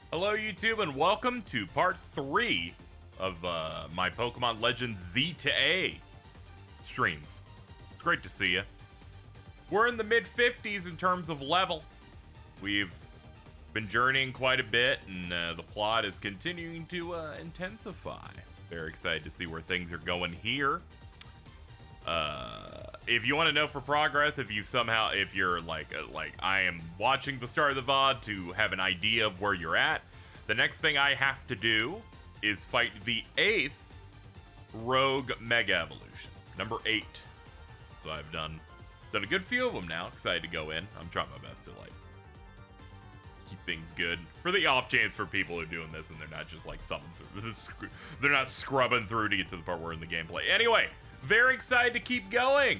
Hello, YouTube, and welcome to part 3 of my Pokemon Legends Z to A streams. It's great to see you. We're in the mid-50s in terms of level. We've been journeying quite a bit, and the plot is continuing to intensify. Very excited to see where things are going here. If you want to know for progress, if you're like I am watching the start of the VOD to have an idea of where you're at, the next thing I have to do is fight the 8th Rogue Mega Evolution, number 8. So I've done a good few of them now. Excited to go in. I'm trying my best to like keep things good for the off chance for people who are doing this and they're not just like thumbing through. They're not scrubbing through to get to the part where we're in the gameplay. Anyway. Very excited to keep going.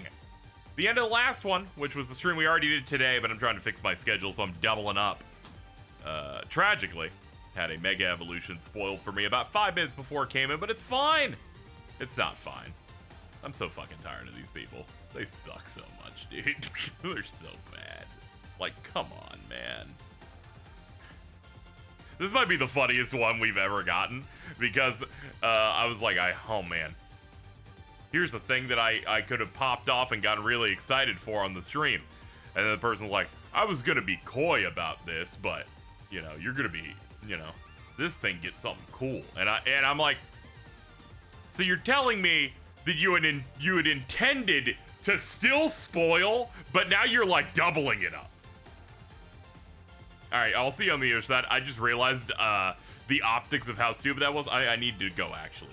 The end of the last one, which was the stream we already did today, but I'm trying to fix my schedule, so I'm doubling up. Tragically, had a Mega Evolution spoiled for me about 5 minutes before it came in, but it's fine. It's not fine. I'm so fucking tired of these people. They suck so much, dude. They're so bad. Like, come on, man. This might be the funniest one we've ever gotten, because I was like, oh man. Here's the thing that I could have popped off and gotten really excited for on the stream. And then the person's like, I was going to be coy about this, but, you know, you're going to be, you know, this thing gets something cool. And I'm like, so you're telling me that you had intended to still spoil, but now you're like doubling it up. All right, I'll see you on the other side. I just realized the optics of how stupid that was. I need to go actually.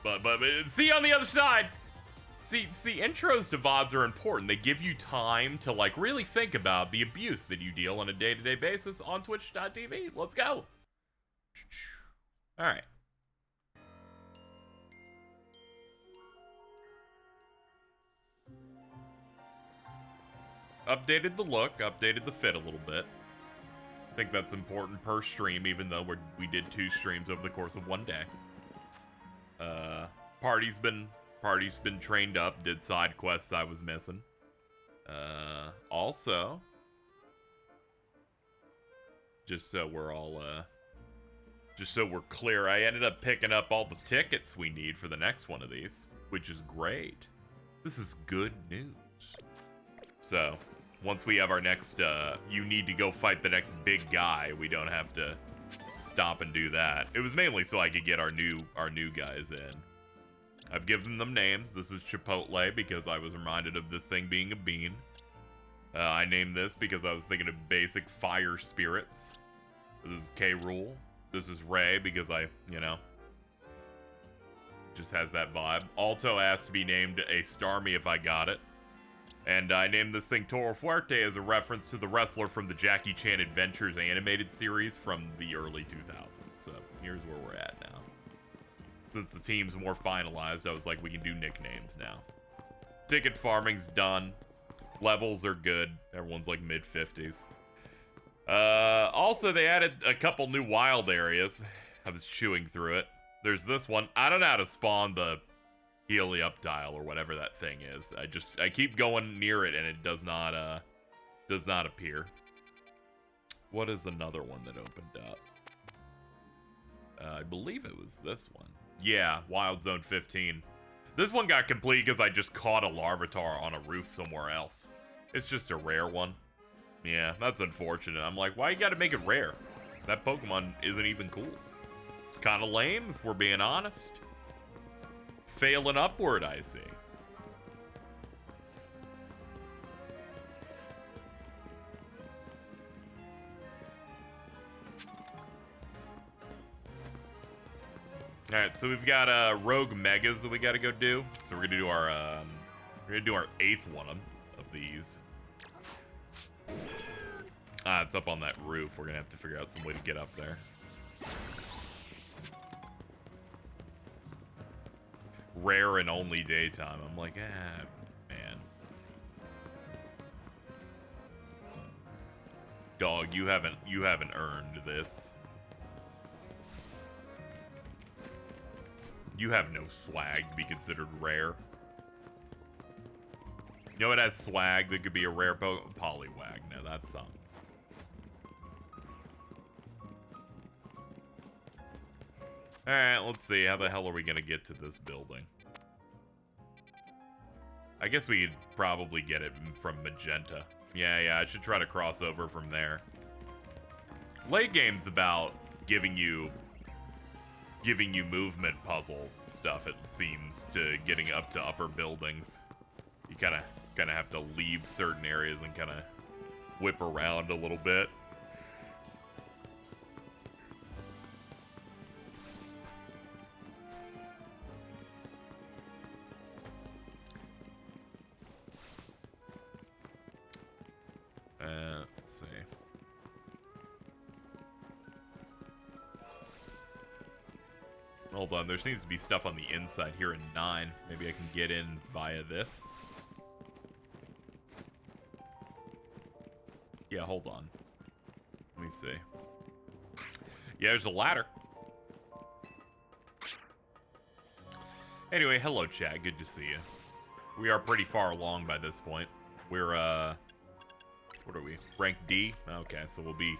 But see you on the other side. See, intros to VODs are important. They give you time to like really think about the abuse that you deal on a day-to-day basis on Twitch.tv. Let's go. All right. Updated the look, updated the fit a little bit. I think that's important per stream, even though we did 2 streams over the course of one day. Party's been trained up, did side quests I was missing. Also, just so we're clear, I ended up picking up all the tickets we need for the next one of these, which is great. This is good news. So, once we have our next, you need to go fight the next big guy, we don't have to stop and do that. It was mainly so I could get our new guys in. I've given them names. This is Chipotle because I was reminded of this thing being a bean. I named this because I was thinking of basic fire spirits. This is K. Rool. This is Ray because just has that vibe. Alto asked to be named a Starmie if I got it. And I named this thing Toro Fuerte as a reference to the wrestler from the Jackie Chan Adventures animated series from the early 2000s. So here's where we're at now. Since the team's more finalized, I was like, we can do nicknames now. Ticket farming's done. Levels are good. Everyone's like mid-50s. Also, they added a couple new wild areas. I was chewing through it. There's this one. I don't know how to spawn the Helioptile or whatever that thing is. I keep going near it and it does not appear. What is another one that opened up? I believe it was this one. Yeah, Wild Zone 15. This one got complete because I just caught a Larvitar on a roof somewhere else. It's just a rare one. Yeah, that's unfortunate. I'm like, why you gotta make it rare? That Pokemon isn't even cool. It's kind of lame, if we're being honest. Failing upward, I see. Alright, so we've got Rogue Megas that we gotta go do. So we're gonna do our 8th one of these. It's up on that roof. We're gonna have to figure out some way to get up there. Rare and only daytime. I'm like, man. Dog, you haven't earned this. You have no swag to be considered rare. You know it has swag that could be a rare Poliwag. No, that's something. Alright, let's see. How the hell are we gonna get to this building? I guess we could probably get it from Magenta. Yeah, I should try to cross over from there. Late game's about giving you movement puzzle stuff, it seems, to getting up to upper buildings. You kind of have to leave certain areas and kind of whip around a little bit. Let's see. Hold on, there seems to be stuff on the inside here in 9. Maybe I can get in via this. Yeah, hold on. Let me see. Yeah, there's a ladder. Anyway, hello chat, good to see you. We are pretty far along by this point. We're, what are we? Rank D? Okay, so we'll be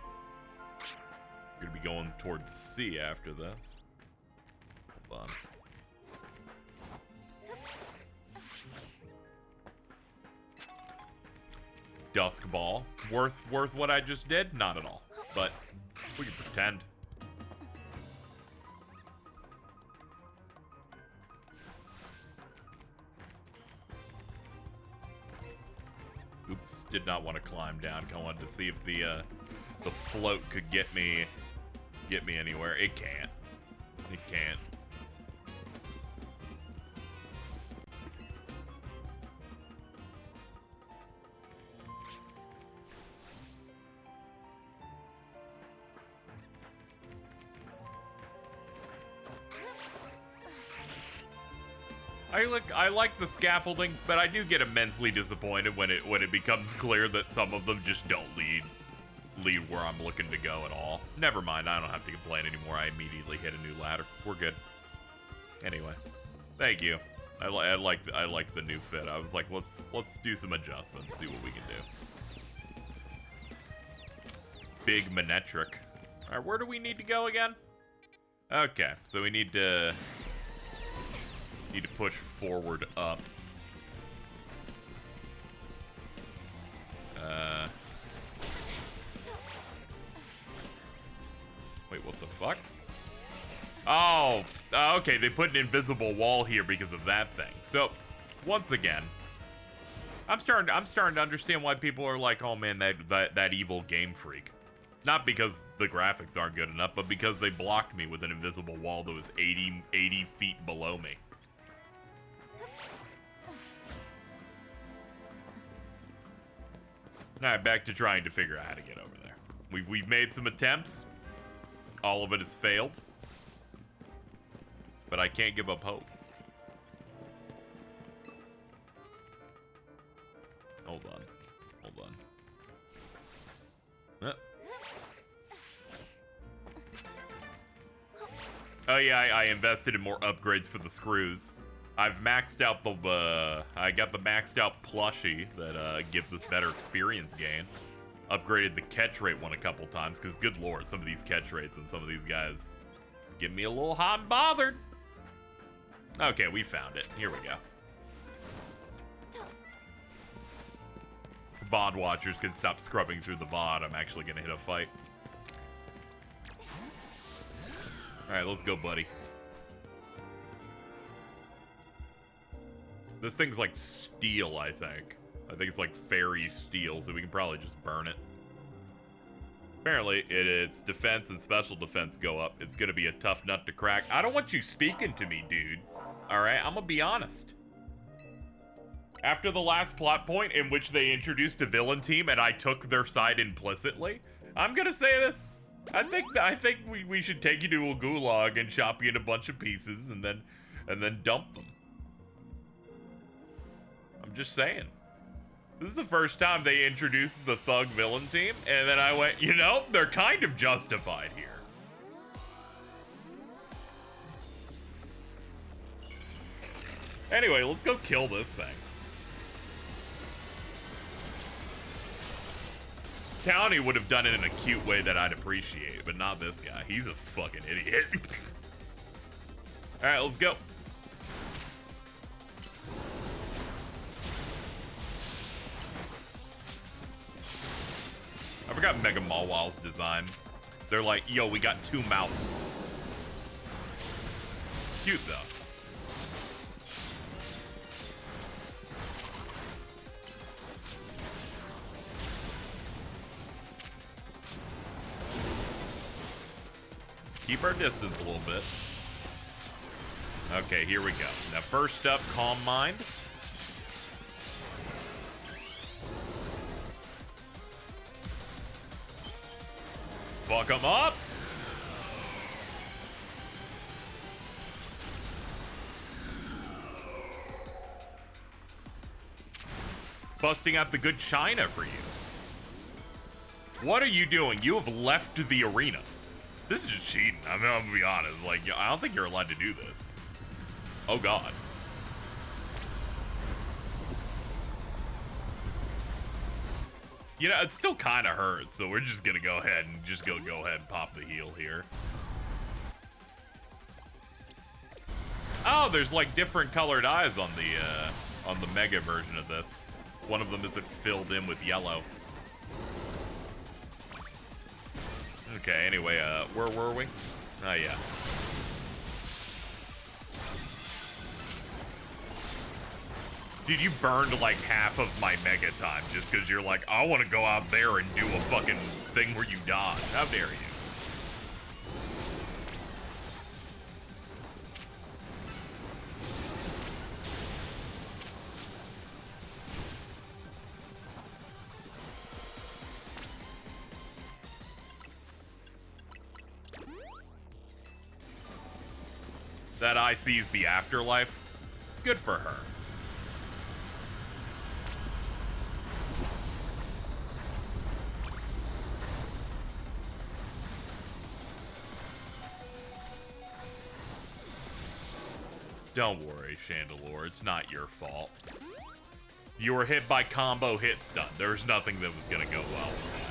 gonna be going towards C after this. Hold on. Dusk Ball. Worth what I just did? Not at all. But we can pretend. Oops, did not want to climb down. I wanted to see if the float could get me anywhere. It can't. It can't. I like the scaffolding, but I do get immensely disappointed when it becomes clear that some of them just don't lead where I'm looking to go at all. Never mind, I don't have to complain anymore. I immediately hit a new ladder. We're good. Anyway, thank you. I like the new fit. I was like, let's do some adjustments, see what we can do. Big Manetric. All right, where do we need to go again? Okay, so we need to push forward up. Wait, what the fuck? Oh, okay, they put an invisible wall here because of that thing. So, once again, I'm starting to understand why people are like, oh man, that evil Game Freak. Not because the graphics aren't good enough, but because they blocked me with an invisible wall that was 80 feet below me. Alright, back to trying to figure out how to get over there. We've made some attempts. All of it has failed. But I can't give up hope. Hold on. Hold on. Oh yeah, I invested in more upgrades for the screws. I've maxed out the, I got the maxed out plushie that gives us better experience gain. Upgraded the catch rate one a couple times, because good lord, some of these catch rates and some of these guys get me a little hot and bothered. Okay, we found it. Here we go. VOD watchers can stop scrubbing through the VOD. I'm actually going to hit a fight. Alright, let's go, buddy. This thing's like steel, I think. I think it's like fairy steel, so we can probably just burn it. Apparently, its defense and special defense go up. It's gonna be a tough nut to crack. I don't want you speaking to me, dude. Alright, I'm gonna be honest. After the last plot point in which they introduced a villain team and I took their side implicitly, I'm gonna say this. I think we should take you to a gulag and chop you in a bunch of pieces and then dump them. I'm just saying. This is the first time they introduced the thug villain team, and then I went, you know, they're kind of justified here. Anyway, let's go kill this thing. Townie would have done it in a cute way that I'd appreciate, but not this guy. He's a fucking idiot. Alright, let's go. I forgot Mega Mawwow's design. They're like, yo, we got 2 mouths. Cute, though. Keep our distance a little bit. Okay, here we go. Now, first up, Calm Mind. Fuck him up. Busting out the good china for you. What are you doing? You have left the arena. This is just cheating. I'm gonna be honest. Like, I don't think you're allowed to do this. Oh, God. You know, it still kind of hurts, so we're just gonna go ahead and pop the heal here. Oh, there's like different colored eyes on the Mega version of this. One of them isn't filled in with yellow. Okay, anyway, where were we? Oh, yeah. Dude, you burned like half of my Mega time just because you're like, I want to go out there and do a fucking thing where you dodge. How dare you? That eye sees the afterlife. Good for her. Don't worry, Chandelure. It's not your fault. You were hit by combo hit stun. There was nothing that was going to go well with that.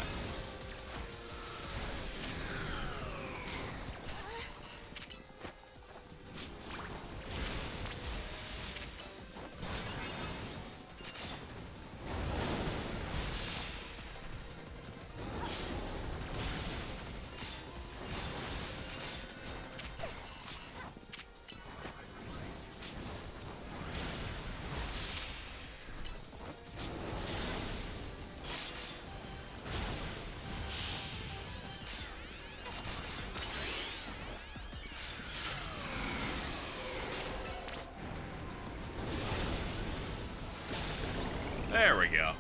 There we go.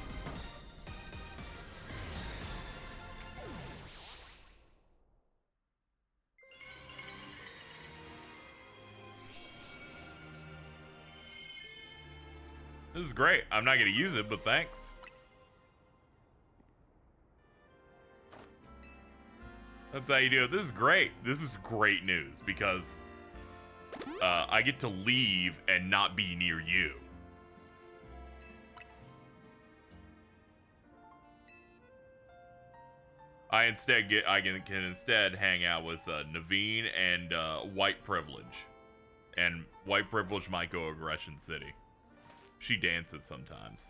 This is great. I'm not going to use it, but thanks. That's how you do it. This is great. This is great news because I get to leave and not be near you. I can instead hang out with Naveen and White Privilege. And White Privilege might go Aggression City. She dances sometimes.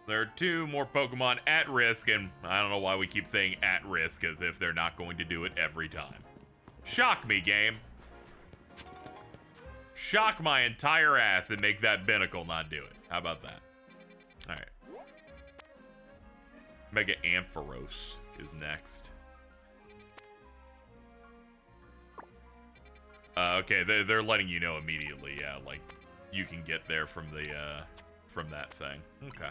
There are 2 more Pokemon at risk, and I don't know why we keep saying at risk as if they're not going to do it every time. Shock me, game. Shock my entire ass and make that Binnacle not do it. How about that? Alright. Mega Ampharos is next. Okay, they're letting you know immediately, yeah, like, you can get there from the, from that thing. Okay.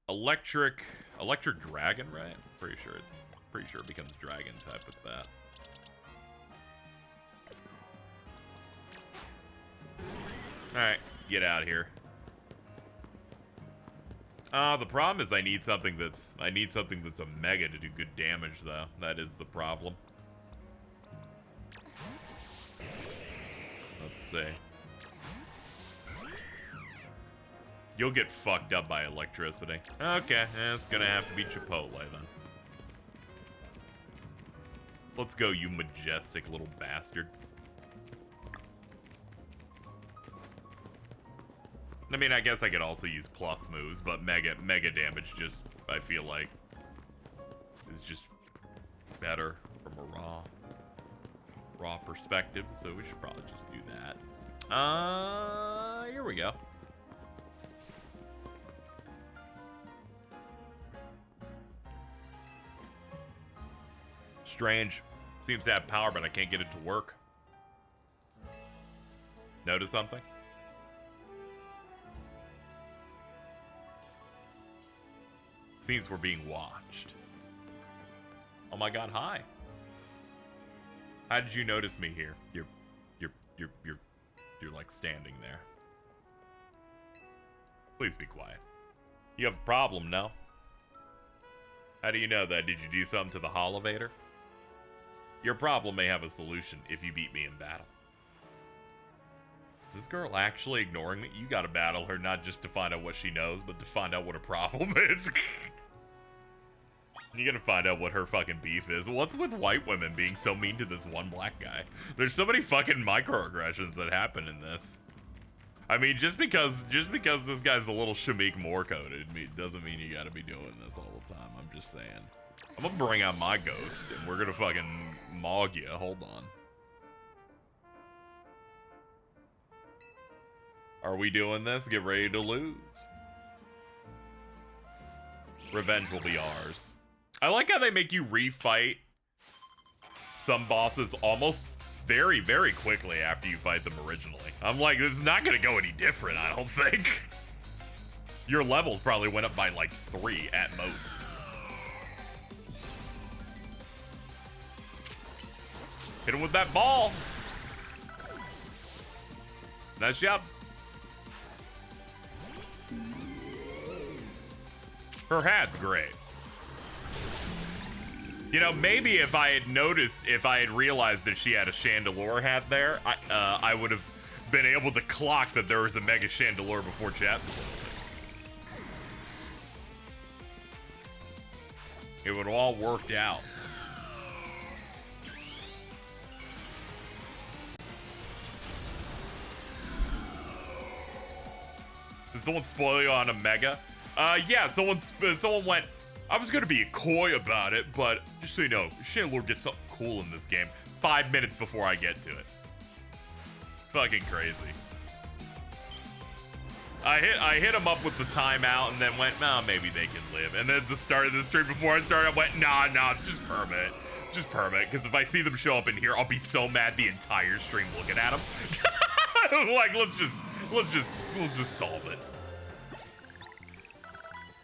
Electric Dragon, right? Pretty sure it becomes Dragon type with that. Alright, get out of here. The problem is I need something that's a Mega to do good damage, though. That is the problem. Let's see. You'll get fucked up by electricity. Okay, it's gonna have to be Chipotle then. Let's go, you majestic little bastard. I mean, I guess I could also use plus moves, but mega damage just, I feel like, is just better from a raw perspective, so we should probably just do that. Here we go. Strange. Seems to have power, but I can't get it to work. Notice something? Seems we're being watched. Oh my god, hi. How did you notice me here? You're like standing there. Please be quiet. You have a problem, no? How do you know that? Did you do something to the holovator? Your problem may have a solution if you beat me in battle. Is this girl actually ignoring me? You gotta battle her not just to find out what she knows, but to find out what her problem is. You gotta find out what her fucking beef is. What's with white women being so mean to this one black guy? There's so many fucking microaggressions that happen in this. I mean, just because this guy's a little Shamik more coded, doesn't mean you gotta be doing this all the time. I'm just saying. I'm gonna bring out my ghost, and we're gonna fucking mog you. Hold on. Are we doing this? Get ready to lose. Revenge will be ours. I like how they make you refight some bosses almost very, very quickly after you fight them originally. I'm like, it's not gonna go any different, I don't think. Your levels probably went up by like 3 at most. Hit him with that ball. Nice job. Her hat's great. You know, maybe if I had realized that she had a Chandelure hat there, I would have been able to clock that there was a Mega Chandelure before chat. It would have all worked out. Did someone spoil you on a Mega? Yeah, someone went, I was gonna be coy about it, but just so you know, Chandelure gets something cool in this game 5 minutes before I get to it. Fucking crazy. I hit him up with the timeout and then went, nah, maybe they can live. And then at the start of the stream before I started, I went, nah, it's just permanent. Just permanent, because if I see them show up in here, I'll be so mad the entire stream looking at them. Like, let's just solve it.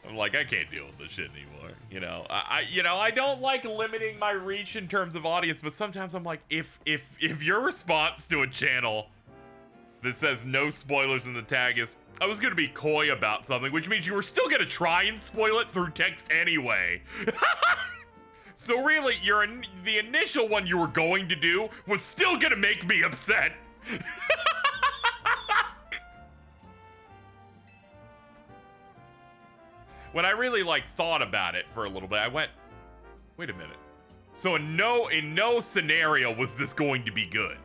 I'm like, I can't deal with this shit anymore. You know, I don't like limiting my reach in terms of audience, but sometimes I'm like, if your response to a channel that says no spoilers in the tag is, I was gonna be coy about something, which means you were still gonna try and spoil it through text anyway. So really, the initial one you were going to do was still gonna make me upset. When I really thought about it for a little bit, I went, wait a minute. So in no scenario was this going to be good.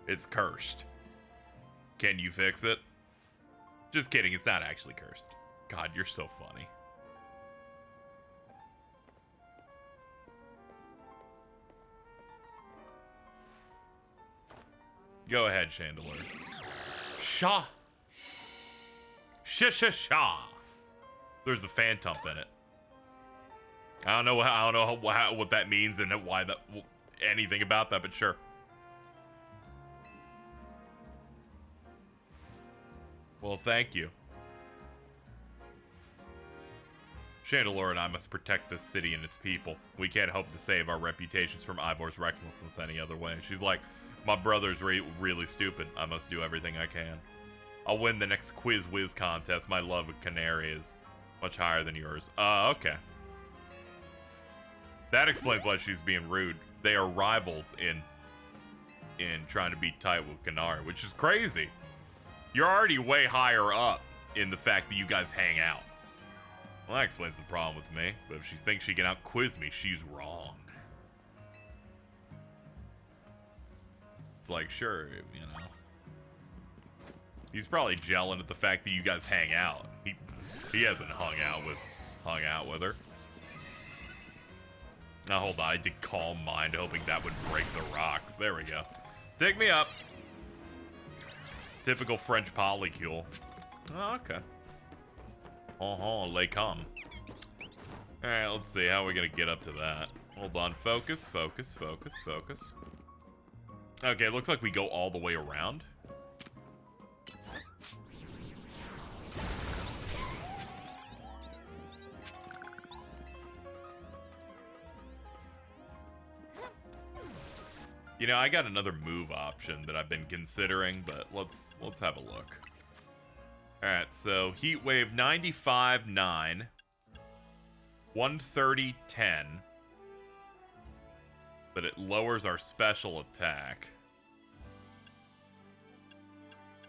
It's cursed. Can you fix it? Just kidding, it's not actually cursed. God, you're so funny. Go ahead, Chandelure. Sha. Sha. There's a phantom in it. I don't know what that means and why that anything about that, but sure. Well, thank you. Chandelure and I must protect this city and its people. We can't hope to save our reputations from Ivor's recklessness any other way. She's like, my brother's really stupid. I must do everything I can. I'll win the next Quiz Whiz contest. My love of Canary is much higher than yours. Okay. That explains why she's being rude. they are rivals in trying to be tight with Kanari, which is crazy. You're already way higher up in the fact that you guys hang out. Well, that explains the problem with me, but if she thinks she can out-quiz me, she's wrong. It's like, sure, you know. He's probably gelling at the fact that you guys hang out. He hasn't hung out with her. Now hold on, I did Calm Mind, hoping that would break the rocks. There we go. Take me up. Typical French polycule. Oh, okay. Les come. Alright, let's see. How are we gonna get up to that? Hold on. Focus, focus, focus, focus. Okay, looks like we go all the way around. You know, I got another move option that I've been considering, but let's have a look. Alright, so Heat Wave 95-9, 130-10, but it lowers our special attack.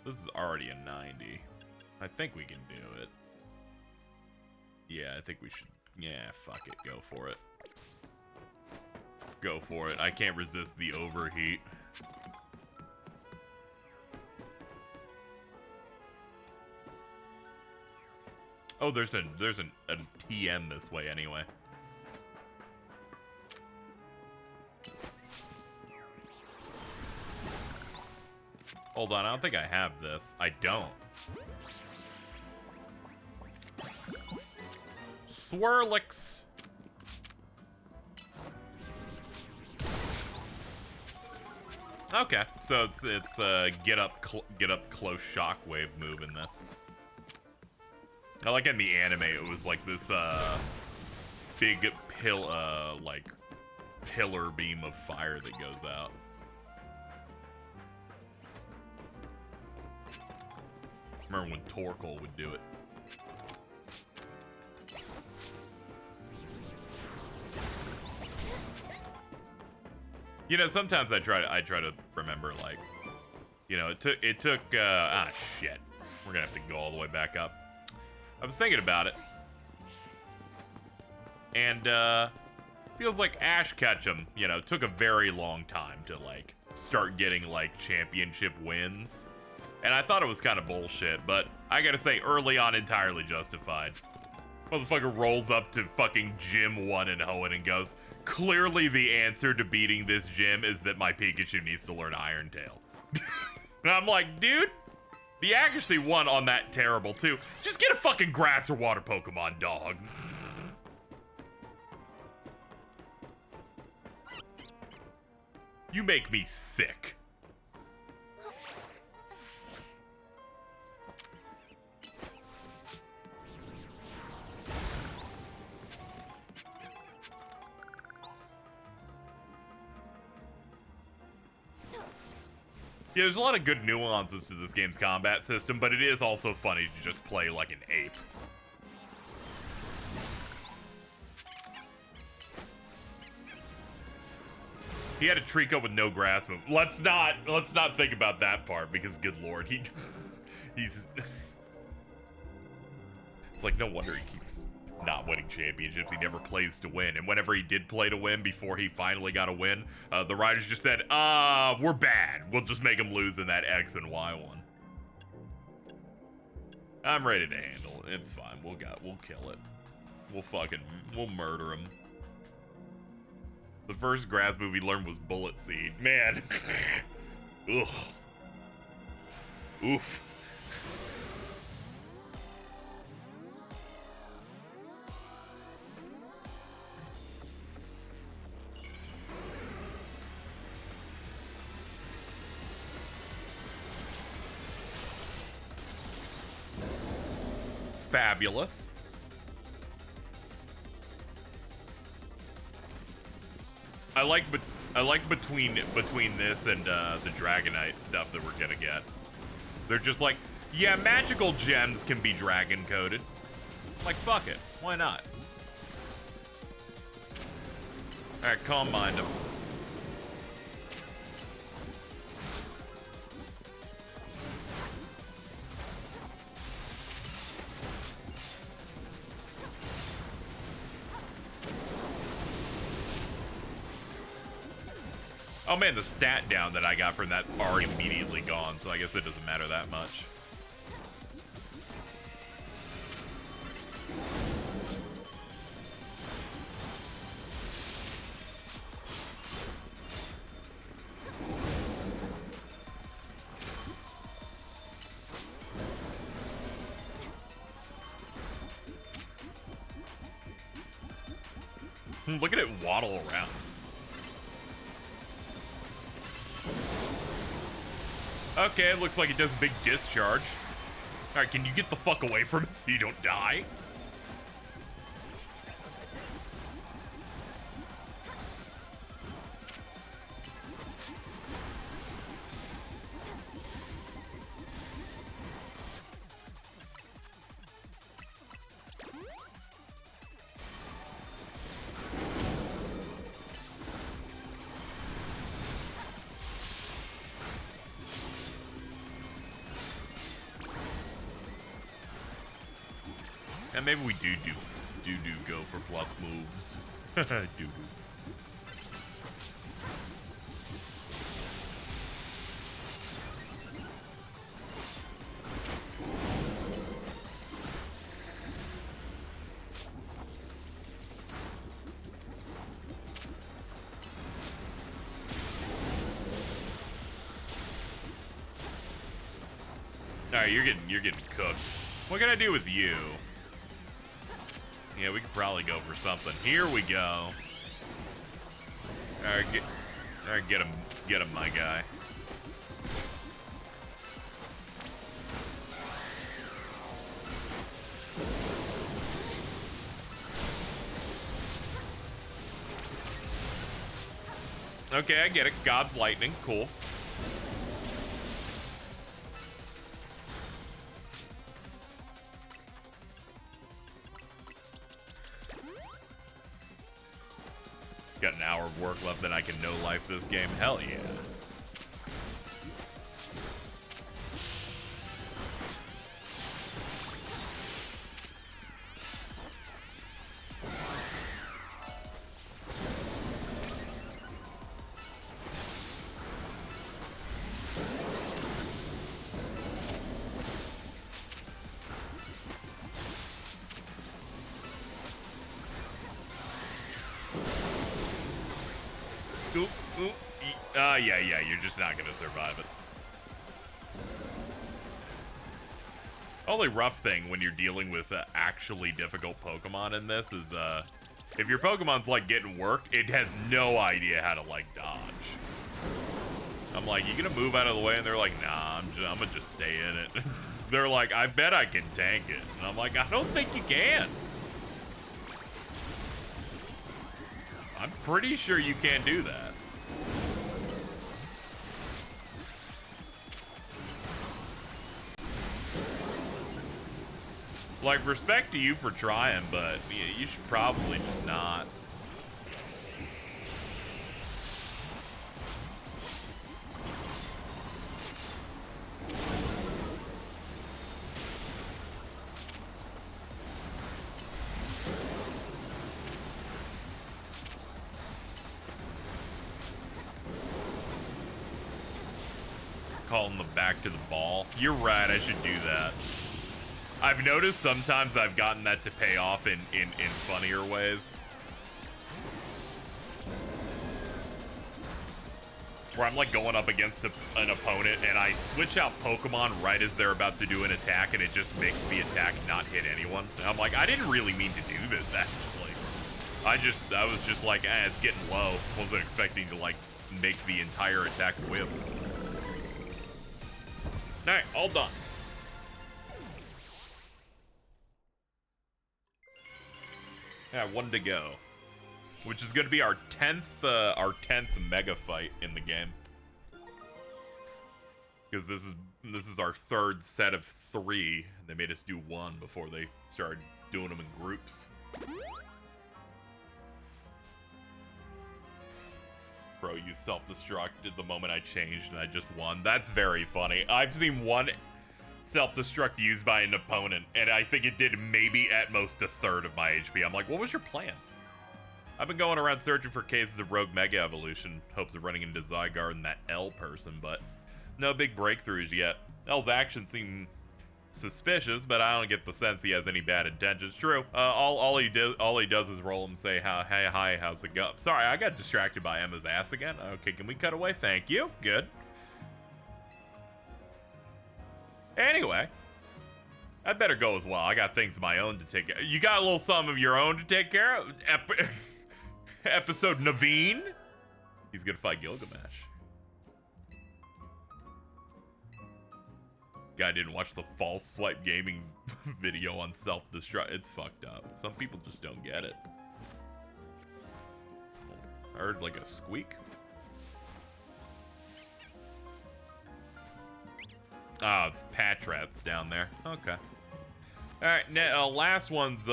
This is already a 90. I think we can do it. Yeah, I think we should. Yeah, fuck it. Go for it. Go for it. I can't resist the overheat. Oh, there's a TM this way anyway. Hold on, I don't think I have this. I don't. Swirlix. Okay, so it's get up close shockwave move in this. I like in the anime it was like this big pillar beam of fire that goes out. Remember when Torkoal would do it. You know, sometimes I try to remember, like, you know, it took shit. We're gonna have to go all the way back up. I was thinking about it. And feels like Ash Ketchum, you know, took a very long time to like start getting like championship wins. And I thought it was kind of bullshit, but I gotta say, early on, entirely justified. Motherfucker rolls up to fucking Gym 1 in Hoenn and goes, clearly the answer to beating this gym is that my Pikachu needs to learn Iron Tail. And I'm like, dude, the accuracy won on that terrible too. Just get a fucking grass or water Pokemon, dog. You make me sick. Yeah, there's a lot of good nuances to this game's combat system, but it is also funny to just play like an ape. He had a Trico with no grass move. Let's not think about that part, because good lord, he's it's like no wonder he keeps not winning championships. He never plays to win, and whenever he did play to win before he finally got a win, the writers just said, we're bad, we'll just make him lose in that X and Y one. I'm ready to handle it. It's fine. We'll kill it. We'll murder him. The first grass move he learned was Bullet Seed. Man. Ugh. Oof. Fabulous. I like between this and the Dragonite stuff that we're gonna get. They're just like, yeah, magical gems can be dragon coded. Like, fuck it, why not? All right, Calm Mind him. Oh man, the stat down that I got from that's already immediately gone, so I guess it doesn't matter that much. Look at it waddle around. Okay, it looks like it does a big discharge. Alright, can you get the fuck away from it so you don't die? And maybe we do go for plus moves. do. Alright, you're getting cooked. What can I do with you? Yeah, we could probably go for something. Here we go. Alright, get him, my guy. Okay, I get it. God's lightning, cool. Got an hour of work left, then I can no-life this game. Hell yeah. Yeah, you're just not gonna survive it. Only rough thing when you're dealing with actually difficult Pokemon in this is, if your Pokemon's, like, getting worked, it has no idea how to, like, dodge. I'm like, you gonna move out of the way? And they're like, nah, I'm gonna just stay in it. They're like, I bet I can tank it. And I'm like, I don't think you can. I'm pretty sure you can't do that. Like, respect to you for trying, but yeah, you should probably just not. Calling them back to the ball. You're right, I should do that. I've noticed sometimes I've gotten that to pay off in funnier ways. Where I'm like going up against an opponent and I switch out Pokemon right as they're about to do an attack and it just makes the attack not hit anyone. And I'm like, I didn't really mean to do this actually. I was just like, it's getting low. Wasn't expecting to like make the entire attack whip. Alright, all done. Yeah, one to go, which is going to be our 10th mega fight in the game, because this is our third set of 3. They made us do 1 before they started doing them in groups. Bro, you self-destructed the moment I changed and I just won. That's very funny. I've seen one self-destruct used by an opponent, and I think it did maybe at most a third of my HP. I'm like, what was your plan? I've been going around searching for cases of rogue mega evolution, hopes of running into Zygarde and that L person, but no big breakthroughs yet. L's actions seem suspicious, but I don't get the sense he has any bad intentions. True. All he does is roll and say, "Hey, hi, how's it go?" Sorry, I got distracted by Emma's ass again. Okay, can we cut away? Thank you. Good. Anyway, I'd better go as well. I got things of my own to take care. You got a little something of your own to take care of? Episode Naveen? He's gonna fight Gilgamesh. Guy didn't watch the false swipe gaming video on self-destruct. It's fucked up. Some people just don't get it. I heard like a squeak. Oh, it's patch rats down there. Okay. Alright, last one's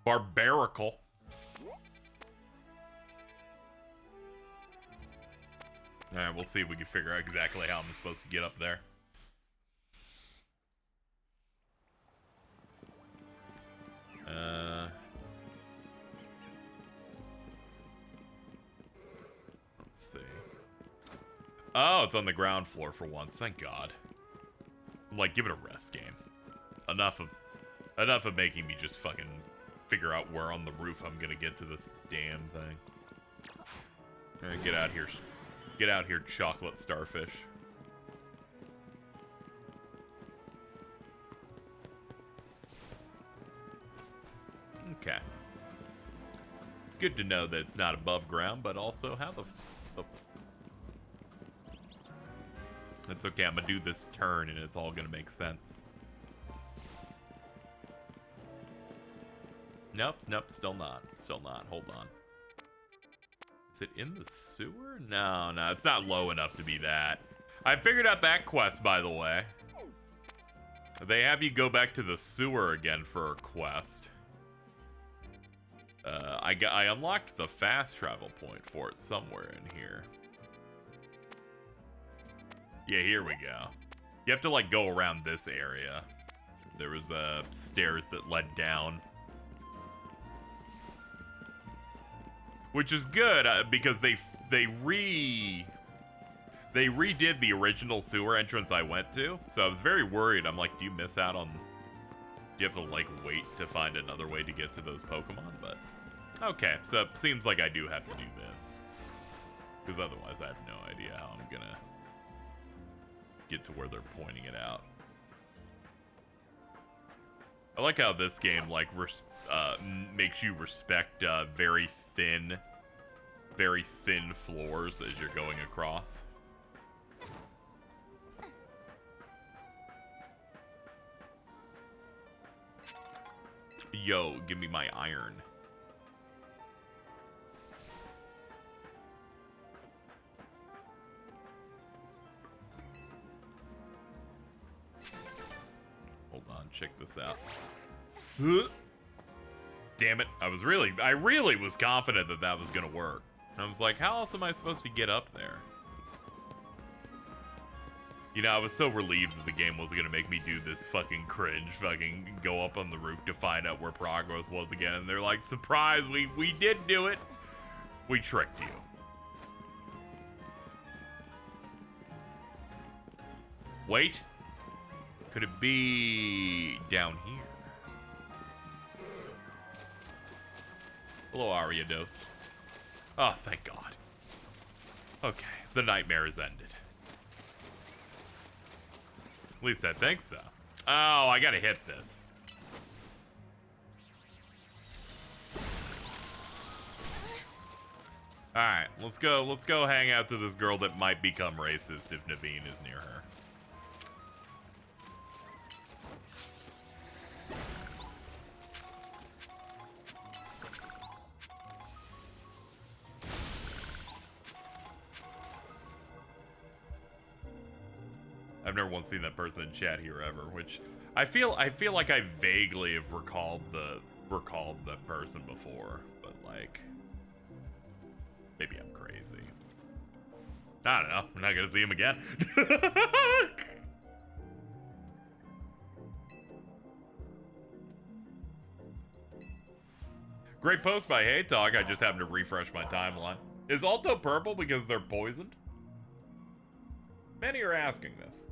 barbarical. Alright, we'll see if we can figure out exactly how I'm supposed to get up there. Let's see. Oh, it's on the ground floor for once. Thank God. Like, give it a rest, game. Enough of making me just fucking figure out where on the roof I'm gonna get to this damn thing. Alright, get out here. Get out here, chocolate starfish. Okay. It's good to know that it's not above ground, but also how the It's okay, I'm gonna do this turn and it's all gonna make sense. Nope, still not. Hold on. Is it in the sewer? No, it's not low enough to be that. I figured out that quest, by the way. They have you go back to the sewer again for a quest. I unlocked the fast travel point for it somewhere in here. Yeah, here we go. You have to, like, go around this area. There was, stairs that led down. Which is good, because they redid the original sewer entrance I went to. So I was very worried. I'm like, do you miss out on... Do you have to, like, wait to find another way to get to those Pokemon? But, okay. So it seems like I do have to do this. Because otherwise I have no idea how I'm gonna get to where they're pointing it out. I like how this game, like, makes you respect, very thin floors as you're going across. Yo, give me my iron. Hold on, check this out. Damn it, I really was confident that that was gonna work. I was like, how else am I supposed to get up there? You know, I was so relieved that the game wasn't gonna make me do this fucking cringe, fucking go up on the roof to find out where progress was again. And they're like, surprise, we did do it. We tricked you. Wait. Could it be down here? Hello, Ariados. Oh, thank God. Okay, the nightmare has ended. At least I think so. Oh, I gotta hit this. Alright, let's go hang out to this girl that might become racist if Naveen is near her. I've never once seen that person in chat here ever, which I feel like I vaguely have recalled that person before, but like maybe I'm crazy. I don't know. I'm not gonna see him again. Great post by Hey Talk. I just happened to refresh my timeline. Is Alto purple because they're poisoned? Many are asking this.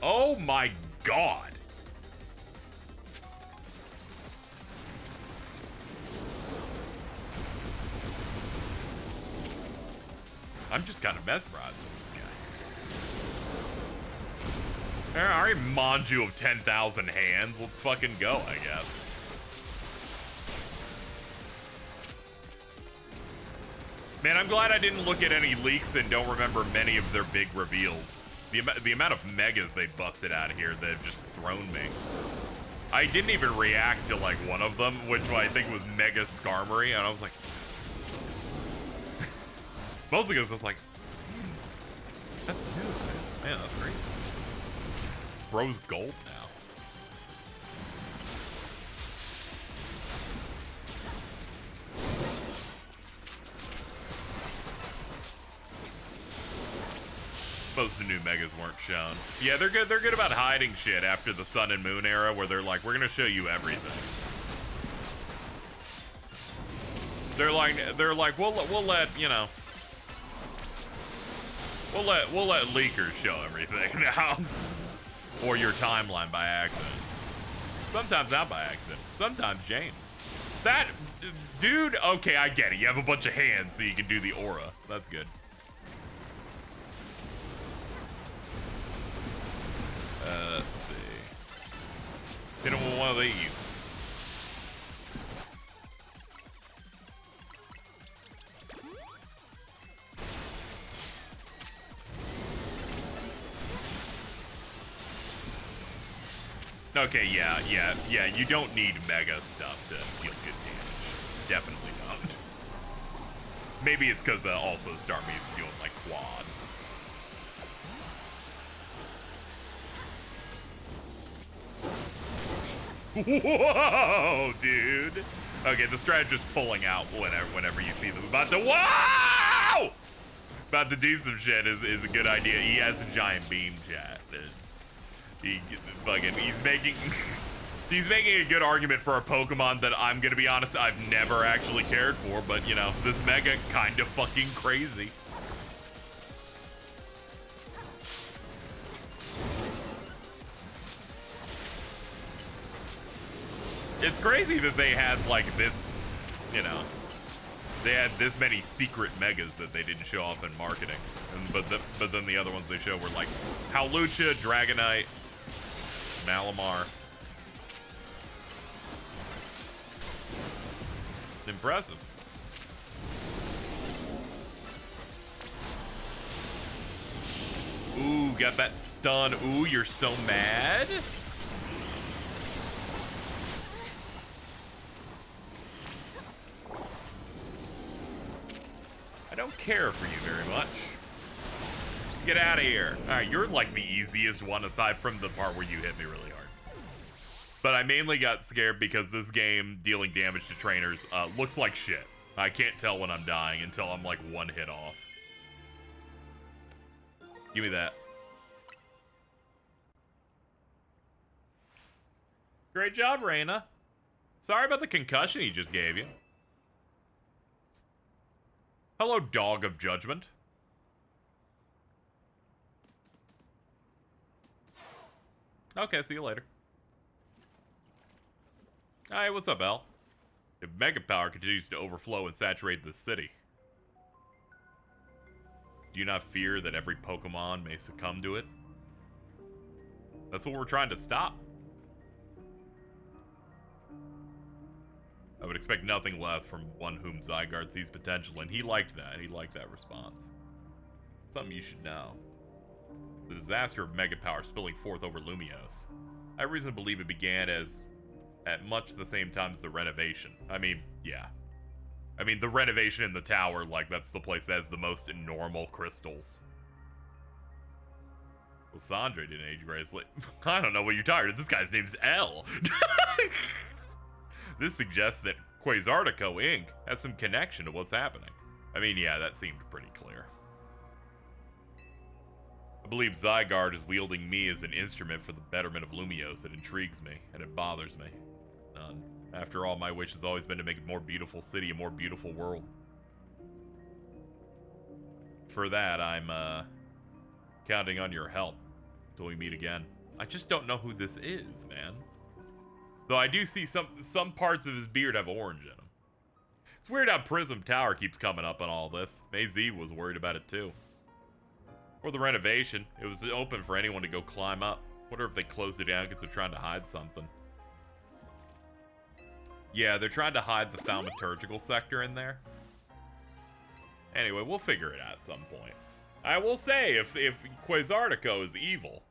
Oh my god. I'm just kind of mesmerized with this guy. Alright, Manju of 10,000 hands. Let's fucking go, I guess. Man, I'm glad I didn't look at any leaks and don't remember many of their big reveals. The amount of megas they busted out of here that have just thrown me. I didn't even react to, like, one of them, which I think was Mega Skarmory, and I was like... Mostly because I was like, that's new, man. Man, that's great. Bro's gold now. Most of the new megas weren't shown. Yeah, they're good. They're good about hiding shit after the Sun and Moon era, where they're like, we're gonna show you everything. They're like, we'll let you know, we'll let leakers show everything now, or your timeline by accident. Sometimes not by accident. Sometimes James. That dude. Okay, I get it. You have a bunch of hands, so you can do the aura. That's good. Let's see. Hit him with one of these. Okay, yeah. You don't need mega stuff to deal good damage. Definitely not. Maybe it's because also Starmie's doing like quad. Whoa, dude. Okay, the strategist pulling out whenever you see them about to about to do some shit is a good idea. He has a giant beam, chat. He's making a good argument for a Pokemon that I'm gonna be honest, I've never actually cared for, but you know, this Mega kind of fucking crazy. It's crazy that they had like this, you know, they had this many secret megas that they didn't show off in marketing, but then the other ones they show were like Howlucha, Dragonite, Malamar. Impressive. Ooh, got that stun. Ooh, you're so mad. I don't care for you very much. Get out of here. Alright, you're like the easiest one aside from the part where you hit me really hard. But I mainly got scared because this game, dealing damage to trainers, looks like shit. I can't tell when I'm dying until I'm like one hit off. Give me that. Great job, Reina. Sorry about the concussion he just gave you. Hello, Dog of Judgment. Okay, see you later. Hi, what's up, Al? If Mega Power continues to overflow and saturate this city, do you not fear that every Pokemon may succumb to it? That's what we're trying to stop. I would expect nothing less from one whom Zygarde sees potential, and he liked that. He liked that response. Something you should know. The disaster of Megapower spilling forth over Lumios. I have reason to believe it began at much the same time as the renovation. I mean, yeah. I mean, the renovation in the tower, like, that's the place that has the most normal crystals. Lysandre didn't age gracefully. I don't know what you're talking about. This guy's name's L. This suggests that Quasartico Inc. has some connection to what's happening. I mean, yeah, that seemed pretty clear. I believe Zygarde is wielding me as an instrument for the betterment of Lumios. It intrigues me, and it bothers me. None. After all, my wish has always been to make a more beautiful city, a more beautiful world. For that, I'm, counting on your help till we meet again. I just don't know who this is, man. Though I do see some parts of his beard have orange in them. It's weird how Prism Tower keeps coming up on all this. Maz was worried about it too. Or the renovation. It was open for anyone to go climb up. Wonder if they closed it down because they're trying to hide something. Yeah, they're trying to hide the thaumaturgical sector in there. Anyway, we'll figure it out at some point. I will say, if Quasartico is evil,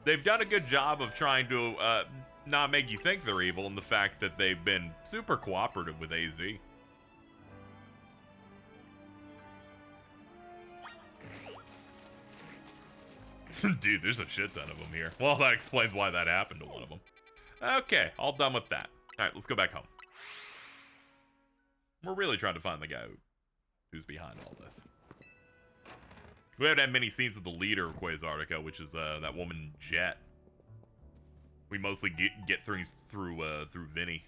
they've done a good job of trying to not make you think they're evil in the fact that they've been super cooperative with AZ. Dude, there's a shit ton of them here. Well, that explains why that happened to one of them. Okay, all done with that. Alright, let's go back home. We're really trying to find the guy who's behind all this. We haven't had many scenes with the leader of Quasartico, which is that woman Jet. We mostly get things through Vinny.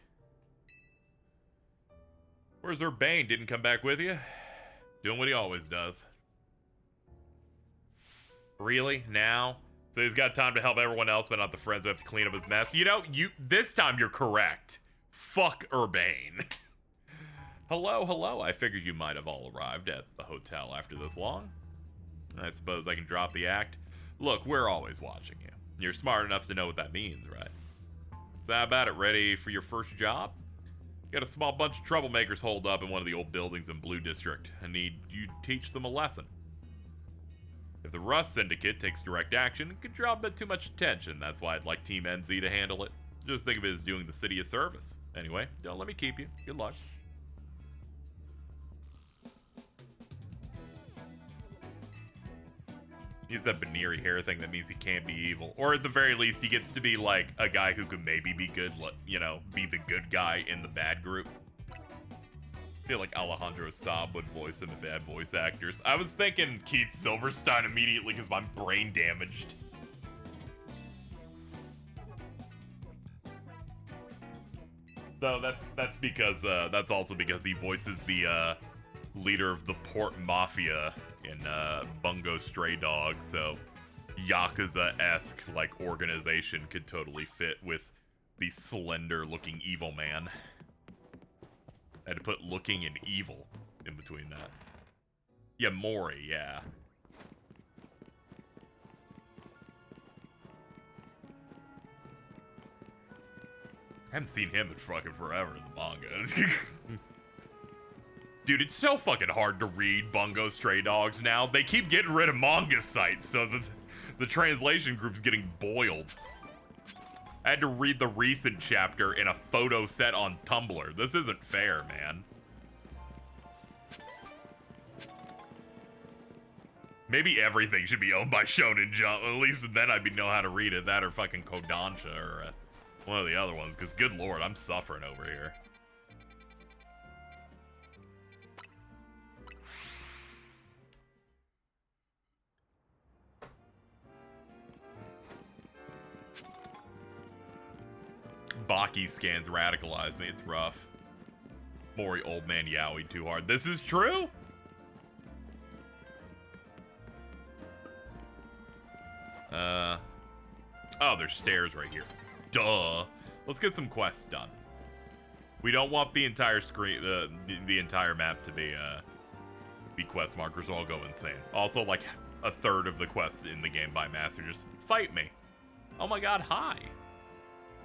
Where's Urbane? Didn't come back with you? Doing what he always does. Really? Now? So he's got time to help everyone else, but not the friends who have to clean up his mess. You know, this time you're correct. Fuck Urbane. Hello, hello. I figured you might have all arrived at the hotel after this long. I suppose I can drop the act. Look, we're always watching you. You're smart enough to know what that means, right? So how about it? Ready for your first job? Got a small bunch of troublemakers holed up in one of the old buildings in Blue District. I need you to teach them a lesson. If the Rust Syndicate takes direct action, it could draw a bit too much attention. That's why I'd like Team MZ to handle it. Just think of it as doing the city a service. Anyway, don't let me keep you. Good luck. He's that Baneri hair thing that means he can't be evil. Or at the very least, he gets to be like a guy who could maybe be good, you know, be the good guy in the bad group. I feel like Alejandro Saab would voice him if they had voice actors. I was thinking Keith Silverstein immediately because I'm brain damaged. Though that's because that's also because he voices the leader of the Port Mafia in Bungo Stray Dogs, so Yakuza-esque like organization could totally fit with the slender-looking evil man. I had to put looking and evil in between that. Yeah, Mori, yeah. I haven't seen him in fucking forever in the manga. Dude, it's so fucking hard to read Bungo Stray Dogs now. They keep getting rid of manga sites, so the translation group's getting boiled. I had to read the recent chapter in a photo set on Tumblr. This isn't fair, man. Maybe everything should be owned by Shonen Jump. At least then I'd know how to read it. That or fucking Kodansha or one of the other ones. Because good lord, I'm suffering over here. Baki scans radicalize me. It's rough. Mori old man yaoi too hard. This is true? Oh, there's stairs right here. Duh. Let's get some quests done. We don't want the entire screen, the entire map to be quest markers. I'll go insane. Also, like a third of the quests in the game by Master just fight me. Oh my god, hi.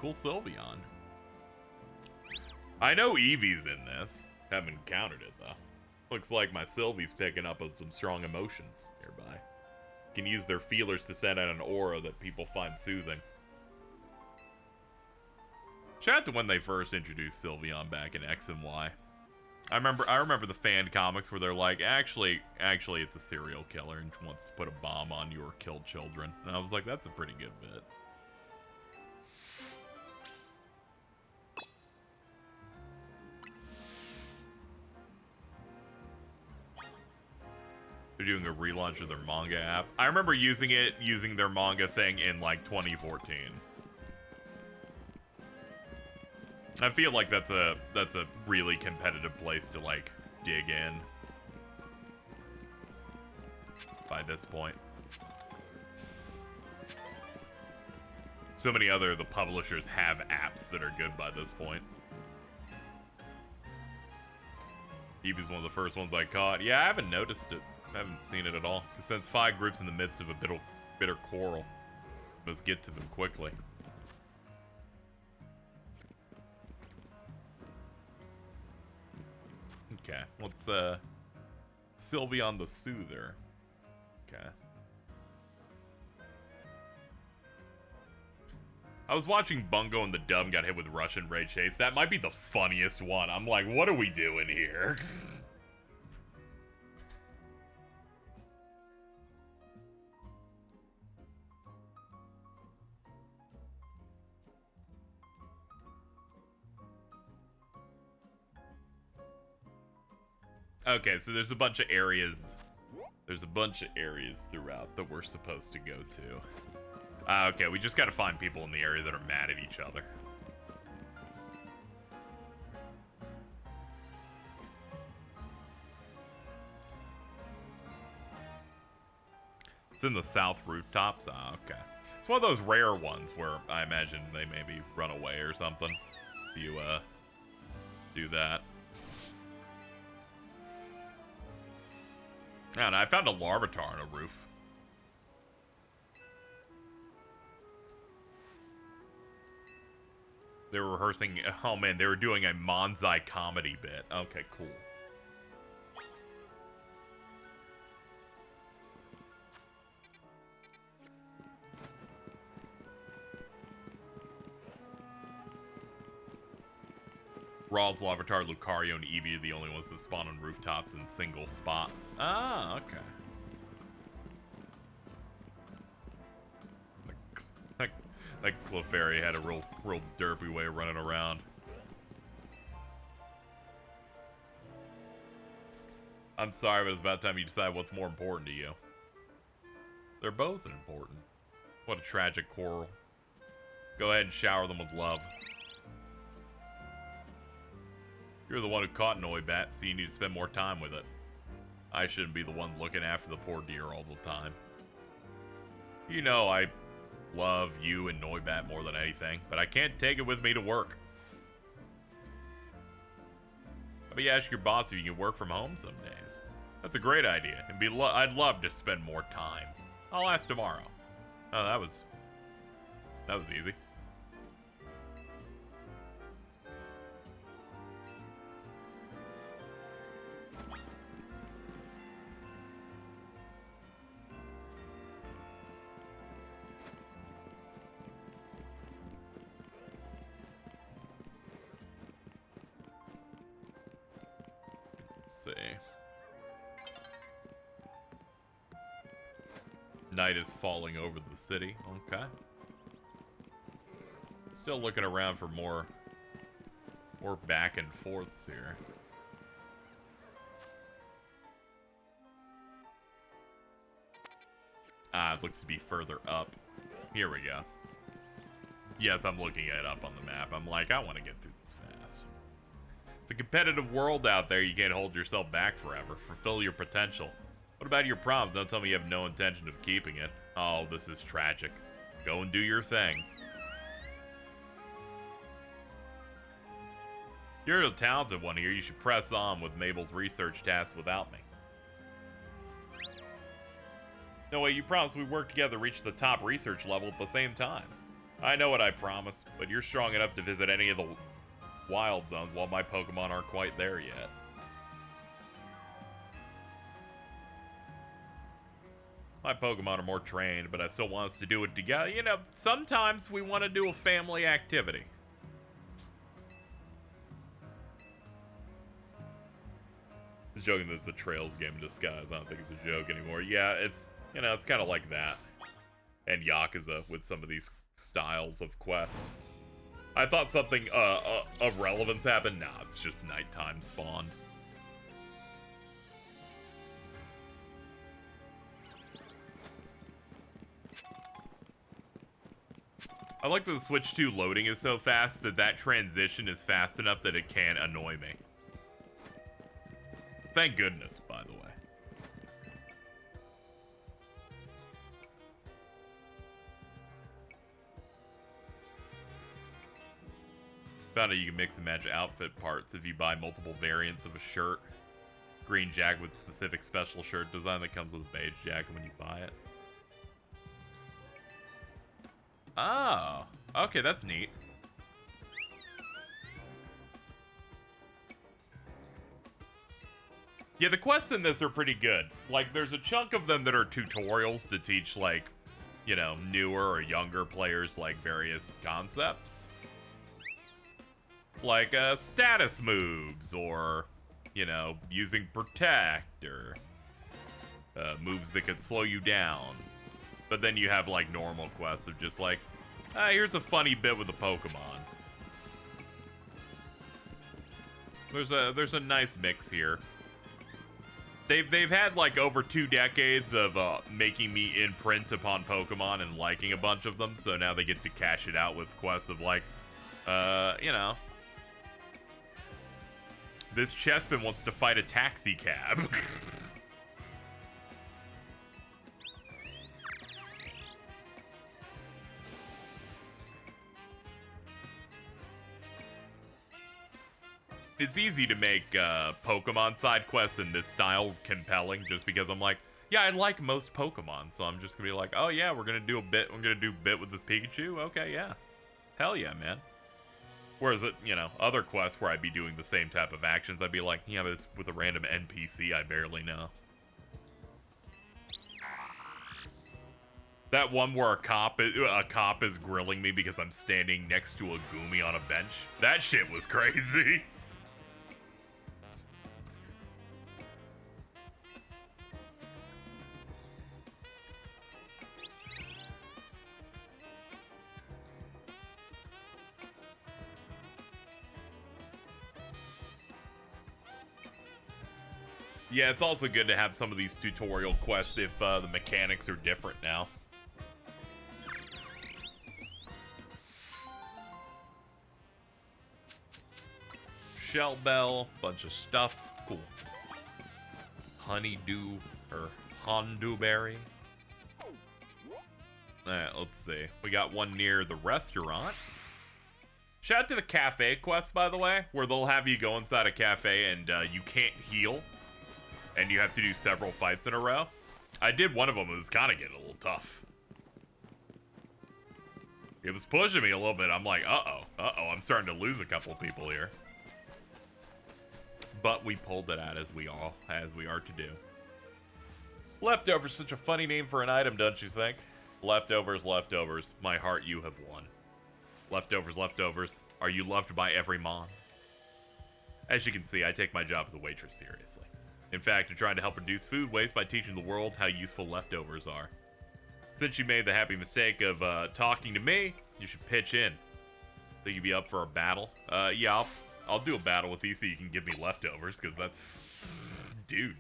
Cool Sylveon. I know Eevee's in this. Haven't encountered it though. Looks like my Sylvie's picking up on some strong emotions nearby. can use their feelers to send out an aura that people find soothing. Shout out to when they first introduced Sylveon back in X and Y. I remember the fan comics where they're like, actually, it's a serial killer and wants to put a bomb on you or kill children. And I was like, that's a pretty good bit. They're doing a relaunch of their manga app. I remember using their manga thing in like 2014. I feel like that's a really competitive place to like dig in by this point. So many other the publishers have apps that are good by this point. Eevee's one of the first ones I caught. Yeah, I haven't noticed it. I haven't seen it at all. It sends 5 groups in the midst of a bitter quarrel. Must get to them quickly. Okay, let's Sylveon the Soother. Okay. I was watching Bungo and the Dub got hit with Russian Ray Chase. That might be the funniest one. I'm like, what are we doing here? Okay, so there's a bunch of areas. There's a bunch of areas throughout that we're supposed to go to. Okay, we just gotta find people in the area that are mad at each other. It's in the south rooftops. Okay. It's one of those rare ones where I imagine they maybe run away or something. If you, do that. And I found a Larvitar on a roof. They were rehearsing. Oh man, they were doing a Manzai comedy bit. Okay, cool. Raw's, Larvitar, Lucario, and Eevee are the only ones that spawn on rooftops in single spots. Ah, okay. That Clefairy had a real derpy way of running around. I'm sorry, but it's about time you decide what's more important to you. They're both important. What a tragic quarrel. Go ahead and shower them with love. You're the one who caught Noibat, so you need to spend more time with it. I shouldn't be the one looking after the poor deer all the time. You know I love you and Noibat more than anything, but I can't take it with me to work. How about you ask your boss if you can work from home some days? That's a great idea. I'd love to spend more time. I'll ask tomorrow. Oh, that was easy. See. Night is falling over the city. Okay. Still looking around for more back and forths here. Ah, it looks to be further up. Here we go. Yes, I'm looking it up on the map. I'm like, I want to get through this fast. It's a competitive world out there. You can't hold yourself back forever. Fulfill your potential. What about your promise? Don't tell me you have no intention of keeping it. Oh, this is tragic. Go and do your thing. You're the talented one here. You should press on with Mabel's research tasks without me. No way, you promised we'd work together to reach the top research level at the same time. I know what I promised, but you're strong enough to visit any of the wild zones while my Pokemon aren't quite there yet. my Pokemon are more trained, but I still want us to do it together. You know, sometimes we want to do a family activity. I'm joking this is a Trails game in disguise. I don't think it's a joke anymore. Yeah, it's, you know, it's kind of like that. And Yakuza with some of these styles of quest. I thought something of relevance happened. Nah, it's just nighttime spawned. I like that the Switch 2 loading is so fast that that transition is fast enough that it can annoy me. Thank goodness, by the way. Found out you can mix and match outfit parts if you buy multiple variants of a shirt. Green jacket with specific special shirt design that comes with a beige jacket when you buy it. Oh, okay, that's neat. Yeah, the quests in this are pretty good. Like, there's a chunk of them that are tutorials to teach, like, you know, newer or younger players, like, various concepts. Like, status moves, or, you know, using Protect, or moves that could slow you down. But then you have, like, normal quests of just, like, here's a funny bit with a Pokemon. There's a nice mix here. They've had, like, over 2 decades of making me imprint upon Pokemon and liking a bunch of them, so now they get to cash it out with quests of, like, you know, this Chespin wants to fight a taxi cab. It's easy to make Pokemon side quests in this style compelling, just because I'm like, yeah, I like most Pokemon, so I'm just gonna be like, oh yeah, we're gonna do a bit. I'm gonna do a bit with this Pikachu. Okay, yeah, hell yeah, man. Whereas, you know, other quests where I'd be doing the same type of actions, I'd be like, yeah, but it's with a random NPC I barely know. That one where a cop is grilling me because I'm standing next to a Goomy on a bench. That shit was crazy. Yeah, it's also good to have some of these tutorial quests if the mechanics are different now. Shell Bell, bunch of stuff. Cool. Honeydew, or Hondewberry. Alright, let's see. We got one near the restaurant. Shout out to the cafe quest, by the way, where they'll have you go inside a cafe and you can't heal. And you have to do several fights in a row. I did one of them. It was kind of getting a little tough. It was pushing me a little bit. I'm like, uh-oh. I'm starting to lose a couple people here. But we pulled it out as we are to do. Leftovers, such a funny name for an item, don't you think? Leftovers, leftovers. My heart, you have won. Leftovers, leftovers. Are you loved by every mon? As you can see, I take my job as a waitress seriously. In fact, I'm trying to help reduce food waste by teaching the world how useful leftovers are. Since you made the happy mistake of talking to me, you should pitch in. Think you'd be up for a battle? Yeah, I'll do a battle with you so you can give me leftovers, because that's... Dude.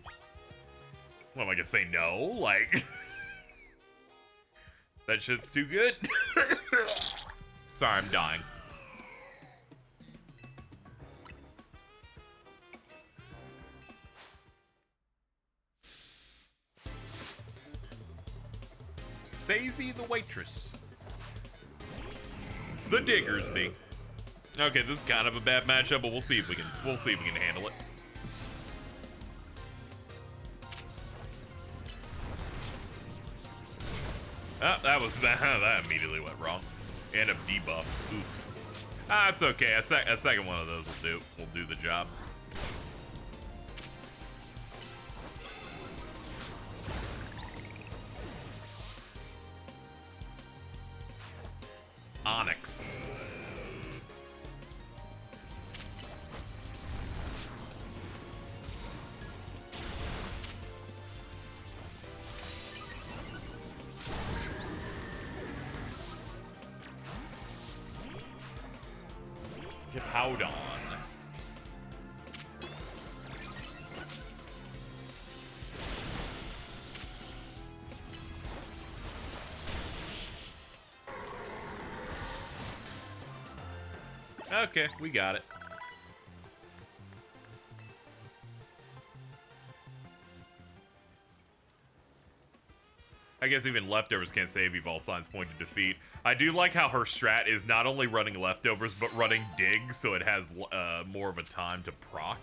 What, am I gonna say no? Like... that shit's too good. Sorry, I'm dying. Sazy the waitress. The Diggersby. Okay, this is kind of a bad matchup, but we'll see if we can handle it. Ah, that immediately went wrong. And a debuff. Oof. Ah, it's okay. A second one of those will do the job. Onyx. Showdown. Okay, we got it. I guess even leftovers can't save if all signs point to defeat. I do like how her strat is not only running leftovers, but running dig, so it has more of a time to proc.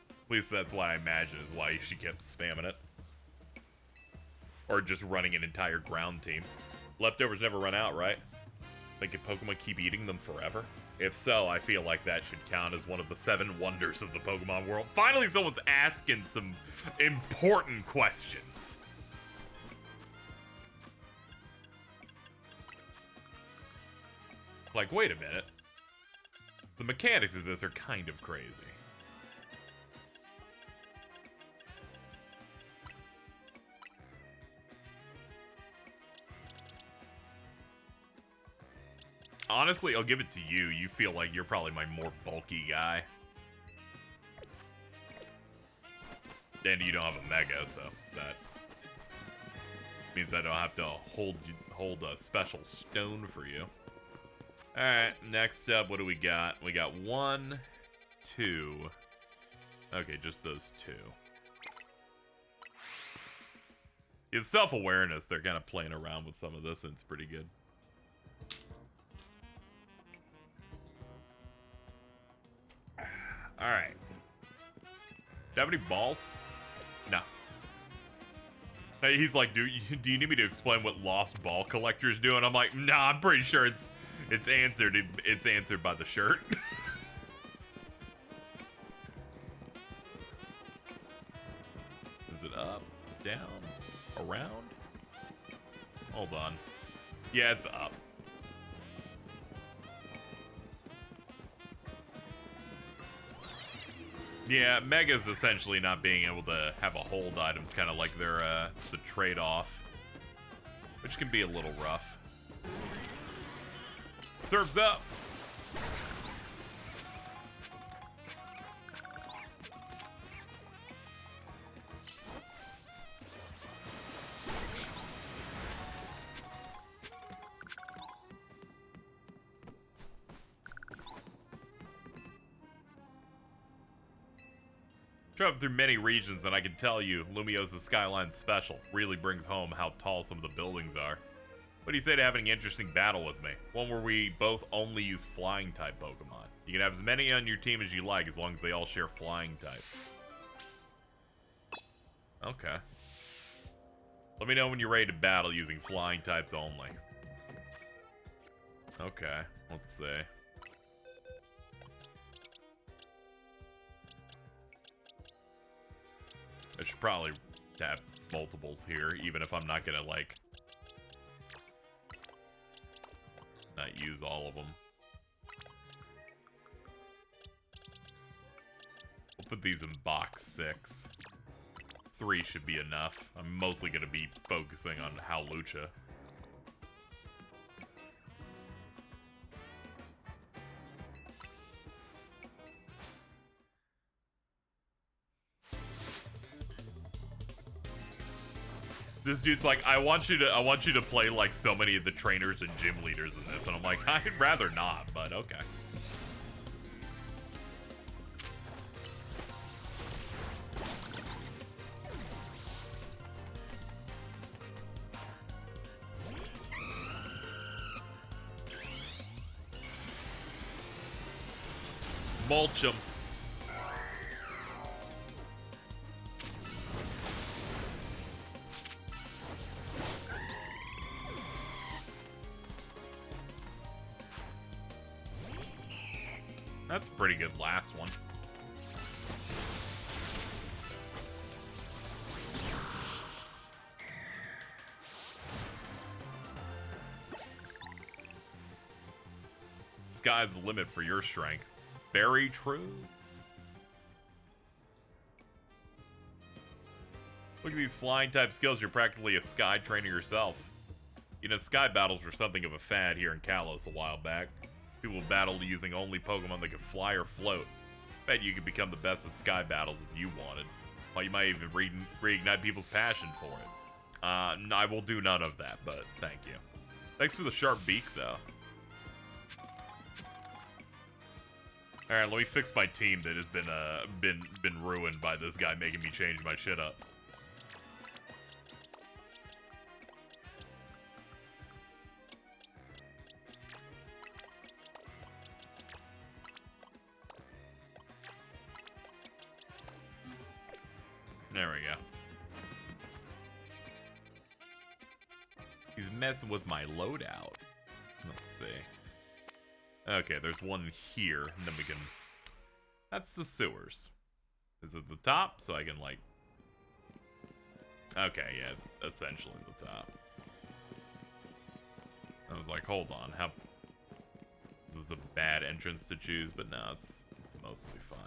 At least that's why I imagine is why she kept spamming it. Or just running an entire ground team. Leftovers never run out, right? Like, can Pokemon keep eating them forever? If so, I feel like that should count as one of the 7 wonders of the Pokemon world. Finally, someone's asking some important questions. Like, wait a minute. The mechanics of this are kind of crazy. Honestly, I'll give it to you. You feel like you're probably my more bulky guy. And you don't have a Mega, so that means I don't have to hold a special stone for you. Alright, next up, what do we got? We got 1, 2. Okay, just those 2. It's self-awareness. They're kind of playing around with some of this, and it's pretty good. Alright. Do you have any balls? No. Hey, he's like, do you need me to explain what lost ball collectors do? And I'm like, nah, I'm pretty sure it's answered. It's answered by the shirt. Is it up, down, around? Hold on. Yeah, it's up. Yeah, Mega's essentially not being able to have a hold item. It's kind of like their the trade-off, which can be a little rough. Serves up. Traveled through many regions, and I can tell you, Lumiosa's Skyline Special really brings home how tall some of the buildings are. What do you say to having an interesting battle with me? One where we both only use flying-type Pokemon. You can have as many on your team as you like, as long as they all share flying types. Okay. Let me know when you're ready to battle using flying types only. Okay, let's see. I should probably have multiples here, even if I'm not gonna, like, not use all of them. We'll put these in box 6. 3 should be enough. I'm mostly gonna be focusing on Hawlucha. This dude's like, I want you to play like so many of the trainers and gym leaders in this, and I'm like, I'd rather not, but okay. Mulch him. That's a pretty good last one. sky's the limit for your strength. Very true. Look at these flying type skills. You're practically a sky trainer yourself. You know, sky battles were something of a fad here in Kalos a while back. People battled using only Pokemon that could fly or float. Bet you could become the best at sky battles if you wanted. Well, you might even reignite people's passion for it. I will do none of that, but thank you. Thanks for the sharp beak, though. All right, let me fix my team that has been ruined by this guy making me change my shit up. There we go. He's messing with my loadout. Let's see. Okay, there's one here, and then we can... That's the sewers. Is it the top? So I can, like... Okay, yeah, it's essentially the top. I was like, hold on, how... This is a bad entrance to choose, but no, it's mostly fine.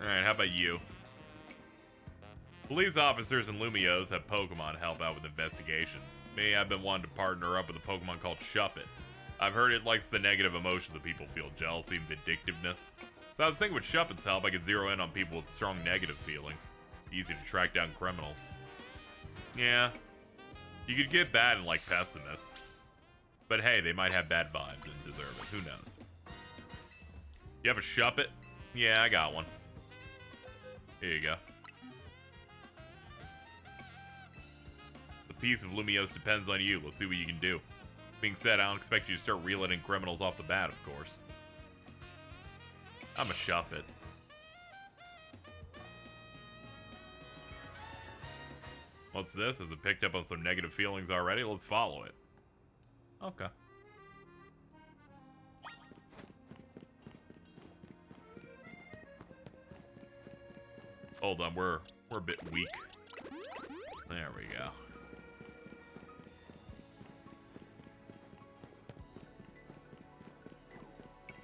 Alright, how about you? Police officers and Lumios have Pokemon help out with investigations. Me, I've been wanting to partner up with a Pokemon called Shuppet. I've heard it likes the negative emotions that people feel, jealousy and vindictiveness. So I was thinking with Shuppet's help, I could zero in on people with strong negative feelings. Easy to track down criminals. Yeah, you could get that in, like, pessimists. But hey, they might have bad vibes and deserve it. Who knows? You have a Shuppet? Yeah, I got one. Here you go. The piece of Lumios depends on you. Let's see what you can do. Being said, I don't expect you to start reeling in criminals off the bat, of course. I'm a Shuppet. What's this? Has it picked up on some negative feelings already? Let's follow it. Okay. Hold on, we're a bit weak. There we go.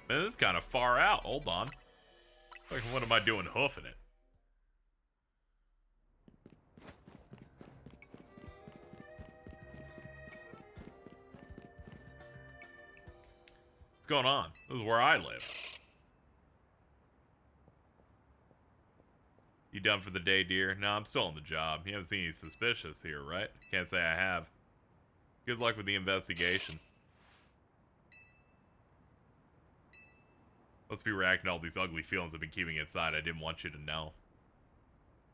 Man, this is kind of far out. Hold on. Like, what am I doing hoofing it? What's going on? This is where I live. You done for the day, dear? No, I'm still on the job. You haven't seen any suspicious here, right? Can't say I have. Good luck with the investigation. Let's be reacting to all these ugly feelings I've been keeping inside. I didn't want you to know.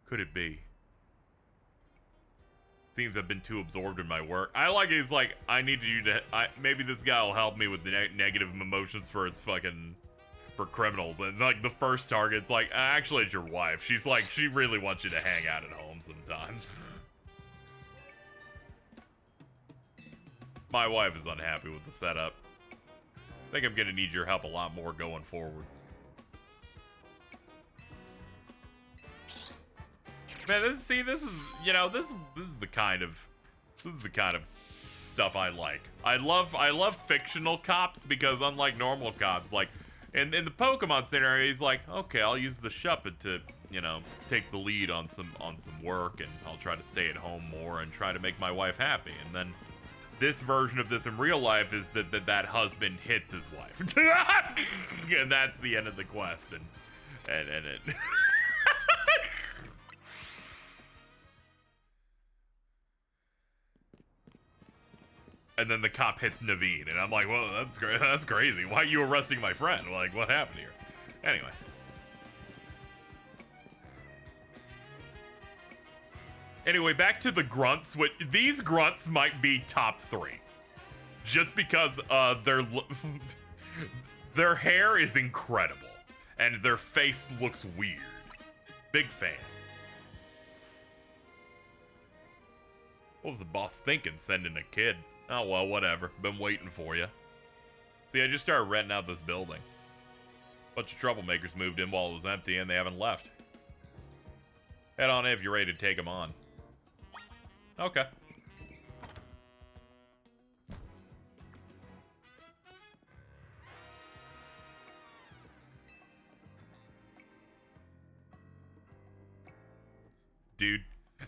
Could it be? Seems I've been too absorbed in my work. I like it. It's like, I need you to... maybe this guy will help me with the negative emotions for its fucking... for criminals. And like the first target's like, actually it's your wife. She's like, she really wants you to hang out at home sometimes. My wife is unhappy with the setup. I think I'm gonna need your help a lot more going forward. Man, this is, you know, this is the kind of stuff I like. I love fictional cops because unlike normal cops, like in the Pokemon scenario, he's like, okay, I'll use the Shuppet to, you know, take the lead on some work, and I'll try to stay at home more and try to make my wife happy. And then this version of this in real life is that husband hits his wife, and that's the end of the quest. And it. And then the cop hits Naveen, and I'm like, well, that's great. That's crazy. Why are you arresting my friend? Like, what happened here? Anyway. Anyway, back to the grunts. These grunts might be top 3. Just because their hair is incredible. And their face looks weird. Big fan. What was the boss thinking, sending a kid? Oh, well, whatever. Been waiting for you. See, I just started renting out this building. Bunch of troublemakers moved in while it was empty, and they haven't left. Head on in if you're ready to take them on. Okay. Dude,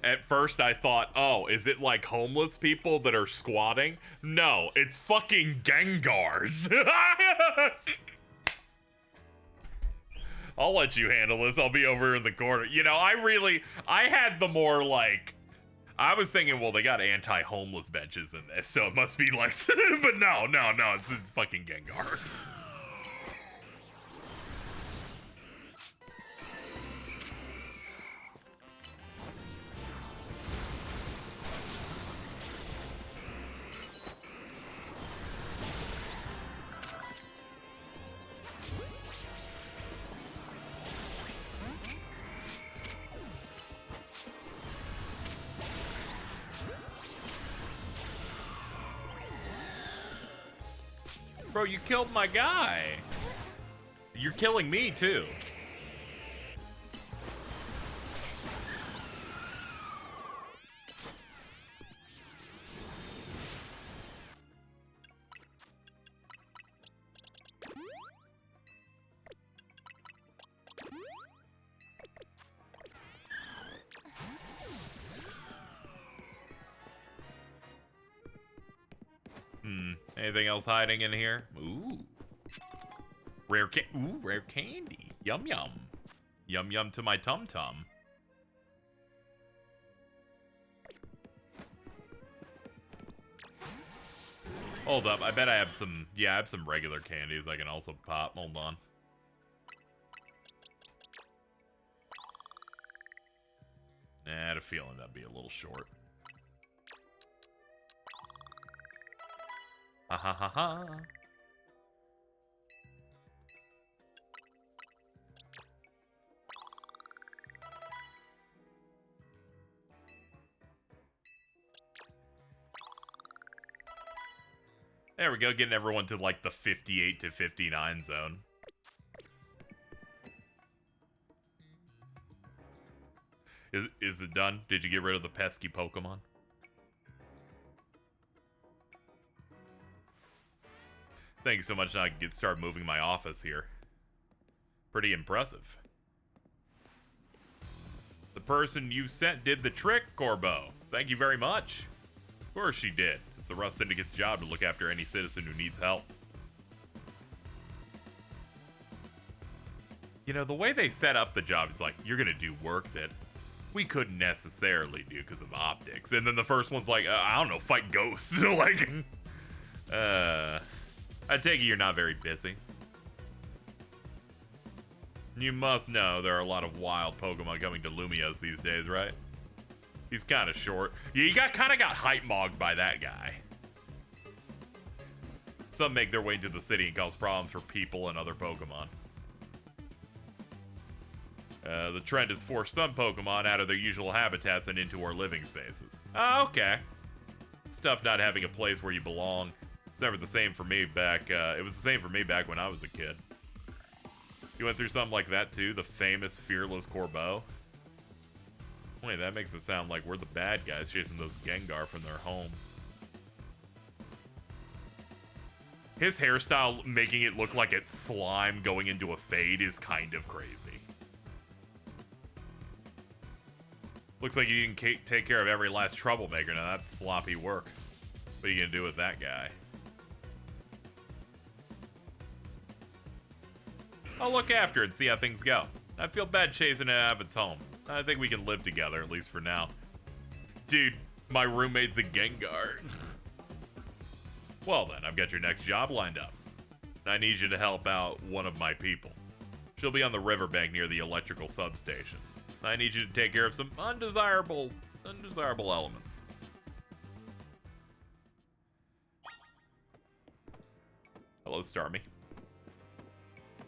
at first I thought, oh, is it like homeless people that are squatting? No, it's fucking Gengars. I'll let you handle this. I'll be over in the corner. You know, I had the more like, I was thinking, well, they got anti-homeless benches in this, so it must be like, but no, it's fucking Gengar. Bro, you killed my guy. You're killing me, too. Anything else hiding in here? Ooh. Rare candy. Yum yum. Yum yum to my tum tum. Hold up, I bet I have some, I have some regular candies I can also pop. Hold on. Nah, I had a feeling that'd be a little short. Ha ha ha ha. There we go, getting everyone to like the 58 to 59 zone. Is it done? Did you get rid of the pesky Pokemon? Thank you so much. Now I can start moving my office here. Pretty impressive. The person you sent did the trick, Corbo. Thank you very much. Of course she did. It's the Rust Syndicate's job to look after any citizen who needs help. You know, the way they set up the job, it's like, you're gonna do work that we couldn't necessarily do because of optics. And then the first one's like, I don't know, fight ghosts. Like, I take it you're not very busy. You must know there are a lot of wild Pokemon coming to Lumios these days, right? He's kind of short. Yeah, you kind of got hype-mogged by that guy. Some make their way into the city and cause problems for people and other Pokemon. The trend has forced some Pokemon out of their usual habitats and into our living spaces. Oh, okay. It's tough not having a place where you belong. It's never the same for me back, it was the same for me back when I was a kid. You went through something like that too? The famous Fearless Corbeau? Wait, that makes it sound like we're the bad guys chasing those Gengar from their home. His hairstyle making it look like it's slime going into a fade is kind of crazy. Looks like you didn't take care of every last troublemaker. Now that's sloppy work. What are you gonna do with that guy? I'll look after it and see how things go. I feel bad chasing it out of its home. I think we can live together, at least for now. Dude, my roommate's a Gengar. Well then, I've got your next job lined up. I need you to help out one of my people. She'll be on the riverbank near the electrical substation. I need you to take care of some undesirable elements. Hello, Starmie.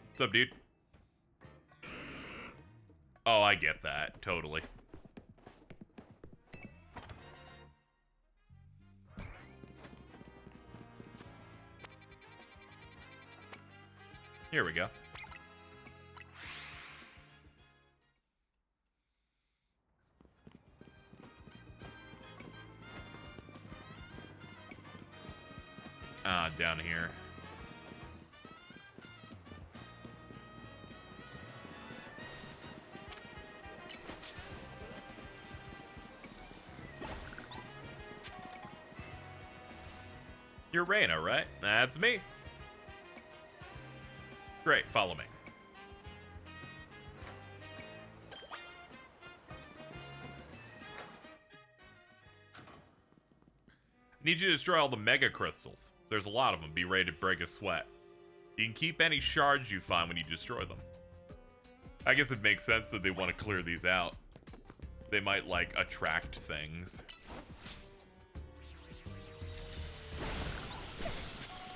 What's up, dude? Oh, I get that. Totally. Here we go. down here. You're Reyna, right? That's me. Great, follow me. Need you to destroy all the mega crystals. There's a lot of them. Be ready to break a sweat. You can keep any shards you find when you destroy them. I guess it makes sense that they want to clear these out. They might, like, attract things.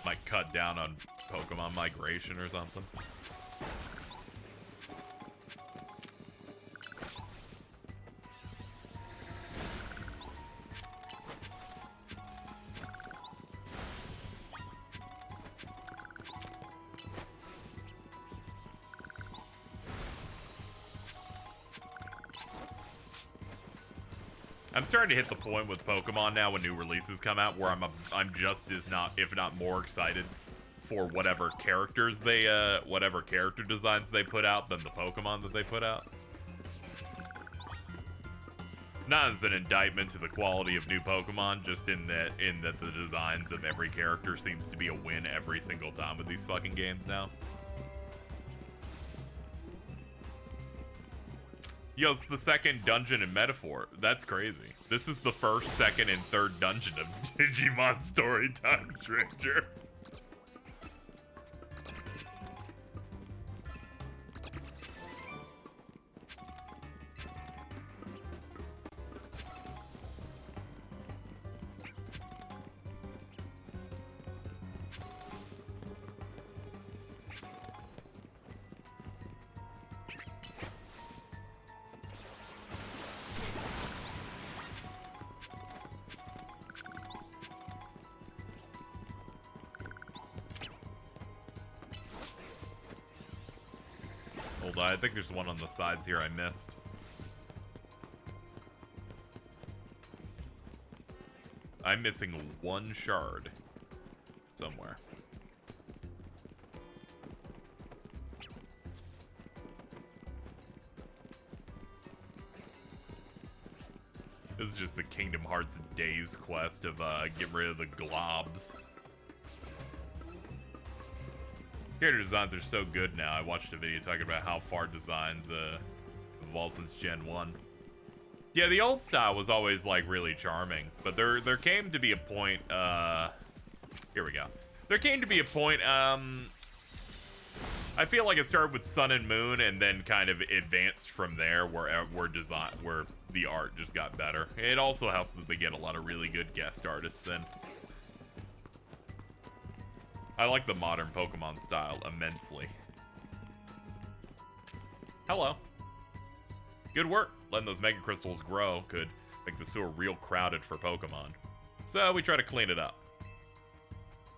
Might cut down on Pokemon migration or something. I'm starting to hit the point with Pokemon now when new releases come out where I'm just as not, if not more excited for whatever characters they, whatever character designs they put out than the Pokemon that they put out. Not as an indictment to the quality of new Pokemon, just in that the designs of every character seems to be a win every single time with these fucking games now. Yo, it's the second dungeon in Metaphor. That's crazy. This is the first, second, and third dungeon of Digimon Storytime Stranger. Hold on, I think there's one on the sides here I missed. I'm missing one shard somewhere. This is just the Kingdom Hearts Days quest of get rid of the globs. Character designs are so good now. I watched a video talking about how far designs evolved since Gen 1. Yeah, the old style was always, like, really charming. But there came to be a point, here we go. There came to be a point, I feel like it started with Sun and Moon and then kind of advanced from there where the art just got better. It also helps that they get a lot of really good guest artists in. I like the modern Pokemon style immensely. Hello. Good work. Letting those Mega Crystals grow could make the sewer real crowded for Pokemon. So we try to clean it up.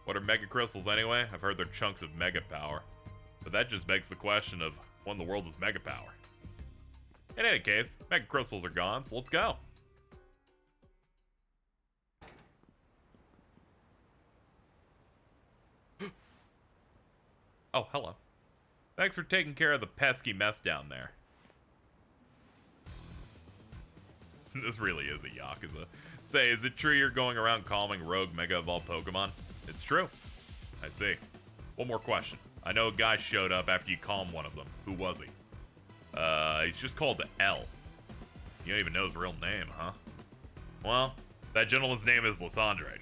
What are Mega Crystals anyway? I've heard they're chunks of Mega Power. But that just begs the question of, what in the world is Mega Power? In any case, Mega Crystals are gone, so let's go. Oh, hello. Thanks for taking care of the pesky mess down there. This really is a Yakuza. Say, is it true you're going around calming rogue Mega Evolved Pokemon? It's true. I see. One more question. I know a guy showed up after you calmed one of them. Who was he? He's just called L. You don't even know his real name, huh? Well, that gentleman's name is Lysandre.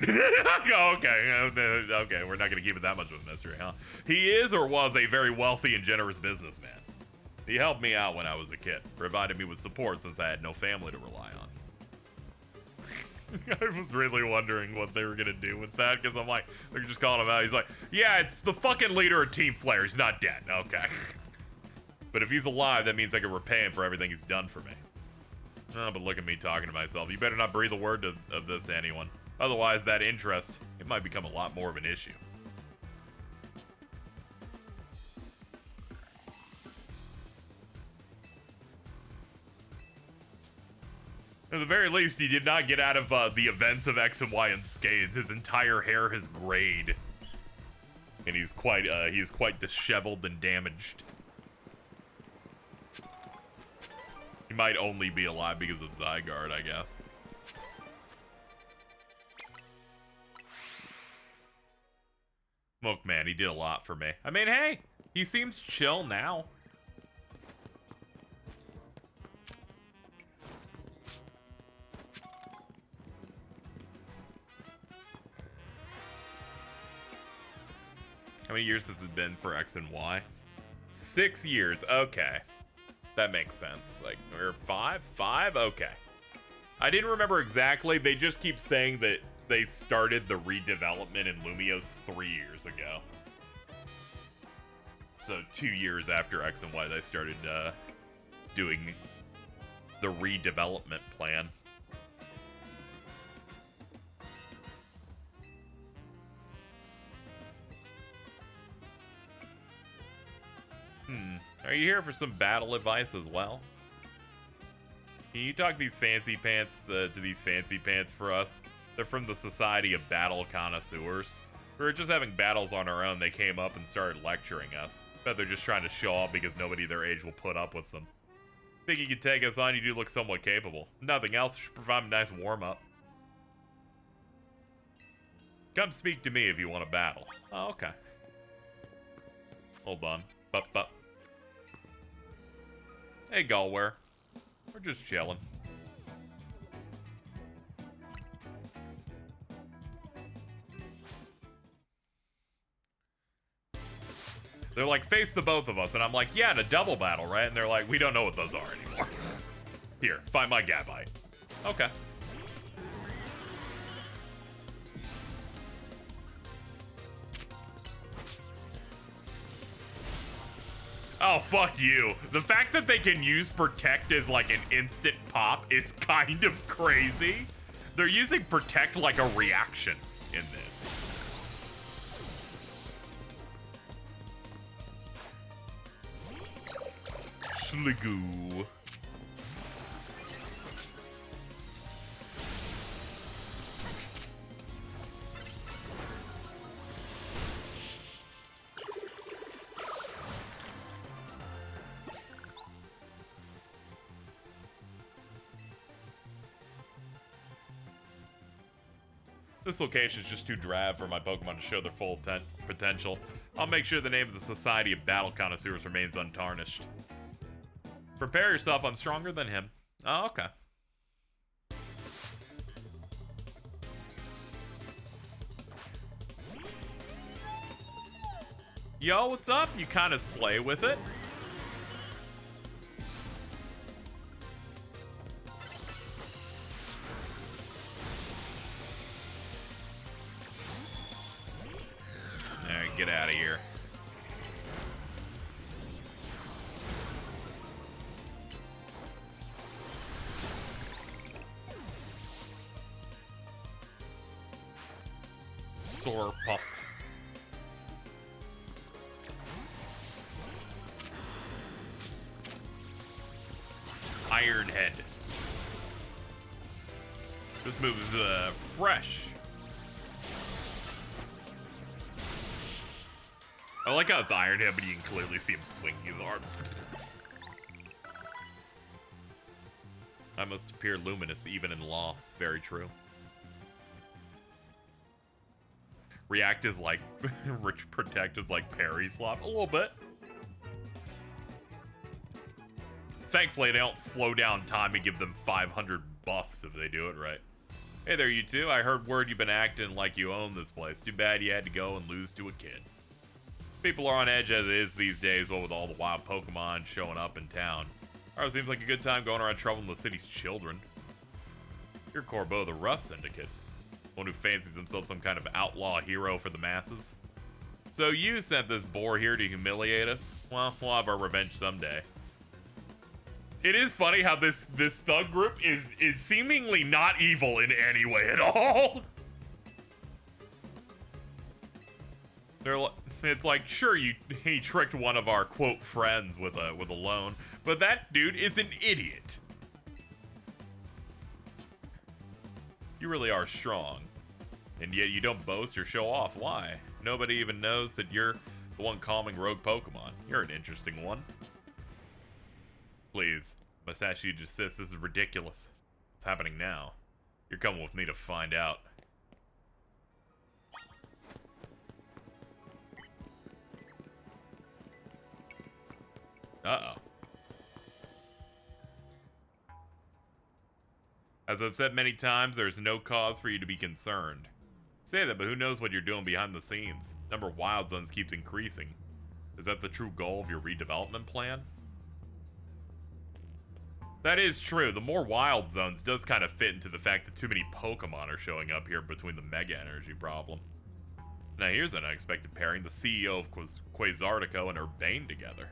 Okay, we're not gonna keep it that much of a mystery, huh? He is or was a very wealthy and generous businessman. He helped me out when I was a kid, provided me with support since I had no family to rely on. I was really wondering what they were gonna do with that, because I'm like, they're just calling him out. He's like, yeah, it's the fucking leader of Team Flare. He's not dead. Okay. But if he's alive, that means I can repay him for everything he's done for me. Oh, but look at me talking to myself. You better not breathe a word of this to anyone. Otherwise, that interest, it might become a lot more of an issue. At the very least, he did not get out of the events of X and Y unscathed. His entire hair has grayed. he's quite disheveled and damaged. He might only be alive because of Zygarde, I guess. Smoke Man, he did a lot for me. I mean, hey, he seems chill now. How many years has it been for X and Y? 6 years, okay. That makes sense. Like, or 5? 5? Okay. I didn't remember exactly. They just keep saying that they started the redevelopment in Lumios 3 years ago. So 2 years after X and Y, they started doing the redevelopment plan. Are you here for some battle advice as well? Can you talk these fancy pants to these fancy pants for us? They're from the Society of Battle Connoisseurs. We were just having battles on our own. They came up and started lecturing us. Bet they're just trying to show off because nobody their age will put up with them. Think you can take us on? You do look somewhat capable. Nothing else should provide a nice warm-up. Come speak to me if you want to battle. Oh, okay. Hold on. Bup. Hey, Galware. We're just chilling. They're like, face the both of us. And I'm like, yeah, in a double battle, right? And they're like, we don't know what those are anymore. Here, find my Gabite. Okay. Oh, fuck you. The fact that they can use Protect as like an instant pop is kind of crazy. They're using Protect like a reaction in this. Schligoo. This location is just too drab for my Pokemon to show their full potential. I'll make sure the name of the Society of Battle Connoisseurs remains untarnished. Prepare yourself, I'm stronger than him. Oh, okay. Yo, what's up? You kind of slay with it. Alright, get out of here. Sore puff. Iron Head. This move is fresh. I like how it's Iron Head, but you can clearly see him swing his arms. I must appear luminous even in loss. Very true. React is like Protect is like parry slap a little bit. Thankfully, they don't slow down time and give them 500 buffs if they do it right. Hey there, you two. I heard word you've been acting like you own this place. Too bad you had to go and lose to a kid. People are on edge as it is these days, what with all the wild Pokemon showing up in town. Alright, seems like a good time going around troubling the city's children. You're Corbo, the Rust Syndicate. One who fancies himself some kind of outlaw hero for the masses. So you sent this boar here to humiliate us? Well, we'll have our revenge someday. It is funny how this thug group is seemingly not evil in any way at all. It's like, sure, he tricked one of our quote friends with a loan, but that dude is an idiot. You really are strong, and yet you don't boast or show off. Why? Nobody even knows that you're the one calming rogue Pokemon. You're an interesting one. Please, Masashi desist. This is ridiculous. What's happening now? You're coming with me to find out. Uh-oh. As I've said many times, there's no cause for you to be concerned. Say that, but who knows what you're doing behind the scenes? Number of wild zones keeps increasing. Is that the true goal of your redevelopment plan? That is true. The more wild zones does kind of fit into the fact that too many Pokemon are showing up here between the Mega Energy problem. Now here's an unexpected pairing, the CEO of Quasartico and Urbane together.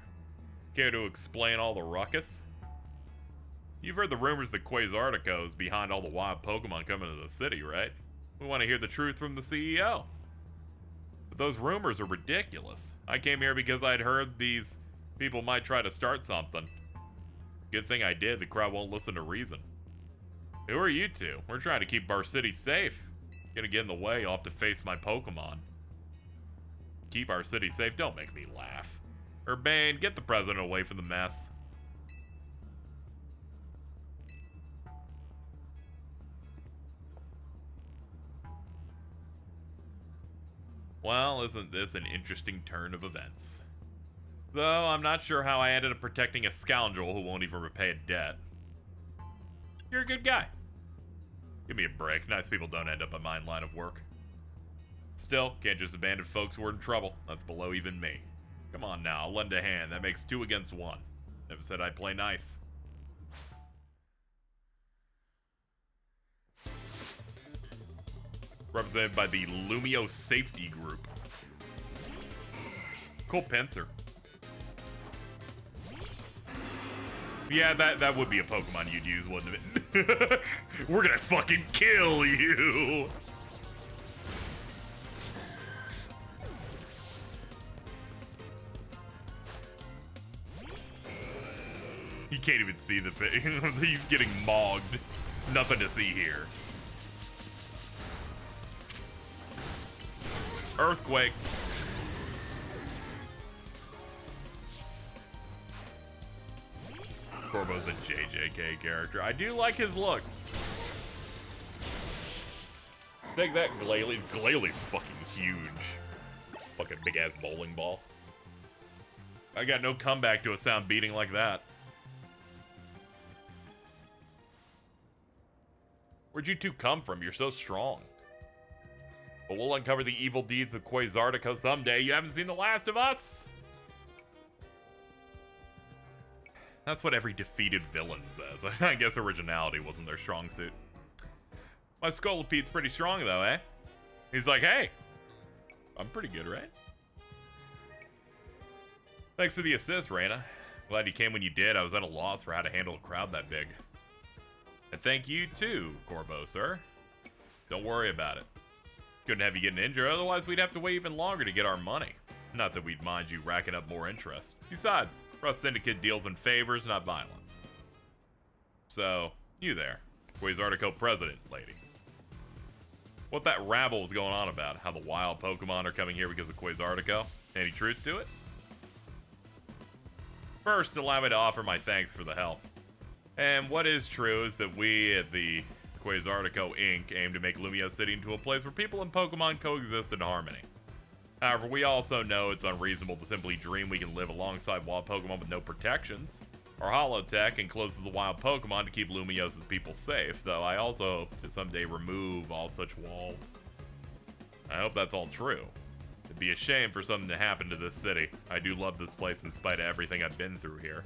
Care to explain all the ruckus? You've heard the rumors that Quasartico is behind all the wild Pokemon coming to the city, right? We want to hear the truth from the CEO. But those rumors are ridiculous. I came here because I'd heard these people might try to start something. Good thing I did, the crowd won't listen to reason. Who are you two? We're trying to keep our city safe. Gonna get in the way, I'll have to face my Pokemon. Keep our city safe? Don't make me laugh. Urbane, get the president away from the mess. Well, isn't this an interesting turn of events? Though, I'm not sure how I ended up protecting a scoundrel who won't even repay a debt. You're a good guy. Give me a break. Nice people don't end up in my line of work. Still, can't just abandon folks who are in trouble. That's below even me. Come on now, I'll lend a hand. That makes 2 against 1. Never said I'd play nice. Represented by the Lumio Safety Group. Cool pincer. Yeah, that would be a Pokemon you'd use, wouldn't it? We're gonna fucking kill you! You can't even see the thing. He's getting mogged. Nothing to see here. Earthquake. Corbo's a JJK character. I do like his look. Take that, Glalie. Glalie's fucking huge. Fucking big ass bowling ball. I got no comeback to a sound beating like that. Where'd you two come from? You're so strong. But we'll uncover the evil deeds of Quasartico someday. You haven't seen The Last of Us? That's what every defeated villain says. I guess originality wasn't their strong suit. My Scoliped's pretty strong though, eh? He's like, hey, I'm pretty good, right? Thanks for the assist, Raina. Glad you came when you did. I was at a loss for how to handle a crowd that big. And thank you too, Corbo, sir. Don't worry about it. Couldn't have you getting injured, otherwise we'd have to wait even longer to get our money. Not that we'd mind you racking up more interest. Besides, for us Syndicate deals in favors, not violence. So, you there, Quasartico president, lady. What that rabble was going on about, how the wild Pokemon are coming here because of Quasartico? Any truth to it? First, allow me to offer my thanks for the help. And what is true is that we at the Quasartico Inc. aim to make Lumio City into a place where people and Pokemon coexist in harmony. However, we also know it's unreasonable to simply dream we can live alongside wild Pokemon with no protections. Our holotech encloses the wild Pokemon to keep Lumios' people safe, though I also hope to someday remove all such walls. I hope that's all true. It'd be a shame for something to happen to this city. I do love this place in spite of everything I've been through here.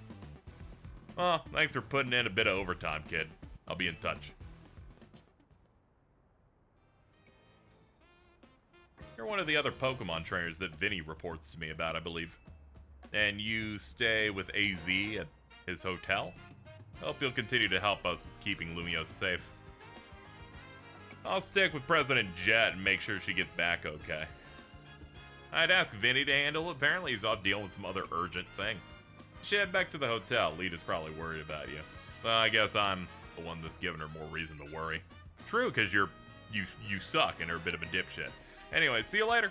Well, thanks for putting in a bit of overtime, kid. I'll be in touch. You're one of the other Pokemon trainers that Vinny reports to me about, I believe. And you stay with AZ at his hotel? I hope you'll continue to help us with keeping Lumiose safe. I'll stick with President Jet and make sure she gets back okay. I'd ask Vinny to handle it. Apparently he's off dealing with some other urgent thing. Should head back to the hotel. Lita's probably worried about you. Well, I guess I'm the one that's giving her more reason to worry. True, because you suck and are a bit of a dipshit. Anyway, see you later.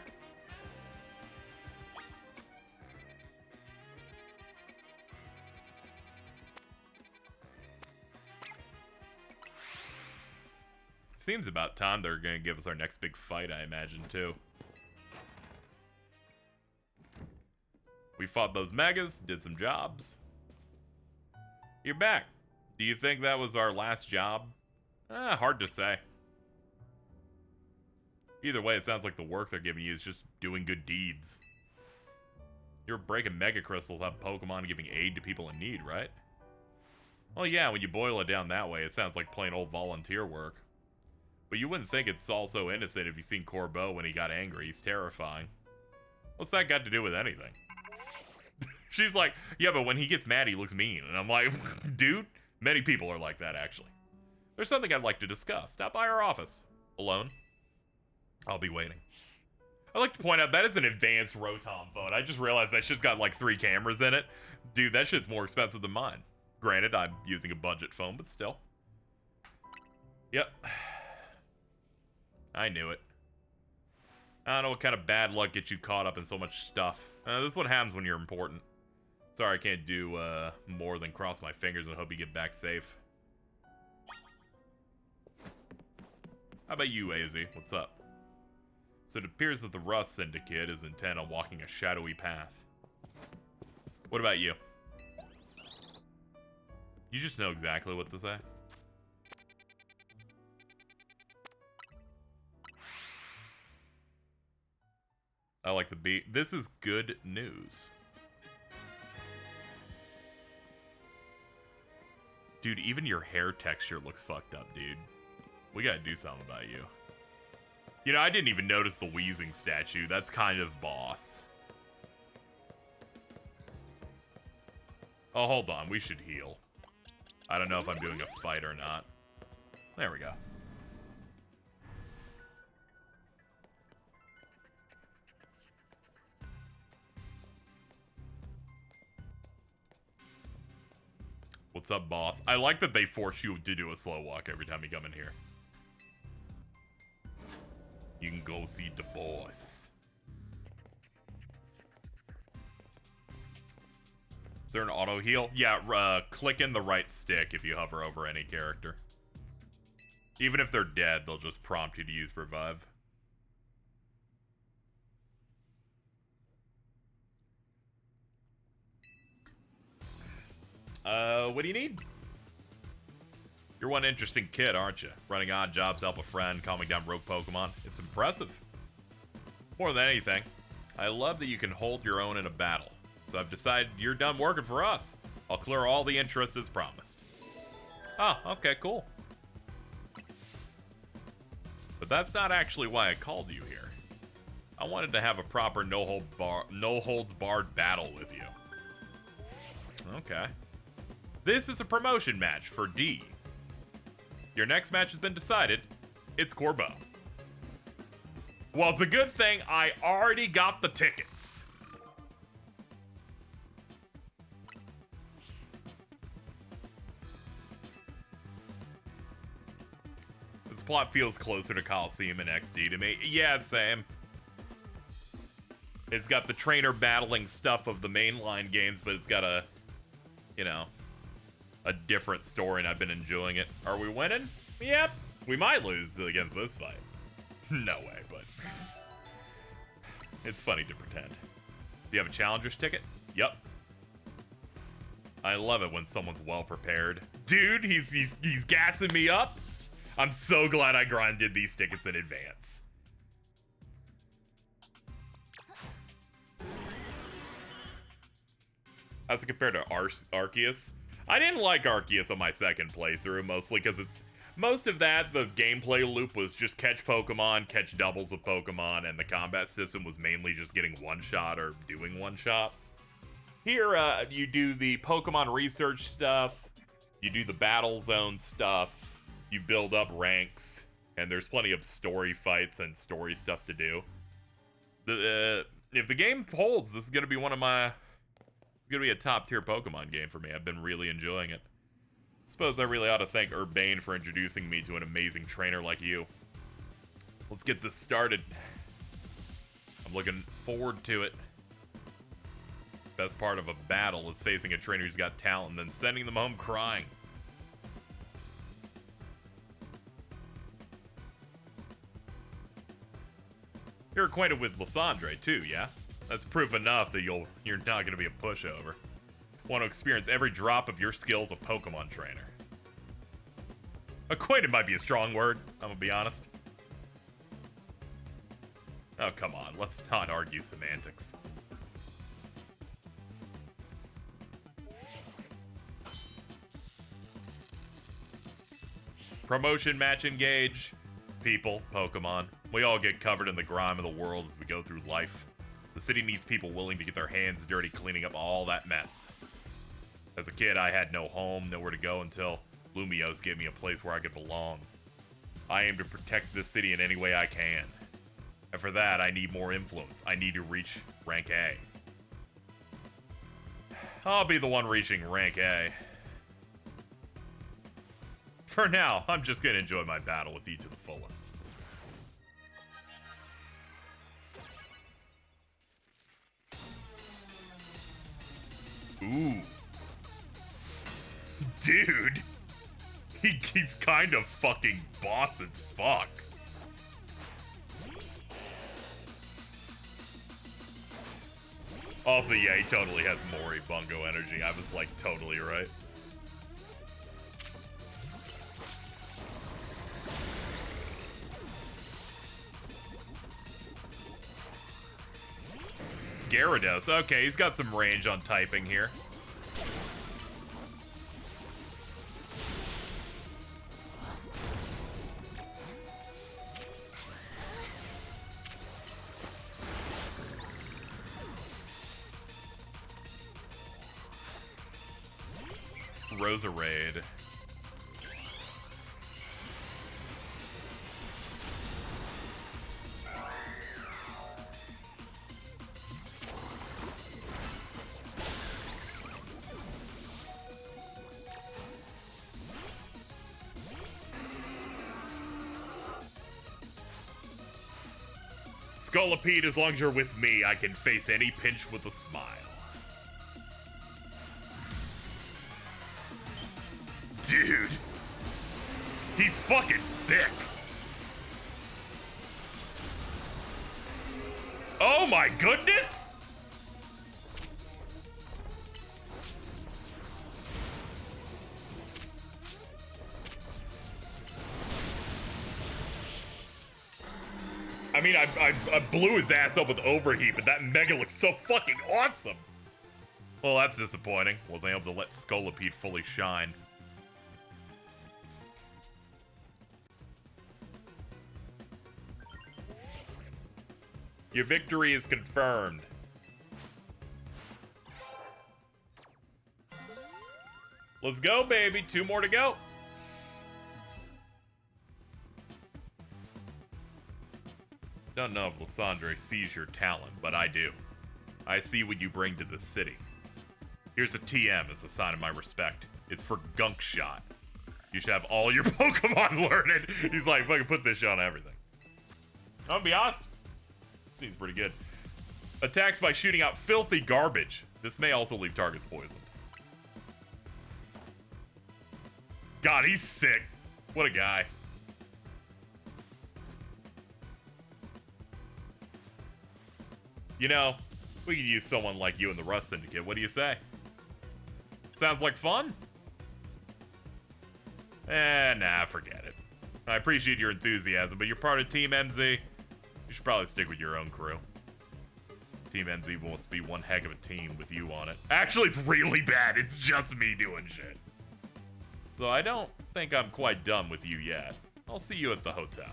Seems about time they're gonna give us our next big fight, I imagine, too. We fought those megas, did some jobs. You're back. Do you think that was our last job? Hard to say. Either way, it sounds like the work they're giving you is just doing good deeds. You're breaking mega crystals out of Pokemon giving aid to people in need, right? Well, yeah, when you boil it down that way, it sounds like plain old volunteer work. But you wouldn't think it's all so innocent if you've seen Corbeau when he got angry. He's terrifying. What's that got to do with anything? She's like, yeah, but when he gets mad, he looks mean. And I'm like, dude, many people are like that, actually. There's something I'd like to discuss. Stop by our office. Alone? I'll be waiting. I'd like to point out, that is an advanced Rotom phone. I just realized that shit's got like 3 cameras in it. Dude, that shit's more expensive than mine. Granted, I'm using a budget phone, but still. Yep. I knew it. I don't know what kind of bad luck gets you caught up in so much stuff. This is what happens when you're important. Sorry, I can't do more than cross my fingers and hope you get back safe. How about you, AZ? What's up? So it appears that the Rust Syndicate is intent on walking a shadowy path. What about you? You just know exactly what to say. I like the beat. This is good news. Dude, even your hair texture looks fucked up, dude. We gotta do something about you. You know, I didn't even notice the wheezing statue. That's kind of boss. Oh, hold on. We should heal. I don't know if I'm doing a fight or not. There we go. What's up, boss? I like that they force you to do a slow walk every time you come in here. You can go see the boss. Is there an auto heal? Yeah, click in the right stick if you hover over any character. Even if they're dead, they'll just prompt you to use revive. What do you need? You're one interesting kid, aren't you? Running odd jobs to help a friend, calming down rogue Pokemon. It's impressive. More than anything, I love that you can hold your own in a battle. So I've decided you're done working for us. I'll clear all the interest as promised. Oh, okay, cool. But that's not actually why I called you here. I wanted to have a proper no-holds-barred battle with you. Okay. This is a promotion match for D. Your next match has been decided. It's Corbeau. Well, it's a good thing I already got the tickets. This plot feels closer to Coliseum and XD to me. Yeah, same. It's got the trainer battling stuff of the mainline games, but it's got a, you know, a different story, and I've been enjoying it. Are we winning? Yep. We might lose against this fight. No way, but it's funny to pretend. Do you have a challenger's ticket? Yep. I love it when someone's well prepared. Dude, he's gassing me up. I'm so glad I grinded these tickets in advance. How's it compared to Arceus? I didn't like Arceus on my second playthrough, mostly because it's most of that, the gameplay loop was just catch Pokemon, catch doubles of Pokemon, and the combat system was mainly just getting one-shot or doing one-shots. Here, you do the Pokemon research stuff, you do the battle zone stuff, you build up ranks, and there's plenty of story fights and story stuff to do. If the game holds, this is going to be one of my... It's gonna be a top-tier Pokemon game for me. I've been really enjoying it. Suppose I really ought to thank Urbane for introducing me to an amazing trainer like you. Let's get this started. I'm looking forward to it. Best part of a battle is facing a trainer who's got talent and then sending them home crying. You're acquainted with Lysandre too, yeah? That's proof enough that you're not gonna be a pushover. Want to experience every drop of your skills a Pokemon trainer. Acquainted might be a strong word, I'm gonna be honest. Oh, come on, let's not argue semantics. Promotion match engage. People, Pokemon. We all get covered in the grime of the world as we go through life. The city needs people willing to get their hands dirty cleaning up all that mess. As a kid, I had no home, nowhere to go until Lumiose gave me a place where I could belong. I aim to protect this city in any way I can. And for that, I need more influence. I need to reach rank A. I'll be the one reaching rank A. For now, I'm just gonna enjoy my battle with you to the fullest. Ooh. Dude! He's kind of fucking boss as fuck. Also, yeah, he totally has Mori Bungo energy. I was like totally right. Gyarados. Okay, he's got some range on typing here. Roserade. Scolipede, as long as you're with me, I can face any pinch with a smile. Dude. He's fucking sick. Oh my goodness! I mean, I blew his ass up with Overheat, but that Mega looks so fucking awesome! Well, that's disappointing. Wasn't able to let Scolipede fully shine. Your victory is confirmed. Let's go, baby. 2 more to go. Don't know if Lysandre sees your talent, but I do. I see what you bring to the city. Here's a TM as a sign of my respect. It's for Gunk Shot. You should have all your Pokemon learn it. He's like, fucking put this shit on everything. I'm gonna be honest. Seems pretty good. Attacks by shooting out filthy garbage. This may also leave targets poisoned. God, he's sick. What a guy. You know, we could use someone like you in the Rust Syndicate. What do you say? Sounds like fun? Nah, forget it. I appreciate your enthusiasm, but you're part of Team MZ. You should probably stick with your own crew. Team MZ must be one heck of a team with you on it. Actually, it's really bad. It's just me doing shit. So I don't think I'm quite done with you yet. I'll see you at the hotel.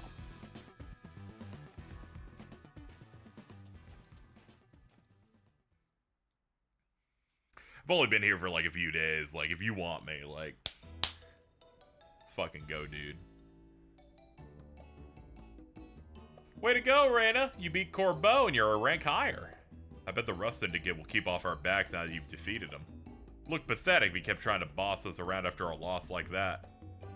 I've only been here for like a few days. Like, if you want me, like, let's fucking go, dude. Way to go, Reyna. You beat Corbeau and you're a rank higher. I bet the Rust Syndicate will keep off our backs now that you've defeated them. Looked pathetic if he kept trying to boss us around after a loss like that.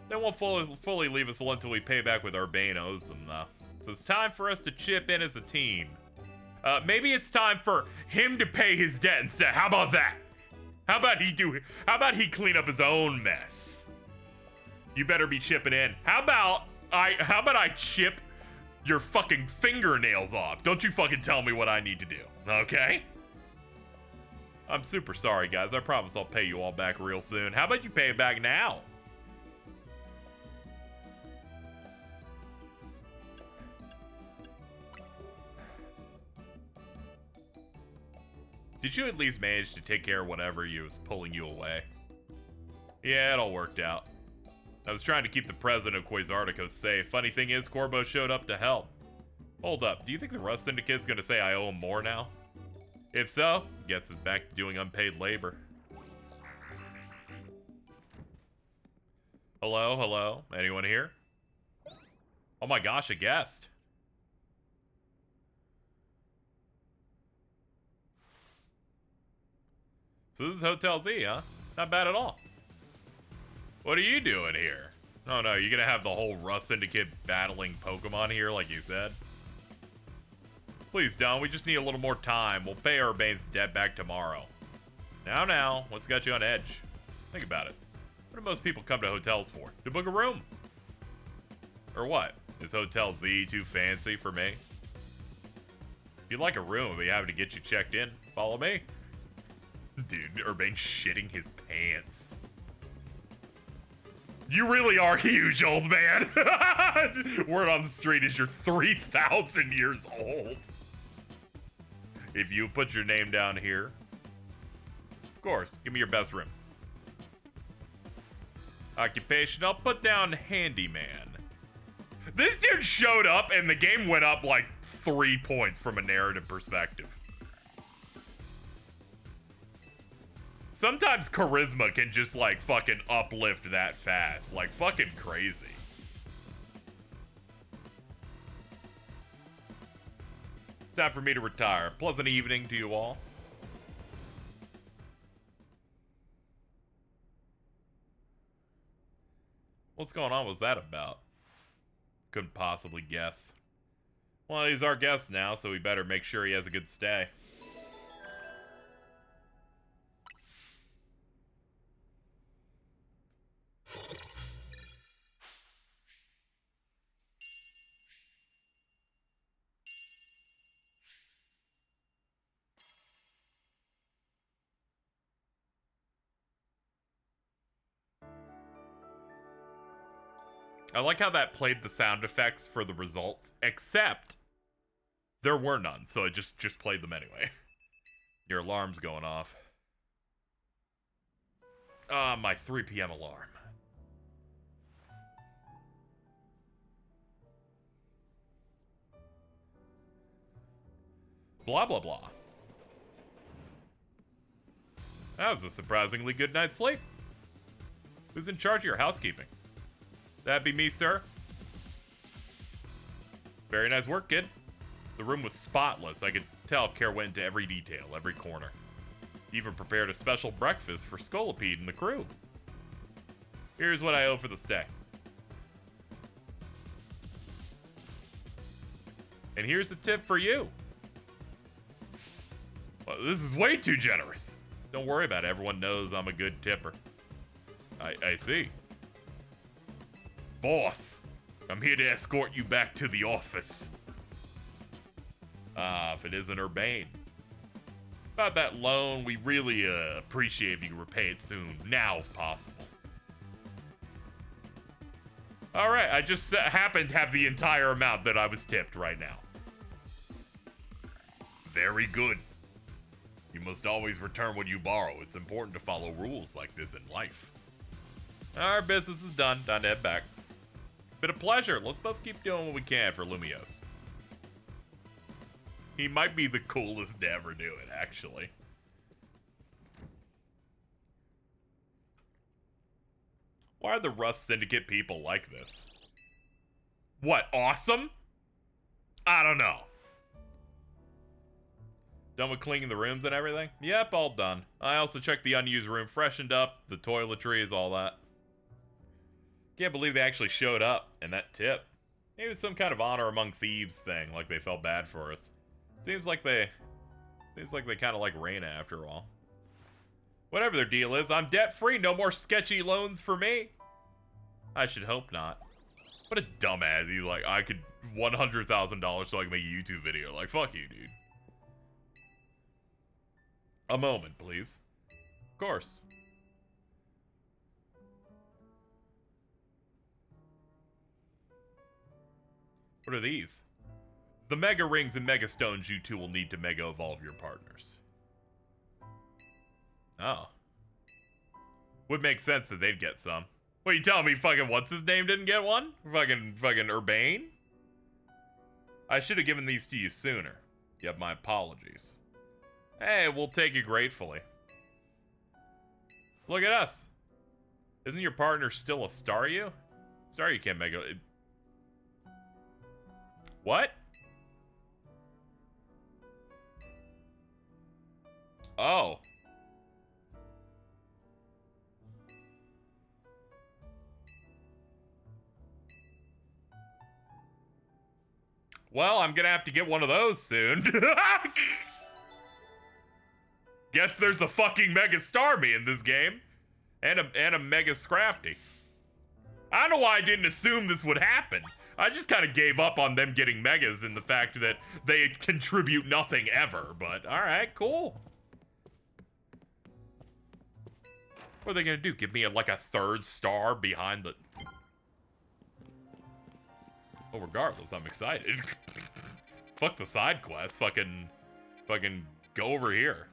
They won't fully leave us alone until we pay back what Urbane owes them, though. So it's time for us to chip in as a team. Maybe it's time for him to pay his debt instead. How about that? How about he clean up his own mess? You better be chipping in. How about I chip your fucking fingernails off. Don't you fucking tell me what I need to do, okay? I'm super sorry, guys. I promise I'll pay you all back real soon. How about you pay it back now? Did you at least manage to take care of whatever was pulling you away? Yeah, it all worked out. I was trying to keep the president of Quasarticos safe. Funny thing is, Corbo showed up to help. Hold up, do you think the Rust Syndicate's gonna say I owe him more now? If so, gets us back to doing unpaid labor. Hello, hello? Anyone here? Oh my gosh, a guest. So this is Hotel Z, huh? Not bad at all. What are you doing here? Oh no, you're gonna have the whole Rust Syndicate battling Pokemon here like you said? Please don't, we just need a little more time. We'll pay Urbane's debt back tomorrow. Now, what's got you on edge? Think about it. What do most people come to hotels for? To book a room? Or what? Is Hotel Z too fancy for me? If you'd like a room, I'll be happy to get you checked in. Follow me. Dude, Urbane's shitting his pants. You really are huge, old man. Word on the street is you're 3,000 years old. If you put your name down here, of course, give me your best room. Occupation, I'll put down handyman. This dude showed up and the game went up like 3 points from a narrative perspective. Sometimes charisma can just like fucking uplift that fast. Like fucking crazy. Time for me to retire. Pleasant evening to you all. What's going on? What's that about? Couldn't possibly guess. Well, he's our guest now, so we better make sure he has a good stay. I like how that played the sound effects for the results, except there were none, so it just played them anyway. Your alarm's going off. My 3 p.m. alarm. Blah, blah, blah. That was a surprisingly good night's sleep. Who's in charge of your housekeeping? That'd be me, sir. Very nice work, kid. The room was spotless. I could tell care went into every detail, every corner. Even prepared a special breakfast for Scolipede and the crew. Here's what I owe for the stay. And here's a tip for you. Well, this is way too generous. Don't worry about it. Everyone knows I'm a good tipper. I see. Boss, I'm here to escort you back to the office. If it isn't Urbane. About that loan, we really appreciate if you can repay it soon. Now, if possible. Alright, I just happen to have the entire amount that I was tipped right now. Very good. You must always return what you borrow. It's important to follow rules like this in life. Our business is done. Time to head back. Been a pleasure. Let's both keep doing what we can for Lumios. He might be the coolest to ever do it, actually. Why are the Rust Syndicate people like this? What, awesome? I don't know. Done with cleaning the rooms and everything? Yep, all done. I also checked the unused room, freshened up, the toiletries, all that. Can't believe they actually showed up, and that tip. Maybe it's some kind of honor among thieves thing, like they felt bad for us. Seems like they kind of like Reina after all. Whatever their deal is, I'm debt-free, no more sketchy loans for me. I should hope not. What a dumbass, he's like, I could $100,000 so I can make a YouTube video. Like, fuck you, dude. A moment, please. Of course. What are these? The Mega Rings and Mega Stones you two will need to Mega Evolve your partners. Oh. Would make sense that they'd get some. What, you telling me fucking what's his name didn't get one? Fucking Urbane? I should have given these to you sooner. You have my apologies. Hey, we'll take it gratefully. Look at us. Isn't your partner still a Staryu? Staryu can't Mega... What? Oh. Well, I'm gonna have to get one of those soon. Guess there's a fucking Mega Starmie in this game. And a Mega Scrafty. I don't know why I didn't assume this would happen. I just kind of gave up on them getting Megas in the fact that they contribute nothing ever. But, alright, cool. What are they gonna do? Give me like a third star behind the... Well, regardless, I'm excited. Fuck the side quest. Fucking go over here.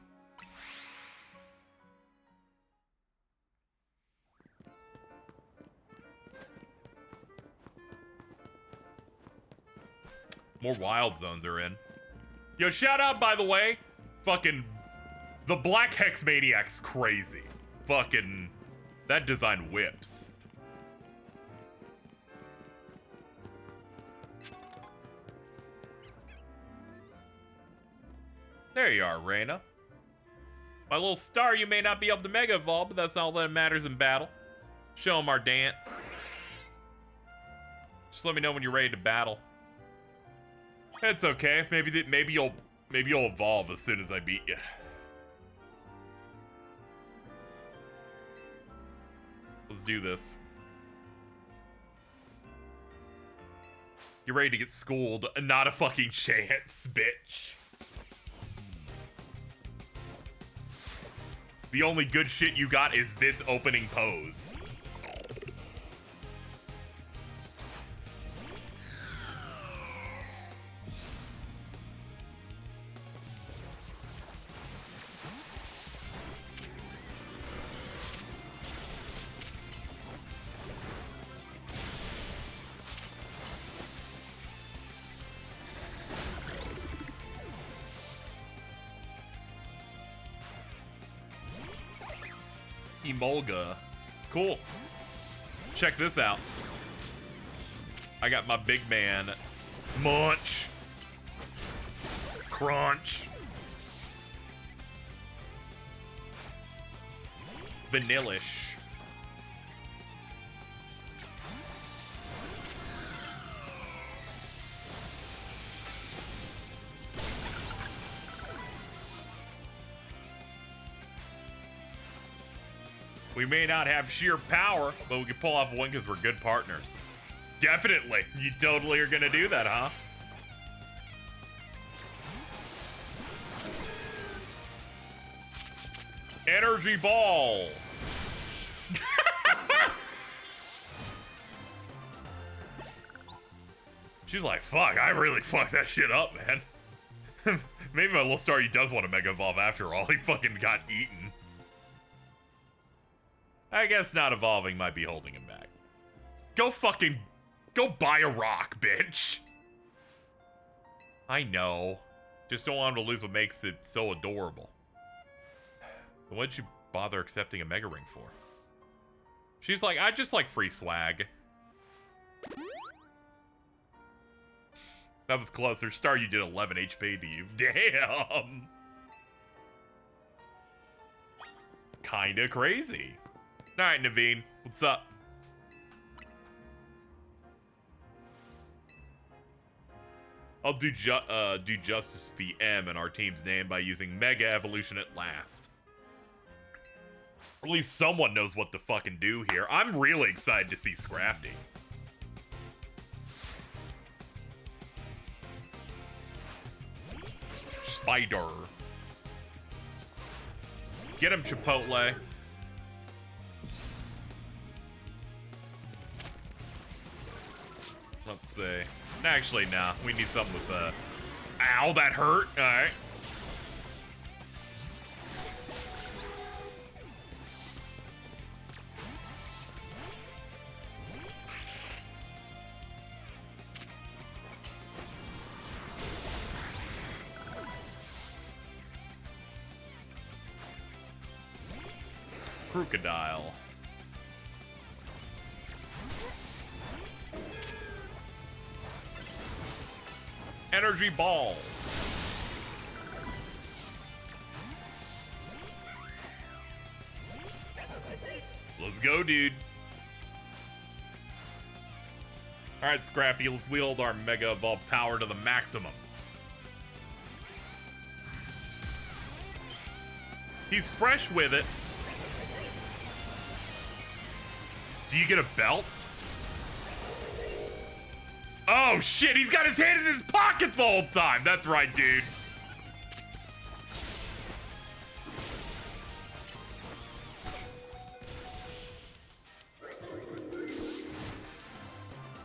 More wild zones are in. Yo, shout out, by the way, fucking the Black Hex Maniac's crazy. Fucking that design whips. There you are, Reyna. My little star, you may not be able to Mega Evolve, but that's all that matters in battle. Show them our dance. Just let me know when you're ready to battle. It's okay. Maybe you'll evolve as soon as I beat you. Let's do this. You're ready to get schooled? Not a fucking chance, bitch. The only good shit you got is this opening pose. Emolga. Cool. Check this out. I got my big man. Munch. Crunch. Vanillish. We may not have sheer power, but we can pull off one because we're good partners. Definitely. You totally are gonna do that, huh? Energy ball. She's like, fuck, I really fucked that shit up, man. Maybe my little Staryu does want to Mega Evolve after all. He fucking got eaten. I guess not evolving might be holding him back. Go buy a rock, bitch. I know. Just don't want him to lose what makes it so adorable. But what'd you bother accepting a Mega Ring for? She's like, I just like free swag. That was closer. Staryu did 11 HP to you. Damn. Kinda crazy. Alright, Naveen. What's up? I'll do justice to the M in our team's name by using Mega Evolution at last. Or at least someone knows what to fucking do here. I'm really excited to see Scrafty. spider. Get him, Chipotle. Let's see. Actually, nah. We need something with ow, that hurt. All right. Crocodile. Energy ball. Let's go, dude. All right, Scrappy, let's wield our Mega Evolved power to the maximum. He's fresh with it. Do you get a belt? Oh shit, he's got his hands in his pockets the whole time. That's right, dude.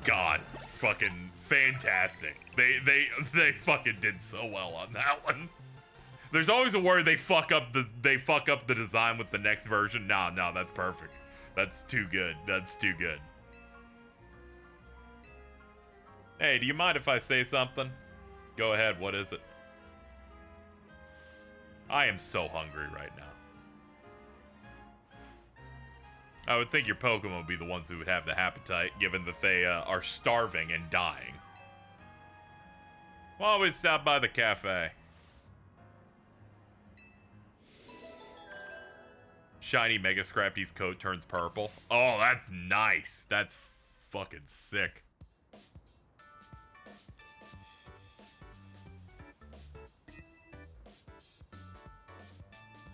God, fucking fantastic. They fucking did so well on that one. There's always a worry they fuck up the design with the next version. No, that's perfect. That's too good. That's too good. Hey, do you mind if I say something? Go ahead, what is it? I am so hungry right now. I would think your Pokemon would be the ones who would have the appetite, given that they are starving and dying. Why don't we stop by the cafe? Shiny Mega Scrappy's coat turns purple. Oh, that's nice. That's fucking sick.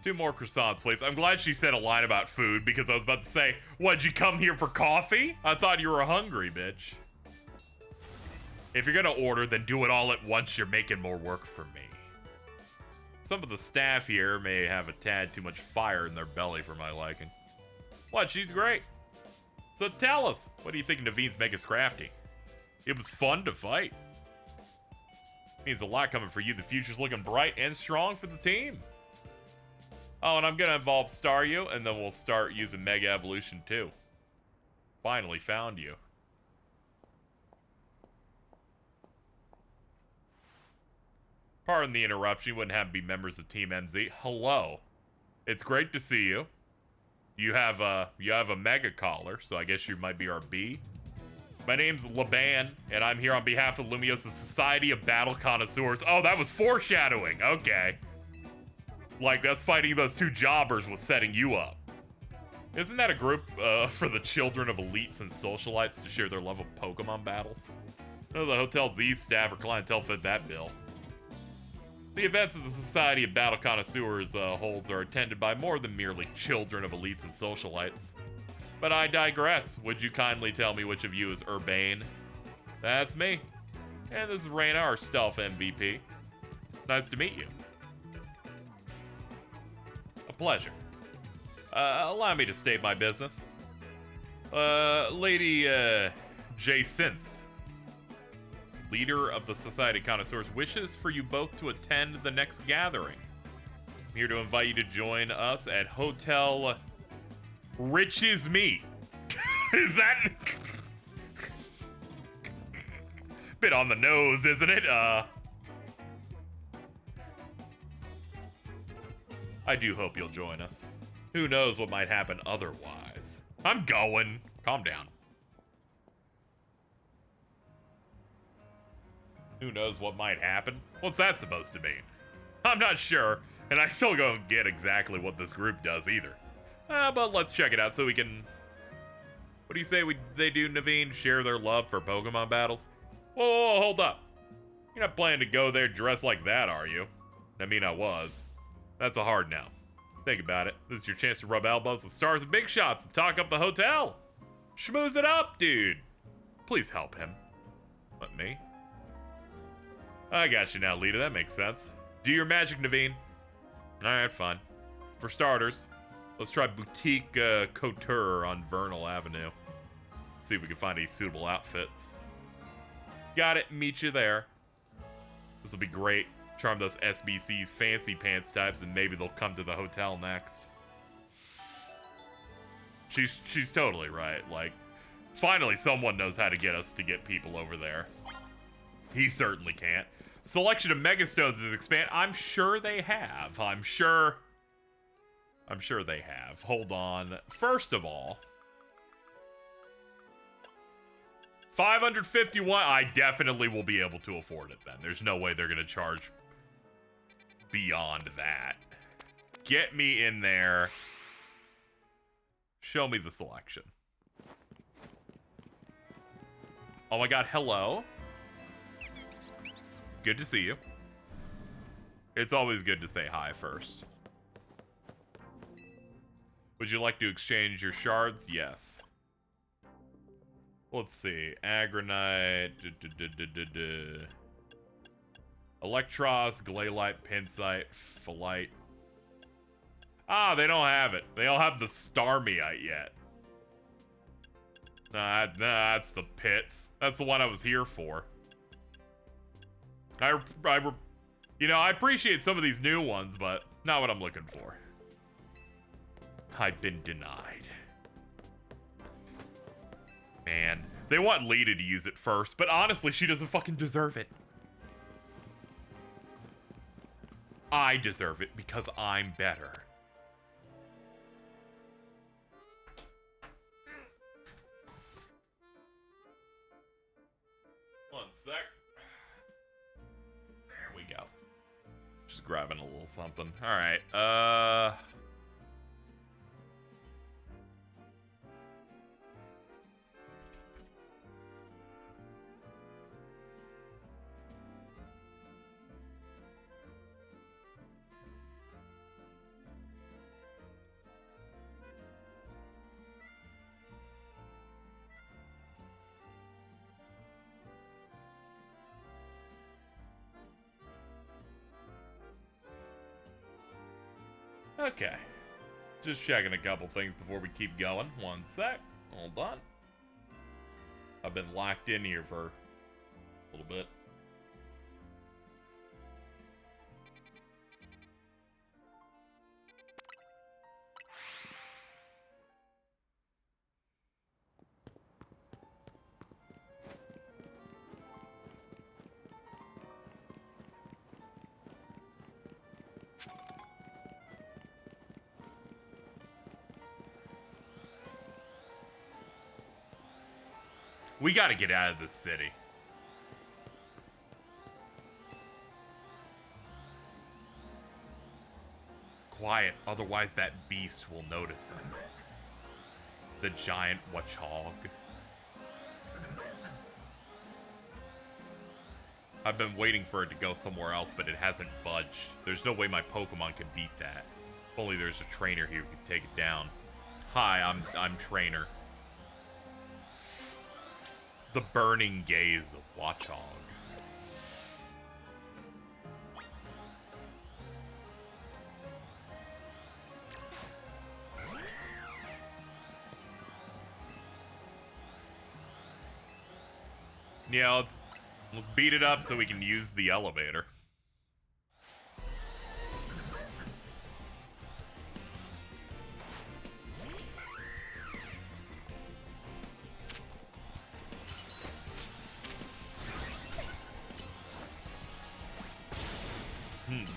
Two more croissants, please. I'm glad she said a line about food, because I was about to say, what'd you come here for coffee? I thought you were hungry, bitch. If you're gonna order, then do it all at once. You're making more work for me. Some of the staff here may have a tad too much fire in their belly for my liking. What? She's great. So tell us, what do you think of Naveen's Mega Scrafty? It was fun to fight. Means a lot coming for you. The future's looking bright and strong for the team. Oh, and I'm gonna evolve Staryu, and then we'll start using Mega Evolution too. Finally found you. Pardon the interruption, you wouldn't have to be members of Team MZ. Hello. It's great to see you. You have a Mega Collar, so I guess you might be our B. My name's Laban, and I'm here on behalf of Lumiosa's Society of Battle Connoisseurs. Oh, that was foreshadowing. Okay. Like us fighting those two jobbers was setting you up. Isn't that a group for the children of elites and socialites to share their love of Pokemon battles? None of the Hotel Z staff or clientele fit that bill. The events of the Society of Battle Connoisseurs holds are attended by more than merely children of elites and socialites. But I digress. Would you kindly tell me which of you is Urbane? That's me. And this is Raina, our stealth MVP. Nice to meet you. A pleasure. Allow me to state my business. Lady Jacinth, leader of the Society of Connoisseurs, wishes for you both to attend the next gathering. I'm here to invite you to join us at Hotel Rich is Me. Is that bit on the nose, isn't it? I do hope you'll join us. Who knows what might happen otherwise. I'm going. Calm down. Who knows what might happen? What's that supposed to mean? I'm not sure, and I still don't get exactly what this group does either. But let's check it out so we can... What do you say they do, Naveen? Share their love for Pokemon battles? Whoa, hold up. You're not planning to go there dressed like that, are you? I mean, I was. That's a hard no. Think about it. This is your chance to rub elbows with stars and big shots and talk up the hotel. Schmooze it up, dude. Please help him. What, me? I got you now, leader. That makes sense. Do your magic, Naveen. Alright, fine. For starters, let's try Boutique Couture on Vernal Avenue. See if we can find any suitable outfits. Got it, meet you there. This will be great. Charm those SBC's fancy pants types and maybe they'll come to the hotel next. She's totally right. Like, finally someone knows how to get us to get people over there. He certainly can't. Selection of Megastones is expanded. I'm sure they have. I'm sure they have. Hold on. First of all, 551. I definitely will be able to afford it then. There's no way they're going to charge beyond that. Get me in there. Show me the selection. Oh my god, hello. Good to see you. It's always good to say hi first. Would you like to exchange your shards? Yes. Let's see. Agronite. Electros, Glaylite, Pinsite, Phyllite. Ah, they don't have it. They don't have the Starmiite yet. Nah, that's the pits. That's the one I was here for. You know, I appreciate some of these new ones, but not what I'm looking for. I've been denied. Man, they want Lita to use it first, but honestly, she doesn't fucking deserve it. I deserve it because I'm better. One sec. There we go. Just grabbing a little something. Alright, okay. Just checking a couple things before we keep going. One sec. Hold on. I've been locked in here for a little bit. We gotta get out of this city. Quiet, otherwise that beast will notice us. The giant watchog. I've been waiting for it to go somewhere else, but it hasn't budged. There's no way my Pokemon can beat that. If only there's a trainer here who could take it down. Hi, I'm Trainer. The burning gaze of Watchog. Yeah, let's beat it up so we can use the elevator.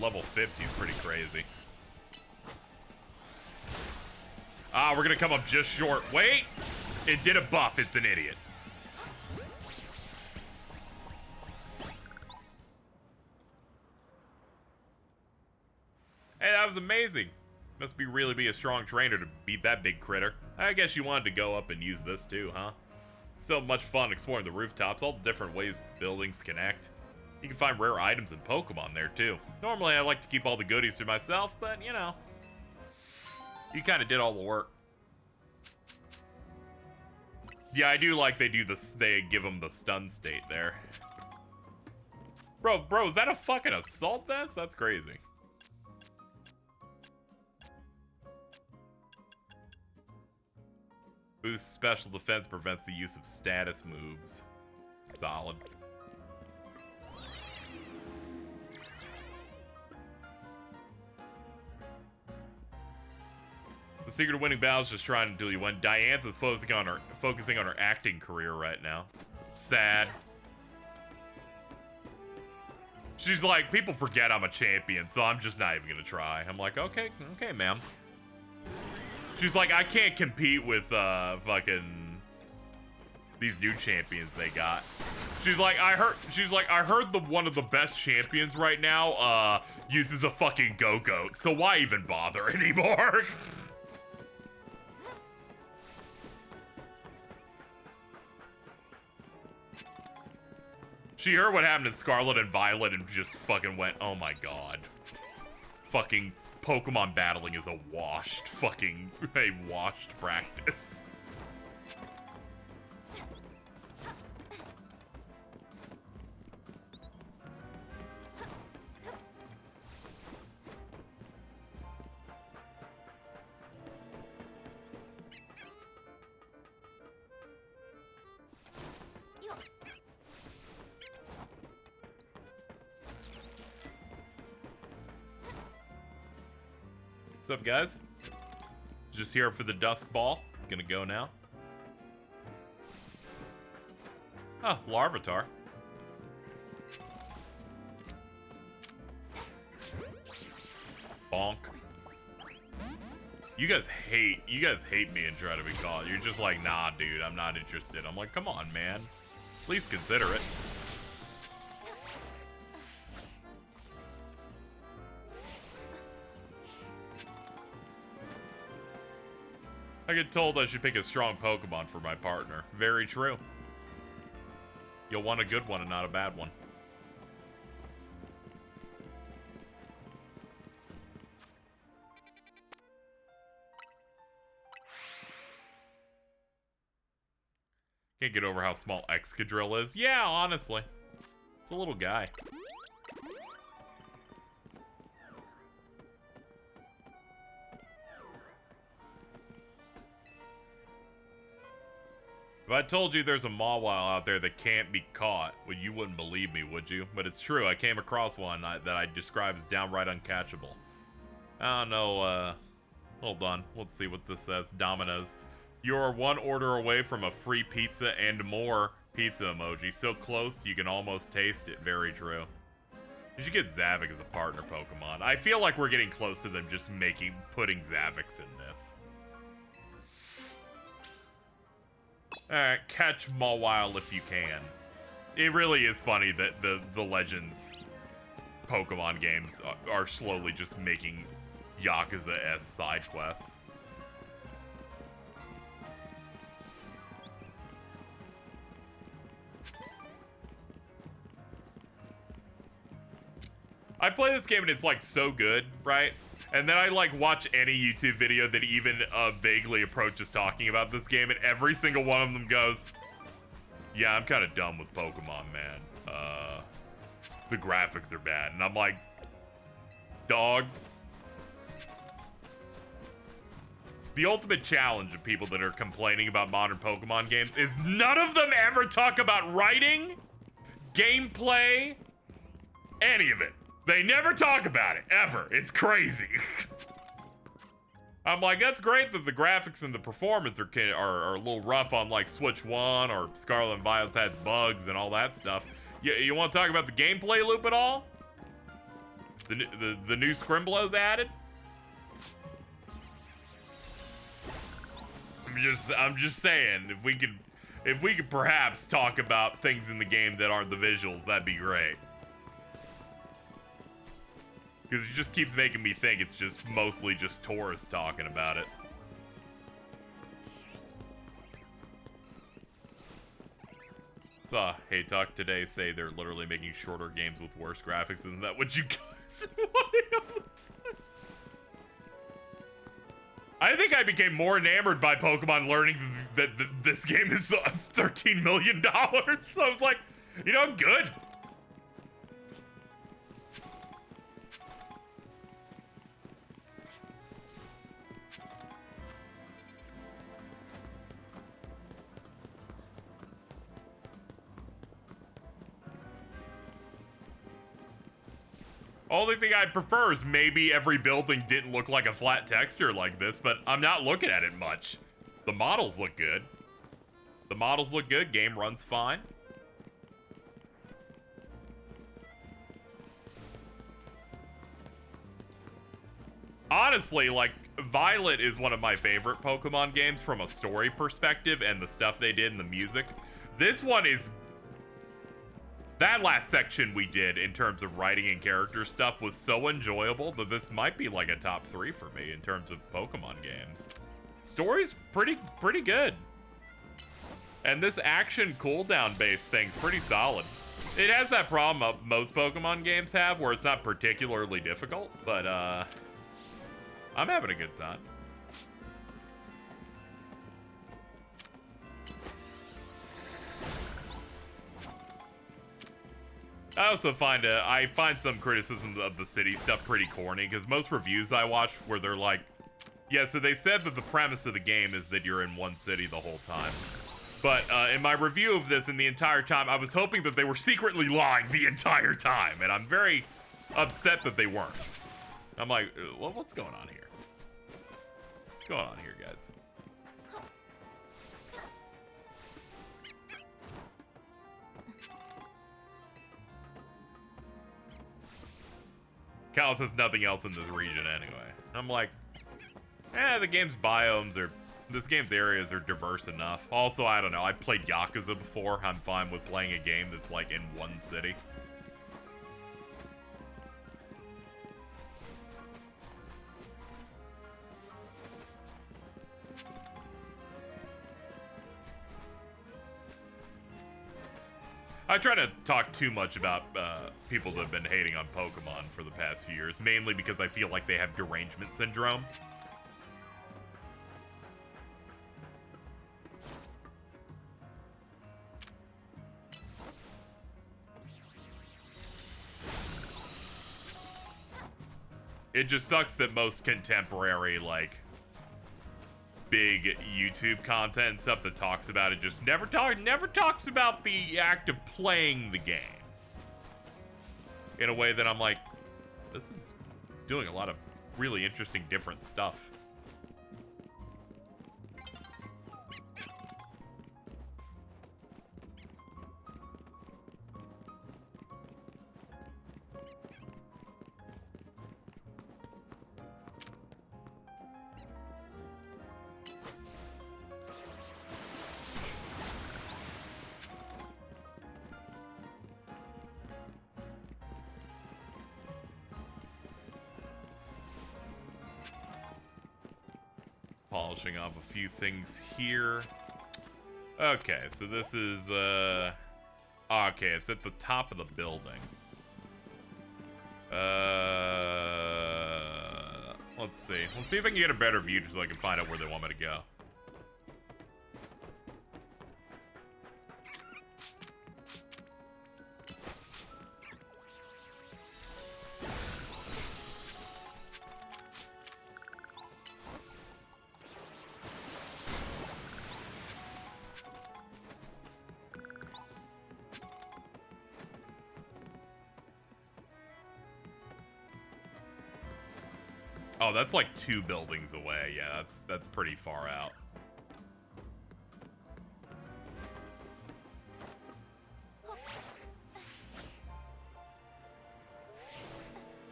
Level 50 is pretty crazy. Ah, we're gonna come up just short. Wait! It did a buff, it's an idiot. Hey, that was amazing. Must really be a strong trainer to beat that big critter. I guess you wanted to go up and use this too, huh? So much fun exploring the rooftops, all the different ways the buildings connect. You can find rare items and Pokemon there, too. Normally, I like to keep all the goodies to myself, but, you know. You kind of did all the work. Yeah, I do like they give them the stun state there. Bro, is that a fucking assault vest? That's crazy. Boost special defense prevents the use of status moves. Solid. The secret of winning battles is just trying to do you win. Diantha's focusing on her acting career right now. Sad. She's like, people forget I'm a champion, so I'm just not even gonna try. I'm like, okay, ma'am. She's like, I can't compete with fucking these new champions they got. She's like, I heard one of the best champions right now uses a fucking go-goat, so why even bother anymore? She heard what happened in Scarlet and Violet and just fucking went, oh my god. Fucking Pokemon battling is a washed practice. What's up, guys? Just here for the Dusk Ball. Gonna go now. Oh, Larvitar. Bonk. You guys hate me and try to be caught. You're just like, nah, dude, I'm not interested. I'm like, come on, man. At least consider it. I get told I should pick a strong Pokemon for my partner. Very true. You'll want a good one and not a bad one. Can't get over how small Excadrill is. Yeah, honestly. It's a little guy. If I told you there's a Mawile out there that can't be caught, well, you wouldn't believe me, would you? But it's true. I came across one that I describe as downright uncatchable. I don't know, hold on. Let's see what this says. Domino's. You're one order away from a free pizza and more pizza emoji. So close, you can almost taste it. Very true. You should get Zavik as a partner Pokemon. I feel like we're getting close to them just putting Zaviks in this. Alright, catch Mawile if you can. It really is funny that the Legends Pokemon games are slowly just making Yakuza-esque side quests. I play this game and it's like so good, right? And then I like watch any YouTube video that even vaguely approaches talking about this game, and every single one of them goes, yeah, I'm kind of done with Pokemon, man. The graphics are bad. And I'm like, dog. The ultimate challenge of people that are complaining about modern Pokemon games is none of them ever talk about writing, gameplay, any of it. They never talk about it, ever. It's crazy. I'm like, that's great that the graphics and the performance are a little rough on like Switch 1 or Scarlet and Violet has bugs and all that stuff. You want to talk about the gameplay loop at all? The new Scrimblows added? I'm just saying, if we could perhaps talk about things in the game that aren't the visuals, that'd be great. Because it just keeps making me think it's just mostly just tourists talking about it. Saw Hey Talk today say they're literally making shorter games with worse graphics. Isn't that what you guys wanted? I think I became more enamored by Pokemon learning that this game is $13 million. So I was like, you know, good. Only thing I'd prefer is maybe every building didn't look like a flat texture like this, but I'm not looking at it much. The models look good. The models look good. Game runs fine. Honestly, like, Violet is one of my favorite Pokemon games from a story perspective and the stuff they did in the music. This one is... That last section we did in terms of writing and character stuff was so enjoyable that this might be like a top 3 for me in terms of Pokemon games. Story's pretty good. And this action cooldown based thing's pretty solid. It has that problem most Pokemon games have where it's not particularly difficult, but I'm having a good time. I also find some criticisms of the city stuff pretty corny, because most reviews I watch where they're like, yeah, so they said that the premise of the game is that you're in one city the whole time. But in my review of this, in the entire time, I was hoping that they were secretly lying the entire time, and I'm very upset that they weren't. I'm like, well, what's going on here? What's going on here, guys? Callus has nothing else in this region anyway. I'm like, the game's this game's areas are diverse enough. Also, I don't know, I played Yakuza before. I'm fine with playing a game that's like in one city. I try to talk too much about people that have been hating on Pokemon for the past few years, mainly because I feel like they have derangement syndrome. It just sucks that most contemporary, like, big YouTube content and stuff that talks about it just never talks about the act of playing the game in a way that I'm like, this is doing a lot of really interesting different stuff. Polishing off a few things here. Okay, so this is, okay, it's at the top of the building. Let's see. Let's see if I can get a better view so I can find out where they want me to go. Oh, that's like 2 buildings away. Yeah, that's pretty far out.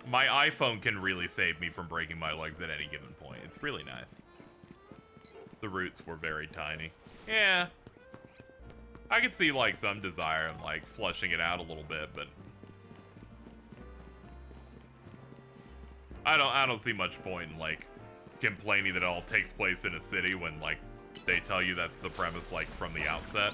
My iPhone can really save me from breaking my legs at any given point. It's really nice. The roots were very tiny. Yeah. I could see like some desire in like flushing it out a little bit, but I don't see much point in like complaining that it all takes place in a city when like they tell you that's the premise like from the outset.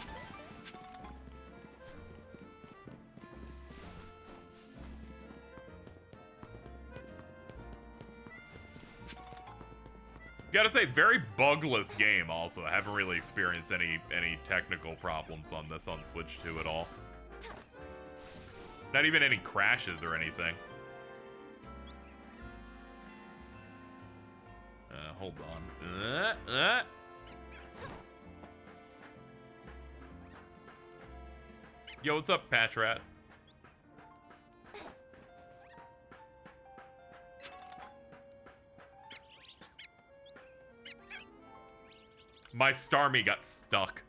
Gotta say, very bugless game also. I haven't really experienced any technical problems on this on Switch 2 at all. Not even any crashes or anything. Hold on. Yo, what's up, Patch Rat? My Starmie got stuck.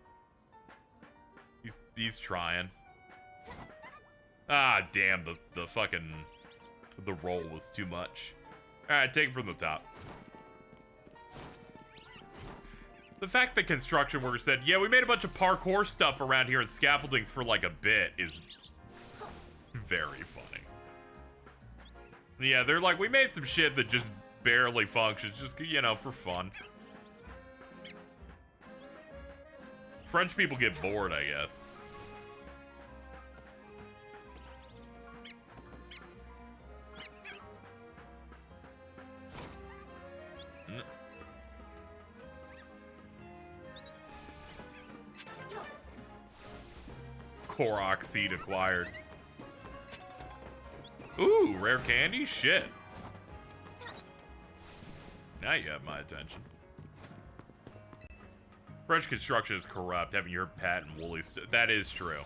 He's trying. Ah, damn, the fucking... The roll was too much. Alright, take it from the top. The fact that construction workers said, yeah, we made a bunch of parkour stuff around here and scaffoldings for like a bit is very funny. Yeah, they're like, we made some shit that just barely functions, just, you know, for fun. French people get bored, I guess. Korok seed acquired. Ooh, rare candy? Shit. Now you have my attention. French construction is corrupt. Having your Pat and Woolly that is true.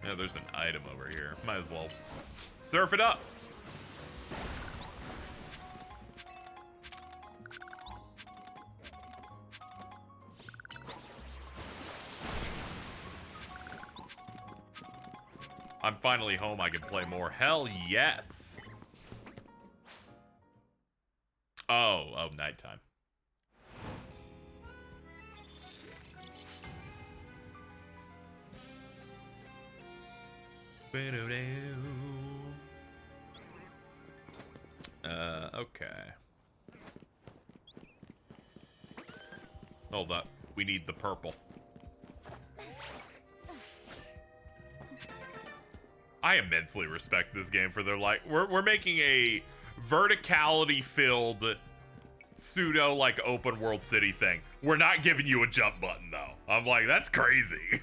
Yeah, there's an item over here. Might as well surf it up. I'm finally home. I can play more. Hell yes. Oh, nighttime. Okay. Hold up. We need the purple. I immensely respect this game for their, like, we're making a verticality-filled pseudo, like, open world city thing. We're not giving you a jump button, though. I'm like, that's crazy.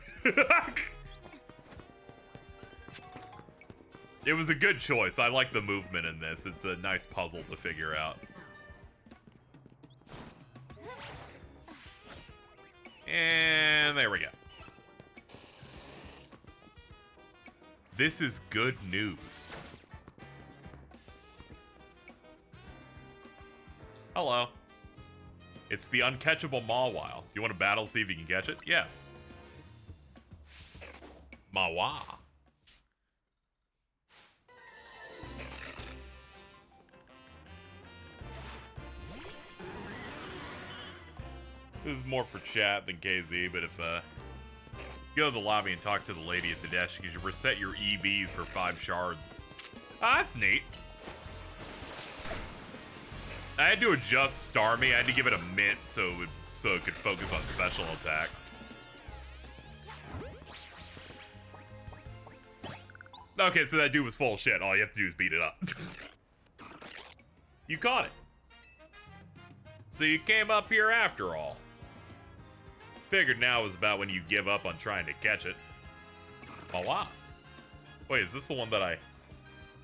It was a good choice. I like the movement in this. It's a nice puzzle to figure out. And there we go. This is good news. Hello. It's the uncatchable Mawile. You want to battle, see if you can catch it? Yeah. Mawa. This is more for chat than KZ, but if you go to the lobby and talk to the lady at the desk, you should reset your EVs for 5 shards. Ah, that's neat. I had to adjust Starmie. I had to give it a mint so it could focus on special attack. Okay, so that dude was full of shit. All you have to do is beat it up. You caught it. So you came up here after all. Figured now was about when you give up on trying to catch it. Oh, wow. Wait, is this the one that I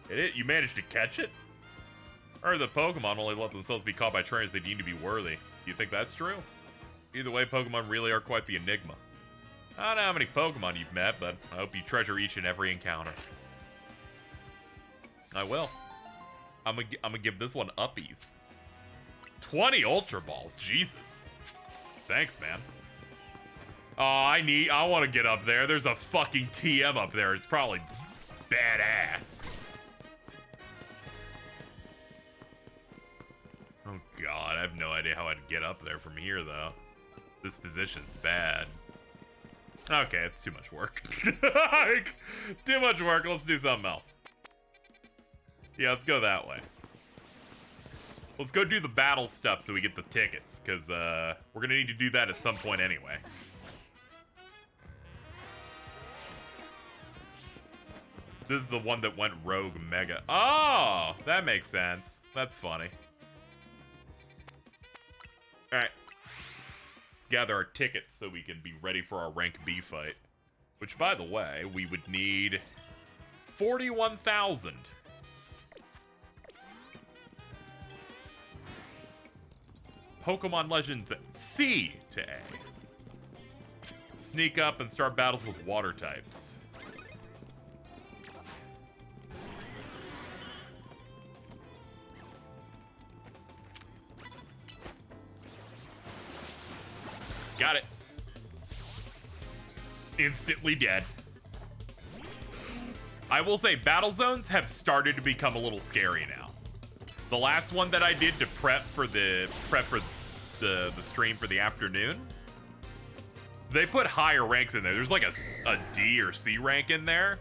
hit it? You managed to catch it? Or the Pokemon only let themselves be caught by trainers they deem to be worthy. Do you think that's true? Either way, Pokemon really are quite the enigma. I don't know how many Pokemon you've met, but I hope you treasure each and every encounter. I will. I'm gonna give this one uppies. 20 Ultra Balls, Jesus. Thanks, man. Oh, I want to get up there. There's a fucking TM up there. It's probably badass. Oh god, I have no idea how I'd get up there from here, though. This position's bad. Okay, it's too much work. Too much work. Let's do something else. Yeah, let's go that way. Let's go do the battle stuff so we get the tickets, because we're going to need to do that at some point anyway. This is the one that went rogue mega. Oh, that makes sense. That's funny. Alright. Let's gather our tickets so we can be ready for our rank B fight. Which, by the way, we would need 41,000. Pokemon Legends C to A. sneak up and start battles with water types. Got it. Instantly dead. I will say battle zones have started to become a little scary now. The last one that I did to prep for the stream for the afternoon, they put higher ranks in there. There's like a D or C rank in there,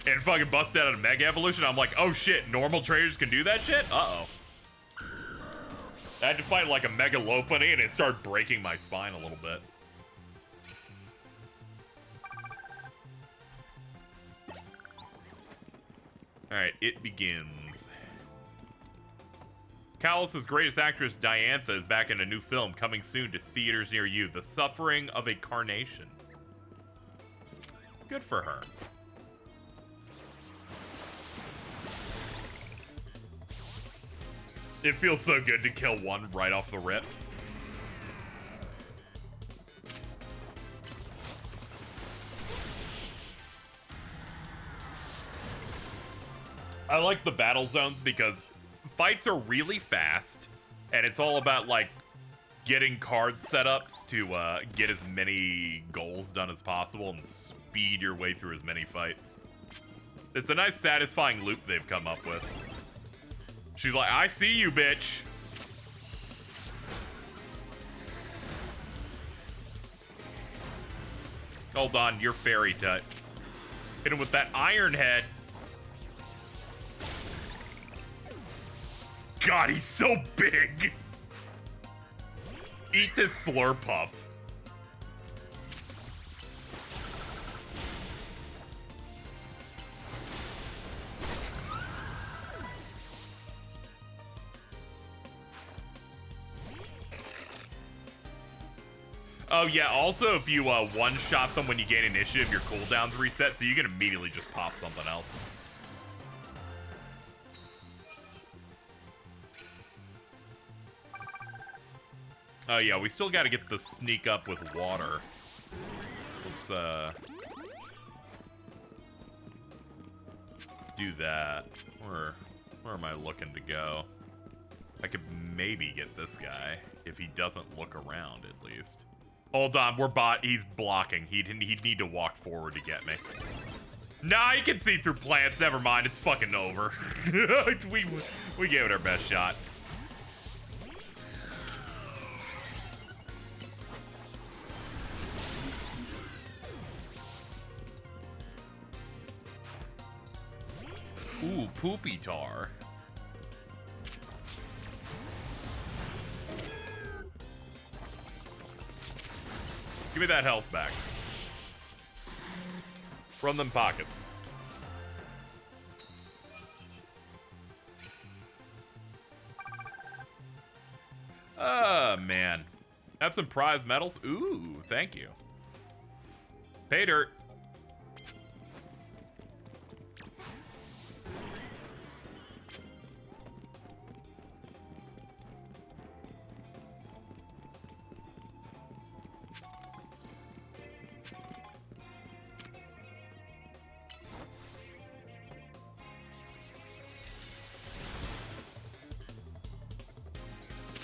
and fucking busted out a Mega Evolution. I'm like, oh shit, normal traders can do that shit? Uh-oh. I had to fight like a Mega Lopunny, and it started breaking my spine a little bit. Alright, it begins. Callus's greatest actress, Diantha, is back in a new film coming soon to theaters near you. The Suffering of a Carnation. Good for her. It feels so good to kill one right off the rip. I like the battle zones because fights are really fast, and it's all about, like, getting card setups to get as many goals done as possible and speed your way through as many fights. It's a nice, satisfying loop they've come up with. She's like, I see you, bitch. Hold on, you're fairy type. Hit him with that iron head. God, he's so big. Eat this Slurpuff. Oh yeah, also if you one-shot them when you gain initiative, your cooldown's reset, so you can immediately just pop something else. Oh yeah, we still gotta get the sneak up with water. Let's do that. Where am I looking to go? I could maybe get this guy, if he doesn't look around at least. Hold on, he's blocking. He'd need to walk forward to get me. Nah, he can see through plants, never mind, it's fucking over. we gave it our best shot. Ooh, poopy tar. Give me that health back. From them pockets. Man. Have some prize medals? Ooh, thank you. Pay dirt.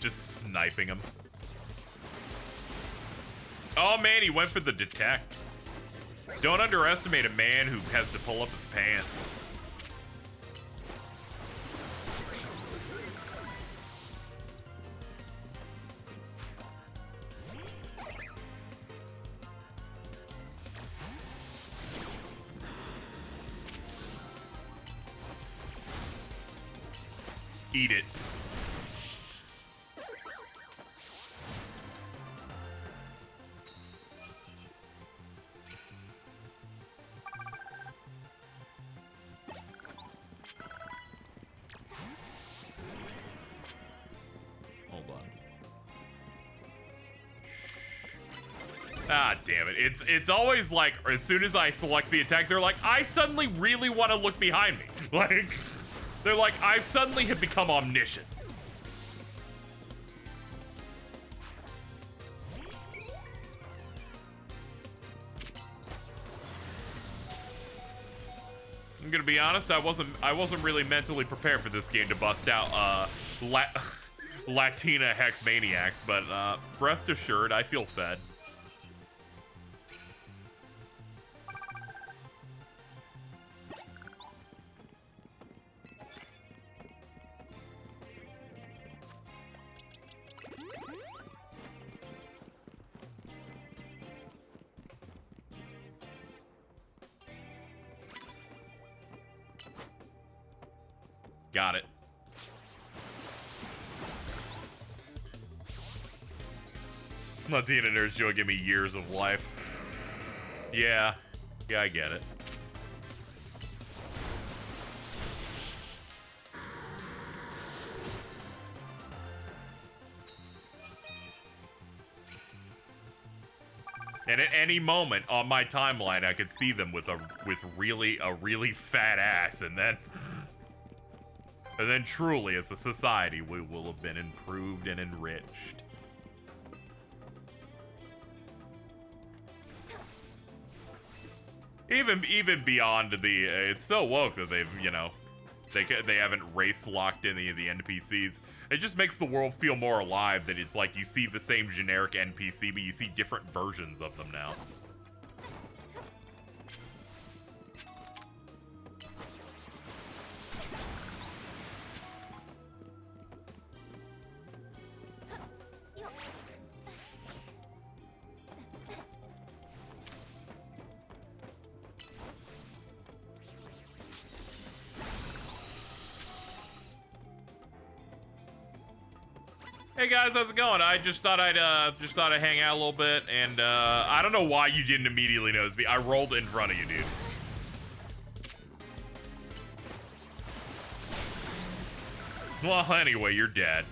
Just sniping him. Oh man, he went for the detect. Don't underestimate a man who has to pull up his pants. Eat it. Ah, damn it. It's always like, as soon as I select the attack, they're like, I suddenly really want to look behind me. Like, they're like, I suddenly have become omniscient. I'm gonna be honest, I wasn't really mentally prepared for this game to bust out Latina Hex Maniacs, but rest assured, I feel fed. Got it. Latina nerds will give me years of life. Yeah. Yeah, I get it. And at any moment on my timeline, I could see them with a really fat ass, and then truly, as a society, we will have been improved and enriched. Even beyond the, it's so woke that they've, you know, they haven't race locked any of the NPCs. It just makes the world feel more alive that it's like you see the same generic NPC, but you see different versions of them now. Hey guys, how's it going? I just thought I'd hang out a little bit, and I don't know why you didn't immediately notice me. I rolled in front of you, dude. Well, anyway, you're dead.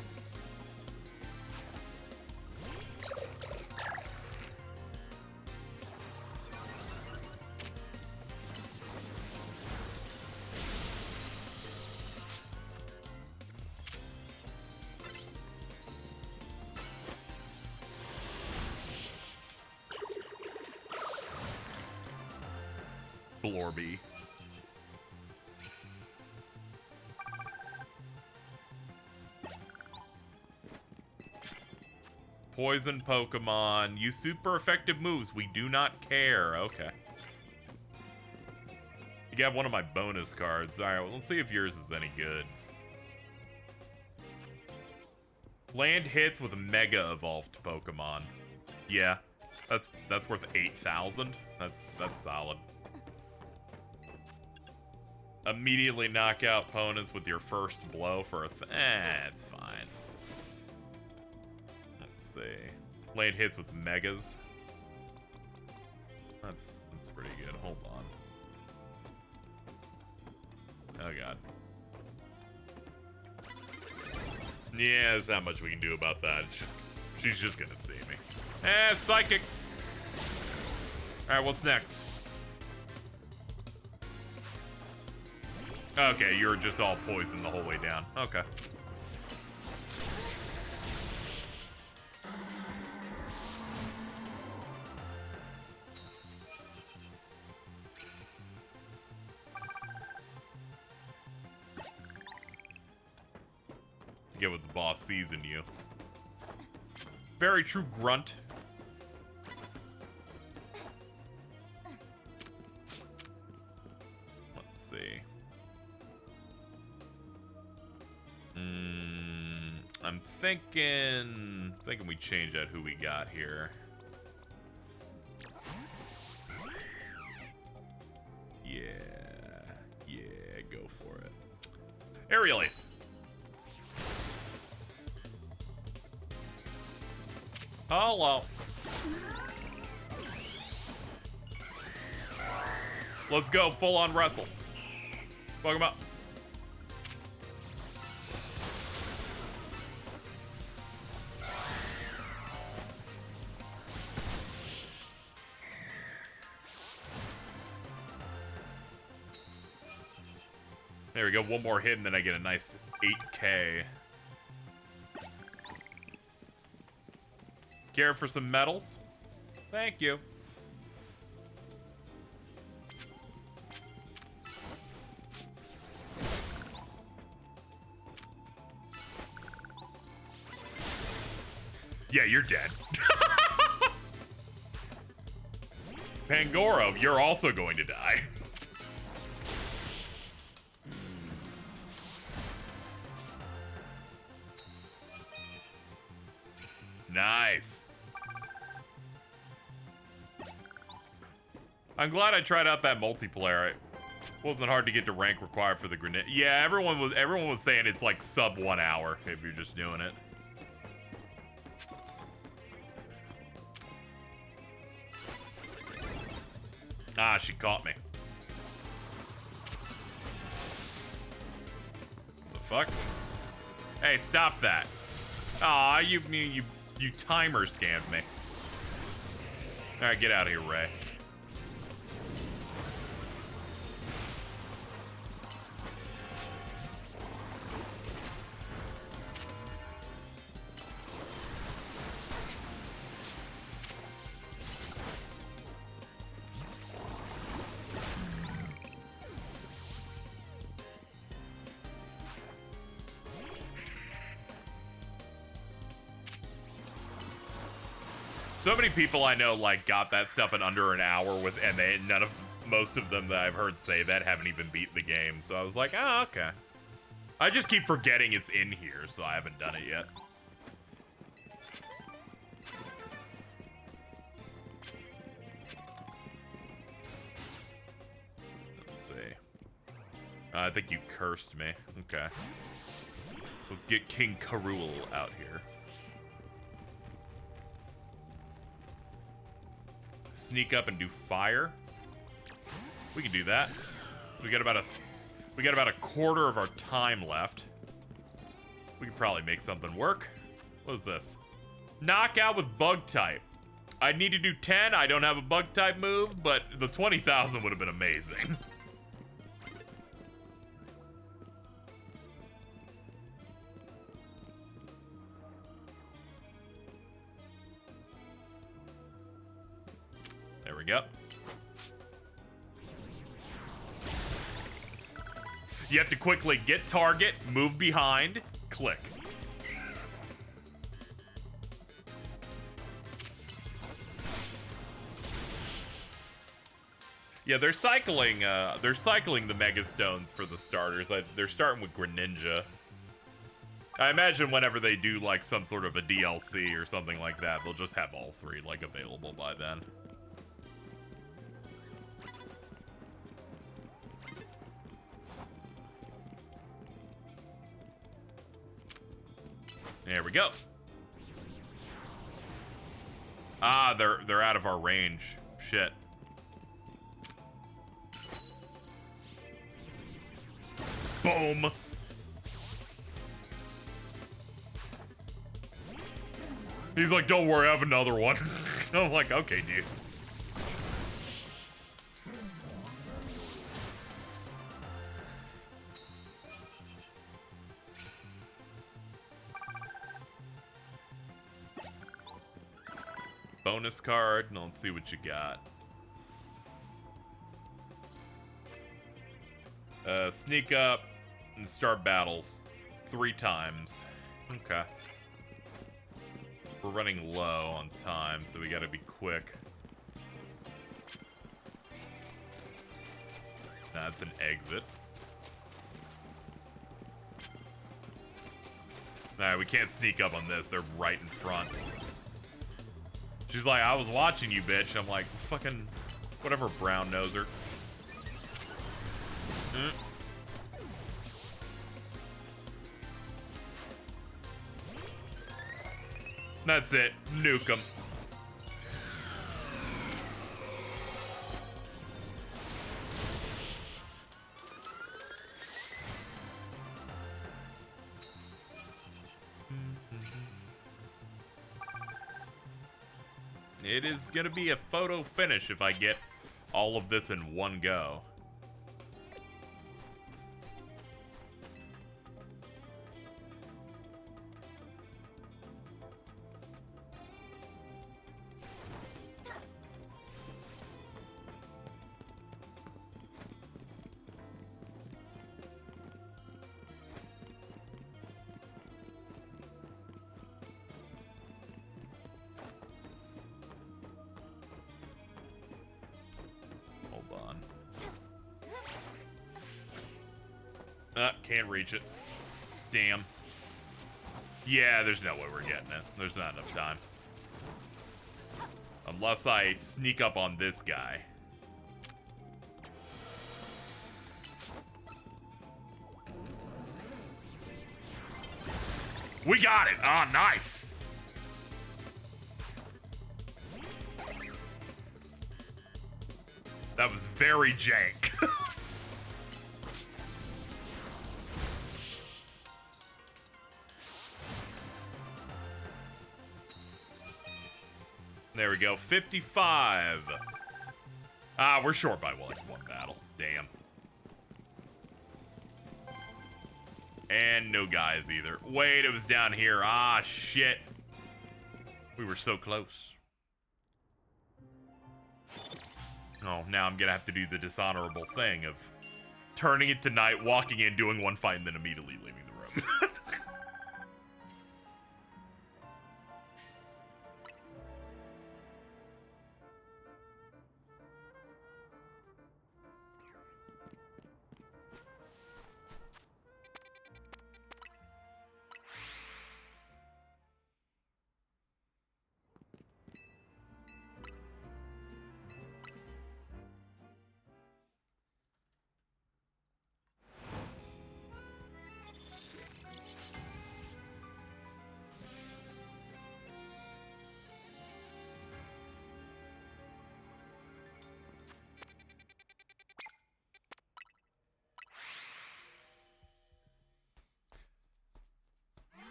Blorby. Poison Pokemon. Use super effective moves. We do not care. Okay. You got one of my bonus cards. Alright, well, let's see if yours is any good. Land hits with a Mega Evolved Pokemon. Yeah. That's worth 8,000. That's solid. Immediately knock out opponents with your first blow for a it's fine. Let's see. Late hits with megas. That's pretty good. Hold on. Oh god. Yeah, there's not much we can do about that. It's just she's just gonna see me. Psychic. Alright, what's next? Okay, you're just all poisoned the whole way down. Okay. Get what the boss sees in you. Very true, grunt. Let's see. I'm thinking we change out who we got here. Yeah, go for it. Aerial Ace. Hello. Let's go, full on wrestle. Fuck him up. There we go, one more hit and then I get a nice 8K. Care for some medals? Thank you. Yeah, you're dead. Pangoro, you're also going to die. Nice. I'm glad I tried out that multiplayer. It wasn't hard to get to rank required for the grenade. Yeah, everyone was saying it's like sub 1 hour if you're just doing it. Ah, she caught me. The fuck? Hey, stop that. Aw, you timer scammed me. Alright, get out of here, Ray. So many people I know like got that stuff in under an hour with, and most of them that I've heard say that haven't even beat the game. So I was like, oh, okay. I just keep forgetting it's in here, so I haven't done it yet. Let's see. I think you cursed me. Okay. Let's get King Karul out here. Sneak up and do fire. We can do that. We got about a quarter of our time left. We can probably make something work. What is this? Knockout with bug type. I need to do 10. I don't have a bug type move, but the 20,000 would have been amazing. There we go. You have to quickly get target, move behind, click. Yeah, they're cycling the Mega Stones for the starters. They're starting with Greninja. I imagine whenever they do like some sort of a DLC or something like that, they'll just have all three like available by then. There we go. Ah, they're out of our range. Shit. Boom. He's like, don't worry, I have another one. I'm like, okay, dude. Bonus card. No, let's see what you got. Sneak up and start battles 3 times. Okay. We're running low on time, so we gotta be quick. That's an exit. Alright, we can't sneak up on this. They're right in front. She's like, I was watching you, bitch. I'm like, fucking, whatever, brown noser. That's it. Nuke him. It is gonna be a photo finish if I get all of this in one go. on. Can't reach it. Damn. Yeah, there's no way we're getting it. There's not enough time. Unless I sneak up on this guy. We got it! Oh, nice! That was very jank. There we go, 55. Ah, we're short by one battle. Damn. And no guys either. Wait, it was down here. Ah, shit. We were so close. Oh, now I'm gonna have to do the dishonorable thing of turning it to night, walking in, doing one fight, and then immediately leaving the room.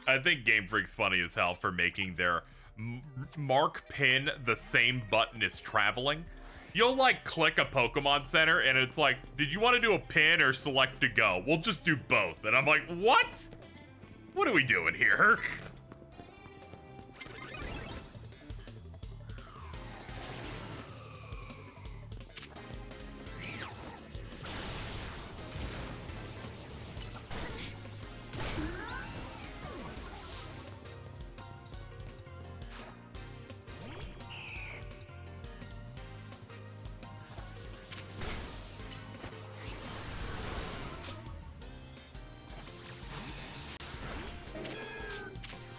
I think Game Freak's funny as hell for making their mark pin the same button as traveling. You'll like click a Pokemon Center and it's like, did you want to do a pin or select to go? We'll just do both. And I'm like, what? What are we doing here?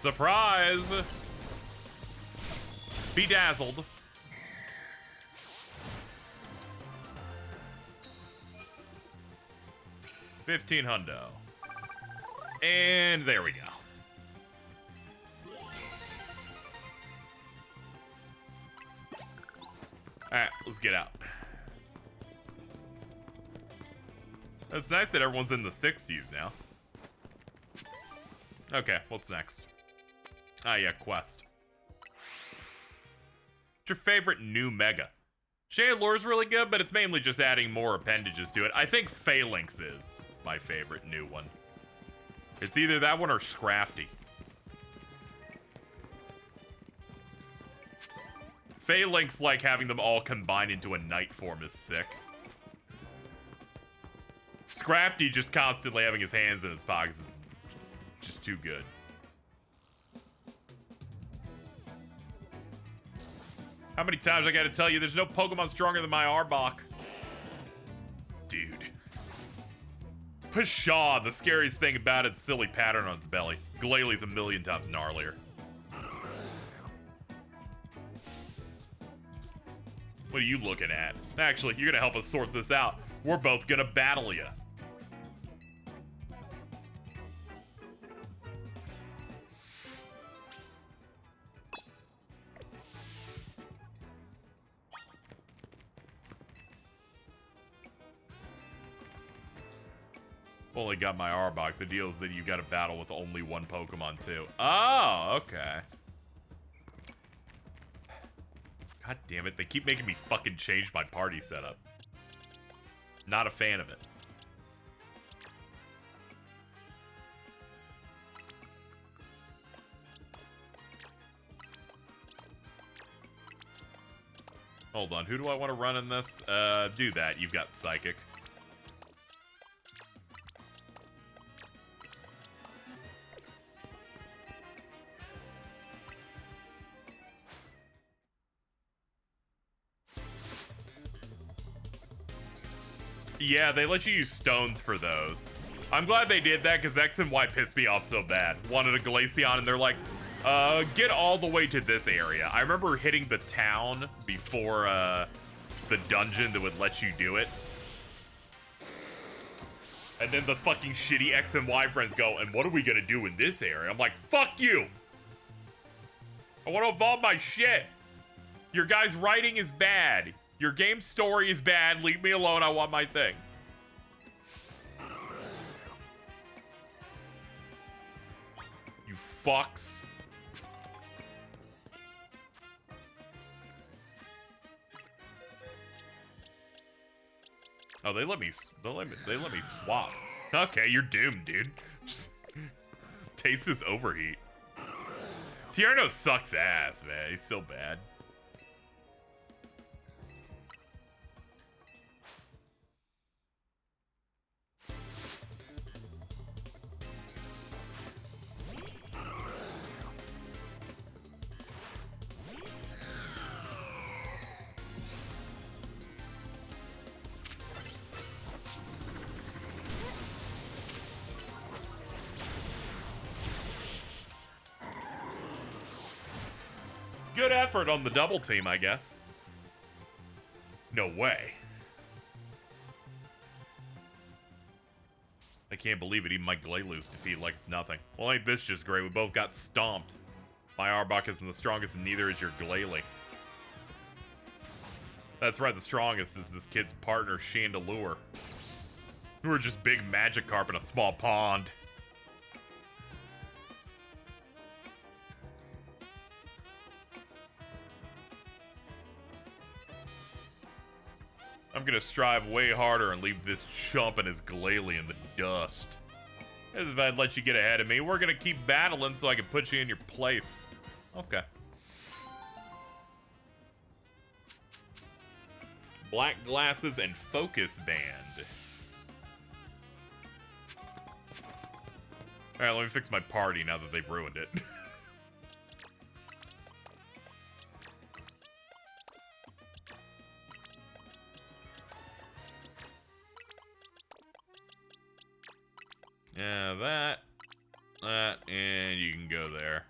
Surprise! Bedazzled. $1,500. And there we go. Alright, let's get out. It's nice that everyone's in the 60s now. Okay, what's next? Ah, yeah, quest. What's your favorite new mega? Shaded Lure's really good, but it's mainly just adding more appendages to it. I think Phalanx is my favorite new one. It's either that one or Scrafty. Phalanx, like having them all combine into a night form, is sick. Scrafty just constantly having his hands in his pockets is just too good. How many times I gotta tell you there's no Pokemon stronger than my Arbok? Dude. Pshaw, the scariest thing about it's silly pattern on its belly. Glalie a million times gnarlier. What are you looking at? Actually, you're gonna help us sort this out. We're both gonna battle ya. Only got my Arbok. The deal is that you gotta battle with only one Pokemon too. Oh, okay. God damn it, they keep making me fucking change my party setup. Not a fan of it. Hold on, who do I want to run in this? Do that, you've got Psychic. Yeah, they let you use stones for those. I'm glad they did that because X and Y pissed me off so bad. Wanted a Glaceon and they're like, get all the way to this area. I remember hitting the town before the dungeon that would let you do it. And then the fucking shitty X and Y friends go, and what are we gonna do in this area? I'm like, fuck you! I want to evolve my shit. Your guys' writing is bad. Your game story is bad. Leave me alone. I want my thing. You fucks. Oh, they let me swap. Okay, you're doomed, dude. Just taste this overheat. Tierno sucks ass, man. He's so bad. Good effort on the double team, I guess. No way. I can't believe it. Even my Glalu's defeat like it's nothing. Well, ain't this just great? We both got stomped. My Arbok isn't the strongest, and neither is your Glalie. That's right, the strongest is this kid's partner, Chandelure. We're just big Magikarp in a small pond. I'm gonna strive way harder and leave this chump and his Glalie in the dust. As if I'd let you get ahead of me. We're gonna keep battling so I can put you in your place. Okay. Black glasses and focus band. Alright, let me fix my party now that they've ruined it. Yeah, that, and you can go there.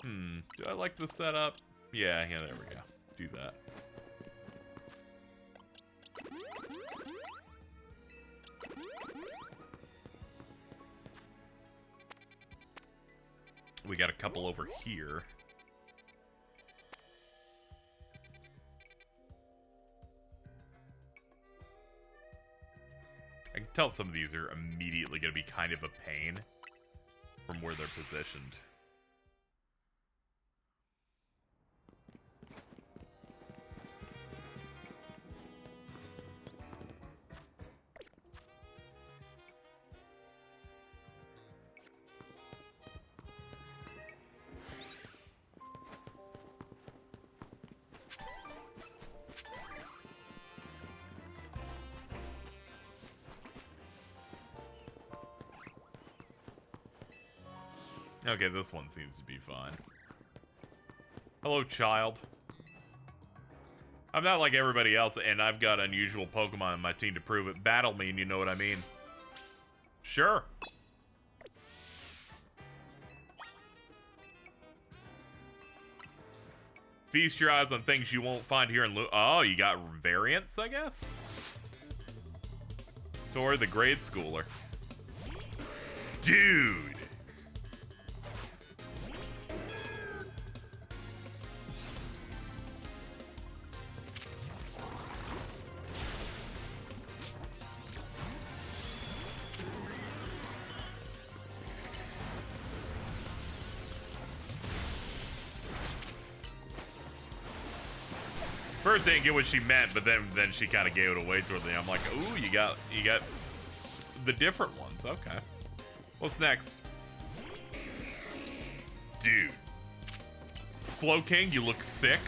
Do I like the setup? Yeah, there we go. Do that. We got a couple over here. I can tell some of these are immediately going to be kind of a pain from where they're positioned. Okay, this one seems to be fine. Hello, child. I'm not like everybody else, and I've got unusual Pokemon in my team to prove it. Battle me, and you know what I mean. Sure. Feast your eyes on things you won't find here in Oh, you got variants, I guess? Tori the grade schooler. Dude! First, I didn't get what she meant, but then she kind of gave it away toward the end. I'm like, ooh, you got the different ones. Okay. What's next? Dude. Slow King, you look sick.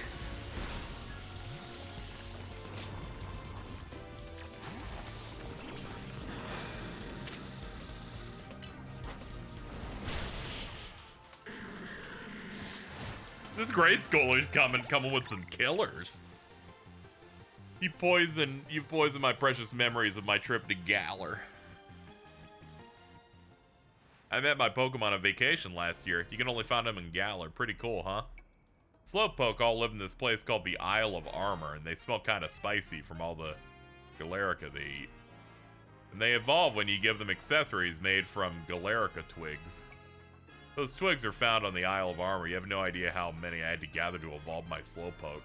This grade schooler's coming with some killers. You poisoned my precious memories of my trip to Galar. I met my Pokemon on vacation last year. You can only find them in Galar. Pretty cool, huh? Slowpoke all live in this place called the Isle of Armor, and they smell kind of spicy from all the Galarica they eat. And they evolve when you give them accessories made from Galarica twigs. Those twigs are found on the Isle of Armor. You have no idea how many I had to gather to evolve my Slowpoke.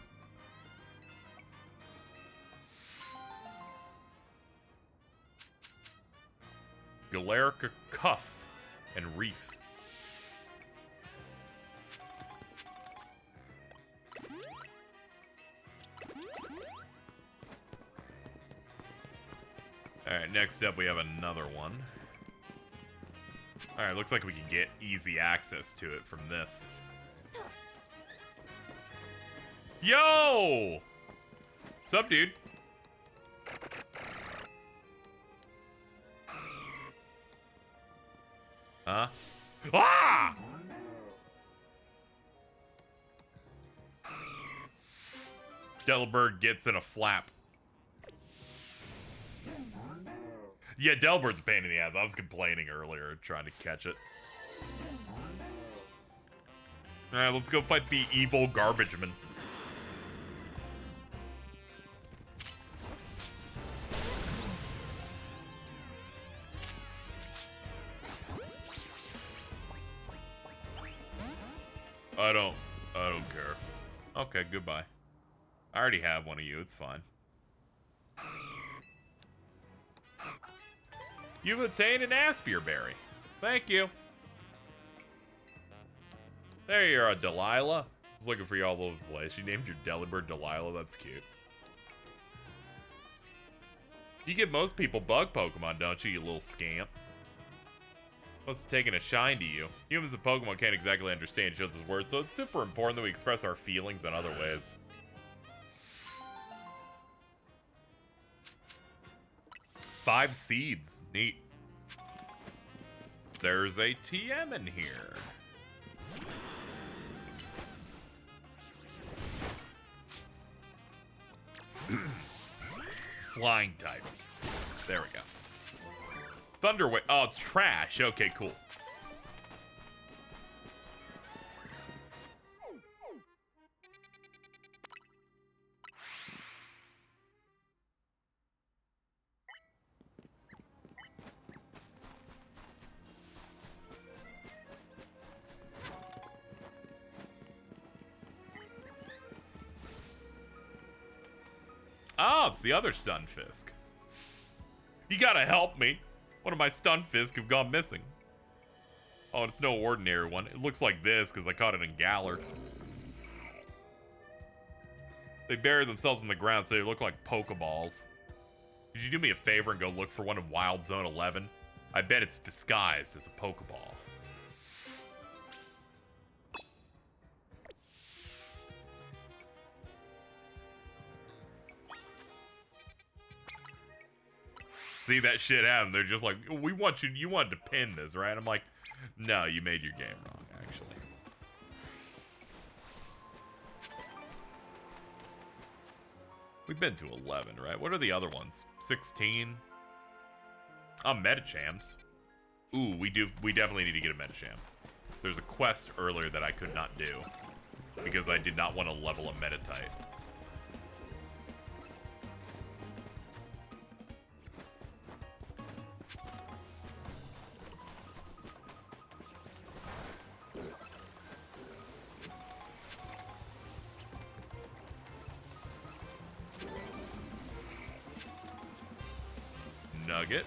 Galarica Cuff and Reef. Alright, next up we have another one. Alright, looks like we can get easy access to it from this. Yo! What's up, dude? Huh? Ah! Delibird gets in a flap. Yeah, Delbird's a pain in the ass. I was complaining earlier, trying to catch it. Alright, let's go fight the evil garbage man. I don't care. Okay, goodbye. I already have one of you, it's fine. You've obtained an Aspire Berry. Thank you. There you are, Delilah. I was looking for you all over the place. You named your Delibird Delilah, that's cute. You give most people bug Pokemon, don't you, you little scamp? Must have taken a shine to you. Humans and Pokemon can't exactly understand each other's words, so it's super important that we express our feelings in other ways. Five seeds. Neat. There's a TM in here. Flying type. There we go. Thunderwave. Oh, it's trash. Okay, cool. Oh, it's the other Stunfisk. You gotta help me. One of my Stunfisk have gone missing. Oh, it's no ordinary one. It looks like this because I caught it in Galar. They bury themselves in the ground so they look like Pokeballs. Could you do me a favor and go look for one in Wild Zone 11? I bet it's disguised as a Pokeball. See that shit happen. They're just like, we want you wanted to pin this, right? I'm like, no, you made your game wrong, actually. We've been to 11, right? What are the other ones? 16? Oh, Metachams. Ooh, we definitely need to get a Metacham. There's a quest earlier that I could not do because I did not want to level a Metatite. Nugget.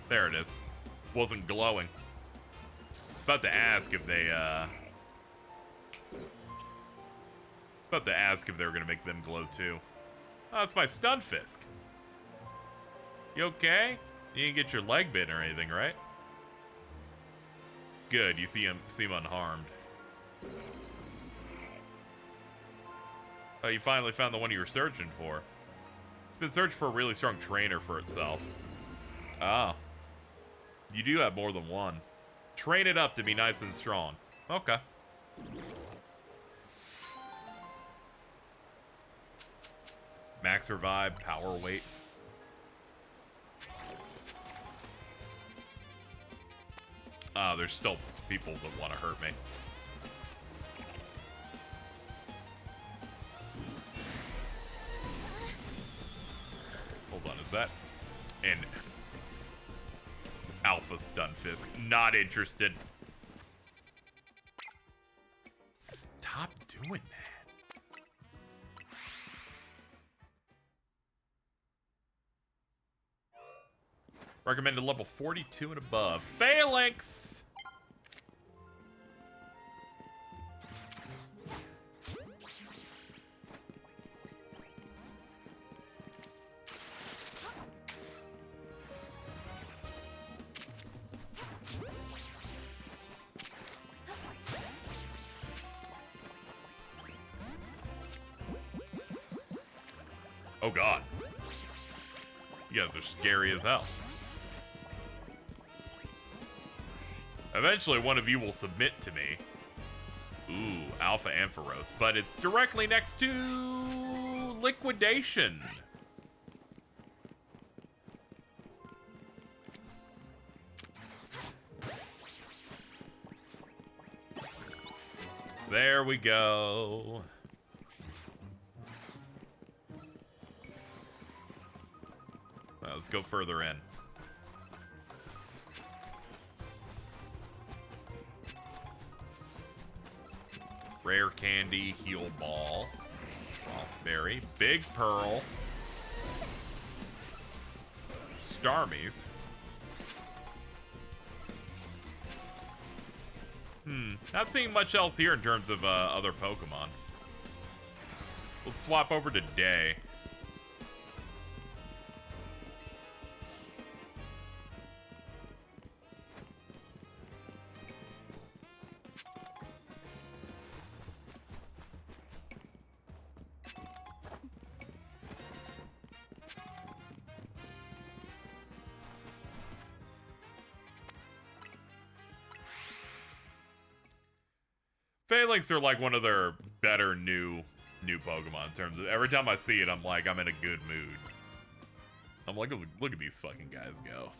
There it is. Wasn't glowing. About to ask if they, about to ask if they were gonna make them glow too. Oh, it's my Stunfisk. You okay? You didn't get your leg bitten or anything, right? Good, you seem unharmed. Oh, you finally found the one you were searching for. It's been searching for a really strong trainer for itself. Oh. You do have more than one. Train it up to be nice and strong. Okay. Max revive, power weight. There's still people that want to hurt me. Hold on, is that an Alpha Stun Fisk? Not interested. Stop doing that. Recommended level 42 and above. Phalanx! Oh god. You guys are scary as hell. Eventually, one of you will submit to me. Ooh, Alpha Ampharos. But it's directly next to Liquidation. There we go. Let's go further in. Rare Candy, Heal Ball, Frostberry, Big Pearl, Starmies. Not seeing much else here in terms of other Pokemon. Let's swap over to Day. Phalanx are like one of their better new Pokemon in terms of every time I see it, I'm like, I'm in a good mood. I'm like, look at these fucking guys go.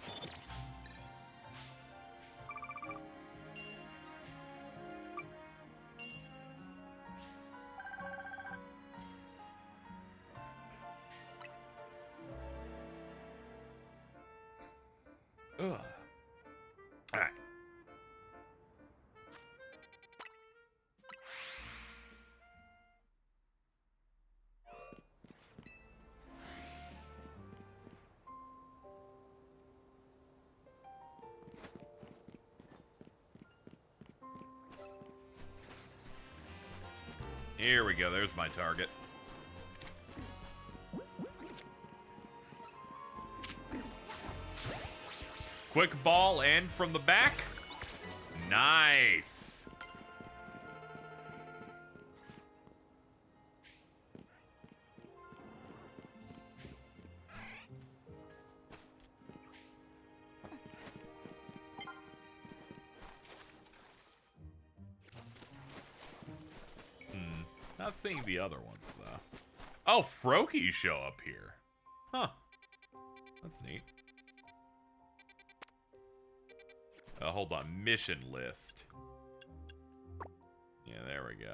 Ugh. All right. Here we go. There's my target. Quick ball and from the back. Nice. Not seeing the other ones, though. Oh, Froakies show up here. Huh. That's neat. Hold on. Mission list. Yeah, there we go.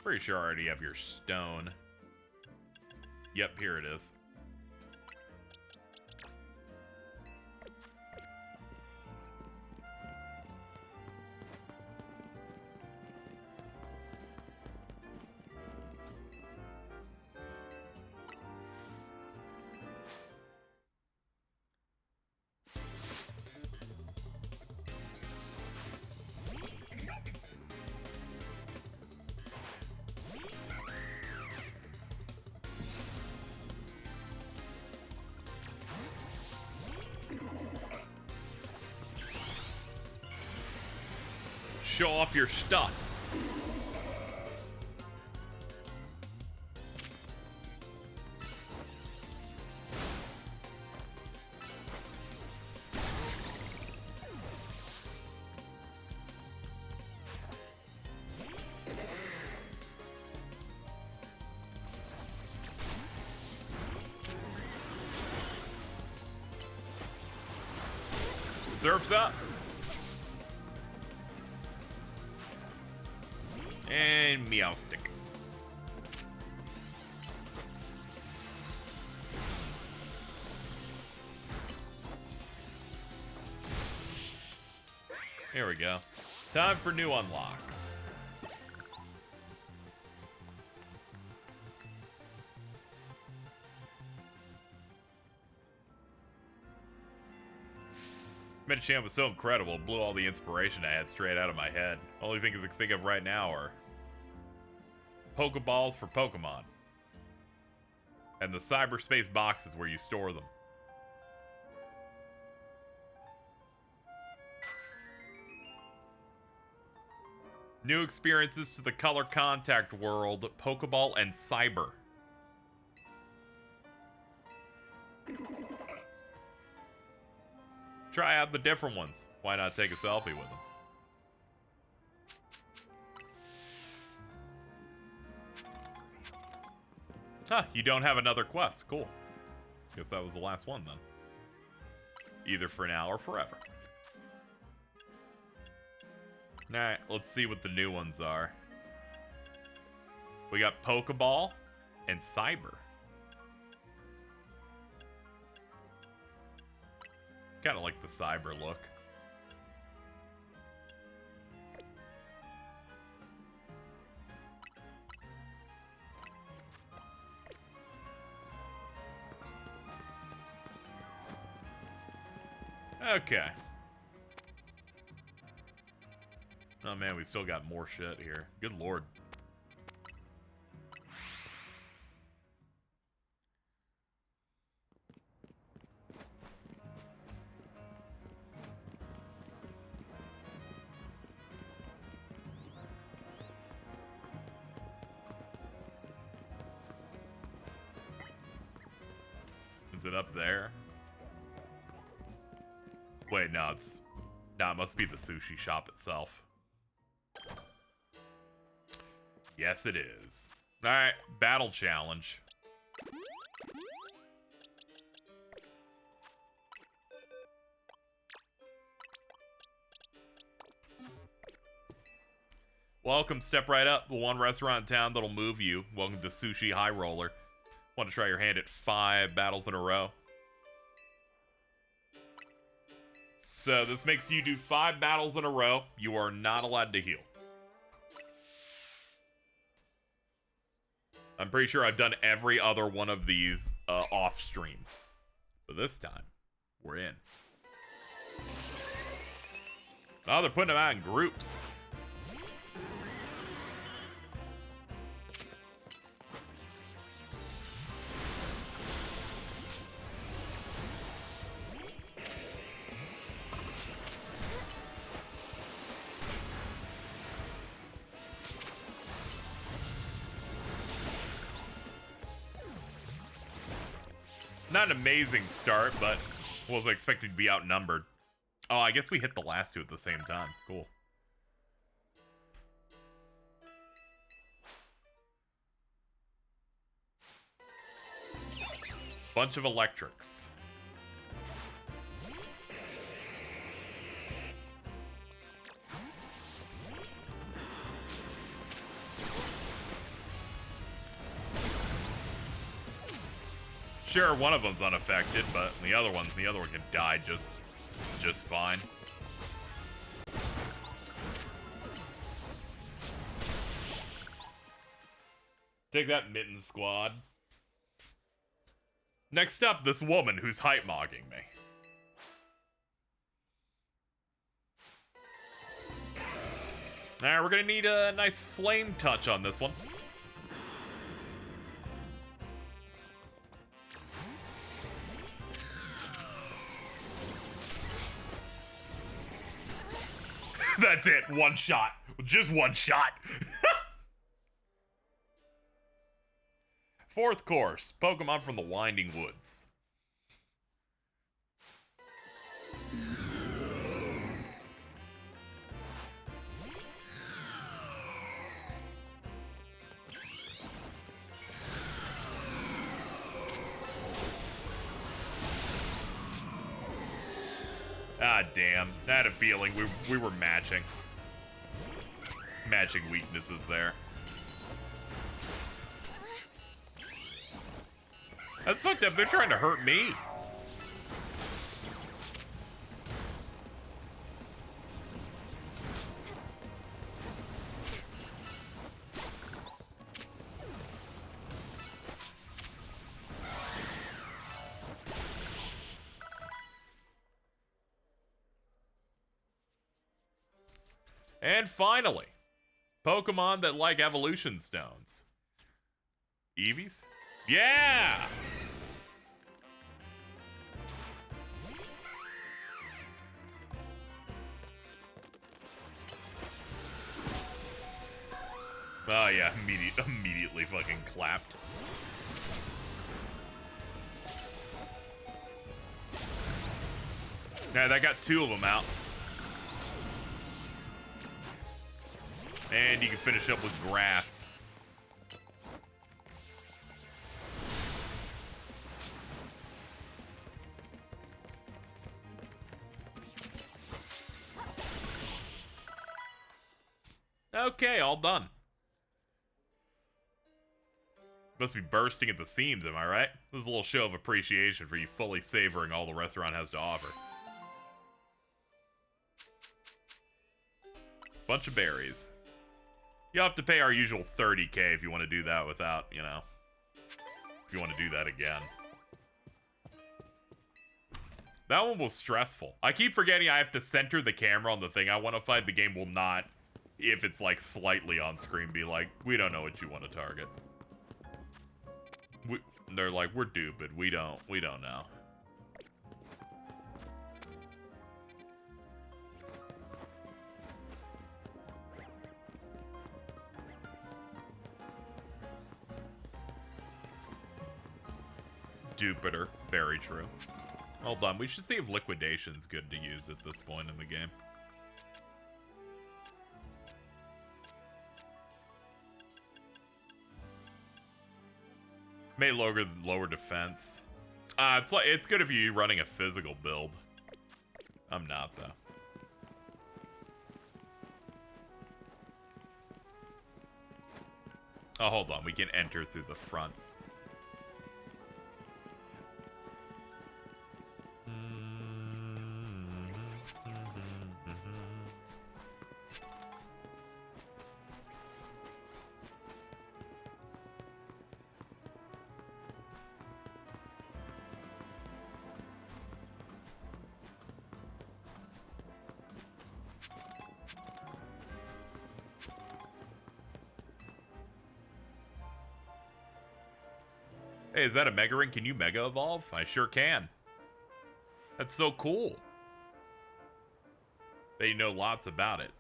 Pretty sure I already have your stone. Yep, here it is. Show off your stuff. Surf's up. And Meowstic. Here we go. Time for new unlocks. Medicham was so incredible, it blew all the inspiration I had straight out of my head. Only things I can think of right now are Pokeballs for Pokemon. And the cyberspace boxes where you store them. New experiences to the Color Contact world, Pokeball and Cyber. Try out the different ones. Why not take a selfie with them? Huh, you don't have another quest. Cool. Guess that was the last one then. Either for now or forever. Alright, let's see what the new ones are. We got Pokeball and Cyber. Kind of like the Cyber look. Okay. Oh man, we still got more shit here. Good lord. Is it up there? Wait, no, it's... No, it must be the sushi shop itself. Yes, it is. Alright, battle challenge. Welcome, step right up. The one restaurant in town that'll move you. Welcome to Sushi High Roller. Want to try your hand at 5 battles in a row? So this makes you do 5 battles in a row. You are not allowed to heal. I'm pretty sure I've done every other one of these off stream. But this time, we're in. Oh, they're putting them out in groups. Not an amazing start, but wasn't expected to be outnumbered. Oh, I guess we hit the last two at the same time. Cool. Bunch of electrics. Sure, one of them's unaffected, but the other one can die just fine. Take that, Mitten Squad. Next up, this woman who's hype-mogging me. Alright, we're gonna need a nice flame touch on this one. That's it, one shot. Just one shot. Fourth course, Pokemon from the Winding Woods. Ah, damn. I had a feeling we were matching. Matching weaknesses there. That's fucked up. They're trying to hurt me. And finally, Pokemon that like evolution stones. Eevees? Yeah! Oh yeah, immediately fucking clapped. Yeah, that got 2 of them out. And you can finish up with grass. Okay, all done. Must be bursting at the seams, am I right? This is a little show of appreciation for you fully savoring all the restaurant has to offer. Bunch of berries. You'll have to pay our usual $30K if you want to do that without, you know, if you want to do that again. That one was stressful. I keep forgetting I have to center the camera on the thing I want to fight. The game will not, if it's like slightly on screen, be like, we don't know what you want to target. They're like, we're stupid. We don't know. Jupiter. Very true. Hold on, we should see if liquidation's good to use at this point in the game. May lower defense. It's good if you're running a physical build. I'm not though. Oh, hold on, we can enter through the front. Hey, is that a Mega Ring? Can you Mega Evolve? I sure can. That's so cool. They know lots about it.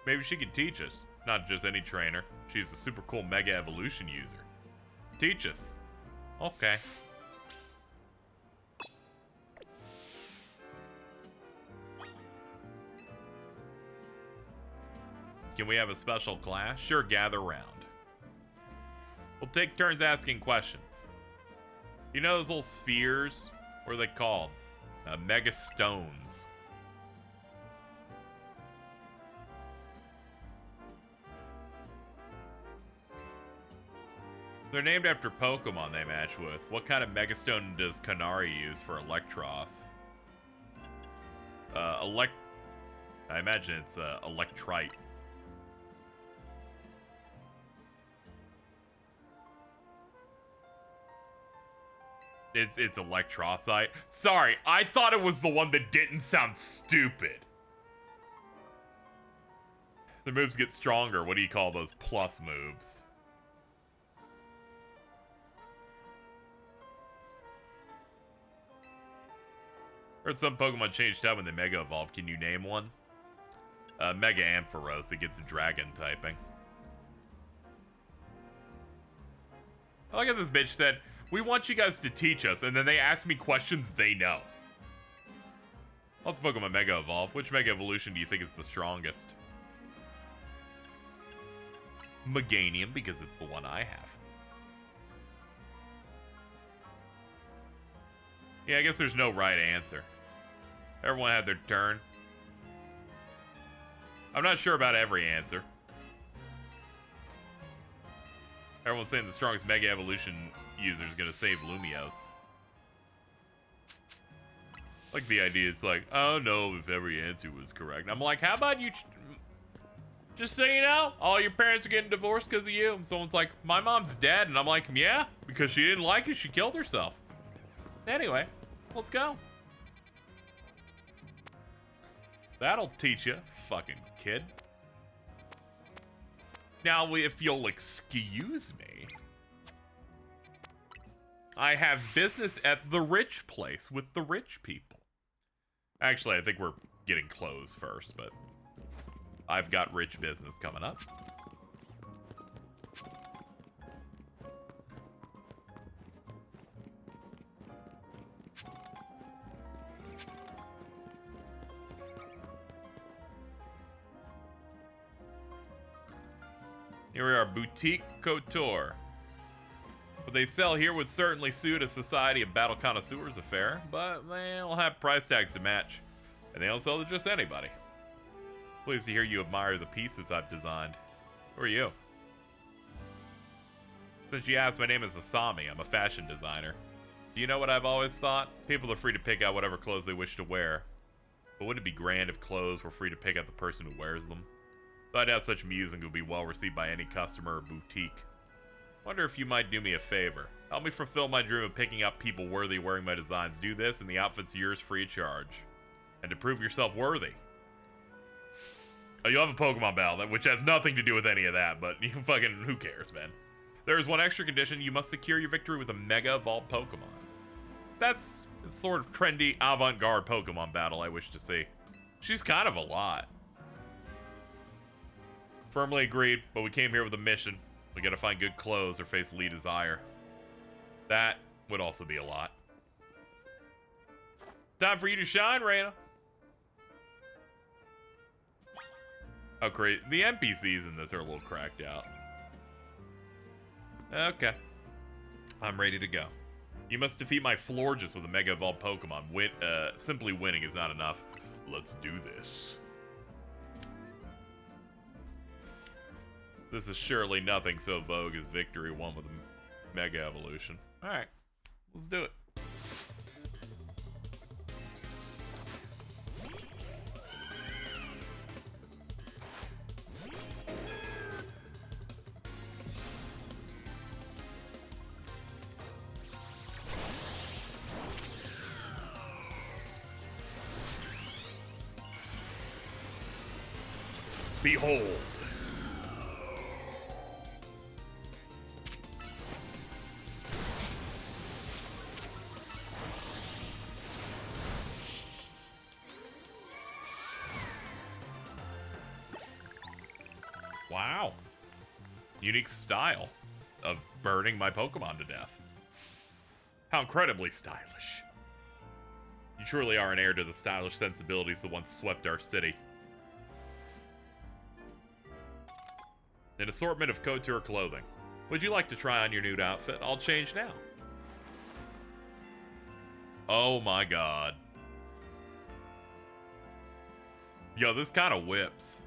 Maybe she can teach us. Not just any trainer. She's a super cool Mega Evolution user. Teach us. Okay. Can we have a special class? Sure, gather round. We'll take turns asking questions. You know those little spheres? What are they called? Mega stones. They're named after Pokemon they match with. What kind of Megastone does Kanari use for Electros? I imagine it's Electrite. It's Electrocite. Sorry, I thought it was the one that didn't sound stupid. The moves get stronger. What do you call those plus moves? Heard some Pokemon changed out when they Mega Evolved. Can you name one? Mega Ampharos. It gets dragon typing. I like how this bitch said, we want you guys to teach us, and then they ask me questions they know. Let's Pokemon Mega Evolve. Which Mega Evolution do you think is the strongest? Meganium, because it's the one I have. Yeah, I guess there's no right answer. Everyone had their turn. I'm not sure about every answer. Everyone's saying the strongest Mega Evolution user is going to save Lumios. Like the idea, it's like, I don't know if every answer was correct. And I'm like, how about you, just so you know, all your parents are getting divorced because of you. And someone's like, my mom's dead. And I'm like, yeah, because she didn't like it, she killed herself. Anyway, let's go. That'll teach you, fucking kid. Now, if you'll excuse me, I have business at the rich place with the rich people. Actually, I think we're getting clothes first, but I've got rich business coming up. Here we are, Boutique Couture. What they sell here would certainly suit a society of battle connoisseurs affair, but they'll have price tags to match, and they don't sell to just anybody. Pleased to hear you admire the pieces I've designed. Who are you? Since you asked, my name is Asami. I'm a fashion designer. Do you know what I've always thought? People are free to pick out whatever clothes they wish to wear. But wouldn't it be grand if clothes were free to pick out the person who wears them? Though I doubt such musing would be well received by any customer or boutique. Wonder if you might do me a favor. Help me fulfill my dream of picking up people worthy of wearing my designs. Do this and the outfit's yours free of charge. And to prove yourself worthy. Oh, you'll have a Pokemon battle, which has nothing to do with any of that, but you fucking, who cares, man? There is one extra condition. You must secure your victory with a Mega Evolved Pokemon. That's a sort of trendy avant-garde Pokemon battle I wish to see. She's kind of a lot. Firmly agreed, but we came here with a mission. We gotta find good clothes or face Lee Desire. That would also be a lot. Time for you to shine, Raina. Oh, great. The NPCs in this are a little cracked out. Okay. I'm ready to go. You must defeat my Florges with a Mega Evolved Pokemon. Simply winning is not enough. Let's do this. This is surely nothing so vogue as victory won with a Mega Evolution. Alright, let's do it. Behold. Wow. Unique style of burning my Pokemon to death. How incredibly stylish. You truly are an heir to the stylish sensibilities that once swept our city. An assortment of couture clothing. Would you like to try on your nude outfit? I'll change now. Oh my god. Yo, this kind of whips.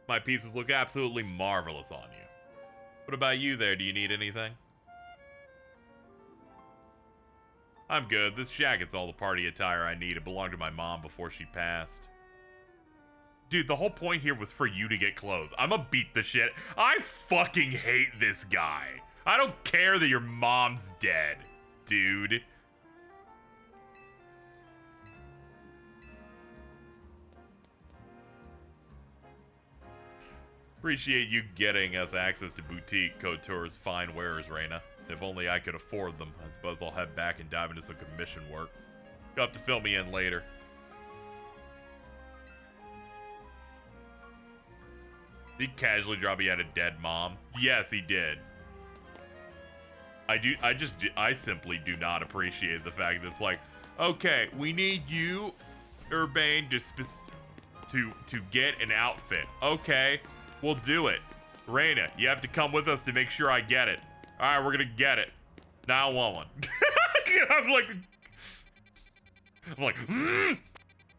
My pieces look absolutely marvelous on you. What about you there? Do you need anything? I'm good. This jacket's all the party attire I need. It belonged to my mom before she passed. Dude, the whole point here was for you to get clothes. I'ma beat the shit. I fucking hate this guy. I don't care that your mom's dead, dude. Appreciate you getting us access to Boutique Couture's fine wares, Raina. If only I could afford them. I suppose I'll head back and dive into some commission work. You'll have to fill me in later. Did he casually drop he had a dead mom? Yes, he did. I simply do not appreciate the fact that it's like, okay, we need you, Urbane, to get an outfit. Okay, we'll do it. Raina, you have to come with us to make sure I get it. Alright, we're gonna get it. Now I want one. I'm like,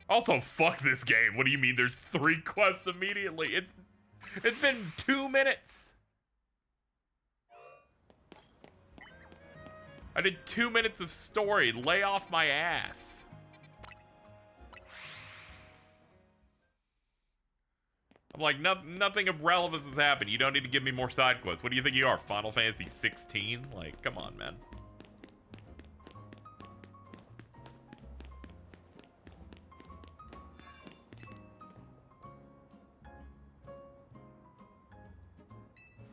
Also, fuck this game. What do you mean there's 3 quests immediately? It's been 2 minutes. I did 2 minutes of story. Lay off my ass. I'm like, nothing of relevance has happened. You don't need to give me more side quests. What do you think you are, Final Fantasy 16? Like, come on, man.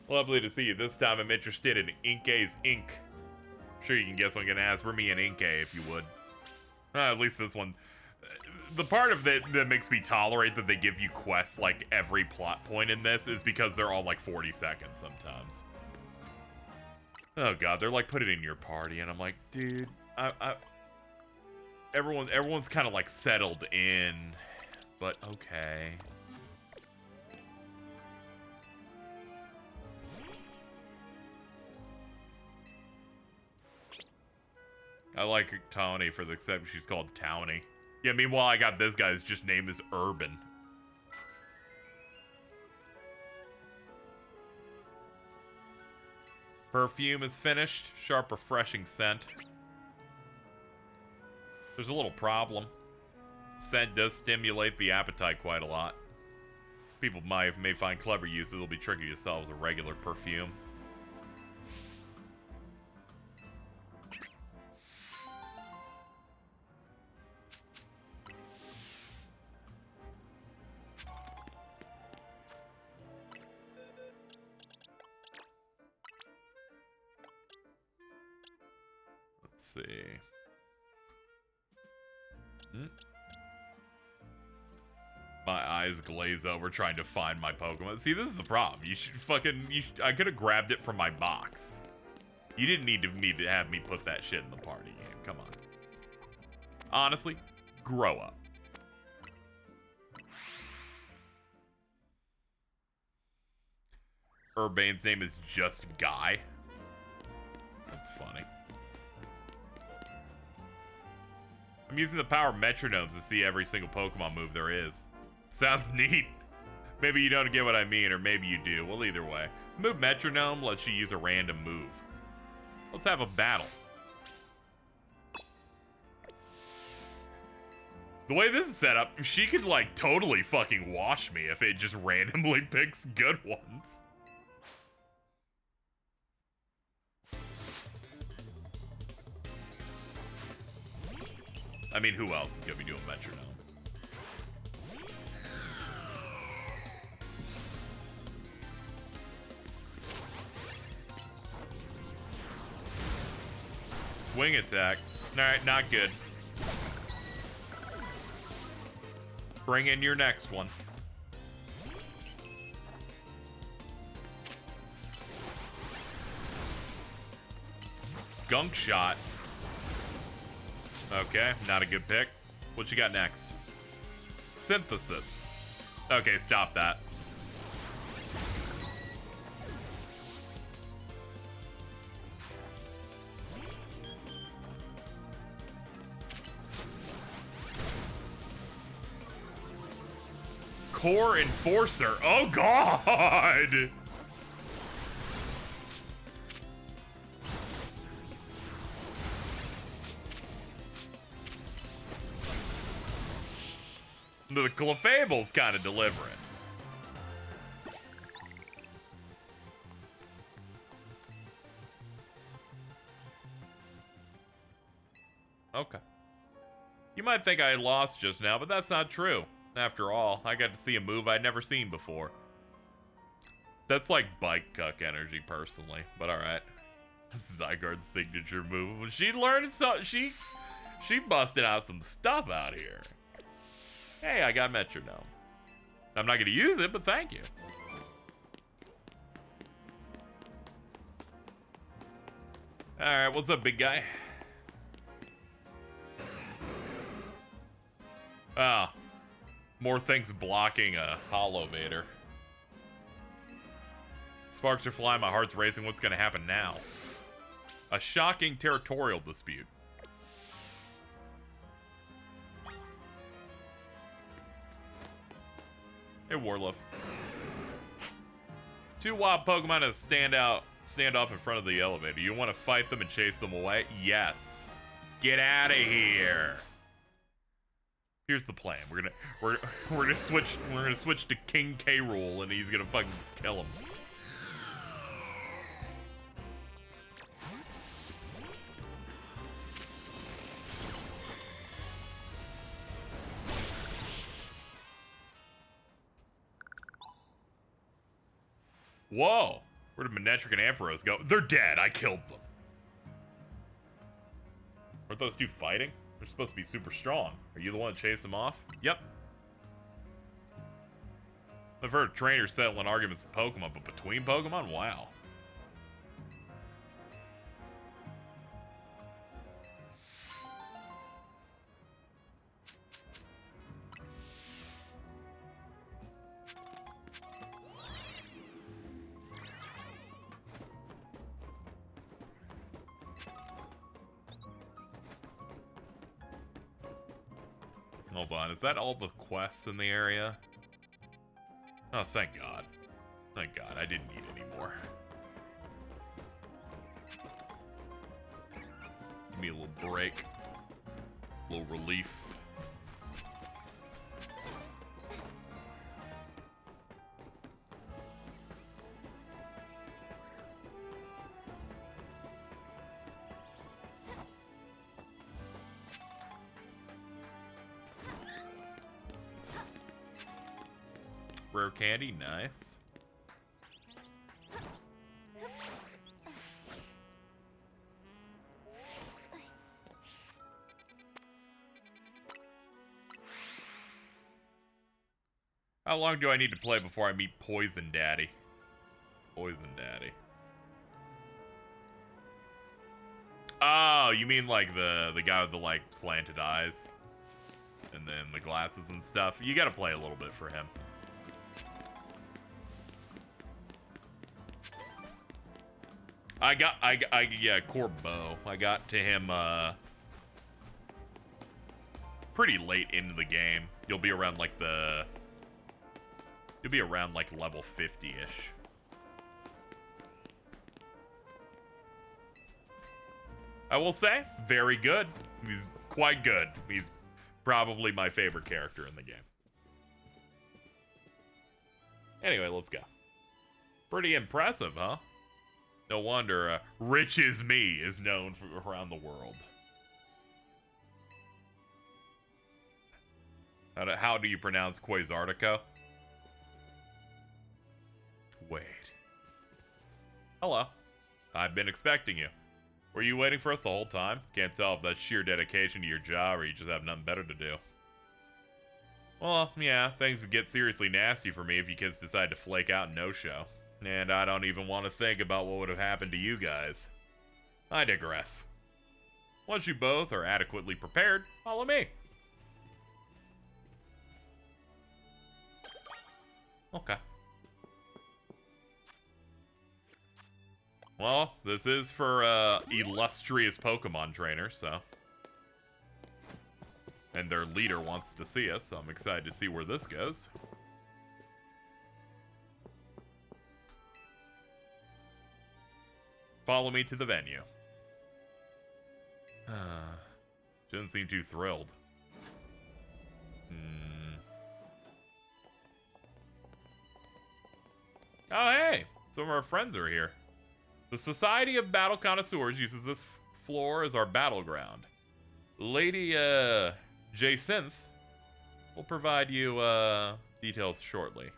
Lovely to see you. This time I'm interested in Inke's ink. I'm sure you can guess what I'm gonna ask for me an Inke if you would. At least this one. The part of it that makes me tolerate that they give you quests like every plot point in this is because they're all like 40 seconds sometimes. Oh god, they're like, put it in your party, and I'm like, dude, everyone's kind of like settled in, but okay. I like Tawny for the exception she's called Towny. Yeah, meanwhile, I got this guy's just name is Urban. Perfume is finished. Sharp, refreshing scent. There's a little problem. Scent does stimulate the appetite quite a lot. People may find clever uses. It'll be tricky to sell as a regular perfume. See. My eyes glaze over trying to find my Pokemon. See, this is the problem. I could have grabbed it from my box. You didn't need to have me put that shit in the party game. Come on. Honestly, grow up. Urbane's name is just Guy. That's funny. I'm using the power of metronomes to see every single Pokemon move there is. Sounds neat. Maybe you don't get what I mean, or maybe you do. Well, either way. Move metronome lets you use a random move. Let's have a battle. The way this is set up, she could, like, totally fucking wash me if it just randomly picks good ones. I mean, who else is gonna be doing metronome? Swing attack. Alright, not good. Bring in your next one. Gunk shot. Okay, not a good pick. What you got next? Synthesis. Okay, stop that. Core Enforcer. Oh, God! The Clefable's kind of delivering. Okay. You might think I lost just now, but that's not true. After all, I got to see a move I'd never seen before. That's like bike cuck energy, personally, but alright. That's Zygarde's signature move. She learned so she busted out some stuff out here. Hey, I got metronome. I'm not gonna use it, but thank you. Alright, what's up, big guy? Ah. More things blocking a Hollow Vader. Sparks are flying, my heart's racing. What's gonna happen now? A shocking territorial dispute. Hey, Warlove. Two wild Pokemon to stand off in front of the elevator. You want to fight them and chase them away? Yes. Get out of here. Here's the plan. We're gonna switch to King K. Rool, and he's gonna fucking kill him. Whoa! Where did Manectric and Ampharos go? They're dead. I killed them. Aren't those two fighting? They're supposed to be super strong. Are you the one to chase them off? Yep. I've heard trainers settling arguments with Pokemon, but between Pokemon? Wow. Hold on, is that all the quests in the area? Oh, thank God. Thank God, I didn't need any more. Give me a little break. A little relief. Rare candy, nice. How long do I need to play before I meet Poison Daddy? Poison Daddy. Oh, you mean like the guy with the like slanted eyes? And then the glasses and stuff? You gotta play a little bit for him. Yeah, Corbo. I got to him, pretty late into the game. You'll be around, like, level 50-ish. I will say, very good. He's quite good. He's probably my favorite character in the game. Anyway, let's go. Pretty impressive, huh? No wonder Rich is Me is known for around the world. How do you pronounce Quasartico? Wait. Hello. I've been expecting you. Were you waiting for us the whole time? Can't tell if that's sheer dedication to your job or you just have nothing better to do. Well, yeah, things would get seriously nasty for me if you kids decide to flake out and no-show. And I don't even want to think about what would have happened to you guys. I digress. Once you both are adequately prepared, follow me. Okay. Well, this is for illustrious Pokemon trainers, so. And their leader wants to see us, so I'm excited to see where this goes. Follow me to the venue. Doesn't seem too thrilled. Oh, hey! Some of our friends are here. The Society of Battle Connoisseurs uses this floor as our battleground. Lady, Jacinth will provide you, details shortly.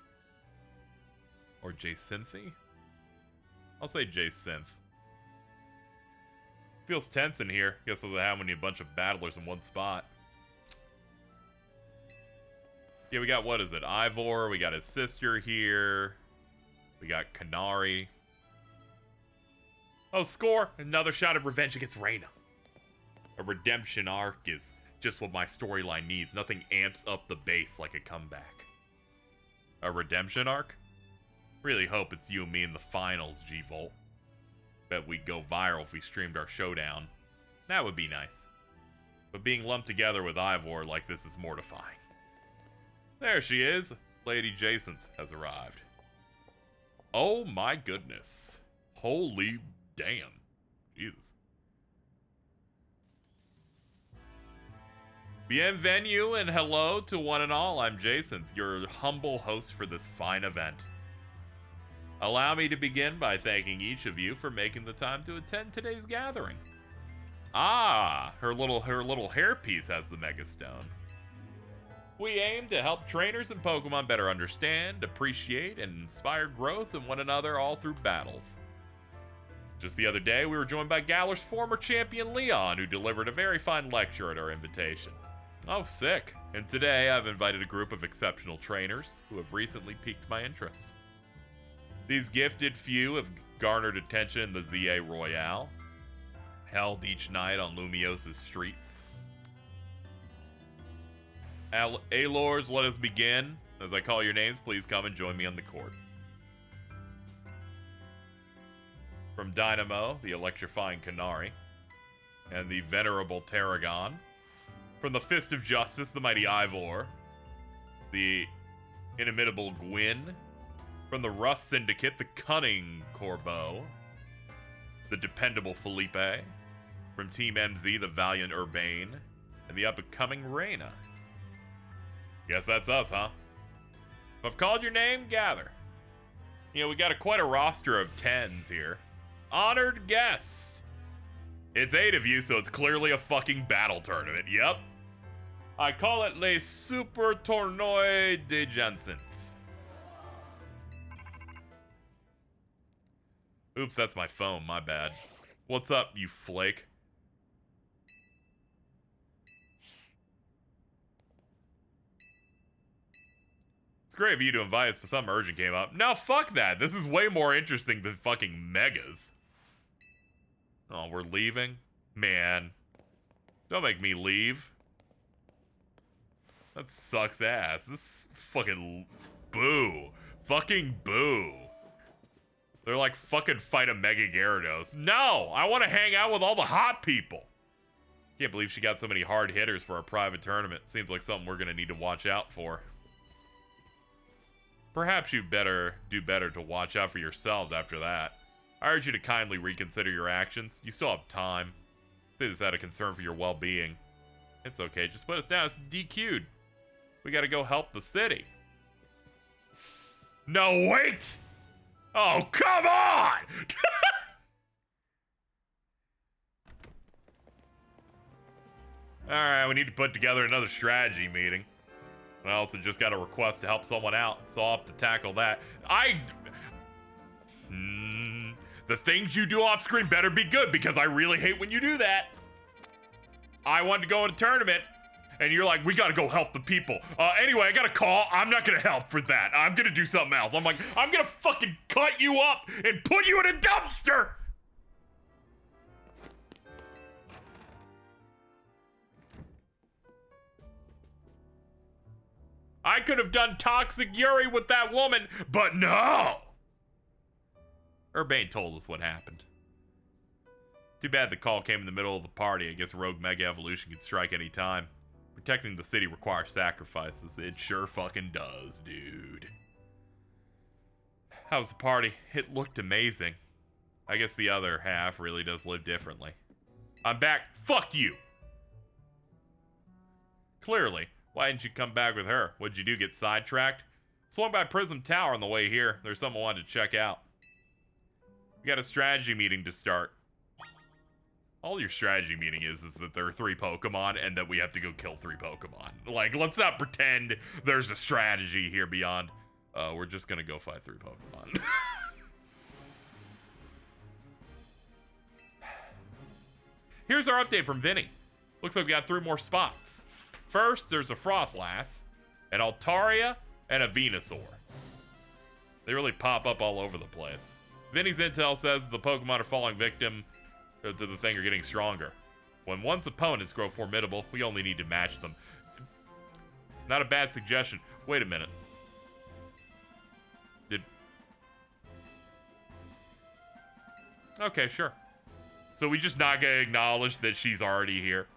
Or Jacinthy? I'll say Jacinth. Feels tense in here. Guess we'll have a bunch of battlers in one spot. Yeah, we got, what is it? Ivor, we got his sister here. We got Canary. Oh, score! Another shot of revenge against Reina. A redemption arc is just what my storyline needs. Nothing amps up the base like a comeback. A redemption arc? Really hope it's you and me in the finals, G-Volt. Bet we'd go viral if we streamed our showdown. That would be nice. But being lumped together with Ivor like this is mortifying. There she is. Lady Jacinth has arrived. Oh my goodness. Holy damn. Jesus. Bienvenue and hello to one and all. I'm Jacinth, your humble host for this fine event. Allow me to begin by thanking each of you for making the time to attend today's gathering. Ah, her little hairpiece has the Mega Stone. We aim to help trainers and Pokemon better understand, appreciate, and inspire growth in one another all through battles. Just the other day, we were joined by Galar's former champion Leon, who delivered a very fine lecture at our invitation. Oh, sick. And today, I've invited a group of exceptional trainers who have recently piqued my interest. These gifted few have garnered attention in the ZA Royale, held each night on Lumios's streets. Alors, let us begin. As I call your names, please come and join me on the court. From Dynamo, the electrifying Canary, and the venerable Tarragon. From the Fist of Justice, the mighty Ivor, the inimitable Gwyn. From the Rust Syndicate, the cunning Corbeau, the dependable Felipe. From Team MZ, the valiant Urbane, and the up-and-coming Reyna. Guess that's us, huh? If I've called your name, gather. You know, we got quite a roster of 10s here. Honored guest. It's 8 of you, so it's clearly a fucking battle tournament. Yep. I call it Le Super Tournoi de Janssen. Oops, that's my phone, my bad. What's up, you flake? It's great of you to invite us, but something urgent came up. No, fuck that. This is way more interesting than fucking megas. Oh, we're leaving? Man. Don't make me leave. That sucks ass. This fucking boo. Fucking boo. They're like, fucking fight a Mega Gyarados. No! I want to hang out with all the hot people. Can't believe she got so many hard hitters for a private tournament. Seems like something we're going to need to watch out for. Perhaps you better do better to watch out for yourselves after that. I urge you to kindly reconsider your actions. You still have time. Say this out of concern for your well-being. It's okay, just put us down. It's DQ'd. We gotta go help the city. No, wait! Oh, come on! Alright, we need to put together another strategy meeting. I also just got a request to help someone out, so I'll have to tackle that. The things you do off screen better be good, because I really hate when you do that. I wanted to go in a tournament, and you're like, we gotta go help the people. Anyway, I got a call. I'm not gonna help for that. I'm gonna do something else. I'm like, I'm gonna fucking cut you up and put you in a dumpster. I could have done Toxic Yuri with that woman, but no! Urbane told us what happened. Too bad the call came in the middle of the party. I guess Rogue Mega Evolution could strike any time. Protecting the city requires sacrifices. It sure fucking does, dude. How was the party? It looked amazing. I guess the other half really does live differently. I'm back. Fuck you! Clearly. Why didn't you come back with her? What'd you do, get sidetracked? Swung by Prism Tower on the way here. There's something I wanted to check out. We got a strategy meeting to start. All your strategy meeting is that there are 3 Pokemon and that we have to go kill 3 Pokemon. Like, let's not pretend there's a strategy here beyond. We're just gonna go fight 3 Pokemon. Here's our update from Vinny. Looks like we got 3 more spots. First, there's a Frostlass, an Altaria, and a Venusaur. They really pop up all over the place. Vinny's intel says the Pokemon are falling victim to the thing are getting stronger. When one's opponents grow formidable, we only need to match them. Not a bad suggestion. Wait a minute. Okay, sure. So we just not gonna acknowledge that she's already here?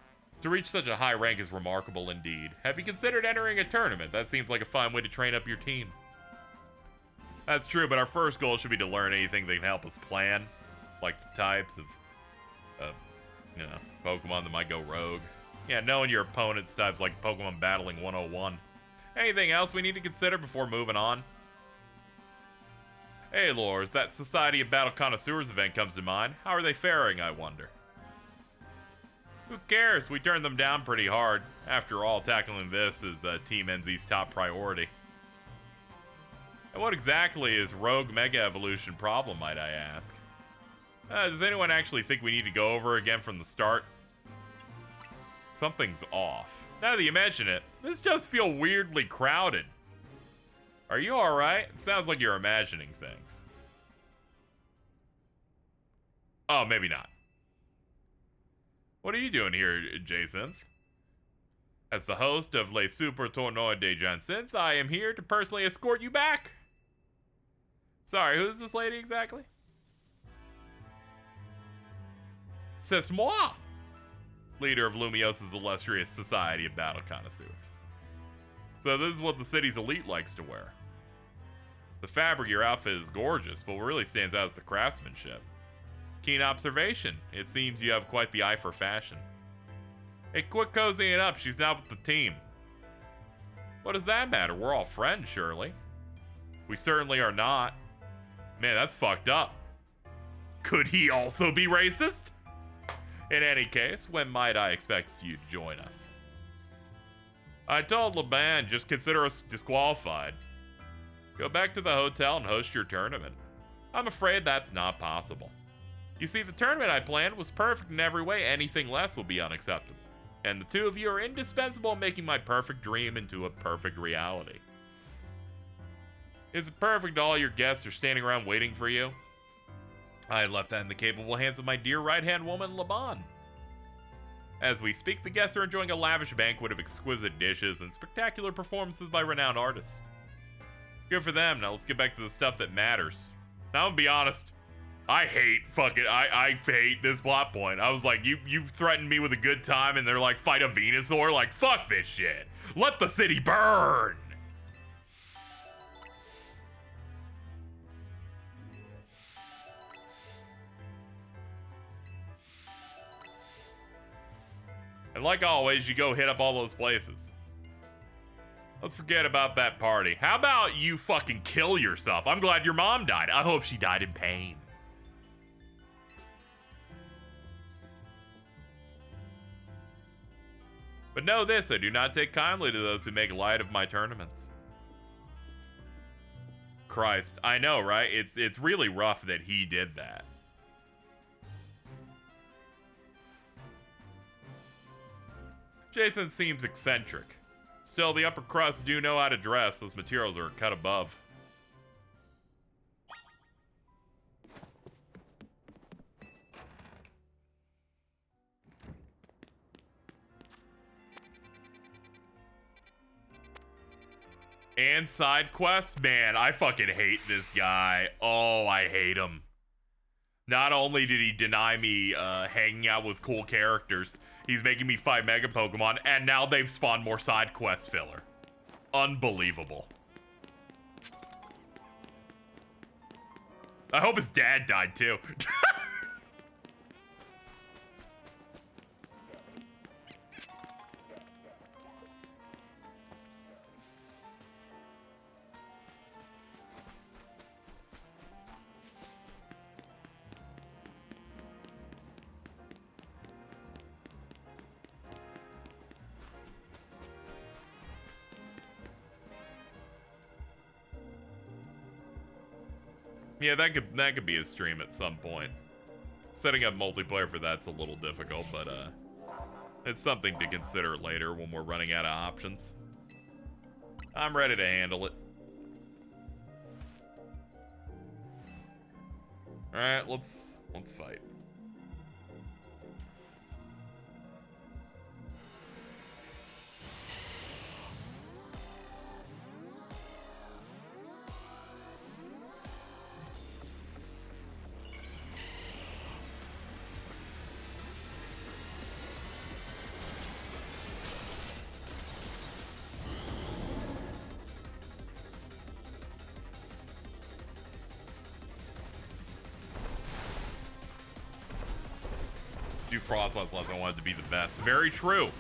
To reach such a high rank is remarkable indeed. Have you considered entering a tournament? That seems like a fine way to train up your team. That's true, but our first goal should be to learn anything that can help us plan. Like the types of you know, Pokemon that might go rogue. Yeah, knowing your opponent's types like Pokemon Battling 101. Anything else we need to consider before moving on? Hey, Lors, that Society of Battle Connoisseurs event comes to mind. How are they faring, I wonder? Who cares? We turned them down pretty hard. After all, tackling this is Team MZ's top priority. And what exactly is Rogue Mega Evolution problem, might I ask? Does anyone actually think we need to go over again from the start? Something's off. Now that you mention it, this does feel weirdly crowded. Are you alright? Sounds like you're imagining things. Oh, maybe not. What are you doing here, Jacinth? As the host of Les Super Tournois de Jacinth, I am here to personally escort you back. Sorry, who's this lady exactly? C'est moi, leader of Lumios's illustrious Society of Battle Connoisseurs. So this is what the city's elite likes to wear. The fabric of your outfit is gorgeous, but what really stands out is the craftsmanship. Keen observation. It seems you have quite the eye for fashion. Hey, quit cozying up. She's not with the team. What does that matter? We're all friends, surely. We certainly are not. Man, that's fucked up. Could he also be racist? In any case, when might I expect you to join us? I told Laban, just consider us disqualified. Go back to the hotel and host your tournament. I'm afraid that's not possible. You see, the tournament I planned was perfect in every way. Anything less would be unacceptable. And the two of you are indispensable in making my perfect dream into a perfect reality. Is it perfect all your guests are standing around waiting for you? I had left that in the capable hands of my dear right-hand woman, Laban. As we speak, the guests are enjoying a lavish banquet of exquisite dishes and spectacular performances by renowned artists. Good for them. Now let's get back to the stuff that matters. Now, I'm gonna be honest. I hate this plot point. I was like, you threatened me with a good time, and they're like, fight a Venusaur? Like, fuck this shit. Let the city burn! And like always, you go hit up all those places. Let's forget about that party. How about you fucking kill yourself? I'm glad your mom died. I hope she died in pain. But know this, I do not take kindly to those who make light of my tournaments. Christ, I know, right? It's really rough that he did that. Jason seems eccentric. Still, the upper crust do know how to dress. Those materials are cut above. And side quests? Man, I fucking hate this guy. Oh, I hate him. Not only did he deny me hanging out with cool characters, he's making me fight Mega Pokemon, and now they've spawned more side quest filler. Unbelievable. I hope his dad died too. Yeah, that could be a stream at some point. Setting up multiplayer for that's a little difficult, but it's something to consider later when we're running out of options. I'm ready to handle it. All right, let's fight. Do Frostlass unless I want it to be the best. Very true.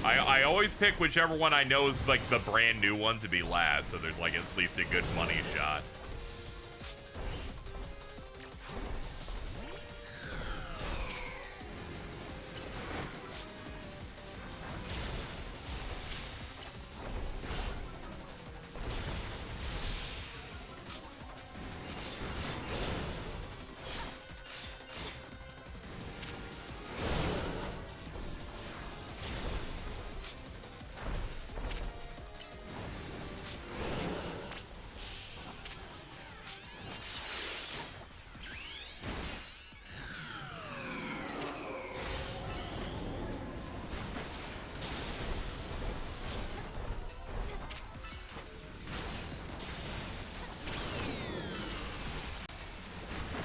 I always pick whichever one I know is like the brand new one to be last, so there's like at least a good money shot.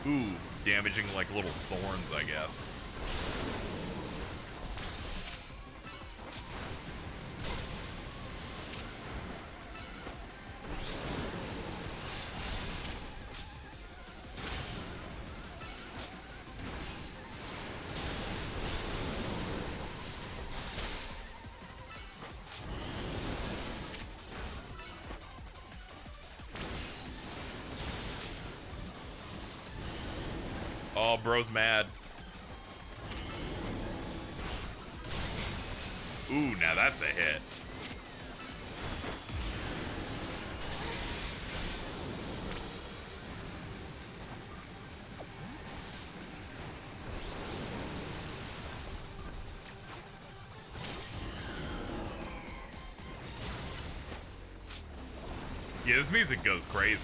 Ooh, damaging like little thorns, I guess. Oh, bro's mad. Ooh, now that's a hit. Yeah, this music goes crazy.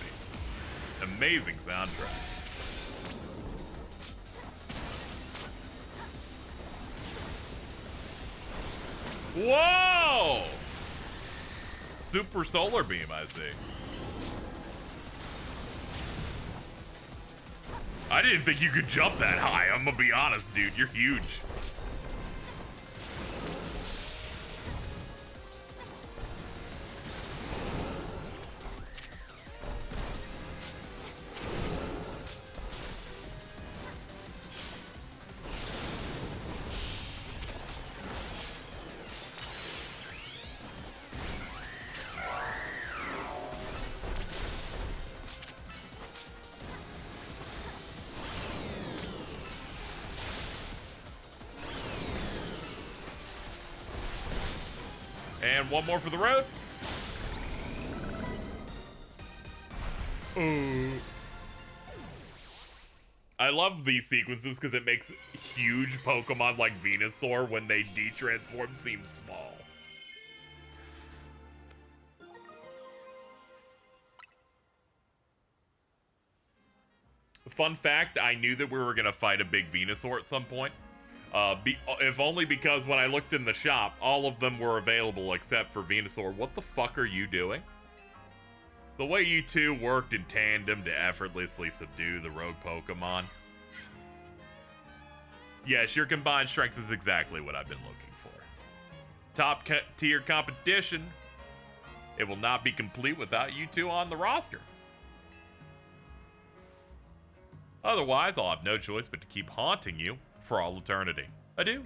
Amazing soundtrack. Whoa! Super solar beam, I see. I didn't think you could jump that high. I'm gonna be honest, dude. You're huge. And one more for the road. I love these sequences because it makes huge Pokemon like Venusaur, when they de-transform, seem small. Fun fact, I knew that we were going to fight a big Venusaur at some point. If only because when I looked in the shop, all of them were available except for Venusaur. What the fuck are you doing? The way you two worked in tandem to effortlessly subdue the rogue Pokemon. Yes, your combined strength is exactly what I've been looking for. Top tier competition. It will not be complete without you two on the roster. Otherwise, I'll have no choice but to keep haunting you for all eternity. Adieu.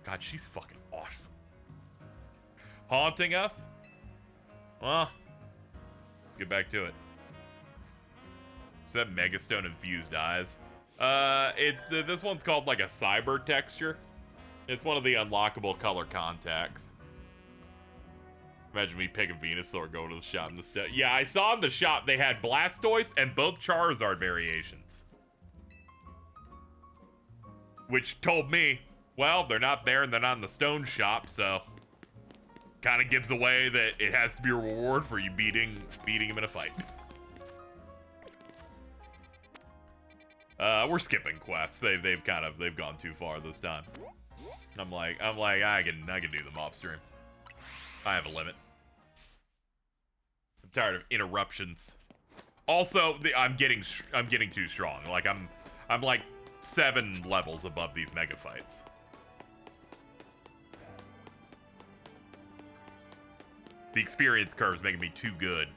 God, she's fucking awesome. Haunting us? Well, let's get back to it. Is that Megastone infused eyes? This one's called like a cyber texture. It's one of the unlockable color contacts. Imagine me picking Venusaur, going to the shop in the stuff. Yeah, I saw in the shop they had Blastoise and both Charizard variations. Which told me, well, they're not there and they're not in the stone shop, so kind of gives away that it has to be a reward for you beating him in a fight. We're skipping quests. They've gone too far this time. I'm like I can do them off stream. I have a limit. I'm tired of interruptions. Also, I'm getting too strong. Like I'm like 7 levels above these mega fights. The experience curve is making me too good.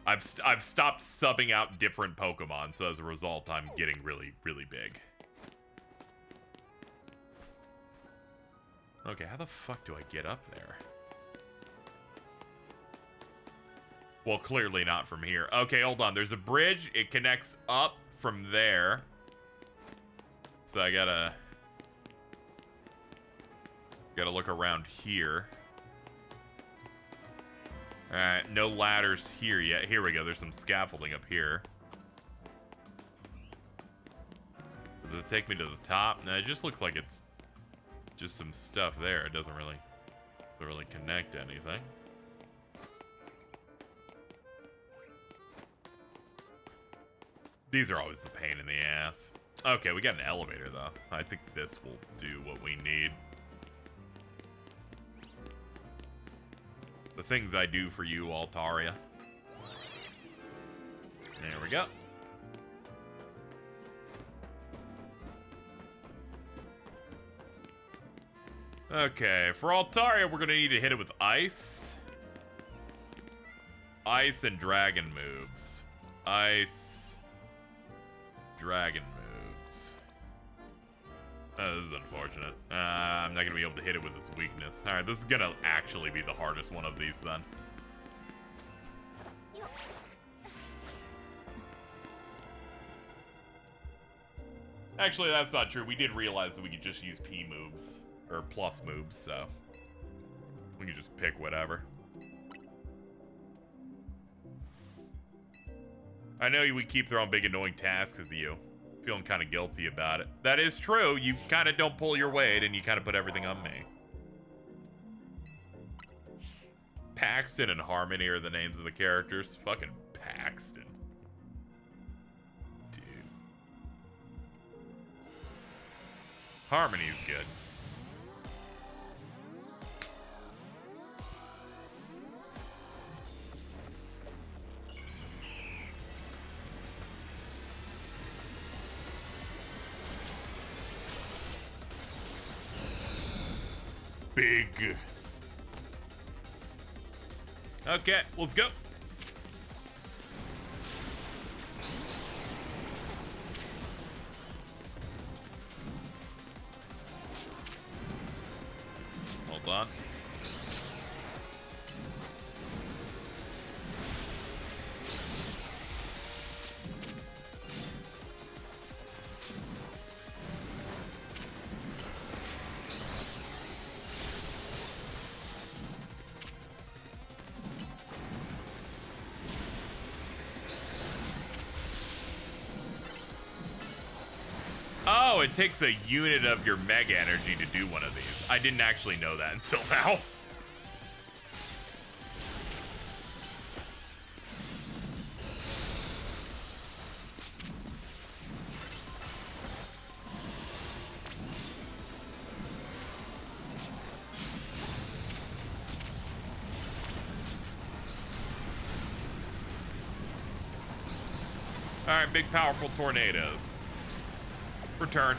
I've stopped subbing out different Pokemon, so as a result, I'm getting really, really big. Okay, how the fuck do I get up there? Well, clearly not from here. Okay, hold on. There's a bridge. It connects up from there. So I gotta look around here. Alright, no ladders here yet. Here we go. There's some scaffolding up here. Does it take me to the top? No, it just looks like it's just some stuff there. It doesn't really connect to anything. These are always the pain in the ass. Okay, we got an elevator, though. I think this will do what we need. The things I do for you, Altaria. There we go. Okay, for Altaria, we're going to need to hit it with ice. Ice and dragon moves. Ice. Dragon moves. Oh, this is unfortunate. I'm not going to be able to hit it with its weakness. Alright, this is going to actually be the hardest one of these then. Actually, that's not true. We did realize that we could just use P moves. Or plus moves, so we can just pick whatever. I know we keep throwing big annoying tasks at you. Feeling kind of guilty about it. That is true. You kind of don't pull your weight and you kind of put everything on me. Paxton and Harmony are the names of the characters. Fucking Paxton. Dude. Harmony's good. Big. Okay, let's go. Hold on. Oh, it takes a unit of your mega energy to do one of these. I didn't actually know that until now. All right, big powerful tornadoes. Return.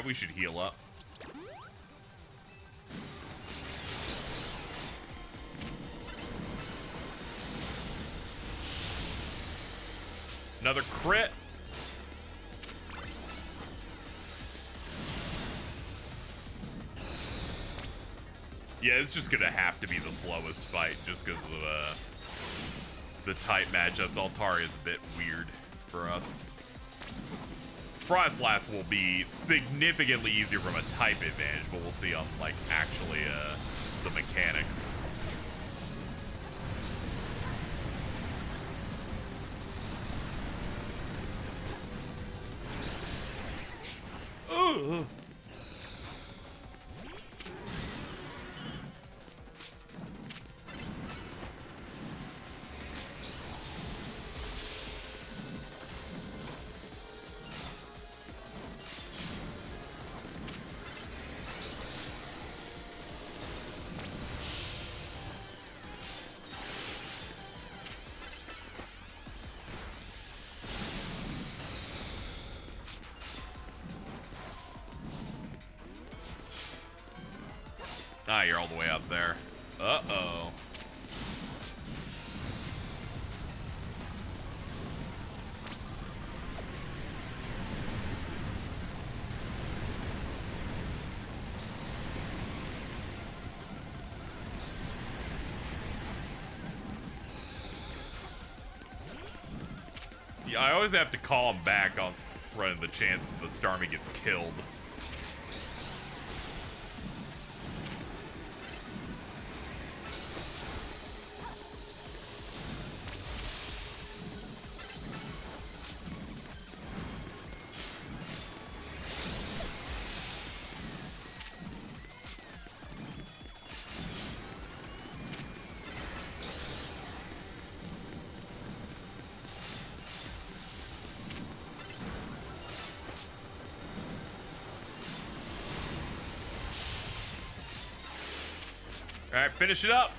We should heal up. Another crit. Yeah, it's just gonna have to be the slowest fight just because of the tight matchups. Altaria is a bit weird for us. Frostlass will be significantly easier from a type advantage, but we'll see on, like, actually, the mechanics. Ugh. Ah, you're all the way up there. Uh-oh. Yeah, I always have to call him back on running the chance that the Starmie gets killed. All right, finish it up.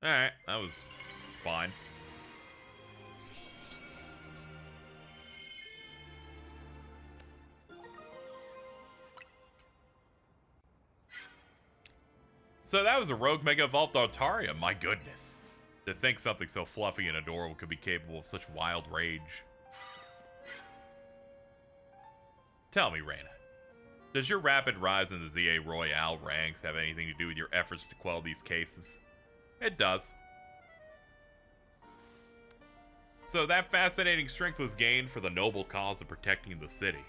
All right, that was fine. So that was a rogue Mega Evolved Altaria. My goodness. To think something so fluffy and adorable could be capable of such wild rage. Tell me, Reina, does your rapid rise in the ZA Royale ranks have anything to do with your efforts to quell these cases? It does. So that fascinating strength was gained for the noble cause of protecting the city.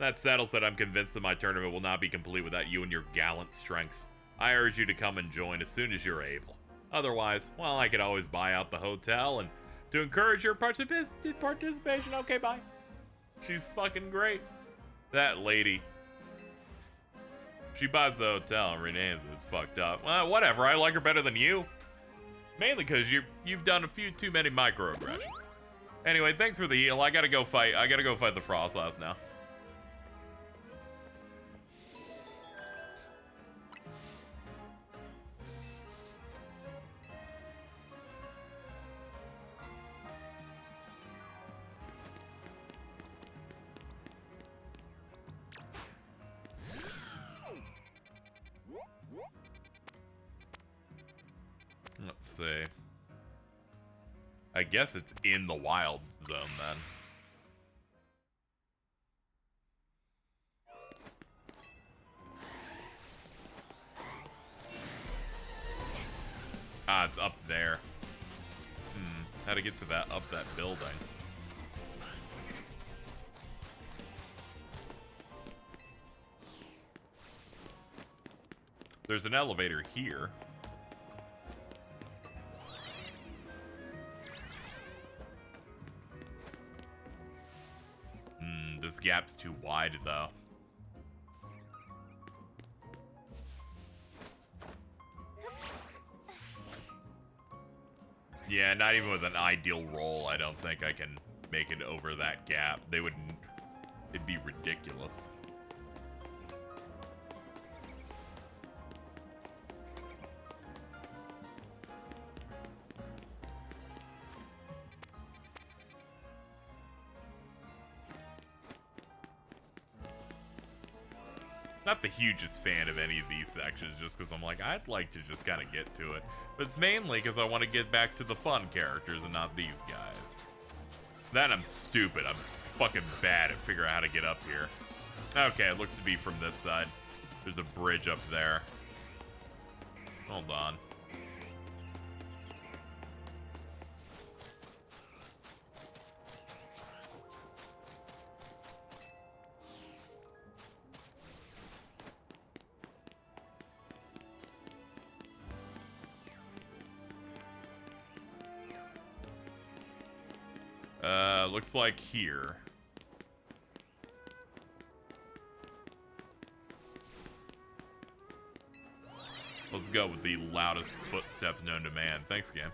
That settles it. I'm convinced that my tournament will not be complete without you and your gallant strength. I urge you to come and join as soon as you're able. Otherwise, well, I could always buy out the hotel and to encourage your participation. Okay, bye. She's fucking great. That lady. She buys the hotel and renames it. It's fucked up. Well, whatever. I like her better than you. Mainly because you've done a few too many microaggressions. Anyway, thanks for the heal. I gotta go fight the Frostlass now. Let's see. I guess it's in the wild zone then. Ah, it's up there. How to get to up that building. There's an elevator here. This gap's too wide, though. Yeah, not even with an ideal roll, I don't think I can make it over that gap. It'd be ridiculous. Not the hugest fan of any of these sections, just because I'm like, I'd like to just kind of get to it. But it's mainly because I want to get back to the fun characters and not these guys. Then I'm stupid. I'm fucking bad at figuring out how to get up here. Okay, it looks to be from this side. There's a bridge up there. Hold on. Looks like here. Let's go with the loudest footsteps known to man. Thanks, game.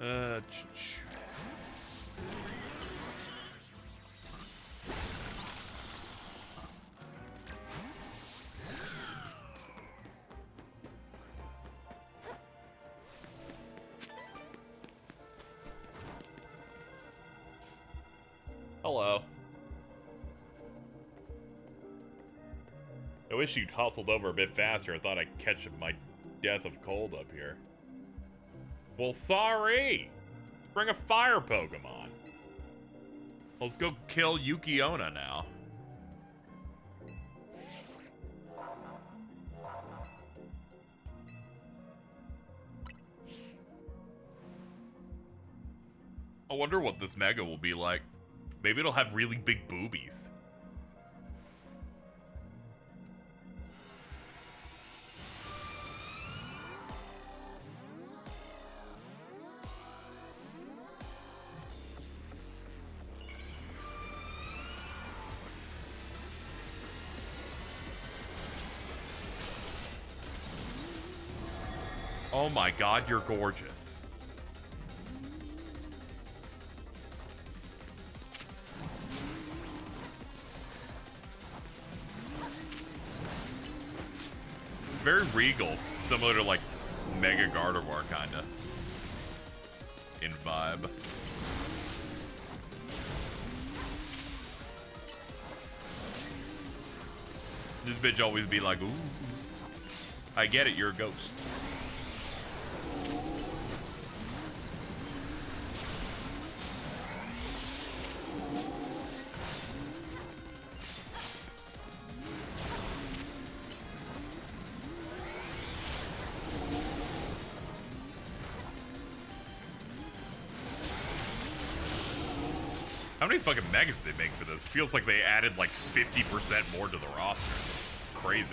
Uh, Hello. I wish you'd hustled over a bit faster. I thought I'd catch my death of cold up here. Well, sorry. Bring a fire Pokemon. Let's go kill Yukiona now. I wonder what this Mega will be like. Maybe it'll have really big boobies. Oh my god, you're gorgeous. Very regal, similar to like Mega Gardevoir kinda in vibe. This bitch always be like, ooh, I get it, you're a ghost. How many fucking megas did they make for this? Feels like they added like 50% more to the roster. Crazy.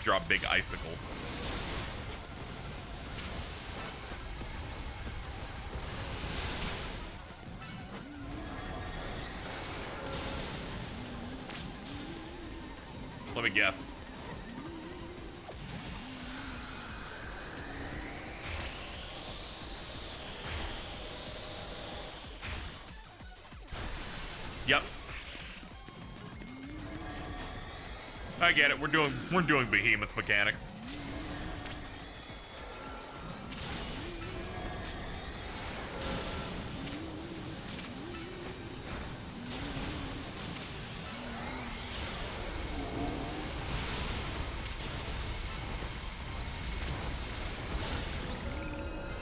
Drop big icicles. Let me guess. Yep. I get it. We're doing behemoth mechanics.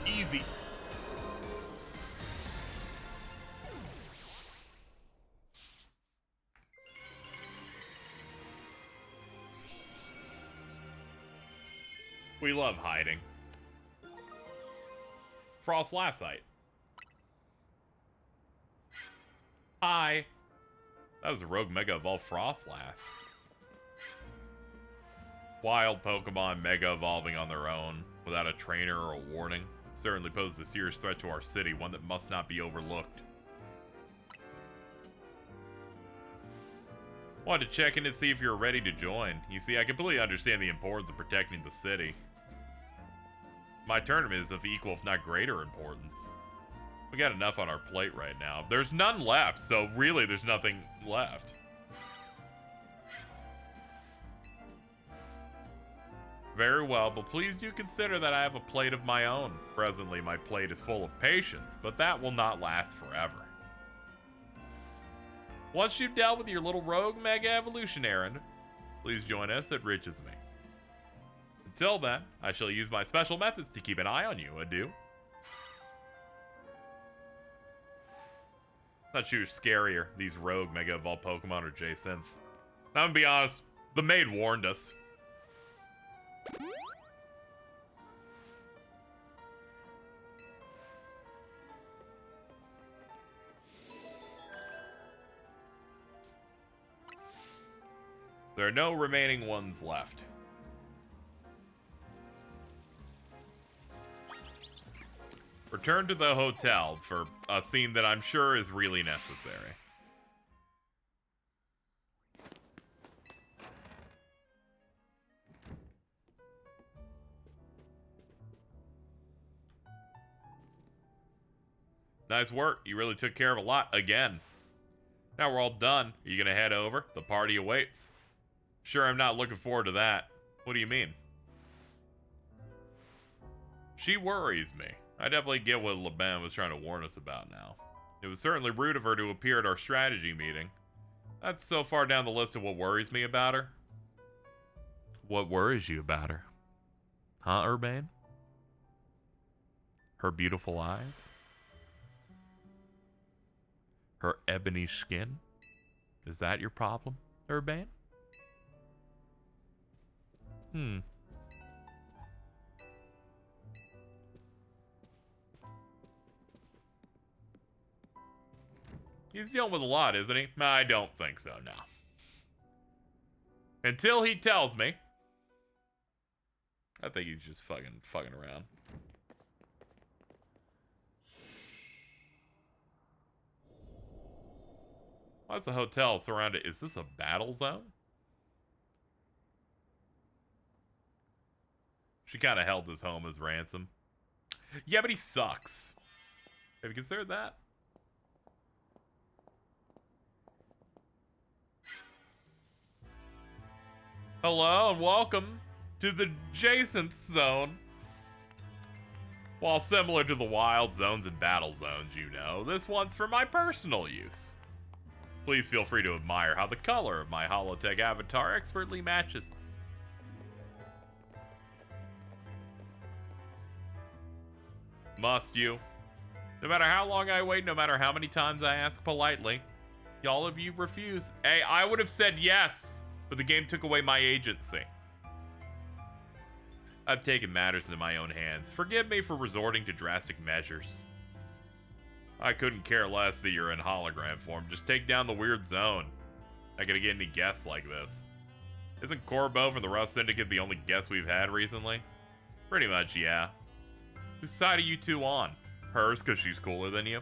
Easy. We love hiding. Frostlassite. Hi. That was a rogue Mega Evolved Frostlass. Wild Pokemon Mega Evolving on their own, without a trainer or a warning, certainly poses a serious threat to our city, one that must not be overlooked. Wanted to check in to see if you're ready to join. You see, I completely understand the importance of protecting the city. My tournament is of equal, if not greater, importance. We got enough on our plate right now. There's none left, so really there's nothing left. Very well, but please do consider that I have a plate of my own. Presently, my plate is full of patience, but that will not last forever. Once you've dealt with your little rogue Mega Evolution errand, please join us at Riches Me. Until then, I shall use my special methods to keep an eye on you. Adieu. Not sure who's scarier, these rogue Mega Evolved Pokemon or J-Synth. I'm gonna be honest, the maid warned us. There are no remaining ones left. Return to the hotel for a scene that I'm sure is really necessary. Nice work. You really took care of a lot again. Now we're all done. Are you gonna head over? The party awaits. Sure, I'm not looking forward to that. What do you mean? She worries me. I definitely get what LeBen was trying to warn us about now. It was certainly rude of her to appear at our strategy meeting. That's so far down the list of what worries me about her. What worries you about her? Huh, Urbane? Her beautiful eyes? Her ebony skin? Is that your problem, Urbane? He's dealing with a lot, isn't he? I don't think so, no. Until he tells me. I think he's just fucking around. Why is the hotel surrounded? Is this a battle zone? She kind of held his home as ransom. Yeah, but he sucks. Have you considered that? Hello and welcome to the adjacent zone. While similar to the wild zones and battle zones, you know, this one's for my personal use. Please feel free to admire how the color of my holotech avatar expertly matches. Must you? No matter how long I wait, no matter how many times I ask politely, y'all of you refuse. Hey, I would have said yes, but the game took away my agency. I've taken matters into my own hands. Forgive me for resorting to drastic measures. I couldn't care less that you're in hologram form. Just take down the weird zone. Not gonna get any guests like this. Isn't Corbo from the Rust Syndicate the only guest we've had recently? Pretty much, yeah. Whose side are you two on? Hers, because she's cooler than you?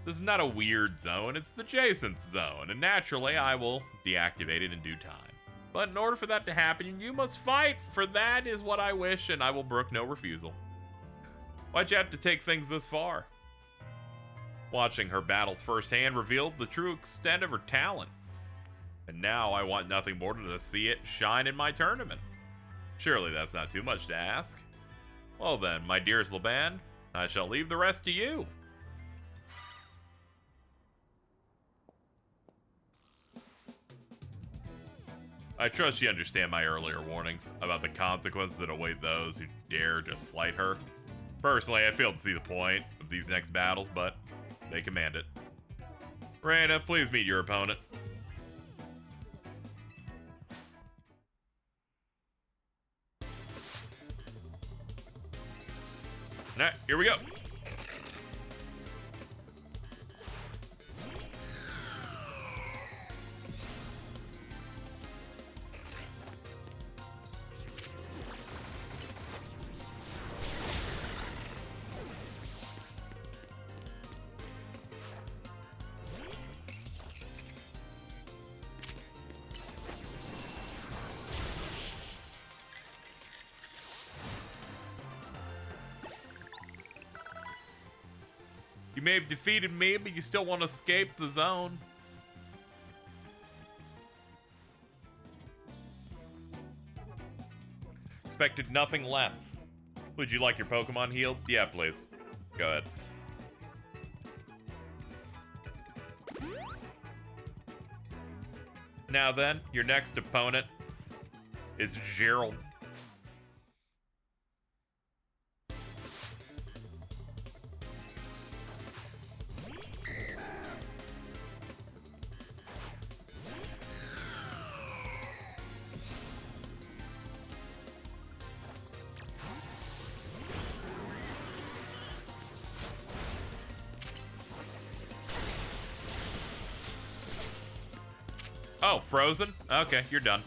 This is not a weird zone, it's the adjacent zone, and naturally I will deactivate it in due time. But in order for that to happen, you must fight, for that is what I wish, and I will brook no refusal. Why'd you have to take things this far? Watching her battles firsthand revealed the true extent of her talent. And now I want nothing more than to see it shine in my tournament. Surely that's not too much to ask. Well then, my dearest Laban, I shall leave the rest to you. I trust you understand my earlier warnings about the consequences that await those who dare to slight her. Personally, I fail to see the point of these next battles, but they command it. Reina, please meet your opponent. Alright, here we go. You may have defeated me, but you still want to escape the zone. Expected nothing less. Would you like your Pokemon healed? Yeah, please. Go ahead. Now then, your next opponent is Gerald. Oh, frozen? Okay, you're done.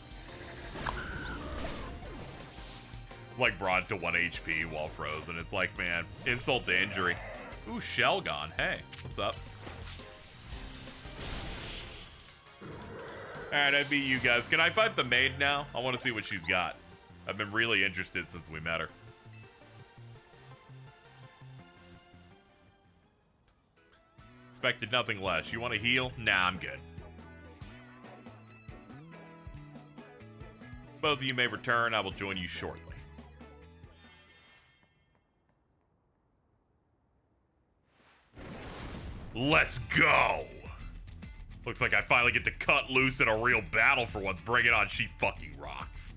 Like, brought it to 1 HP while frozen. It's like, man, insult to injury. Ooh, shell gone. Hey, what's up? Alright, I beat you guys. Can I fight the maid now? I want to see what she's got. I've been really interested since we met her. Expected nothing less. You want to heal? Nah, I'm good. Both of you may return. I will join you shortly. Let's go! Looks like I finally get to cut loose in a real battle for once. Bring it on, she fucking rocks.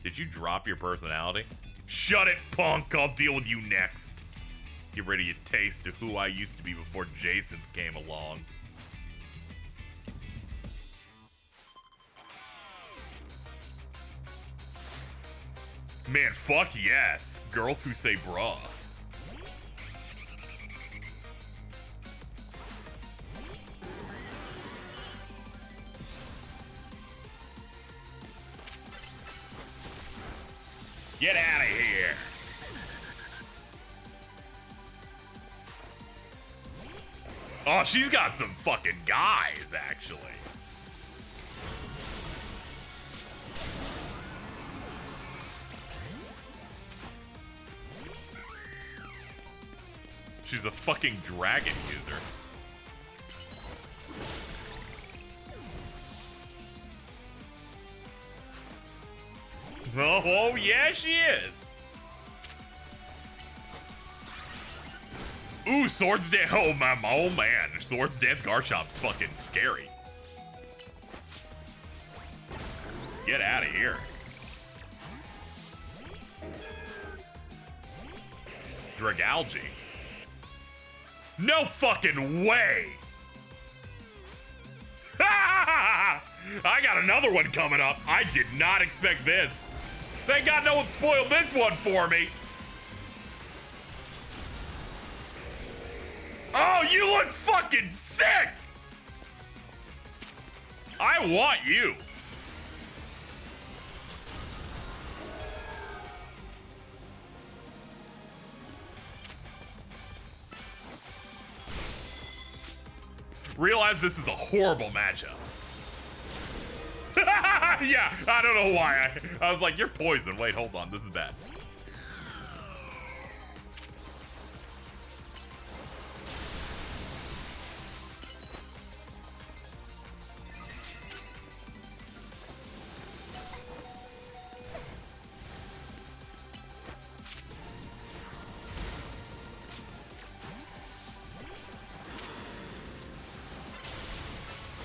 Did you drop your personality? Shut it, punk! I'll deal with you next. Get rid of your taste of who I used to be before Jason came along. Man, fuck yes. Girls who say bruh. Get out of here. Oh, she's got some fucking guys, actually. She's a fucking dragon user. Oh, yeah, she is. Ooh, Swords Dance. Oh, oh man. Swords Dance Garchomp's fucking scary. Get out of here. Dragalge. No fucking way. I got another one coming up. I did not expect this. Thank God no one spoiled this one for me. Oh, you look fucking sick. I want you. Realize this is a horrible matchup. Yeah, I don't know why. I was like, you're poison. Wait, hold on. This is bad.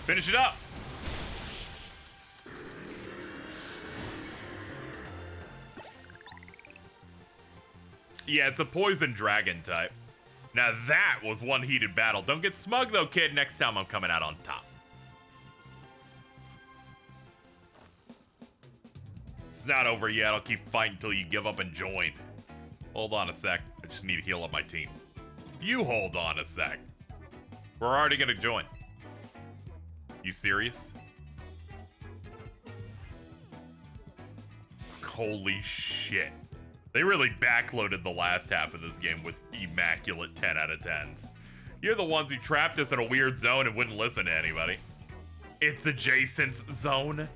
Finish it up. Yeah, it's a poison dragon type. Now that was one heated battle. Don't get smug though, kid. Next time I'm coming out on top. It's not over yet. I'll keep fighting until you give up and join. Hold on a sec. I just need to heal up my team. You hold on a sec. We're already gonna join. You serious? Holy shit. They really backloaded the last half of this game with immaculate 10 out of 10s. You're the ones who trapped us in a weird zone and wouldn't listen to anybody. It's a Jason zone.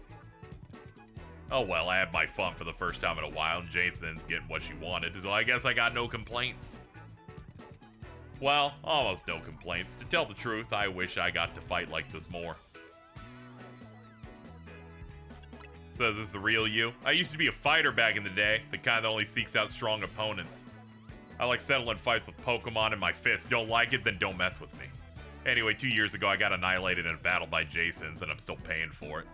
Oh well, I had my fun for the first time in a while, and Jason's getting what she wanted, so I guess I got no complaints. Well, almost no complaints. To tell the truth, I wish I got to fight like this more. Says this is the real you. I used to be a fighter back in the day, the kind that only seeks out strong opponents. I like settling fights with Pokemon in my fist. Don't like it, then don't mess with me. Anyway, 2 years ago, I got annihilated in a battle by Jason's, and I'm still paying for it.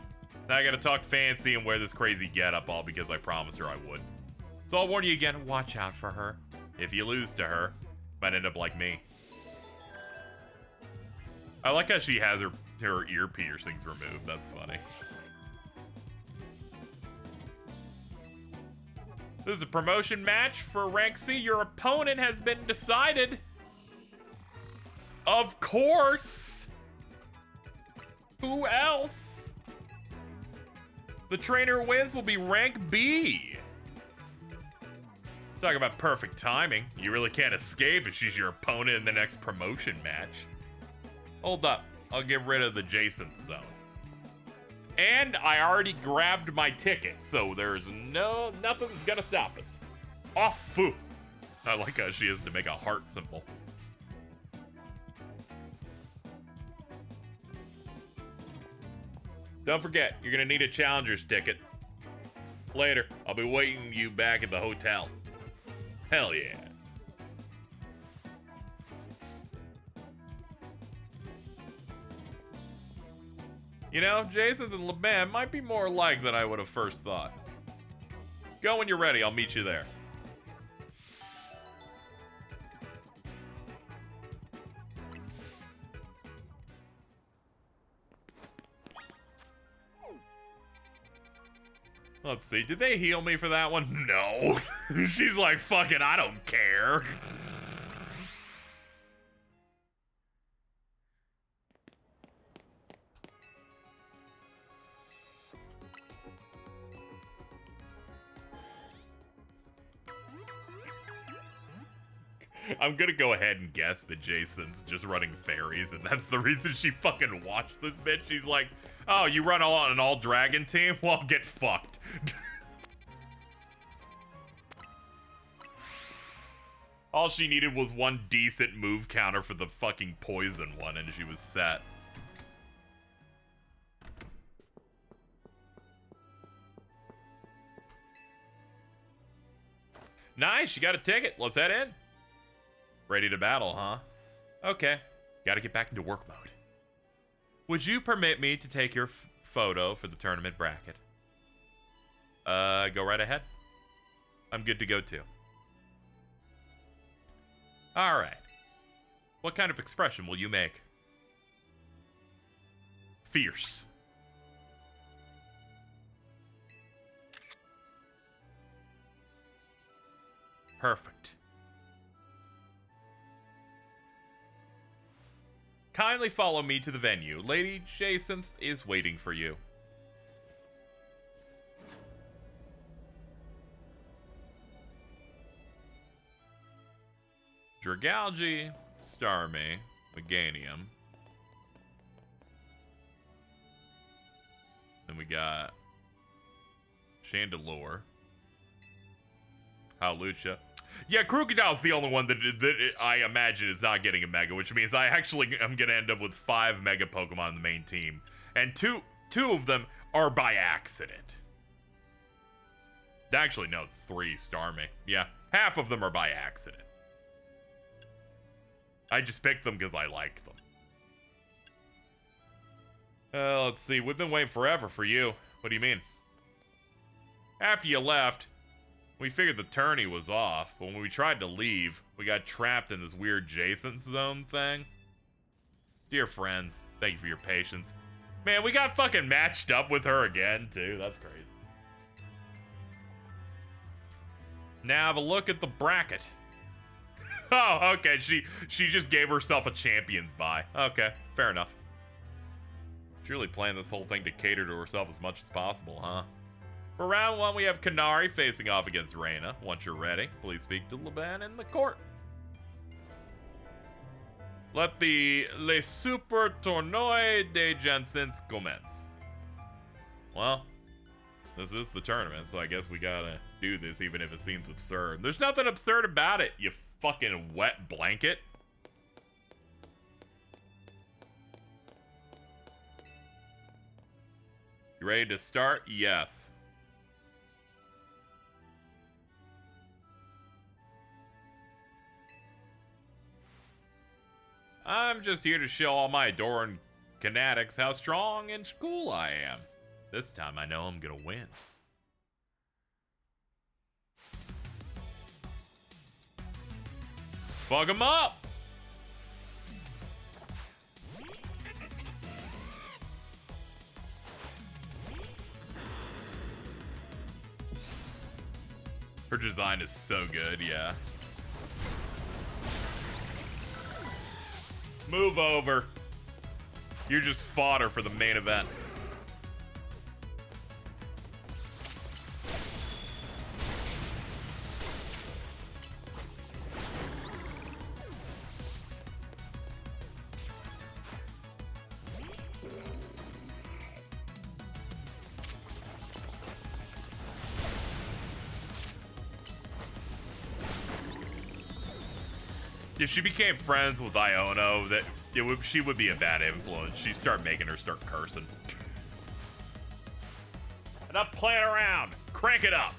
Now I gotta talk fancy and wear this crazy getup all because I promised her I would. So I'll warn you again, watch out for her. If you lose to her, might end up like me. I like how she has her ear piercings removed. That's funny. This is a promotion match for rank C. Your opponent has been decided. Of course. Who else? The trainer who wins will be rank B. Talk about perfect timing. You really can't escape if she's your opponent in the next promotion match. Hold up. I'll get rid of the Jason zone. And I already grabbed my ticket, so there's nothing's gonna stop us. Off foo. I like how she has to make a heart symbol. Don't forget, you're gonna need a challenger's ticket. Later, I'll be waiting you back at the hotel. Hell yeah. You know, Jason and LeBan might be more alike than I would have first thought. Go when you're ready, I'll meet you there. Let's see, did they heal me for that one? No. She's like, fuck it, I don't care. I'm gonna go ahead and guess that Jason's just running fairies, and that's the reason she fucking watched this bitch. She's like, oh, you run an all-dragon team? Well, get fucked. All she needed was one decent move counter for the fucking poison one, and she was set. Nice, you got a ticket. Let's head in. Ready to battle, huh? Okay. Gotta get back into work mode. Would you permit me to take your photo for the tournament bracket? Go right ahead. I'm good to go too. Alright. What kind of expression will you make? Fierce. Perfect. Kindly follow me to the venue. Lady Jacinth is waiting for you. Dragalge, Starmie, Meganium. Then we got Chandelure. Howlucha. Yeah, Crocodile's the only one that I imagine is not getting a Mega, which means I actually am going to end up with 5 Mega Pokemon on the main team. And two of them are by accident. Actually, no, it's 3 Starmie. Yeah, half of them are by accident. I just picked them because I like them. Let's see, we've been waiting forever for you. What do you mean? After you left, we figured the tourney was off, but when we tried to leave, we got trapped in this weird Jathan zone thing. Dear friends, thank you for your patience. Man, we got fucking matched up with her again, too. That's crazy. Now have a look at the bracket. Oh, okay, she just gave herself a champion's bye. Okay, fair enough. She's really playing this whole thing to cater to herself as much as possible, huh? For round 1, we have Kanari facing off against Reina. Once you're ready, please speak to Laban in the court. Let the Le Super Tournoi de Jacinth commence. Well, this is the tournament, so I guess we gotta do this even if it seems absurd. There's nothing absurd about it, you fucking wet blanket. You ready to start? Yes. I'm just here to show all my adoring fanatics how strong and cool I am. This time I know I'm gonna win. Fuck 'em up! Her design is so good, yeah. Move over. You're just fodder for the main event. If she became friends with Iono, she would be a bad influence. She'd start making her start cursing. Enough playing around. Crank it up.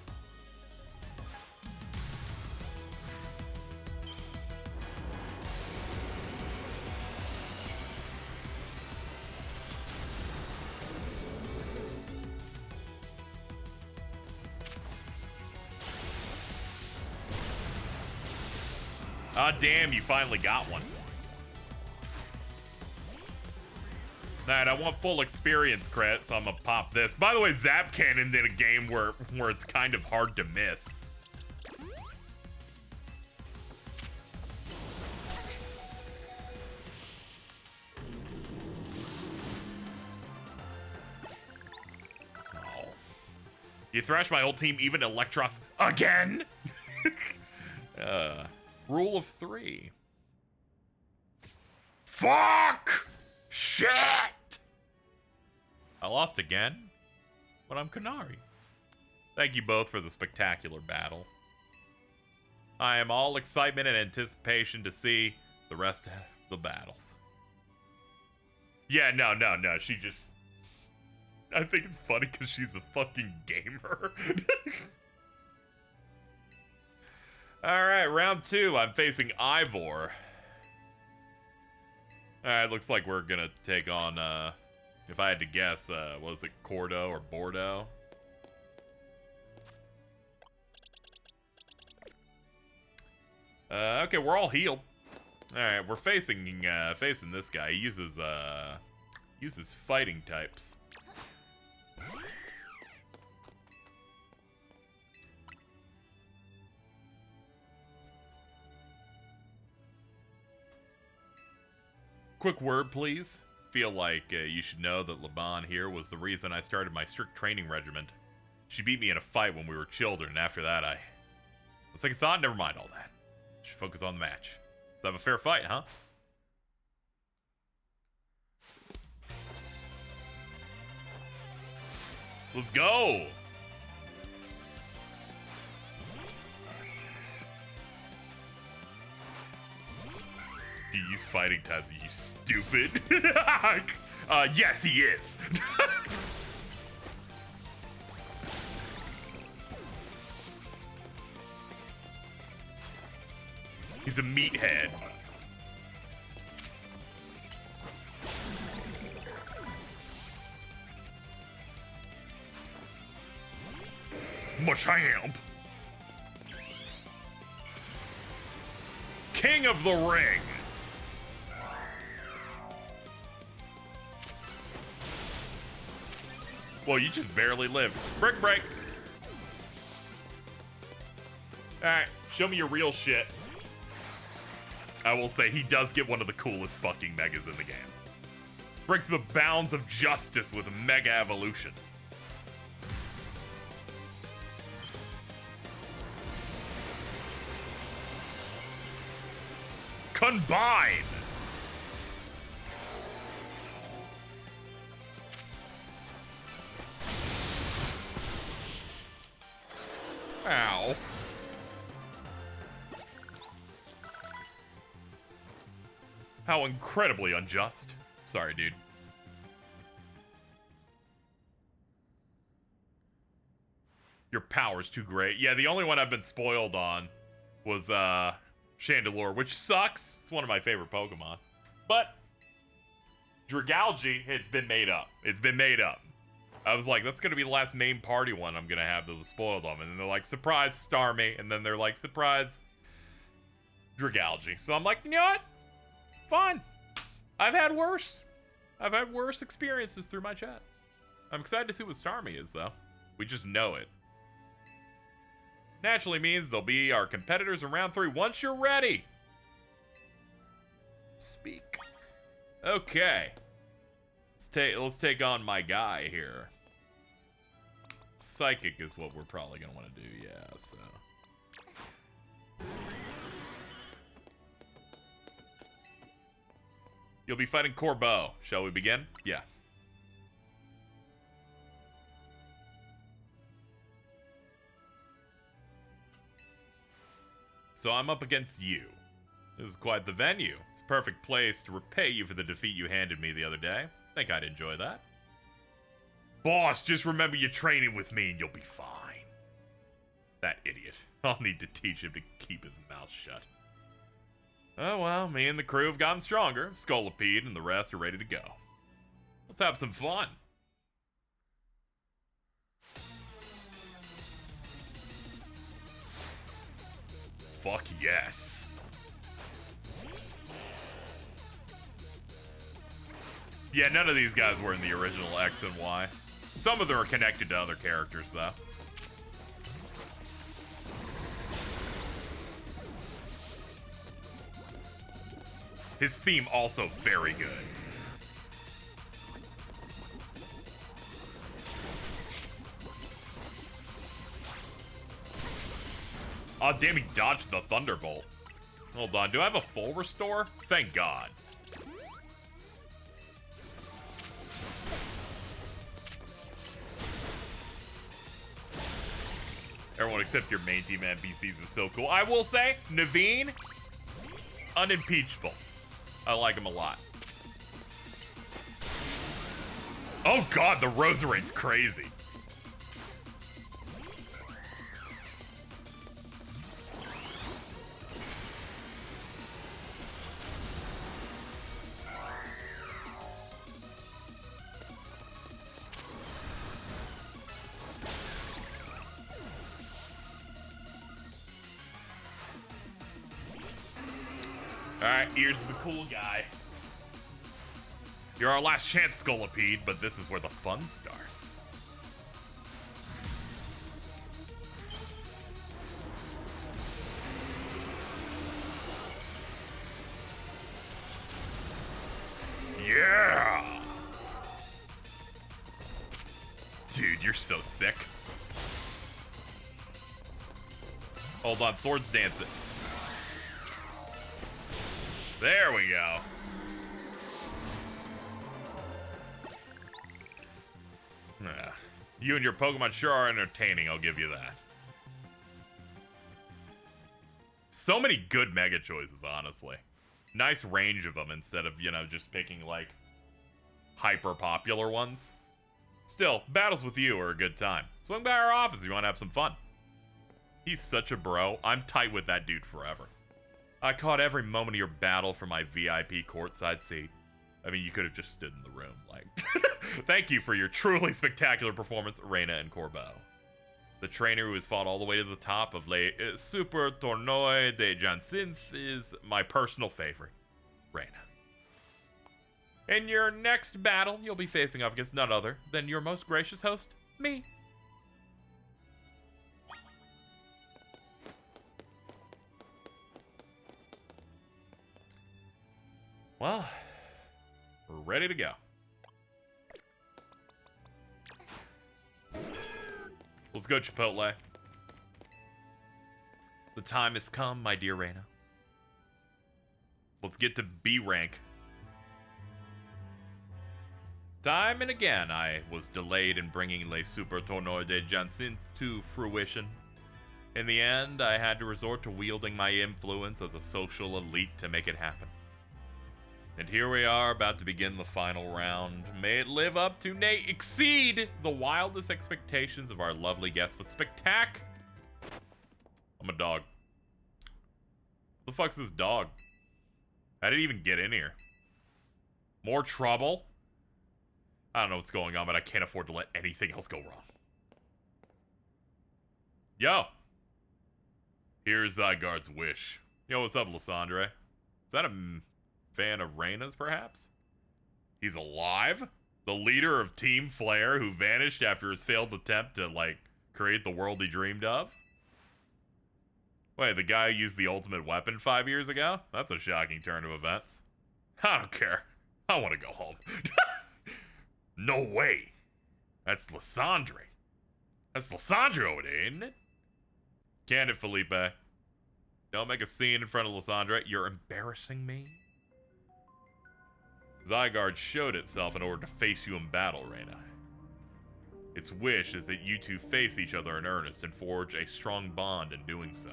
Ah, damn, you finally got one. Alright, I want full experience credit, so I'm gonna pop this. By the way, Zap Cannon did a game where it's kind of hard to miss. Oh. You thrash my whole team, even Electros, again? Rule of 3. Fuck! Shit! I lost again, but I'm Kanari. Thank you both for the spectacular battle. I am all excitement and anticipation to see the rest of the battles. Yeah, no. She just... I think it's funny because she's a fucking gamer. Alright, round 2. I'm facing Ivor. Alright, looks like we're gonna take on, if I had to guess, was it Cordo or Bordeaux? Okay, we're all healed. Alright, we're facing this guy. He uses fighting types. Quick word, please. Feel like you should know that Laban here was the reason I started my strict training regiment. She beat me in a fight when we were children, and after that, Let's take a thought, never mind all that. Should focus on the match. Let's have a fair fight, huh? Let's go! He's fighting types, you stupid. Yes, he is. He's a meathead. Machamp. King of the Ring. Well, you just barely lived. Brick break. Alright, show me your real shit. I will say, he does get one of the coolest fucking megas in the game. Break the bounds of justice with Mega Evolution. Combine! Ow. How incredibly unjust. Sorry, dude. Your power's too great. Yeah, the only one I've been spoiled on was, Chandelure, which sucks. It's one of my favorite Pokemon. But, Dragalge, it's been made up. It's been made up. I was like, that's gonna be the last main party one I'm gonna have that was spoiled on. And then they're like, surprise, Starmie. And then they're like, surprise, Dragalge. So I'm like, you know what? Fine. I've had worse. I've had worse experiences through my chat. I'm excited to see what Starmie is, though. We just know it. Naturally means they'll be our competitors in round 3 once you're ready. Speak. Okay. Let's take on my guy here. Psychic is what we're probably gonna want to do, yeah, so. You'll be fighting Corbeau. Shall we begin? Yeah. So I'm up against you. This is quite the venue. It's a perfect place to repay you for the defeat you handed me the other day. Think I'd enjoy that. Boss, just remember you're training with me and you'll be fine. That idiot. I'll need to teach him to keep his mouth shut. Oh well, me and the crew have gotten stronger. Scolipede and the rest are ready to go. Let's have some fun. Fuck yes. Yeah, none of these guys were in the original X and Y. Some of them are connected to other characters, though. His theme also very good. Oh, damn, he dodged the Thunderbolt. Hold on, do I have a full restore? Thank God. Everyone except your main team NPCs is so cool. I will say, Naveen, unimpeachable. I like him a lot. Oh God, the Rosarade's crazy. Alright, here's the cool guy. You're our last chance, Scolipede, but this is where the fun starts. Yeah! Dude, you're so sick. Hold on, swords dancing. There we go. You and your Pokemon sure are entertaining, I'll give you that. So many good Mega choices, honestly. Nice range of them instead of, you know, just picking, like, hyper-popular ones. Still, battles with you are a good time. Swing by our office if you want to have some fun. He's such a bro. I'm tight with that dude forever. I caught every moment of your battle from my VIP courtside seat. I mean, you could have just stood in the room, like... Thank you for your truly spectacular performance, Reina and Corbeau. The trainer who has fought all the way to the top of Le Super Tournoi de Jacinth is my personal favorite, Reina. In your next battle, you'll be facing off against none other than your most gracious host, me. Well, we're ready to go. Let's go, Chipotle. The time has come, my dear Reina. Let's get to B rank. Time and again, I was delayed in bringing Le Super Tournoi de Jacinth to fruition. In the end, I had to resort to wielding my influence as a social elite to make it happen. And here we are, about to begin the final round. May it live up to, nay, exceed the wildest expectations of our lovely guests with spectac. I'm a dog. What the fuck's this dog? How did it even get in here? More trouble? I don't know what's going on, but I can't afford to let anything else go wrong. Yo. Here's Zygarde's wish. Yo, what's up, Lysandre? Is that a fan of Reina's, perhaps? He's alive? The leader of Team Flare who vanished after his failed attempt to, like, create the world he dreamed of? Wait, the guy who used the ultimate weapon 5 years ago? That's a shocking turn of events. I don't care. I want to go home. No way. That's Lysandre. That's Lysandre over there, isn't it? Can it, Felipe? Don't make a scene in front of Lysandre. You're embarrassing me. Zygarde showed itself in order to face you in battle, Reina. Its wish is that you two face each other in earnest and forge a strong bond in doing so.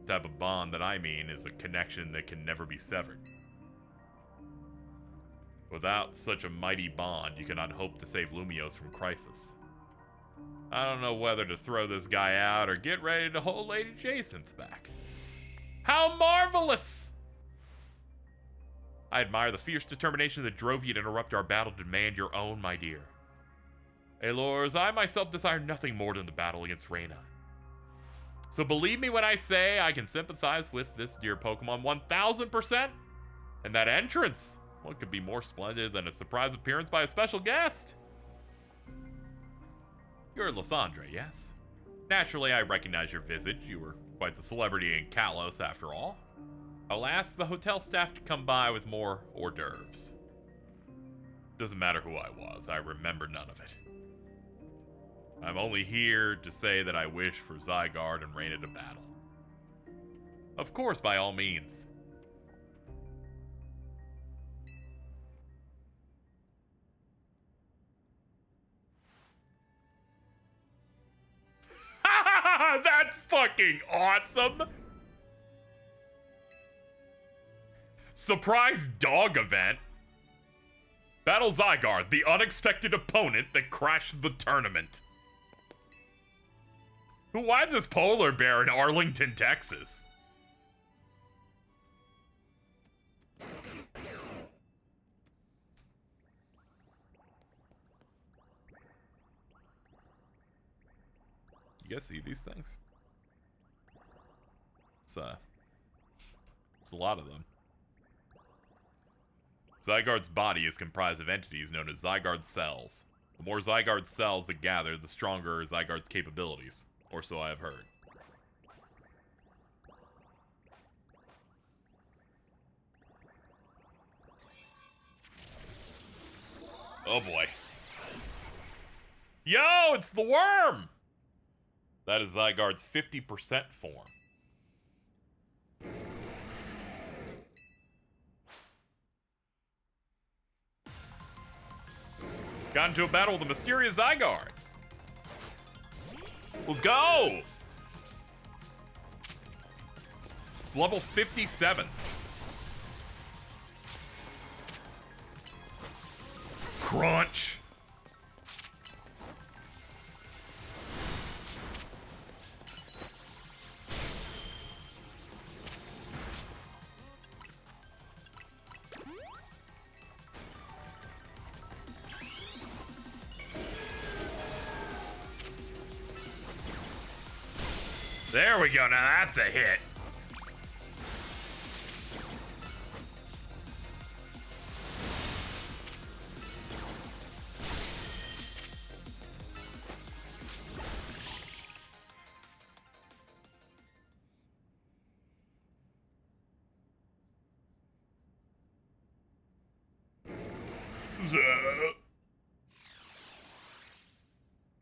The type of bond that I mean is a connection that can never be severed. Without such a mighty bond, you cannot hope to save Lumios from crisis. I don't know whether to throw this guy out or get ready to hold Lady Jacinth back. How marvelous! I admire the fierce determination that drove you to interrupt our battle to demand your own, my dear. Alors, I myself desire nothing more than the battle against Reyna. So believe me when I say I can sympathize with this dear Pokemon 1000%. And that entrance, what could be more splendid than a surprise appearance by a special guest? You're Lysandre, yes? Naturally, I recognize your visage. You were quite the celebrity in Kalos, after all. I'll ask the hotel staff to come by with more hors d'oeuvres. Doesn't matter who I was, I remember none of it. I'm only here to say that I wish for Zygarde and Reyna to battle. Of course, by all means. That's fucking awesome! Surprise dog event. Battle Zygarde, the unexpected opponent that crashed the tournament. Why this polar bear in Arlington, Texas? You guys see these things? It's a lot of them. Zygarde's body is comprised of entities known as Zygarde cells. The more Zygarde cells that gather, the stronger Zygarde's capabilities. Or so I have heard. Oh boy. Yo, it's the worm! That is Zygarde's 50% form. Got into a battle with a mysterious Zygarde. Let's go! Level 57. Crunch! There we go, now that's a hit.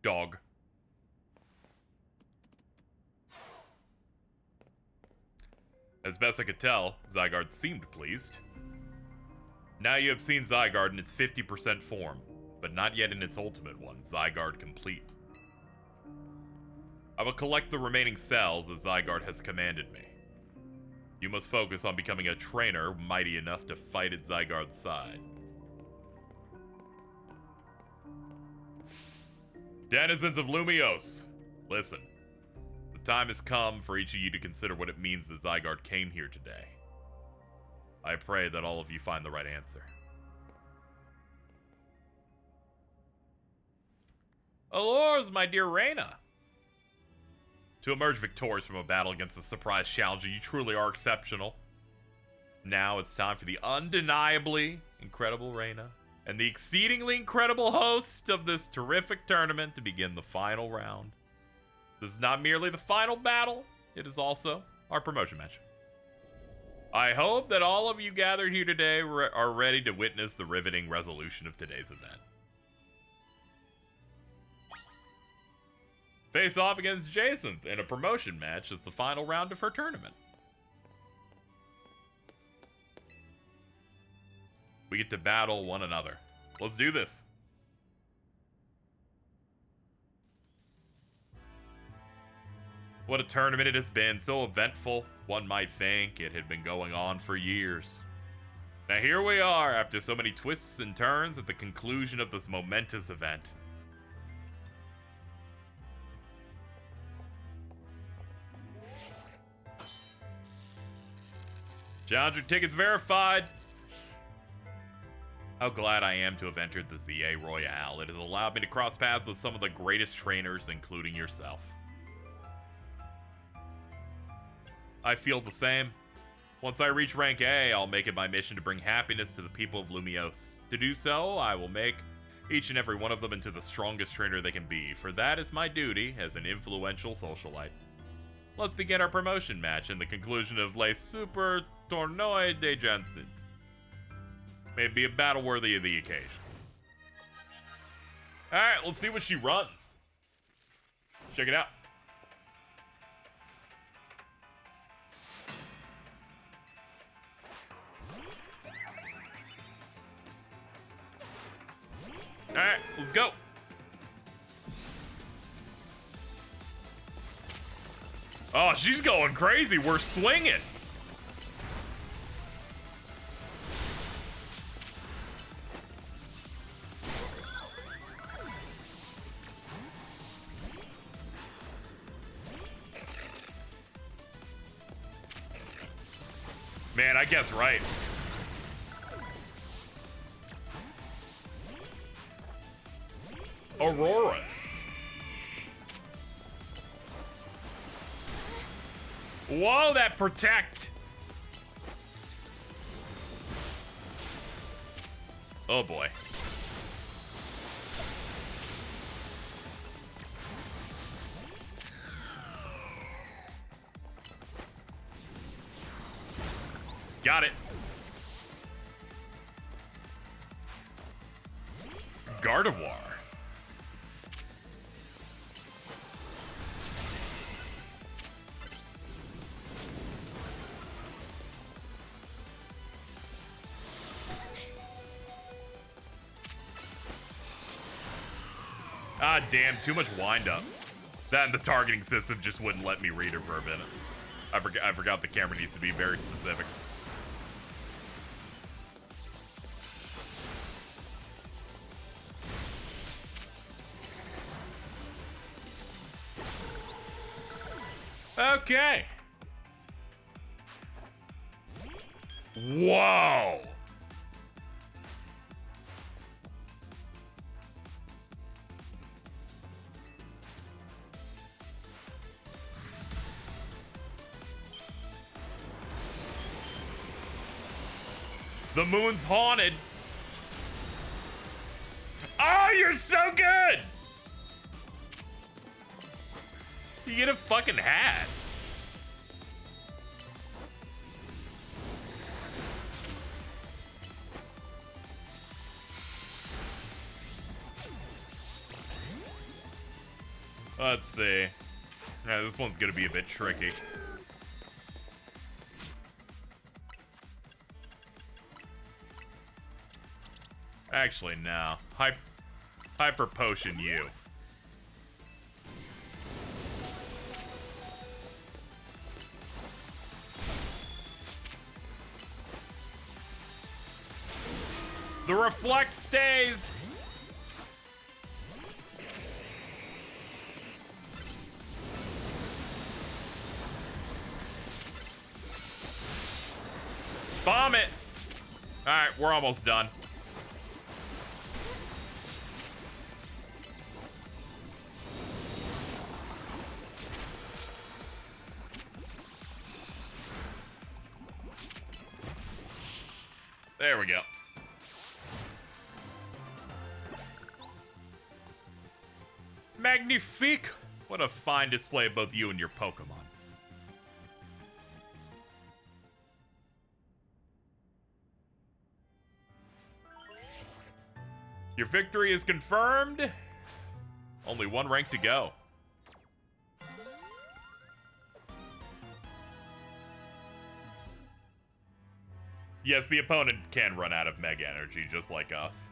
Dog. As best I could tell, Zygarde seemed pleased. Now you have seen Zygarde in its 50% form, but not yet in its ultimate one, Zygarde Complete. I will collect the remaining cells as Zygarde has commanded me. You must focus on becoming a trainer mighty enough to fight at Zygarde's side. Denizens of Lumios, listen. The time has come for each of you to consider what it means that Zygarde came here today. I pray that all of you find the right answer. Alors, my dear Reyna. To emerge victorious from a battle against a surprise challenger, you truly are exceptional. Now it's time for the undeniably incredible Reyna and the exceedingly incredible host of this terrific tournament to begin the final round. This is not merely the final battle, it is also our promotion match. I hope that all of you gathered here today are ready to witness the riveting resolution of today's event. Face off against Jacinth in a promotion match as the final round of her tournament. We get to battle one another. Let's do this. What a tournament it has been, so eventful. One might think it had been going on for years. Now here we are, after so many twists and turns, at the conclusion of this momentous event. Challenger tickets verified. How glad I am to have entered the ZA Royale. It has allowed me to cross paths with some of the greatest trainers, including yourself. I feel the same. Once I reach rank A, I'll make it my mission to bring happiness to the people of Lumiose. To do so, I will make each and every one of them into the strongest trainer they can be, for that is my duty as an influential socialite. Let's begin our promotion match in the conclusion of Le Super Tournoi de Janssen. May it be a battle worthy of the occasion. Alright, let's see what she runs. Check it out. Alright, let's go. Oh, she's going crazy. We're swinging. Man, I guess right. Auroras. Whoa, that protect. Oh boy. Got it. Gardevoir. Ah, damn, too much wind-up. That and the targeting system just wouldn't let me read her for a minute. I forgot the camera needs to be very specific. Okay. Whoa. The moon's haunted. Oh, you're so good. You get a fucking hat. Let's see. Yeah, this one's gonna be a bit tricky. Actually, no. Hyper Potion you. The reflect stays. Bomb it. All right, we're almost done. There we go. Magnifique! What a fine display of both you and your Pokemon. Your victory is confirmed. Only one rank to go. Yes, the opponent can run out of Mega Energy, just like us.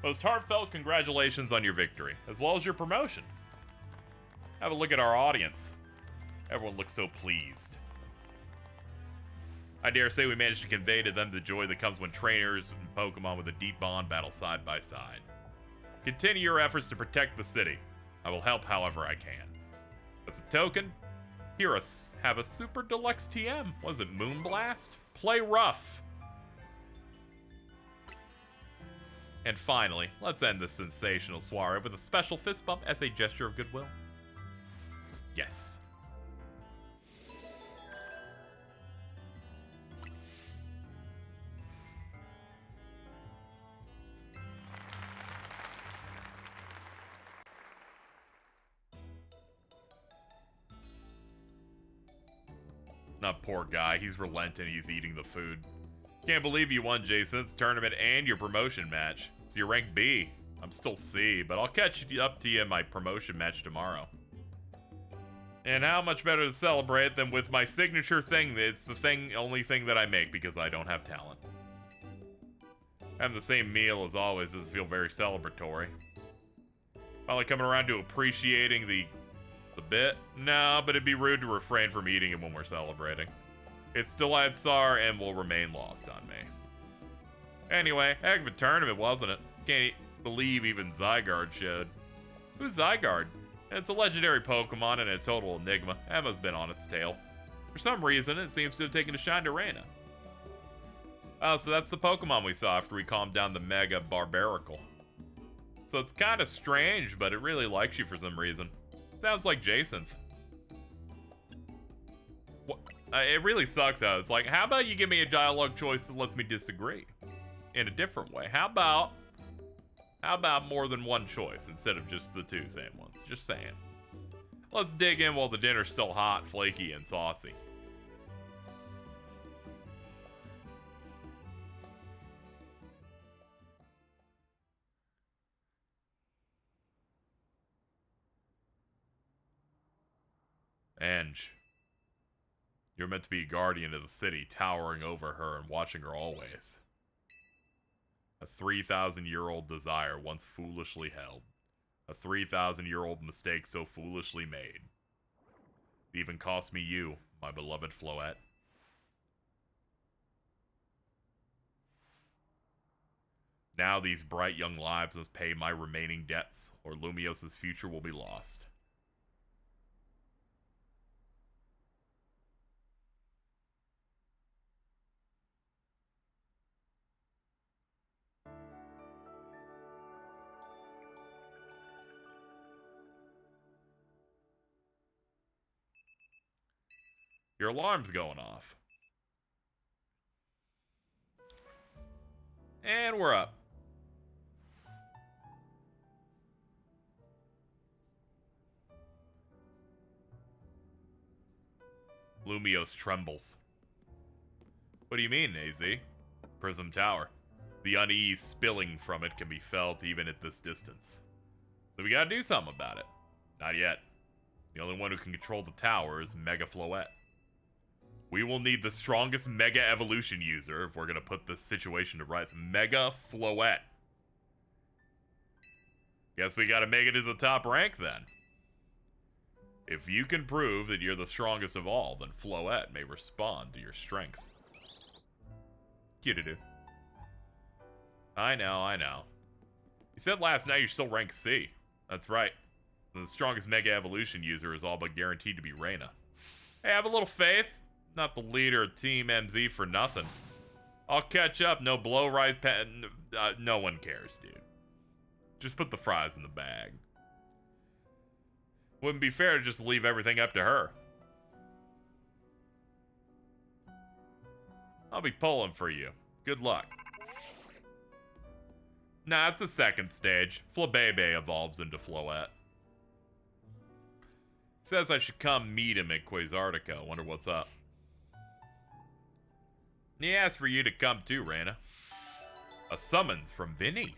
Most heartfelt congratulations on your victory, as well as your promotion. Have a look at our audience. Everyone looks so pleased. I dare say we managed to convey to them the joy that comes when trainers and Pokemon with a deep bond battle side by side. Continue your efforts to protect the city. I will help however I can. As a token, here have a super deluxe TM. Was it Moonblast? Play rough. And finally, let's end this sensational soiree with a special fist bump as a gesture of goodwill. Yes. Not poor guy, he's relenting, he's eating the food. Can't believe you won, Jason. It's tournament and your promotion match. So you're ranked B. I'm still C, but I'll catch up to you in my promotion match tomorrow. And how much better to celebrate than with my signature thing? It's the only thing that I make because I don't have talent. Having the same meal as always doesn't feel very celebratory. Finally coming around to appreciating the bit? No, but it'd be rude to refrain from eating it when we're celebrating. It still adds SAR and will remain lost on me. Anyway, heck of a tournament, wasn't it? Can't believe even Zygarde showed. Who's Zygarde? It's a legendary Pokemon and a total enigma. Emma's been on its tail. For some reason, it seems to have taken a shine to Reina. Oh, so that's the Pokemon we saw after we calmed down the Mega Barbaracle. So it's kind of strange, but it really likes you for some reason. Sounds like Jason's. What? It really sucks though. It's like, how about you give me a dialogue choice that lets me disagree in a different way? How about more than one choice instead of just the two same ones? Just saying. Let's dig in while the dinner's still hot, flaky, and saucy. Ange, you're meant to be a guardian of the city, towering over her and watching her always. A 3,000-year-old desire once foolishly held. A 3,000-year-old mistake so foolishly made. It even cost me you, my beloved Floette. Now these bright young lives must pay my remaining debts, or Lumios's future will be lost. Your alarm's going off. And we're up. Lumios trembles. What do you mean, AZ? Prism Tower. The unease spilling from it can be felt even at this distance. So we gotta do something about it. Not yet. The only one who can control the tower is Mega Floette. We will need the strongest Mega Evolution user if we're gonna put this situation to rights. Mega Floette. Guess we gotta make it to the top rank then. If you can prove that you're the strongest of all, then Floette may respond to your strength. Cute-a-do. I know. You said last night you're still rank C. That's right. The strongest Mega Evolution user is all but guaranteed to be Reina. Hey, have a little faith. Not the leader of Team MZ for nothing. I'll catch up. No blow rise pen. No one cares, dude. Just put the fries in the bag. Wouldn't be fair to just leave everything up to her. I'll be pulling for you. Good luck. Nah, it's the second stage. Flabebe evolves into Floette. Says I should come meet him at Quasartica. Wonder what's up. He asked for you to come too, Reina. A summons from Vinny.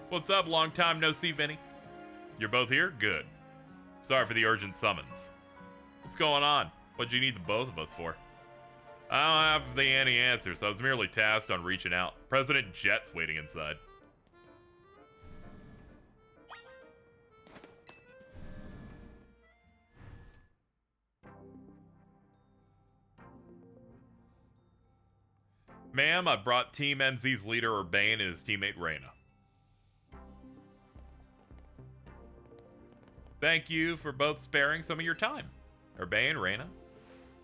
What's up? Long time no see, Vinny. You're both here? Good. Sorry for the urgent summons. What's going on? What'd you need the both of us for? I don't have any answers. I was merely tasked on reaching out. President Jet's waiting inside. Ma'am, I brought Team MZ's leader Urbane and his teammate Reyna. Thank you for both sparing some of your time. Urbane, Reyna.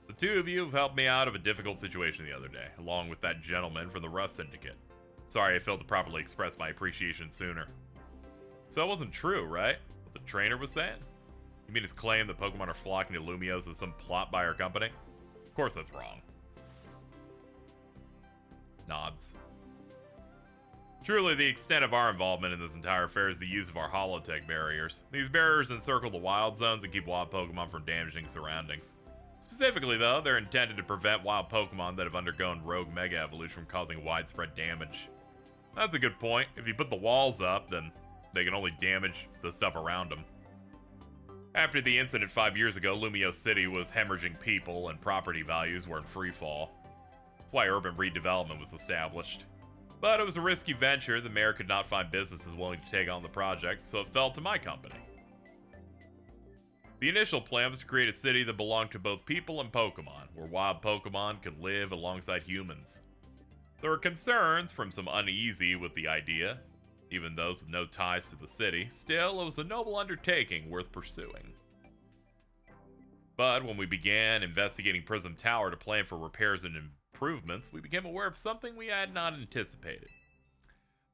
The two of you have helped me out of a difficult situation the other day, along with that gentleman from the Rust Syndicate. Sorry I failed to properly express my appreciation sooner. So it wasn't true, right? What the trainer was saying? You mean his claim that Pokemon are flocking to Lumiose as some plot by our company? Of course that's wrong. Nods. Truly, the extent of our involvement in this entire affair is the use of our holotech barriers. These barriers encircle the wild zones and keep wild Pokemon from damaging surroundings. Specifically, though, they're intended to prevent wild Pokemon that have undergone rogue Mega Evolution from causing widespread damage. That's a good point. If you put the walls up, then they can only damage the stuff around them. After the incident 5 years ago, Lumiose City was hemorrhaging people and property values were in free fall. That's why urban redevelopment was established. But it was a risky venture. The mayor could not find businesses willing to take on the project, so it fell to my company. The initial plan was to create a city that belonged to both people and Pokemon, where wild Pokemon could live alongside humans. There were concerns from some uneasy with the idea, even those with no ties to the city. Still, it was a noble undertaking worth pursuing. But when we began investigating Prism Tower to plan for repairs and improvements, we became aware of something we had not anticipated.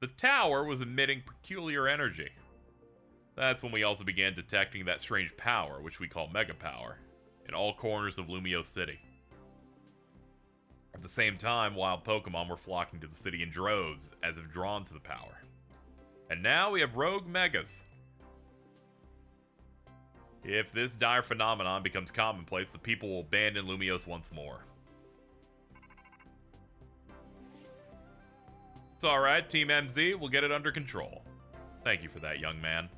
The tower was emitting peculiar energy. That's when we also began detecting that strange power, which we call Mega Power, in all corners of Lumiose City. At the same time, wild Pokemon were flocking to the city in droves, as if drawn to the power. And now we have rogue Megas. If this dire phenomenon becomes commonplace, the people will abandon Lumiose once more. It's alright, Team MZ, we'll get it under control. Thank you for that, young man.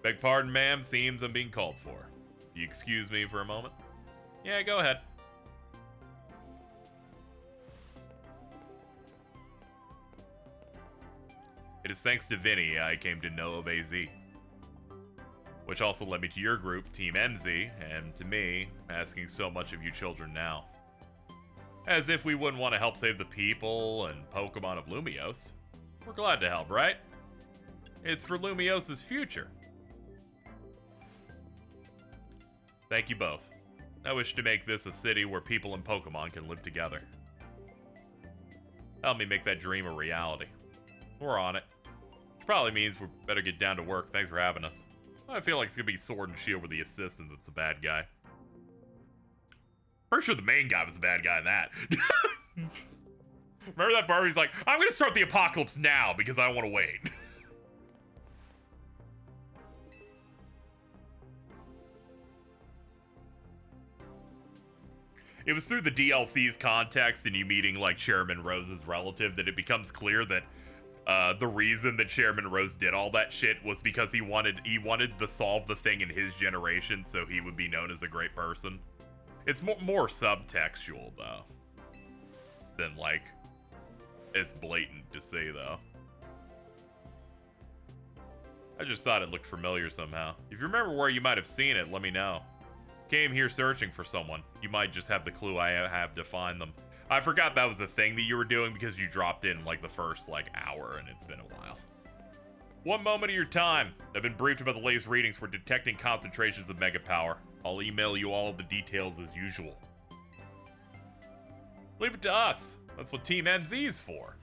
Beg pardon, ma'am, seems I'm being called for. You excuse me for a moment? Yeah, go ahead. It is thanks to Vinny I came to know of AZ. Which also led me to your group, Team MZ, and to me, asking so much of you children now. As if we wouldn't want to help save the people and Pokemon of Lumiose. We're glad to help, right? It's for Lumiose's future. Thank you both. I wish to make this a city where people and Pokemon can live together. Help me make that dream a reality. We're on it. Which probably means we better get down to work. Thanks for having us. I feel like it's gonna be Sword and Shield with the assistant that's the bad guy. Pretty sure the main guy was the bad guy in that. Remember that part where he's like, I'm gonna start the apocalypse now because I don't want to wait. It was through the DLC's context and you meeting like Chairman Rose's relative that it becomes clear that the reason that Chairman Rose did all that shit was because he wanted to solve the thing in his generation so he would be known as a great person. It's more subtextual though than like it's blatant to say though. I just thought it looked familiar somehow. If you remember where you might have seen it, let me know. Came here searching for someone. You might just have the clue I have to find them. I forgot that was the thing that you were doing because you dropped in like the first like hour and it's been a while. One moment of your time. I've been briefed about the latest readings for detecting concentrations of Mega Power. I'll email you all the details as usual. Leave it to us. That's what Team MZ is for.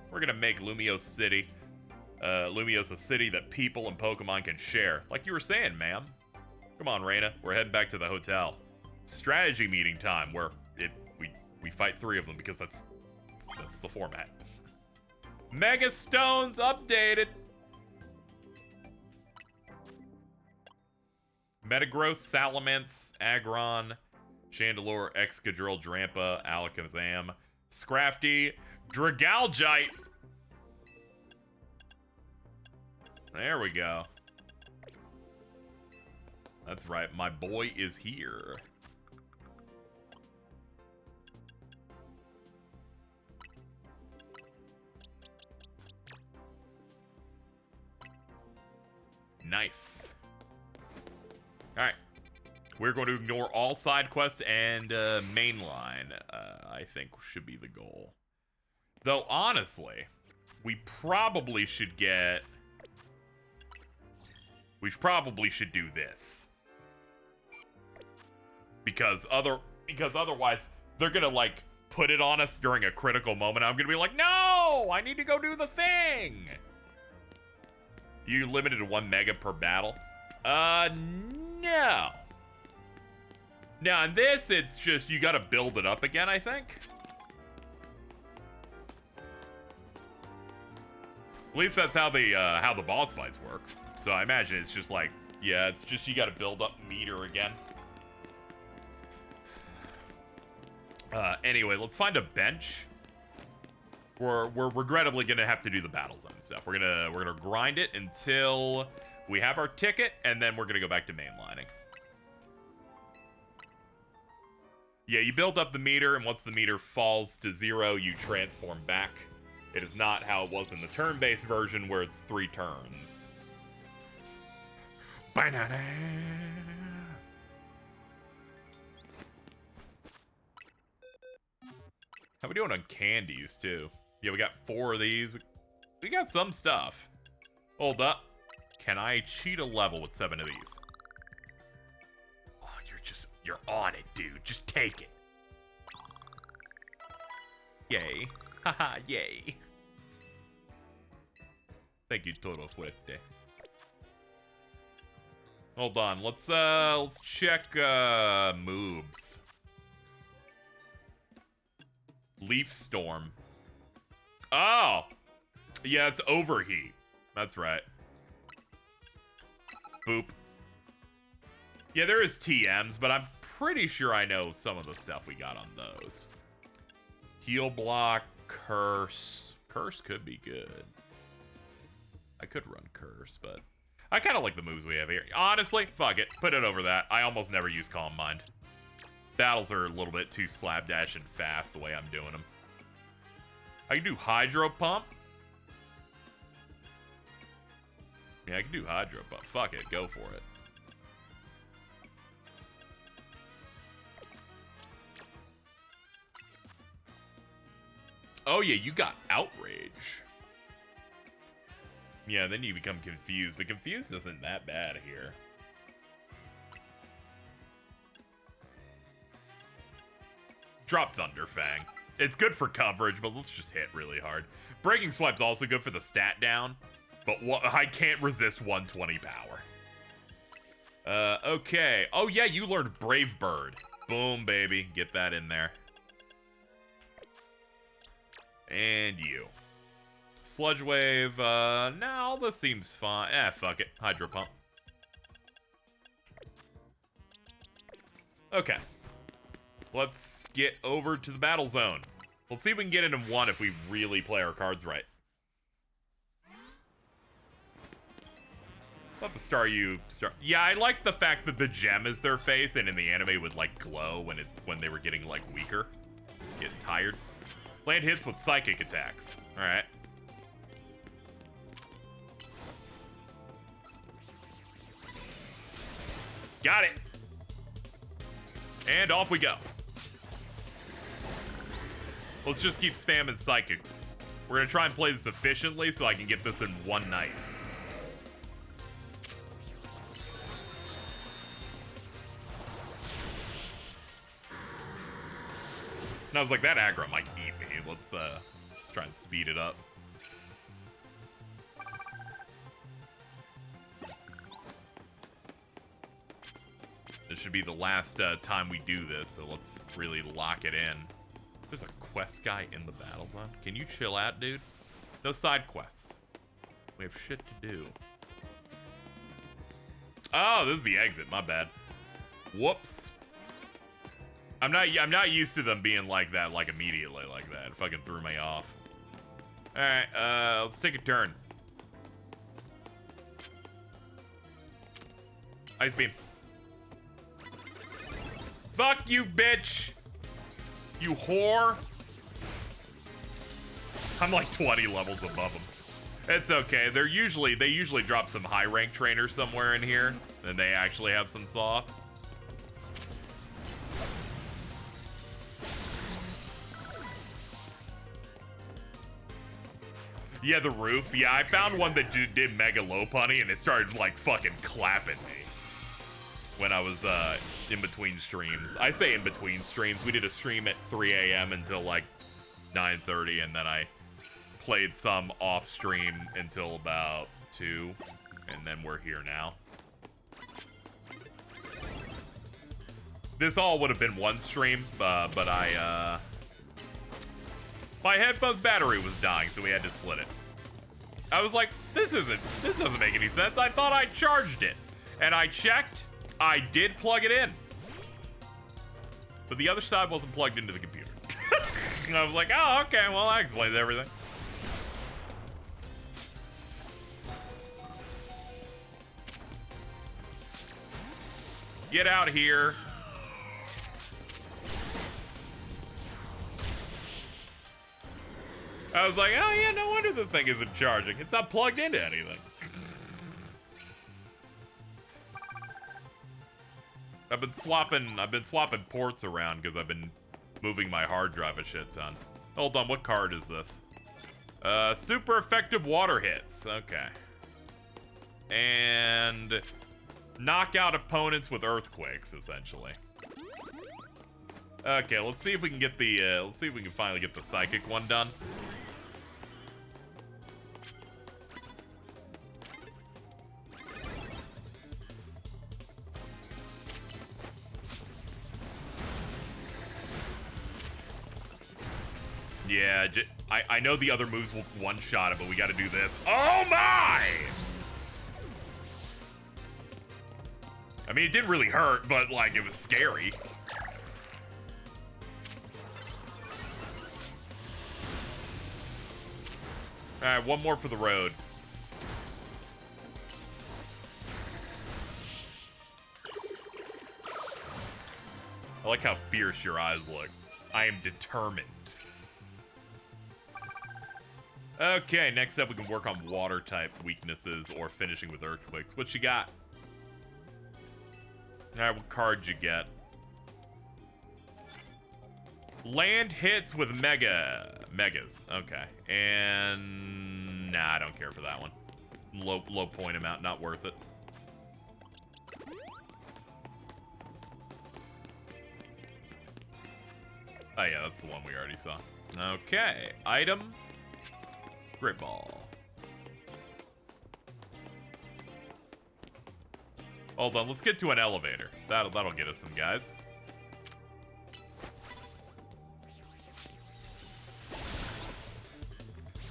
We're gonna make Lumiose City, Lumiose a city that people and Pokemon can share. Like you were saying, ma'am. Come on, Reyna. We're heading back to the hotel. Strategy meeting time, where we fight 3 of them because that's the format. Mega Stones updated. Metagross, Salamence, Aggron, Chandelure, Excadrill, Drampa, Alakazam, Scrafty, Dragalgite. There we go. That's right, my boy is here. Nice. Alright. We're going to ignore all side quests and mainline, I think should be the goal. Though, honestly, we probably should get... We probably should do this. Because otherwise, they're gonna, like, put it on us during a critical moment. I'm gonna be like, no! I need to go do the thing! You limited to 1 mega per battle? No. Now, in this, it's just, you gotta build it up again, I think. At least that's how the boss fights work. So I imagine it's just like, yeah, it's just you gotta build up meter again. Anyway, let's find a bench. We're regrettably gonna have to do the battle zone stuff. We're gonna grind it until we have our ticket, and then we're gonna go back to mainlining. Yeah, you build up the meter, and once the meter falls to 0, you transform back. It is not how it was in the turn-based version, where it's 3 turns. Banana. How we doing on candies, too? Yeah, we got 4 of these. We got some stuff. Hold up. Can I cheat a level with 7 of these? Oh, you're on it, dude. Just take it. Yay. Haha, yay. Thank you, Todo Fuerte. Hold on, let's check moves. Leaf Storm. Oh! Yeah, it's Overheat. That's right. Boop. Yeah, there is TMs, but I'm pretty sure I know some of the stuff we got on those. Heal Block, Curse. Curse could be good. I could run Curse, but I kind of like the moves we have here. Honestly, fuck it. Put it over that. I almost never use Calm Mind. Battles are a little bit too slapdash and fast the way I'm doing them. I can do Hydro Pump. Yeah, I can do Hydro Pump. Fuck it. Go for it. Oh, yeah, you got Outrage. Yeah, then you become Confused, but Confused isn't that bad here. Drop Thunderfang. It's good for coverage, but let's just hit really hard. Breaking Swipe's also good for the stat down, but I can't resist 120 power. Okay. Oh, yeah, you learned Brave Bird. Boom, baby. Get that in there. And you. Sludge Wave, no, all this seems fine. Fuck it. Hydro Pump. Okay. Let's get over to the battle zone. Let's see if we can get into 1 if we really play our cards right. Let the Yeah, I like the fact that the gem is their face, and in the anime would like glow when they were getting like weaker, getting tired. Land hits with psychic attacks. All right. Got it. And off we go. Let's just keep spamming psychics. We're gonna try and play this efficiently so I can get this in 1 night. And I was like, that aggro might eat me. Let's try and speed it up. This should be the last time we do this, so let's really lock it in. There's a quest guy in the battle zone. Can you chill out, dude? No side quests. We have shit to do. Oh, this is the exit. My bad. Whoops. I'm not used to them being like that, like immediately like that. It fucking threw me off. All right, let's take a turn. Ice Beam. Fuck you, bitch! You whore! I'm like 20 levels above them. It's okay. They usually drop some high rank trainers somewhere in here, and they actually have some sauce. Yeah, the roof. Yeah, I found one that did mega low punny, and it started like fucking clapping me when I was in between streams. I say in between streams. We did a stream at 3 a.m. until like 9:30, and then I played some off stream until about 2, and then we're here now. This all would have been one stream, but my headphones battery was dying, so we had to split it. I was like, this doesn't make any sense. I thought I charged it, and I checked. I did plug it in, but the other side wasn't plugged into the computer. And I was like, oh, okay, well, that explains everything. Get out here. I was like, oh yeah, no wonder this thing isn't charging. It's not plugged into anything. I've been swapping ports around because I've been moving my hard drive a shit ton. Hold on, what card is this? Super effective water hits. Okay. And knock out opponents with earthquakes, essentially. Okay, let's see if we can get the let's see if we can finally get the psychic one done. Yeah, I know the other moves will one-shot it, but we gotta do this. Oh my! I mean, it didn't really hurt, but, like, it was scary. Alright, one more for the road. I like how fierce your eyes look. I am determined. Okay, next up we can work on water-type weaknesses or finishing with earthquakes. What you got? Alright, what card you get? Land hits with megas. Okay. And nah, I don't care for that one. Low point amount, not worth it. Oh yeah, that's the one we already saw. Okay, item. Great ball. Hold on, let's get to an elevator. That'll get us some guys.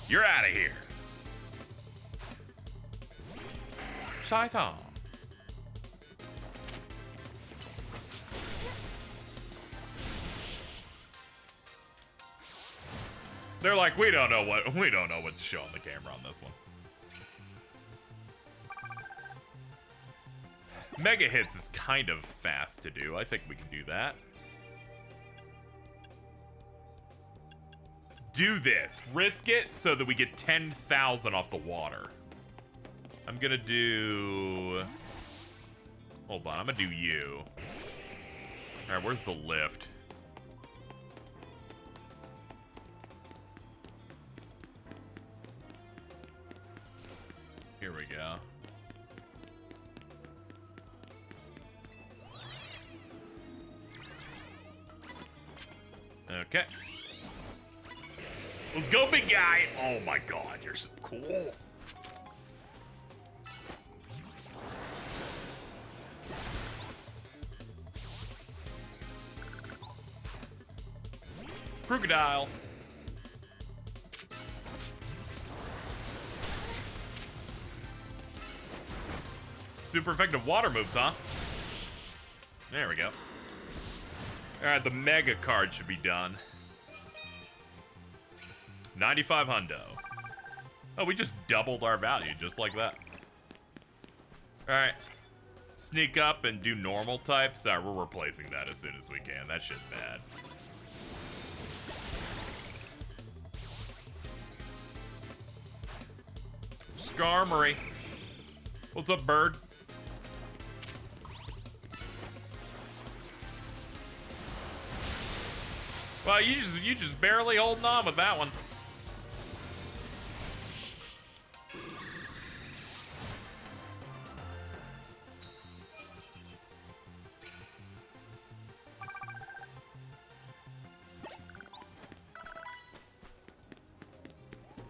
You're out of here. Shaitan. They're like, we don't know what to show on the camera on this one. Mega hits is kind of fast to do. I think we can do that. Do this. Risk it so that we get 10,000 off the water. I'm gonna do... Hold on, I'm gonna do you. Alright, where's the lift? Here we go. Okay. Let's go, big guy. Oh my god, you're so cool. Crocodile. Super effective water moves, huh? There we go. Alright, the mega card should be done. 95 hundo. Oh, we just doubled our value just like that. Alright. Sneak up and do normal types. We're replacing that as soon as we can. That shit's bad. Skarmory. What's up, bird? Well, you just barely holding on with that one.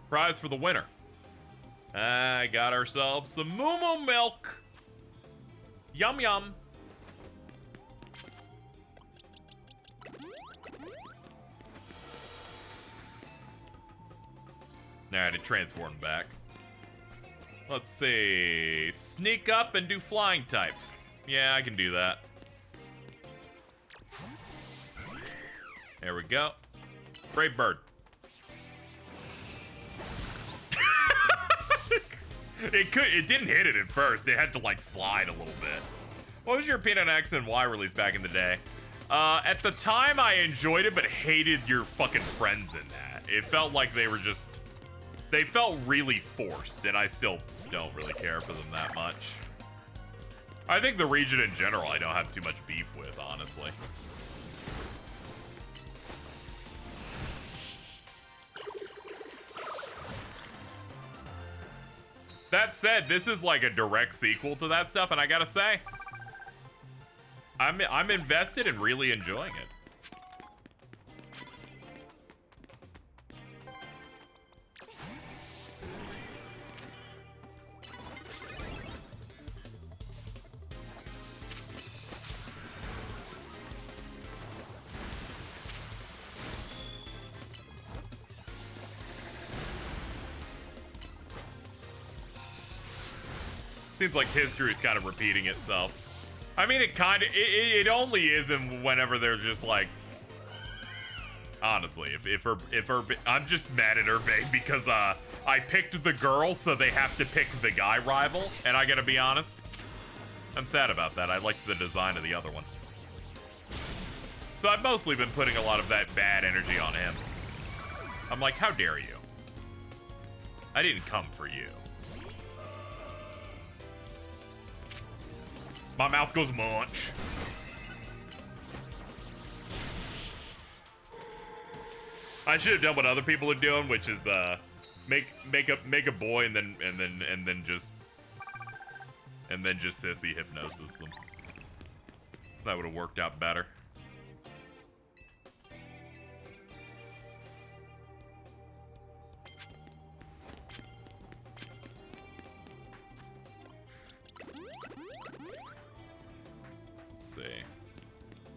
Prize for the winner. I got ourselves some Moo milk. Yum yum. Alright, it transformed back. Let's see. Sneak up and do flying types. Yeah, I can do that. There we go. Brave bird. It didn't hit it at first. It had to like slide a little bit. What was your opinion on X and Y release back in the day? At the time I enjoyed it, but hated your fucking friends in that. It felt like they were just... They felt really forced, and I still don't really care for them that much. I think the region in general I don't have too much beef with, honestly. That said, this is like a direct sequel to that stuff, and I gotta say, I'm invested and really enjoying it. Seems like history is kind of repeating itself. I mean, it only is whenever they're just like, honestly, if I'm just mad at Hervé because I picked the girl, so they have to pick the guy rival, and I gotta be honest, I'm sad about that. I liked the design of the other one. So I've mostly been putting a lot of that bad energy on him. I'm like, how dare you? I didn't come for you. My mouth goes munch. I should have done what other people are doing, which is make a boy and then just sissy hypnosis them. That would have worked out better.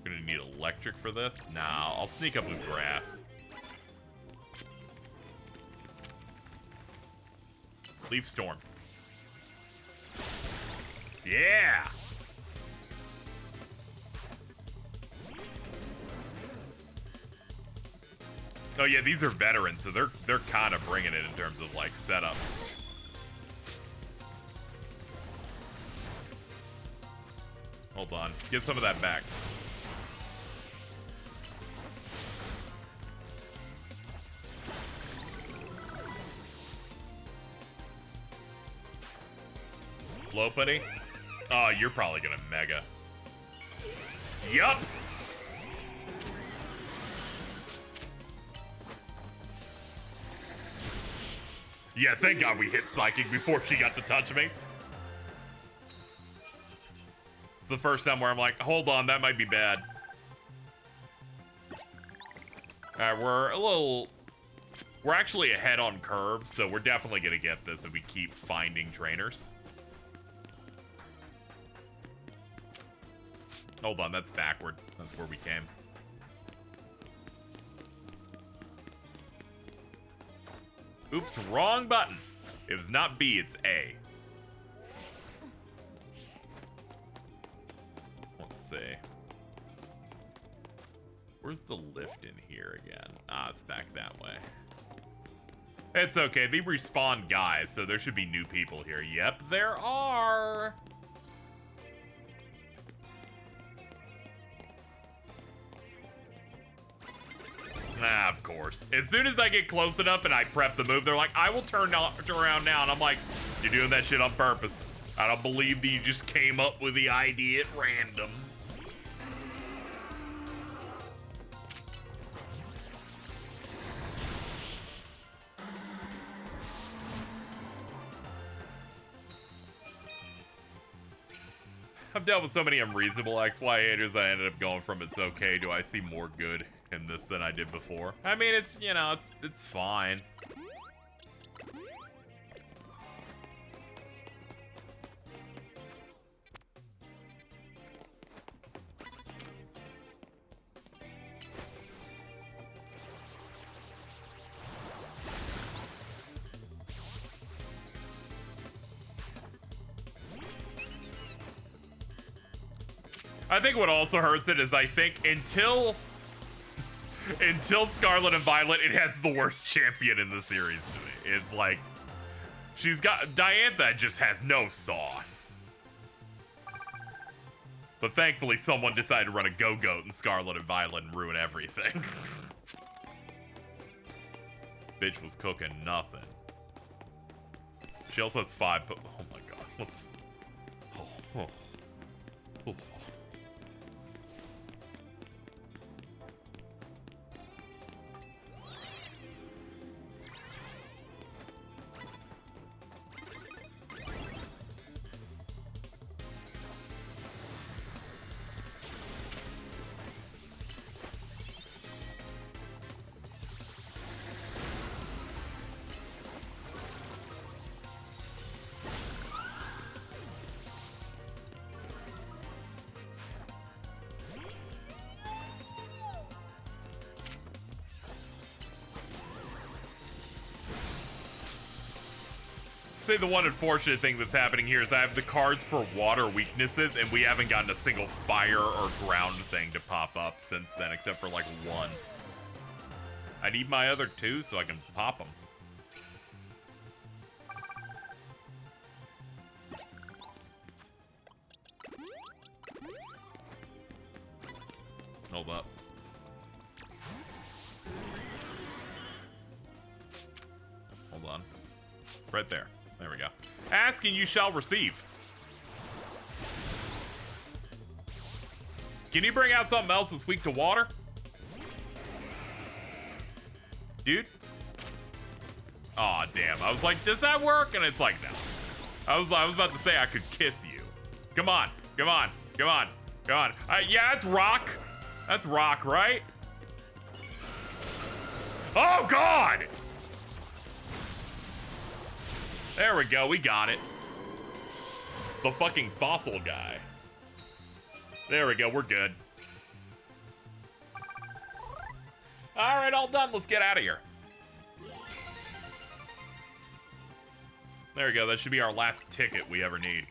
Gonna need electric for this? Nah, I'll sneak up with grass. Leaf storm. Yeah! Oh yeah, these are veterans, so they're kind of bringing it in terms of like setups. Hold on, get some of that back. Lopunny? Oh, you're probably gonna mega. Yup! Yeah, thank God we hit Psychic before she got to touch me. It's the first time where I'm like, hold on, that might be bad. Alright, we're actually ahead on curves, so we're definitely gonna get this if we keep finding trainers. Hold on, that's backward. That's where we came. Oops, wrong button. It was not B, it's A. Let's see. Where's the lift in here again? Ah, it's back that way. It's okay, they respawn guys, so there should be new people here. Yep, there are. Ah, of course. As soon as I get close enough and I prep the move, they're like, I will turn around now. And I'm like, you're doing that shit on purpose. I don't believe that you just came up with the idea at random. I've dealt with so many unreasonable XY haters I ended up going from it's okay to I see more good in this than I did before. I mean, it's, you know, it's fine. I think what also hurts it is I think until Scarlet and Violet, it has the worst champion in the series to me. It's like, she's got, Diantha just has no sauce. But thankfully someone decided to run a Go-Goat in Scarlet and Violet and ruin everything. Bitch was cooking nothing. She also has 5, oh my god, let's, oh. Say the one unfortunate thing that's happening here is I have the cards for water weaknesses, and we haven't gotten a single fire or ground thing to pop up since then, except for like 1. I need my other 2 so I can pop them. Hold up. Hold on. Right there. There we go. Ask and you shall receive. Can you bring out something else that's weak to water? Dude? Aw, damn. I was like, does that work? And it's like, no. I was about to say I could kiss you. Come on. Come on. Come on. Come on. Yeah, it's rock. That's rock, right? Oh, God! There we go, we got it. The fucking fossil guy. There we go, we're good. Alright, all done, let's get out of here. There we go, that should be our last ticket we ever need.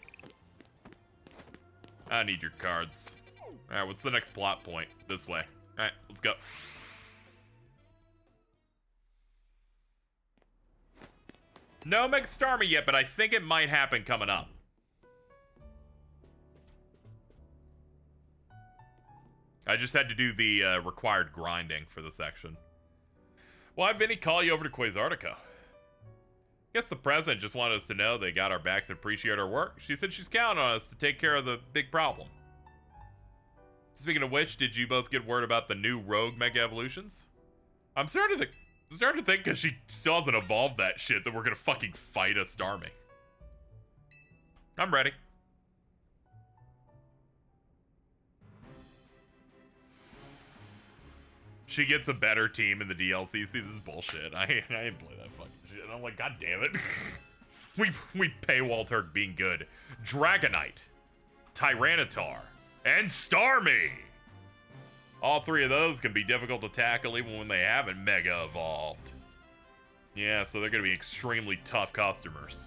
I need your cards. Alright, what's the next plot point? This way. Alright, let's go. No Meg Starmie yet, but I think it might happen coming up. I just had to do the required grinding for the section. Why did Vinny call you over to Quasartica? Guess the president just wanted us to know they got our backs and appreciate our work. She said she's counting on us to take care of the big problem. Speaking of which, did you both get word about the new rogue Mega Evolutions? I'm starting to think because she still hasn't evolved that shit that we're gonna fucking fight a Starmie. I'm ready. She gets a better team in the DLC. See, this is bullshit. I ain't play that fucking shit. And I'm like, god damn it. we paywalled her being good. Dragonite, Tyranitar, and Starmie. All 3 of those can be difficult to tackle even when they haven't mega evolved. Yeah, so they're gonna be extremely tough customers.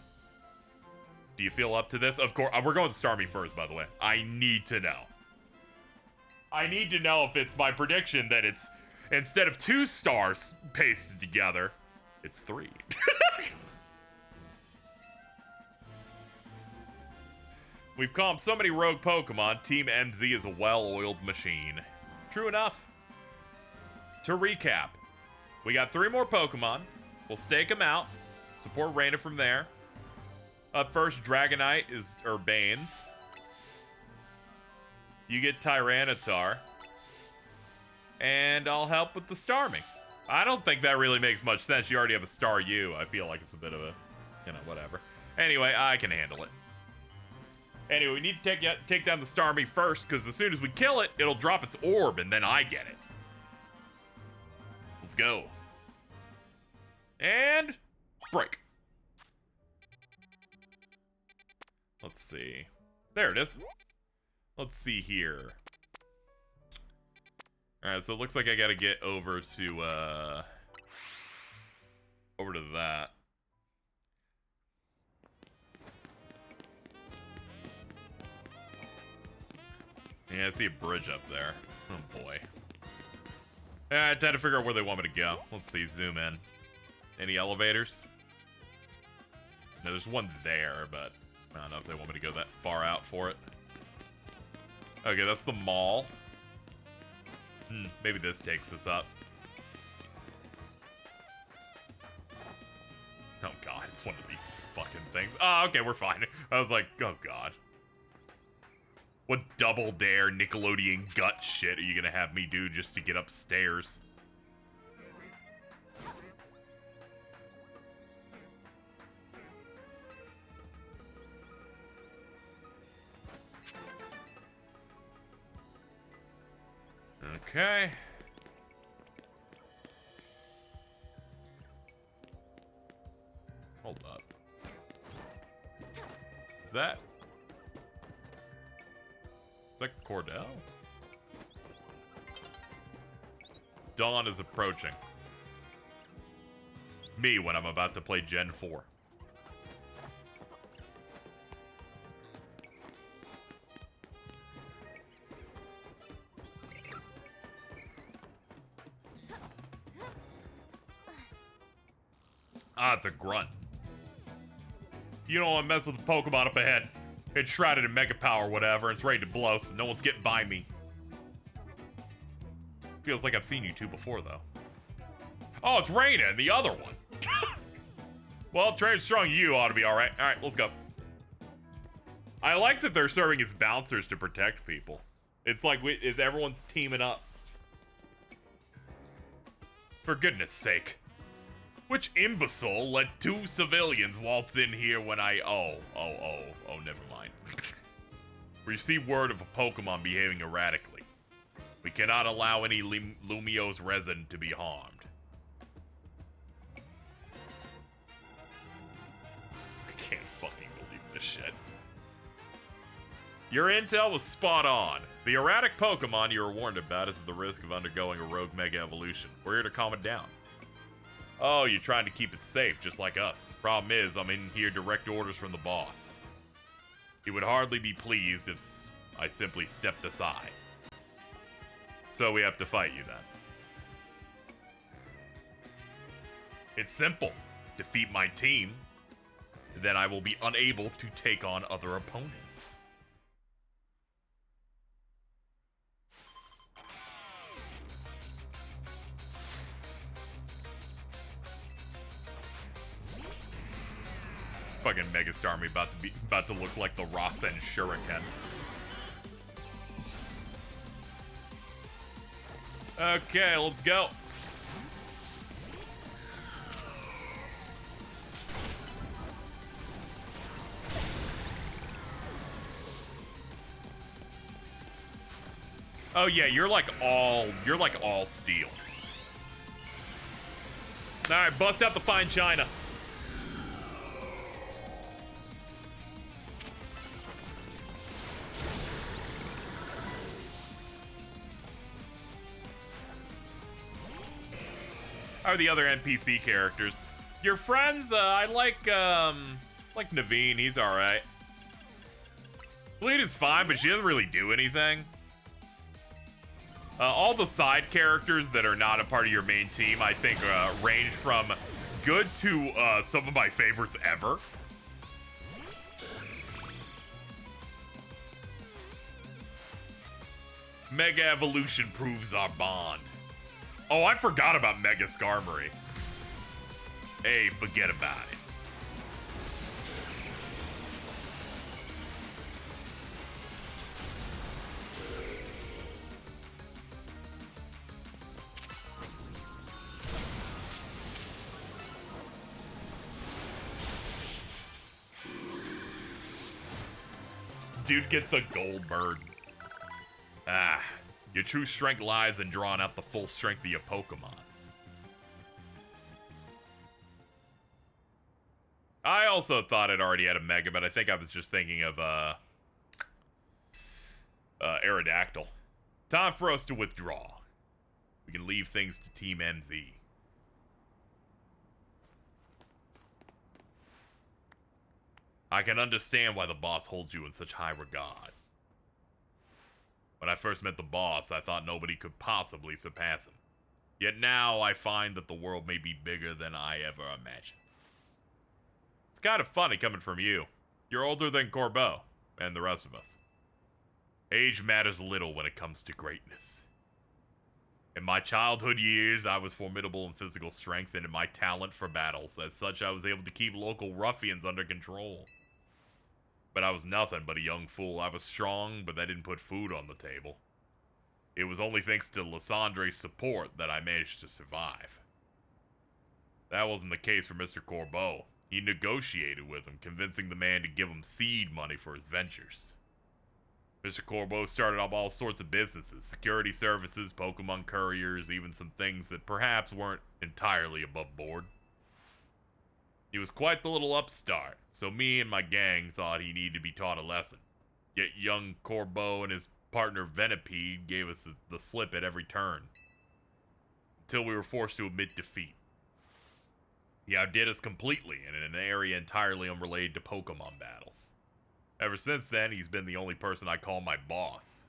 Do you feel up to this? Of course, we're going to Starmie first, by the way. I need to know. I need to know if it's my prediction that it's, instead of 2 stars pasted together, it's 3. We've calmed so many rogue Pokemon, Team MZ is a well-oiled machine. True enough. To recap, We got 3 more Pokemon. We'll stake them out. Support Raina from there. Up first, Dragonite or Banes. You get Tyranitar. And I'll help with the Starmie. I don't think that really makes much sense. You already have a Staryu. I feel like it's a bit of a, whatever. Anyway, I can handle it. Anyway, we need to take down the Starmie first, because as soon as we kill it, it'll drop its orb, and then I get it. Let's go. And break. Let's see. There it is. Let's see here. Alright, so it looks like I gotta get over to that. Yeah, I see a bridge up there. Oh boy. Yeah, I had to figure out where they want me to go. Let's see, zoom in. Any elevators? No, there's one there, but I don't know if they want me to go that far out for it. Okay, that's the mall. Maybe this takes us up. Oh god, it's one of these fucking things. Oh, okay, we're fine. I was like, oh god. What double dare Nickelodeon gut shit are you gonna have me do just to get upstairs? Okay. Hold up. Is that Cordell? Dawn is approaching. Me when I'm about to play Gen 4. Ah, it's a grunt. You don't want to mess with the Pokemon up ahead. It's shrouded in Mega Power, whatever. It's ready to blow, so no one's getting by me. Feels like I've seen you two before, though. Oh, it's Raina and the other one. Well, Trainer Strong, you ought to be alright. Alright, let's go. I like that they're serving as bouncers to protect people. It's like everyone's teaming up. For goodness sake. Which imbecile let 2 civilians waltz in here when I... Oh, never mind. Receive word of a Pokemon behaving erratically. We cannot allow any Lumiose resin to be harmed. I can't fucking believe this shit. Your intel was spot on. The erratic Pokemon you were warned about is at the risk of undergoing a rogue Mega Evolution. We're here to calm it down. Oh, you're trying to keep it safe, just like us. Problem is, I'm in here direct orders from the boss. He would hardly be pleased if I simply stepped aside. So we have to fight you then. It's simple. Defeat my team, then I will be unable to take on other opponents. Fucking Mega Starmie about to look like the Rasen Shuriken. Okay, let's go. Oh yeah, you're like all steel. All right, bust out the fine china. How are the other NPC characters? Your friends, I like Naveen, he's alright. Bleed is fine, but she doesn't really do anything. All the side characters that are not a part of your main team, I think, range from good to some of my favorites ever. Mega Evolution proves our bond. Oh, I forgot about Mega Skarmory. Hey, forget about it. Dude gets a gold bird. Ah, your true strength lies in drawing out the full strength of your Pokemon. I also thought it already had a Mega, but I think I was just thinking of, Aerodactyl. Time for us to withdraw. We can leave things to Team MZ. I can understand why the boss holds you in such high regard. When I first met the boss, I thought nobody could possibly surpass him. Yet now I find that the world may be bigger than I ever imagined. It's kind of funny coming from you. You're older than Corbeau, and the rest of us. Age matters little when it comes to greatness. In my childhood years, I was formidable in physical strength and in my talent for battles. As such, I was able to keep local ruffians under control. But I was nothing but a young fool. I was strong, but that didn't put food on the table. It was only thanks to Lysandre's support that I managed to survive. That wasn't the case for Mr. Corbeau. He negotiated with him, convincing the man to give him seed money for his ventures. Mr. Corbeau started up all sorts of businesses, security services, Pokemon couriers, even some things that perhaps weren't entirely above board. He was quite the little upstart, so me and my gang thought he needed to be taught a lesson. Yet young Corbeau and his partner Venipede gave us the slip at every turn, until we were forced to admit defeat. He outdid us completely and in an area entirely unrelated to Pokemon battles. Ever since then, he's been the only person I call my boss.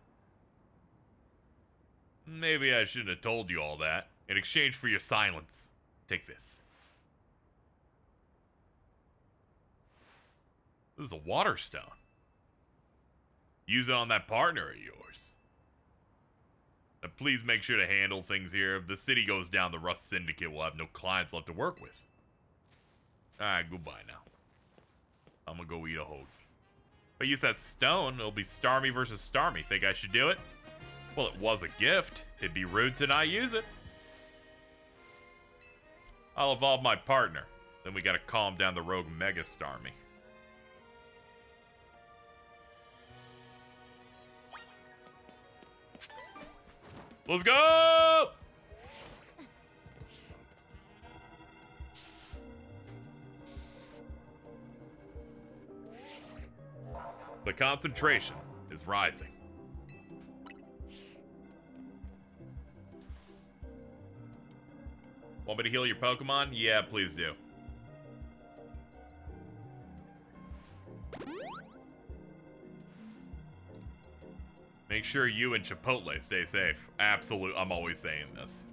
Maybe I shouldn't have told you all that. In exchange for your silence, take this. This is a water stone. Use it on that partner of yours. Now please make sure to handle things here. If the city goes down, the Rust Syndicate will have no clients left to work with. Alright, goodbye now. I'm gonna go eat a hoagie. If I use that stone, it'll be Starmie versus Starmie. Think I should do it? Well, it was a gift. It'd be rude to not use it. I'll evolve my partner. Then we gotta calm down the rogue Mega Starmie. Let's go! The concentration is rising. Want me to heal your Pokemon? Yeah, please do. Make sure you and Chipotle stay safe. Absolute, I'm always saying this.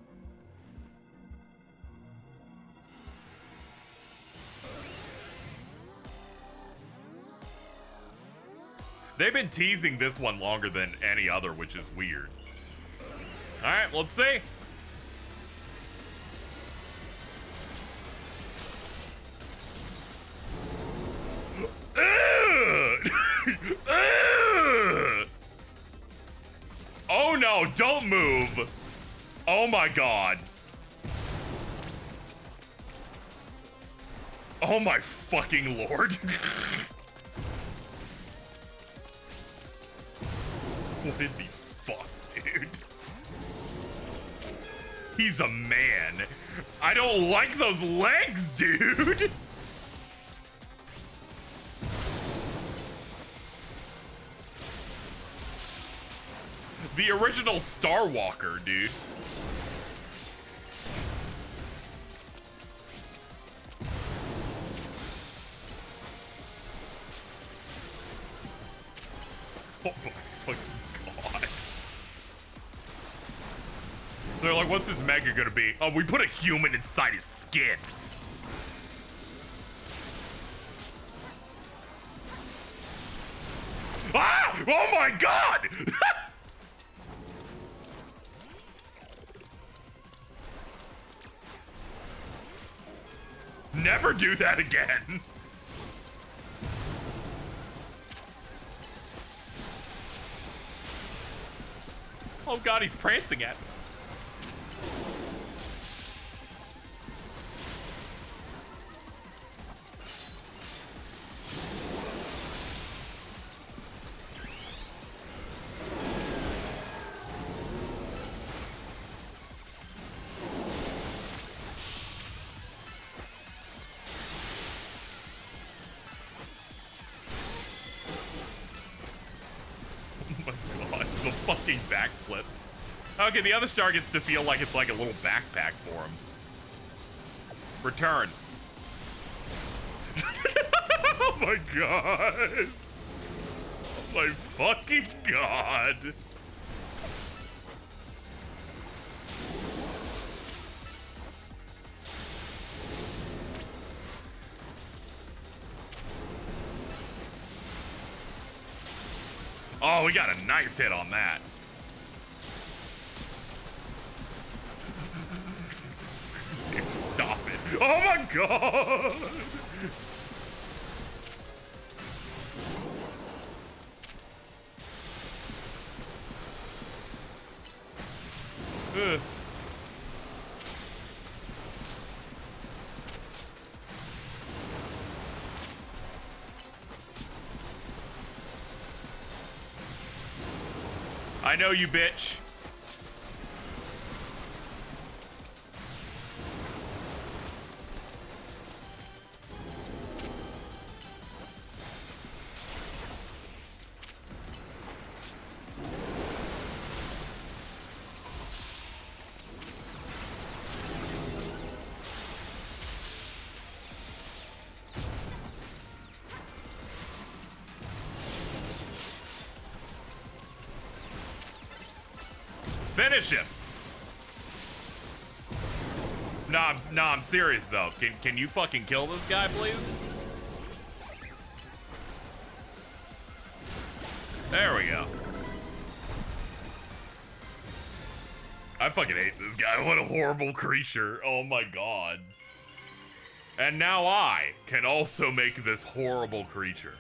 They've been teasing this one longer than any other, which is weird. Alright, let's see. Oh no, don't move. Oh my god. Oh my fucking lord. What in the fuck, dude? He's a man. I don't like those legs, dude. The original Star Walker, dude. Oh my fucking god. They're like, what's this mega gonna be? Oh, we put a human inside his skin. Ah! Oh my god! Never do that again. Oh god, he's prancing at me. Fucking backflips. Okay, the other star gets to feel like it's like a little backpack for him. Return. Oh my god. Oh my fucking god. Oh, we got a nice hit on that. Stop it. Oh my god! Ugh. I know you, bitch. Finish him. Nah, I'm serious though. Can you fucking kill this guy, please? There we go. I fucking hate this guy. What a horrible creature. Oh my god. And now I can also make this horrible creature.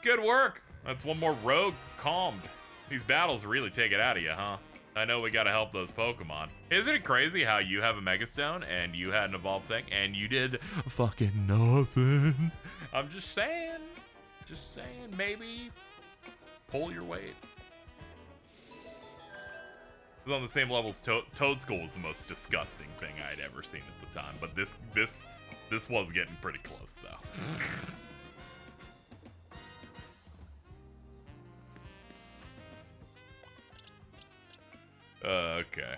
Good work. That's one more rogue calmed. These battles really take it out of you, huh? I know we gotta help those Pokemon. Isn't it crazy how you have a Mega Stone and you had an evolved thing and you did fucking nothing? I'm just saying, maybe pull your weight. It was on the same level as Toadstool was the most disgusting thing I'd ever seen at the time, but this was getting pretty close though. Okay.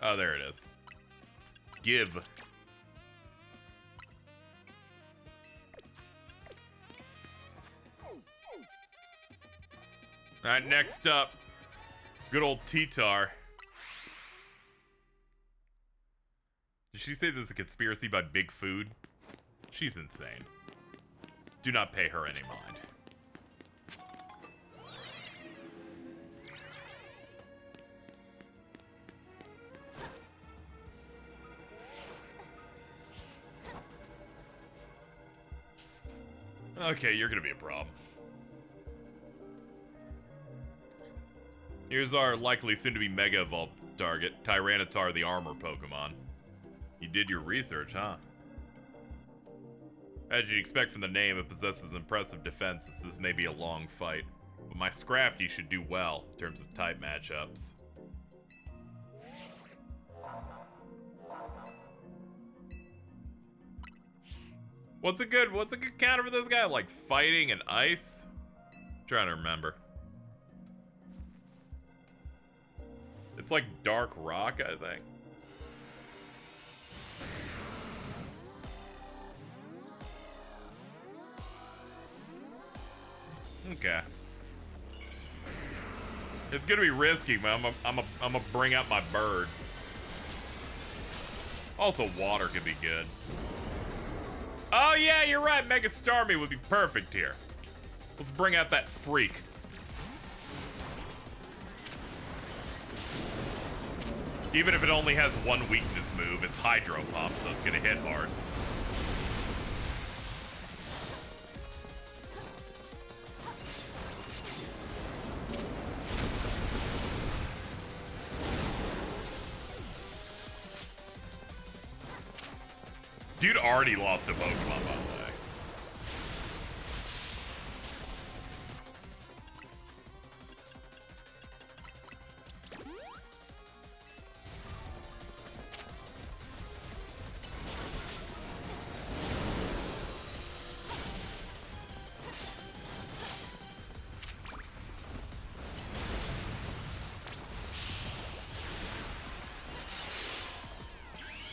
Oh, there it is. Give. Alright, next up. Good old T-Tar. Did she say this is a conspiracy by Big Food? She's insane. Do not pay her any mind. Okay, you're gonna be a problem. Here's our likely soon-to-be Mega Evolved target, Tyranitar the Armor Pokemon. You did your research, huh? As you'd expect from the name, it possesses impressive defense, as this may be a long fight. But my Scrafty should do well in terms of type matchups. What's a good counter for this guy? Like fighting and ice? I'm trying to remember. It's like Dark Rock, I think. Okay. It's gonna be risky, man. I'm gonna bring out my bird. Also, water could be good. Oh yeah, you're right. Mega Starmie would be perfect here. Let's bring out that freak. Even if it only has one weakness move, it's Hydro Pump, so it's gonna hit hard. Dude already lost a Pokemon, by the way.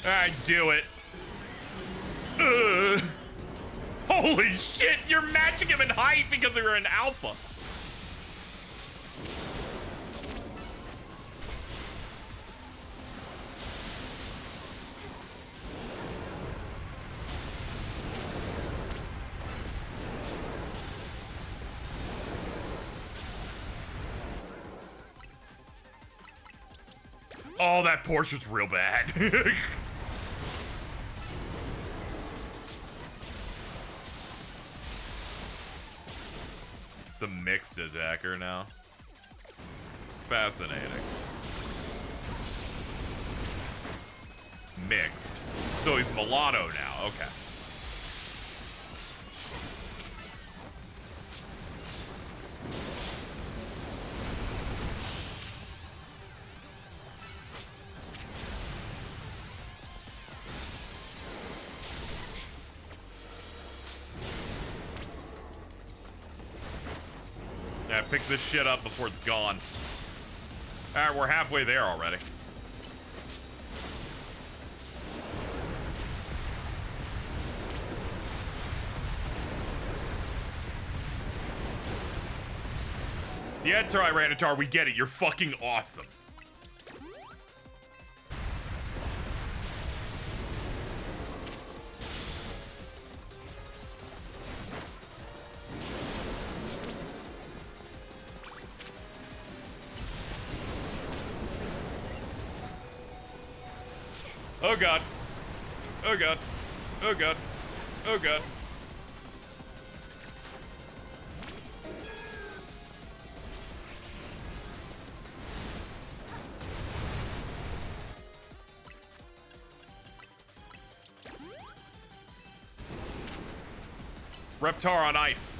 Alright, do it. Holy shit, you're matching him in height because you're an alpha. Oh, that portrait's real bad. It's a mixed attacker now. Fascinating. Mixed. So he's mulatto now. Okay. Yeah, pick this shit up before it's gone. Alright, we're halfway there already. Yeah, Tyranitar, we get it. You're fucking awesome. Oh god. Oh god. Oh god. Oh god. Reptar on ice.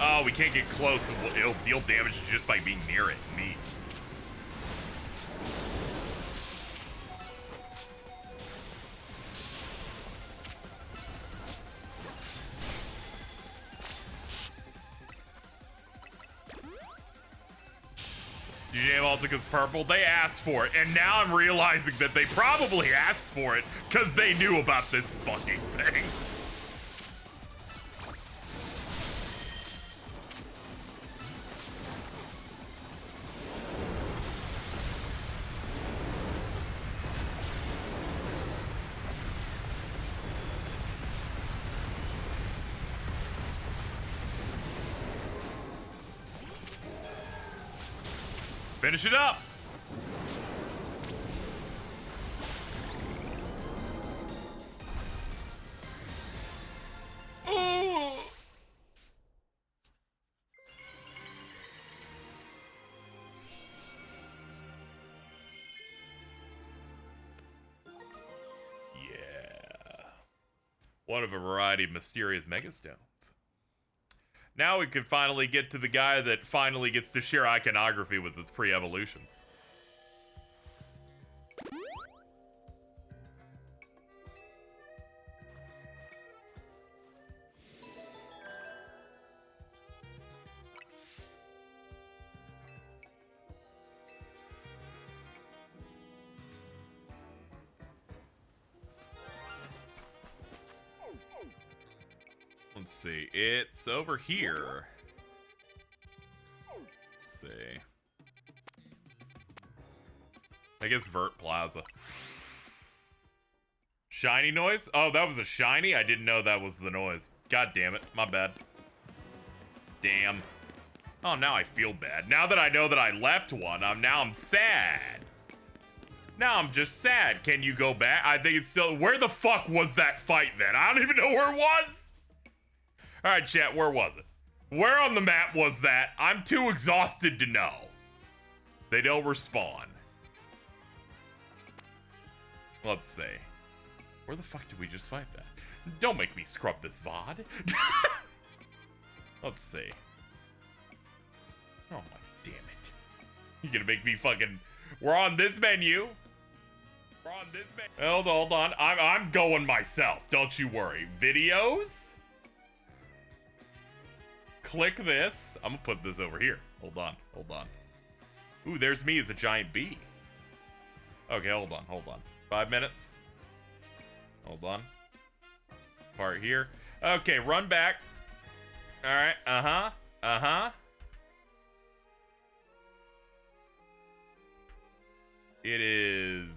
Oh, we can't get close. It'll deal damage just by being near it. Neat. You name Altica's purple? They asked for it, and now I'm realizing that they probably asked for it because they knew about this fucking thing. Finish it up. Ooh. Yeah. One of a variety of mysterious megastones. Now we can finally get to the guy that finally gets to share iconography with his pre-evolutions. Let's see, it's over here. I guess Vert Plaza. Shiny noise? Oh, that was a shiny? I didn't know that was the noise. God damn it. My bad. Damn. Oh, now I feel bad. Now that I know that I left one, I'm sad. Now I'm just sad. Can you go back? I think it's still... Where the fuck was that fight then? I don't even know where it was. All right, chat, where was it? Where on the map was that? I'm too exhausted to know. They don't respawn. Let's see. Where the fuck did we just fight that? Don't make me scrub this VOD. Let's see. Oh my damn it. You're gonna make me fucking... We're on this menu. We're on this menu. Hold on. I'm going myself. Don't you worry. Videos. Click this. I'm gonna put this over here. Hold on. Ooh, there's me as a giant bee. Okay, hold on. 5 minutes. Hold on. Part here. Okay, run back. All right. It is.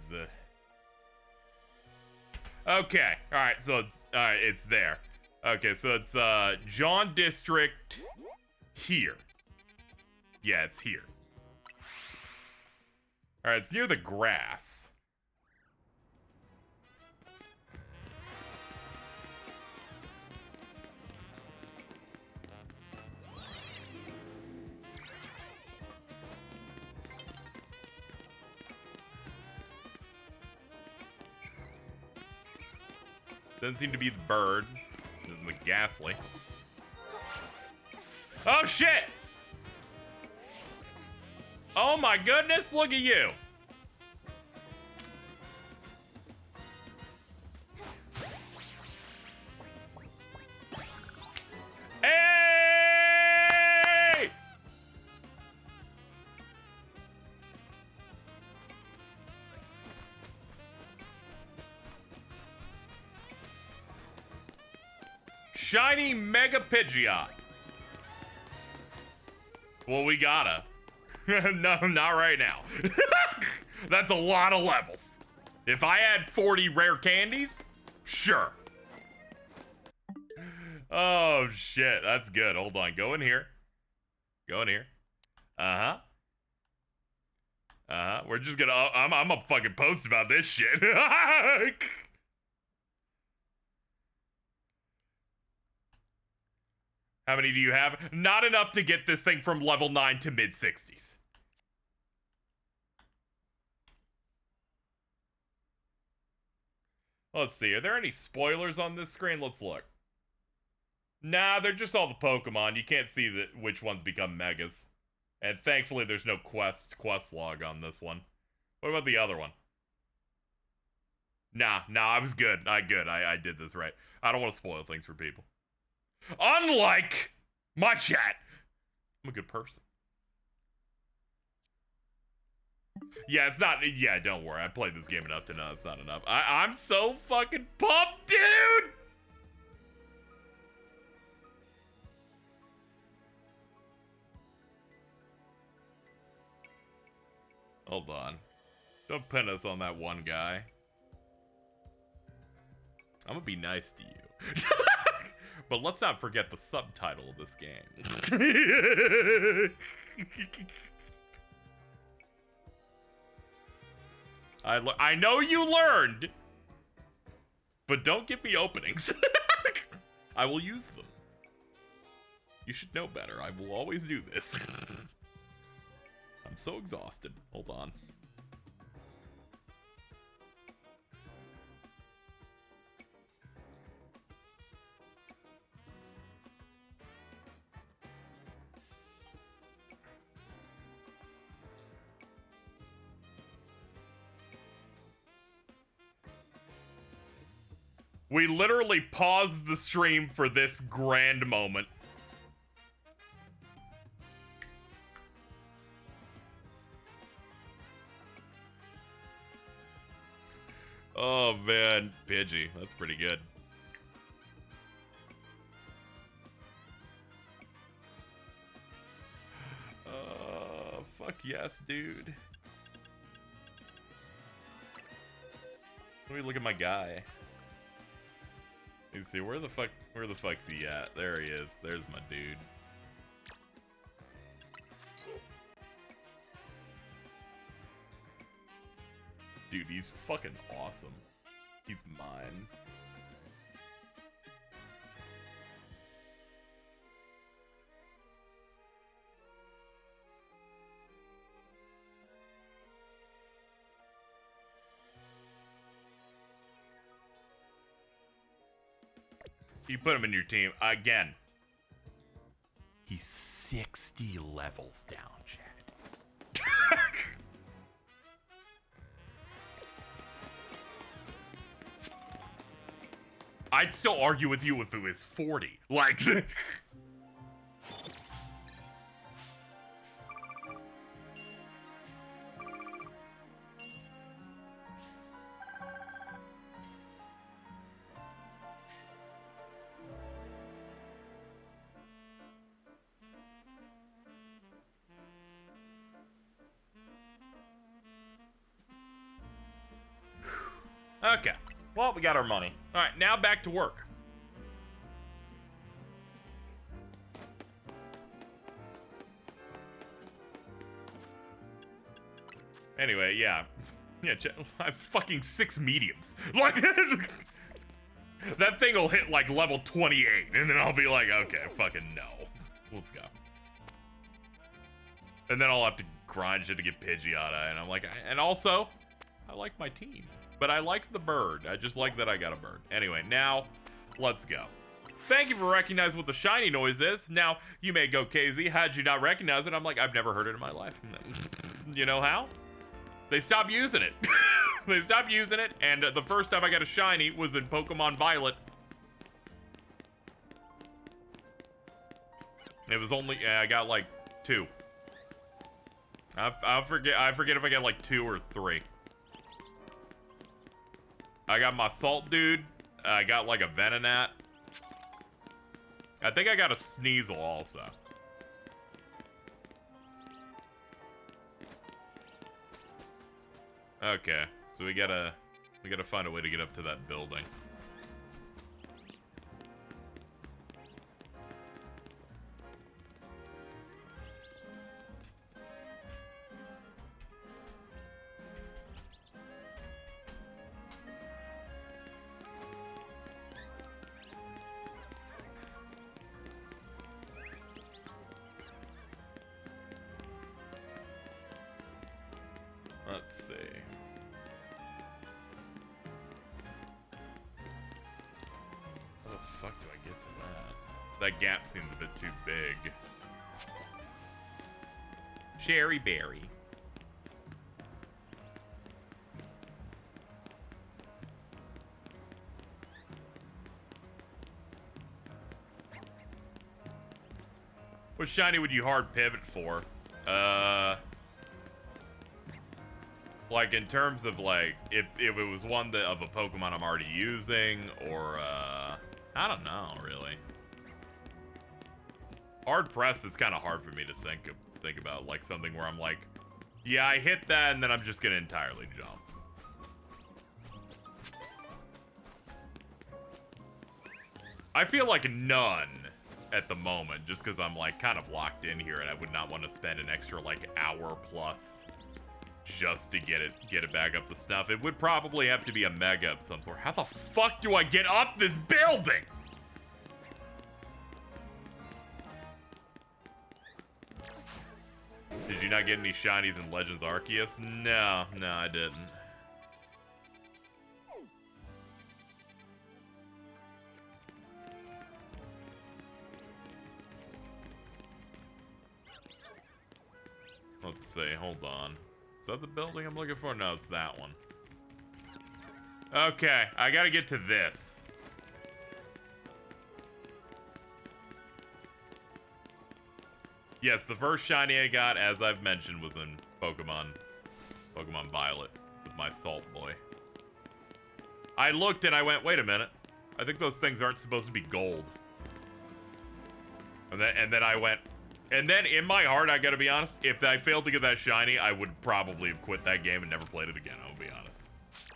Okay. All right. So it's it's there. Okay. So it's John District here. Yeah, it's here. All right. It's near the grass. Doesn't seem to be the bird. This is the ghastly. Oh shit! Oh my goodness, look at you! Hey! Shiny Mega Pidgeot. Well, we gotta. No, not right now. That's a lot of levels. If I had 40 rare candies, sure. Oh, shit. That's good. Hold on. Go in here. Uh-huh. We're just gonna... I'm gonna fucking post about this shit. How many do you have? Not enough to get this thing from level 9 to mid-60s. Let's see. Are there any spoilers on this screen? Let's look. Nah, they're just all the Pokemon. You can't see which ones become Megas. And thankfully, there's no quest log on this one. What about the other one? Nah, I was good. I did this right. I don't want to spoil things for people. Unlike my chat, I'm a good person. Yeah, it's not. Yeah, don't worry. I played this game enough to know it's not enough. I'm so fucking pumped, dude. Hold on. Don't pin us on that one guy. I'm gonna be nice to you. But let's not forget the subtitle of this game. I know you learned, but don't give me openings. I will use them. You should know better. I will always do this. I'm so exhausted. Hold on. We literally paused the stream for this grand moment. Oh man, Pidgey, that's pretty good. Fuck yes, dude. Let me look at my guy. Let's see, where the fuck's he at? There he is. There's my dude. Dude, he's fucking awesome. He's mine. You put him in your team. Again. He's 60 levels down, Chad. I'd still argue with you if it was 40. Like... Okay. Well, we got our money. All right, now back to work. Anyway, yeah. Yeah, I have fucking 6 mediums. Like, that thing will hit, like, level 28, and then I'll be like, okay, fucking no. Let's go. And then I'll have to grind shit to get Pidgeotto, and I'm like, and also, I like my team. But I like the bird. I just like that I got a bird. Anyway, now, let's go. Thank you for recognizing what the shiny noise is. Now, you may go, KZ, how'd you not recognize it? I'm like, I've never heard it in my life. You know how? They stopped using it. They stopped using it, and the first time I got a shiny was in Pokemon Violet. It was only, I got like 2. I forget if I got like 2 or 3. I got my Salt Dude. I got like a Venonat. I think I got a Sneasel also. Okay, so we gotta find a way to get up to that building. Let's see. How the fuck do I get to that? That gap seems a bit too big. Cherry Berry. What shiny would you hard pivot for? Like, in terms of, like, if it was one that of a Pokemon I'm already using, or, I don't know, really. Hard press is kind of hard for me to think about, like, something where I'm like, yeah, I hit that, and then I'm just gonna entirely jump. I feel like none at the moment, just because I'm, like, kind of locked in here, and I would not want to spend an extra, like, hour plus just to get it back up to snuff. It would probably have to be a mega of some sort. How the fuck do I get up this building? Did you not get any shinies in Legends Arceus? No, I didn't. Let's see, hold on. Is that the building I'm looking for? No, it's that one. Okay, I gotta get to this. Yes, the first shiny I got, as I've mentioned, was in Pokemon Violet with my Salt Boy. I looked and I went, wait a minute. I think those things aren't supposed to be gold. And then I went, and then in my heart, I gotta be honest, if I failed to get that shiny, I would probably have quit that game and never played it again, I'll be honest.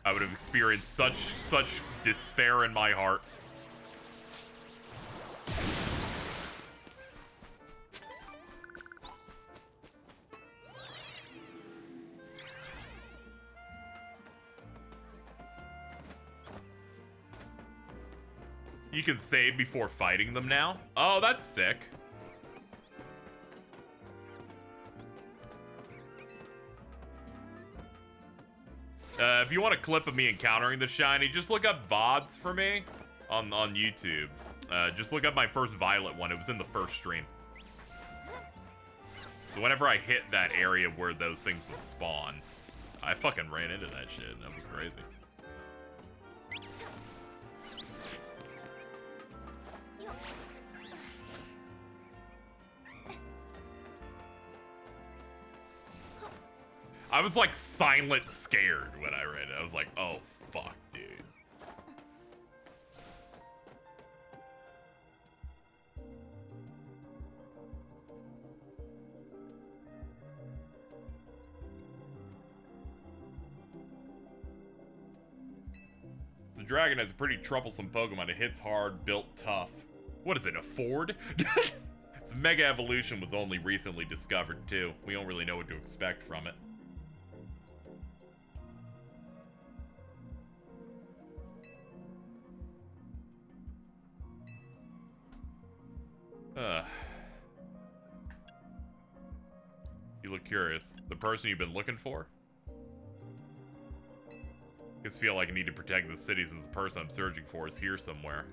I would have experienced such despair in my heart. You can save before fighting them now? Oh, that's sick. If you want a clip of me encountering the shiny, just look up VODs for me on YouTube. Just look up my first Violet one. It was in the first stream. So whenever I hit that area where those things would spawn, I fucking ran into that shit. That was crazy. I was like silent scared when I read it. I was like, oh fuck, dude. The dragon has a pretty troublesome Pokemon. It hits hard, built tough. What is it, a Ford? Its Mega Evolution was only recently discovered too. We don't really know what to expect from it. You look curious. The person you've been looking for? I just feel like I need to protect the city since the person I'm searching for is here somewhere.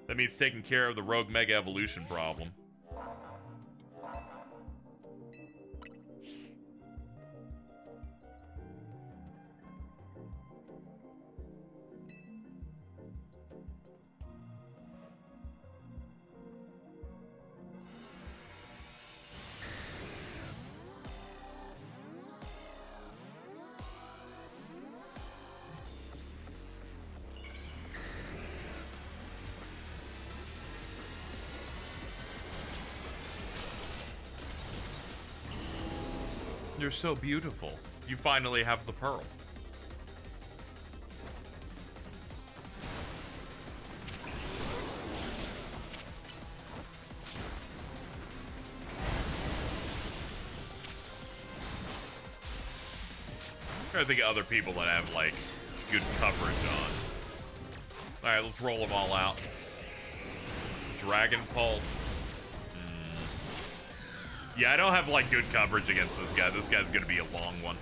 That means taking care of the rogue Mega Evolution problem. You're so beautiful. You finally have the pearl. I'm trying to think of other people that have, like, good coverage on. Alright, let's roll them all out. Dragon Pulse. Yeah, I don't have, like, good coverage against this guy. This guy's gonna be a long one.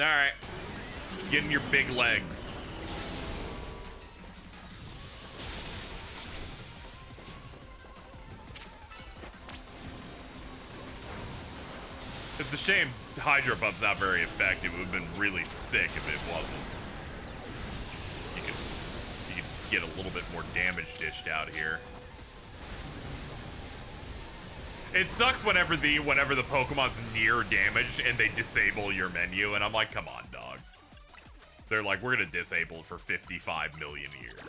Alright. Get in your big legs. It's a shame Hydro Pump's not very effective. It would have been really sick if it wasn't. You could get a little bit more damage dished out here. It sucks whenever the Pokemon's near damage and they disable your menu, and I'm like, come on, dog. They're like, we're gonna disable it for 55 million years.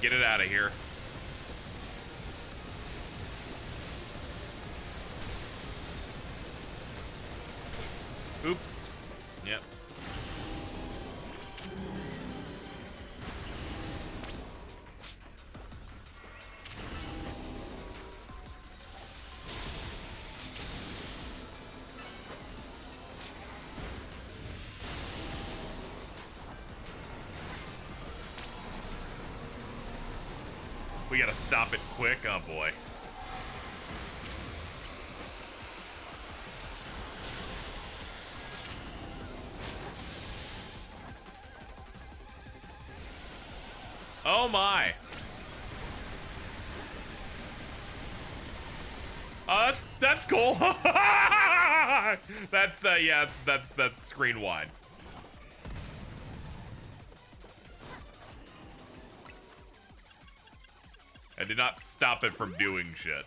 Get it out of here. Oops. Yep. We gotta stop it quick. Oh boy. Oh my. Oh, that's cool. That's yeah, that's screen wide. I did not stop it from doing shit.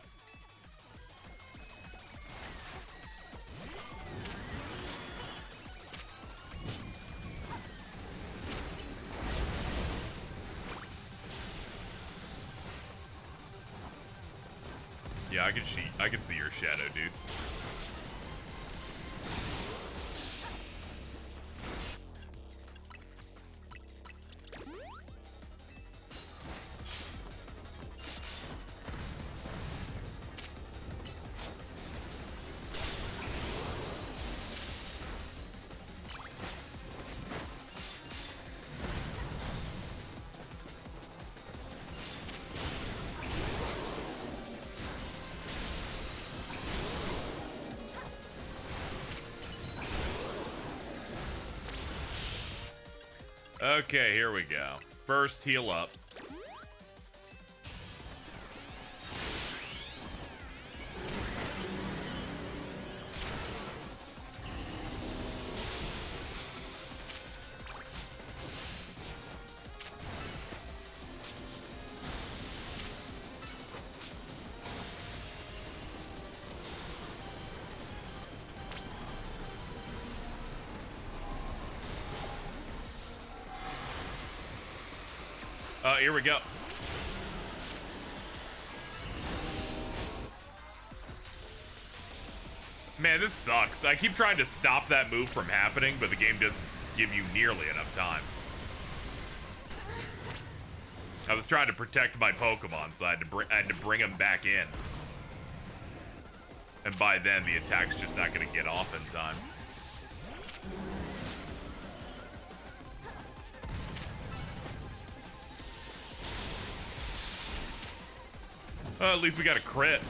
Yeah, I can see your shadow, dude. Okay, here we go. First, heal up. Here we go. Man, this sucks. I keep trying to stop that move from happening, but the game doesn't give you nearly enough time. I was trying to protect my Pokemon, so I had to bring them back in. And by then, the attack's just not going to get off in time. At least we got a crit.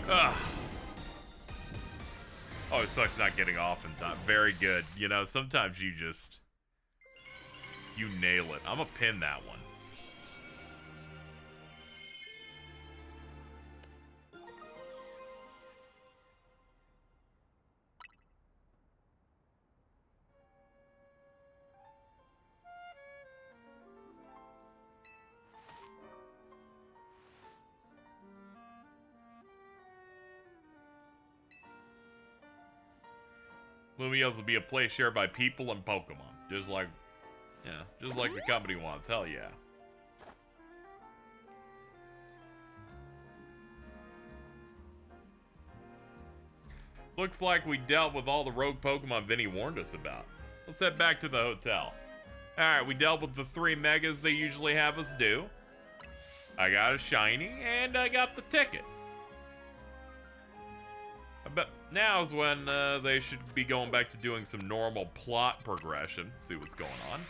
Ugh. Oh, it sucks not getting off in time. Very good. You know, sometimes you nail it. I'm gonna pin that one. Lumios will be a place shared by people and Pokemon. Just like the company wants. Hell yeah. Looks like we dealt with all the rogue Pokemon Vinny warned us about. Let's head back to the hotel. Alright, we dealt with the 3 megas they usually have us do. I got a shiny, and I got the ticket. But now's when they should be going back to doing some normal plot progression. See what's going on.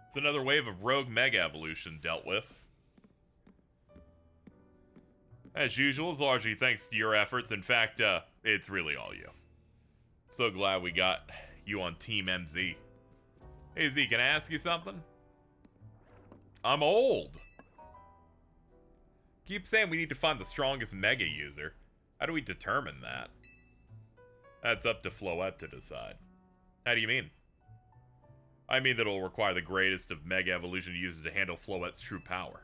It's another wave of rogue mega evolution dealt with. As usual, it's largely thanks to your efforts. In fact, it's really all you. so glad we got you on Team MZ. Hey Z, can I ask you something? I'm old. Keep saying we need to find the strongest mega user. How do we determine that? That's up to Floette to decide. How do you mean? I mean that it'll require the greatest of mega evolution users to handle Floette's true power.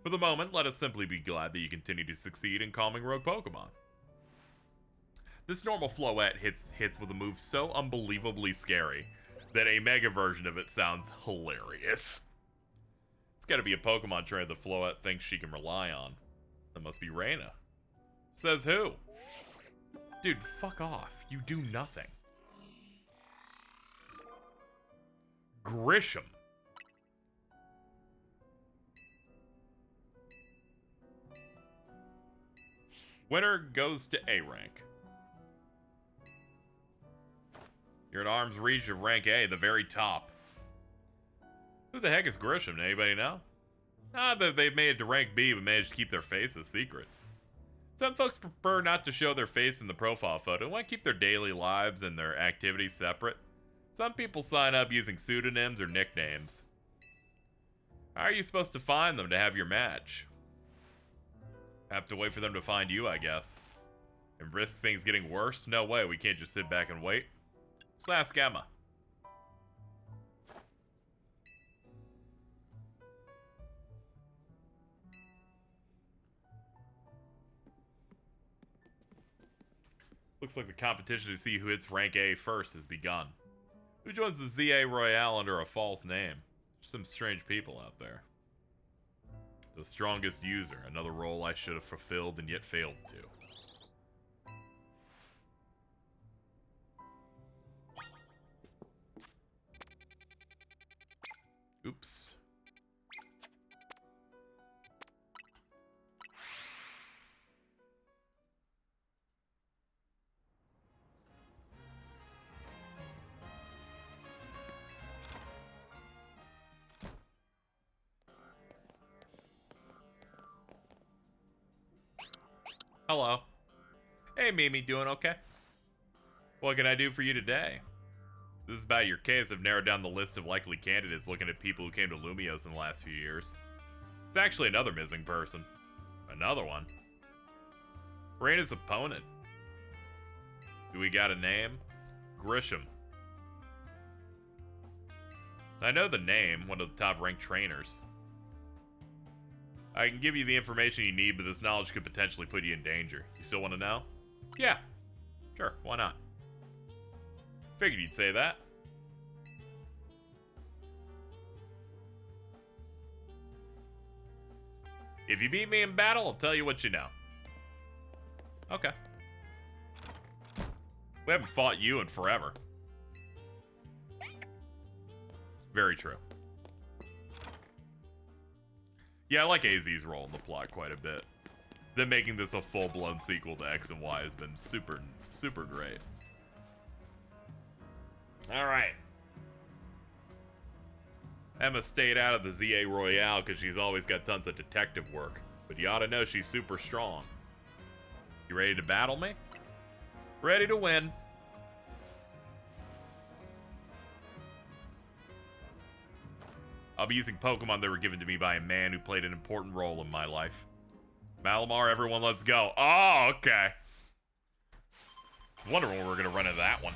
For the moment, let us simply be glad that you continue to succeed in calming rogue Pokemon. This normal Floette hits with a move so unbelievably scary that a mega version of it sounds hilarious. It's gotta be a Pokemon trainer that Floette thinks she can rely on. That must be Reina. Says who? Dude, fuck off. You do nothing. Grisham. Winner goes to A rank. You're at arm's reach of rank A, the very top. Who the heck is Grisham? Anybody know? They've made it to rank B, but managed to keep their face a secret. Some folks prefer not to show their face in the profile photo and want to keep their daily lives and their activities separate. Some people sign up using pseudonyms or nicknames. How are you supposed to find them to have your match? Have to wait for them to find you, I guess. And risk things getting worse? No way, we can't just sit back and wait. Let's ask Emma. Looks like the competition to see who hits rank A first has begun. Who joins the ZA Royale under a false name? Some strange people out there. The strongest user, another role I should have fulfilled and yet failed to. Oops. Hello. Hey, Mimi, doing okay? What can I do for you today? This is about your case. I've narrowed down the list of likely candidates looking at people who came to Lumios in the last few years. It's actually another missing person. Another one. Reina's opponent. Do we got a name? Grisham. I know the name, one of the top ranked trainers. I can give you the information you need, but this knowledge could potentially put you in danger. You still want to know? Yeah. Sure, why not? Figured you'd say that. If you beat me in battle, I'll tell you what you know. Okay. We haven't fought you in forever. Very true. Yeah, I like AZ's role in the plot quite a bit. Them making this a full-blown sequel to X and Y has been super, super great. Alright. Emma stayed out of the ZA Royale because she's always got tons of detective work. But you ought to know she's super strong. You ready to battle me? Ready to win. I'll be using Pokemon that were given to me by a man who played an important role in my life. Malamar, everyone, let's go. Oh, okay. I was wondering when we were going to run into that one.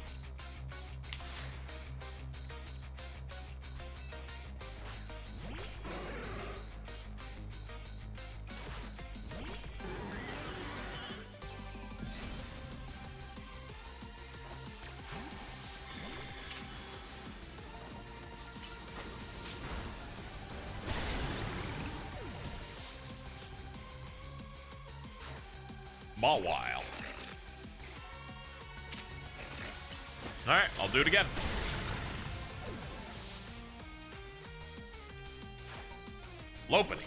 Mawile. Alright, I'll do it again. Lopunny.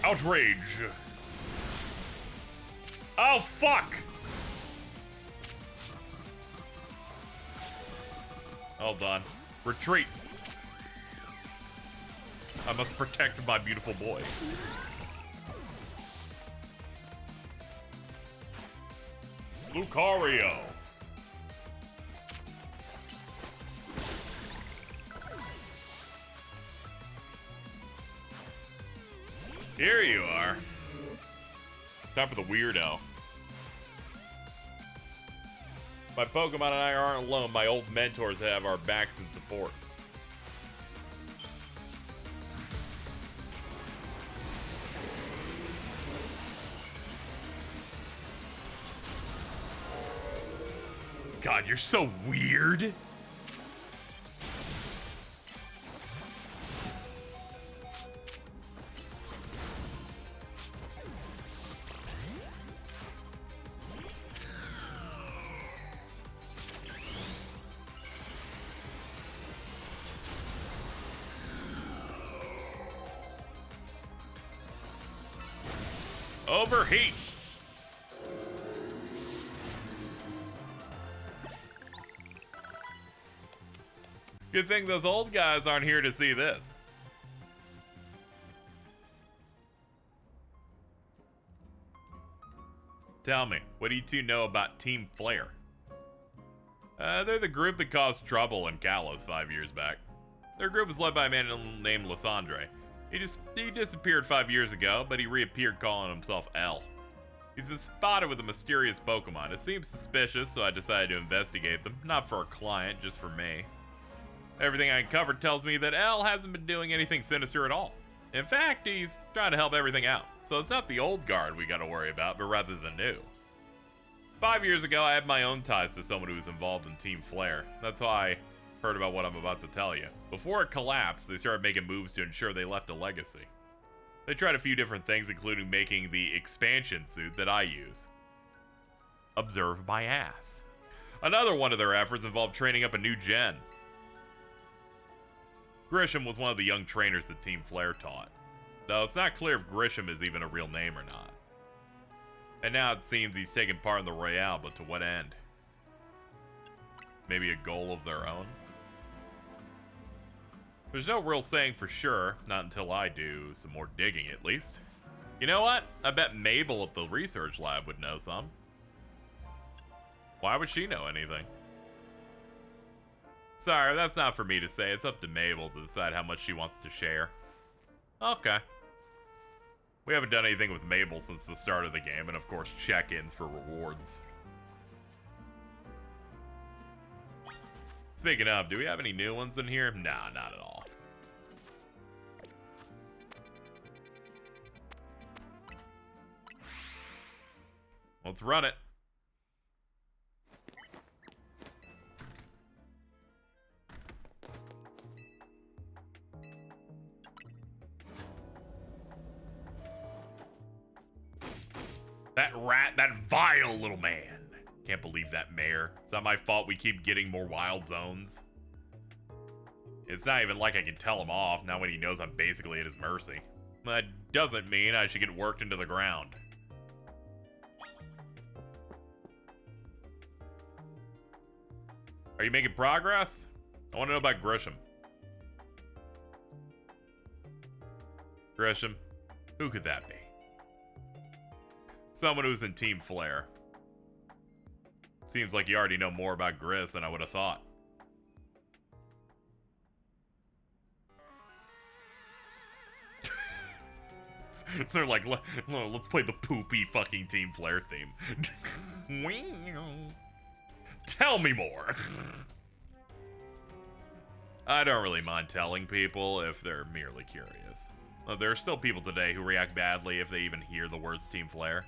Outrage. Oh, fuck! Hold on. Retreat. I must protect my beautiful boy. Lucario. Here you are. Time for the weirdo. My Pokemon and I aren't alone. My old mentors have our backs in support. God, you're so weird. Overheat. Good thing those old guys aren't here to see this. Tell me, what do you two know about Team Flare? They're the group that caused trouble in Kalos 5 years back. Their group was led by a man named Lysandre. He disappeared 5 years ago, but he reappeared calling himself L. He's been spotted with a mysterious Pokemon. It seems suspicious, so I decided to investigate them. Not for a client, just for me. Everything I uncovered tells me that L hasn't been doing anything sinister at all. In fact, he's trying to help everything out. So it's not the old guard we gotta worry about, but rather the new. 5 years ago, I had my own ties to someone who was involved in Team Flare. That's why I heard about what I'm about to tell you. Before it collapsed, they started making moves to ensure they left a legacy. They tried a few different things, including making the expansion suit that I use. Observe my ass. Another one of their efforts involved training up a new gen. Grisham was one of the young trainers that Team Flare taught, though it's not clear if Grisham is even a real name or not. And now it seems he's taken part in the Royale, but to what end? Maybe a goal of their own? There's no real saying for sure, not until I do some more digging at least. You know what? I bet Mabel at the research lab would know some. Why would she know anything? Sorry, that's not for me to say. It's up to Mabel to decide how much she wants to share. Okay. We haven't done anything with Mabel since the start of the game, and of course check-ins for rewards. Speaking of, do we have any new ones in here? Nah, not at all. Let's run it. That rat, that vile little man. Can't believe that mayor. It's not my fault we keep getting more wild zones. It's not even like I can tell him off now when he knows I'm basically at his mercy. That doesn't mean I should get worked into the ground. Are you making progress? I want to know about Grisham. Grisham? Who could that be? Someone who's in Team Flare. Seems like you already know more about Gris than I would have thought. They're like, let's play the poopy fucking Team Flare theme. Tell me more. I don't really mind telling people if they're merely curious. There are still people today who react badly if they even hear the words Team Flare.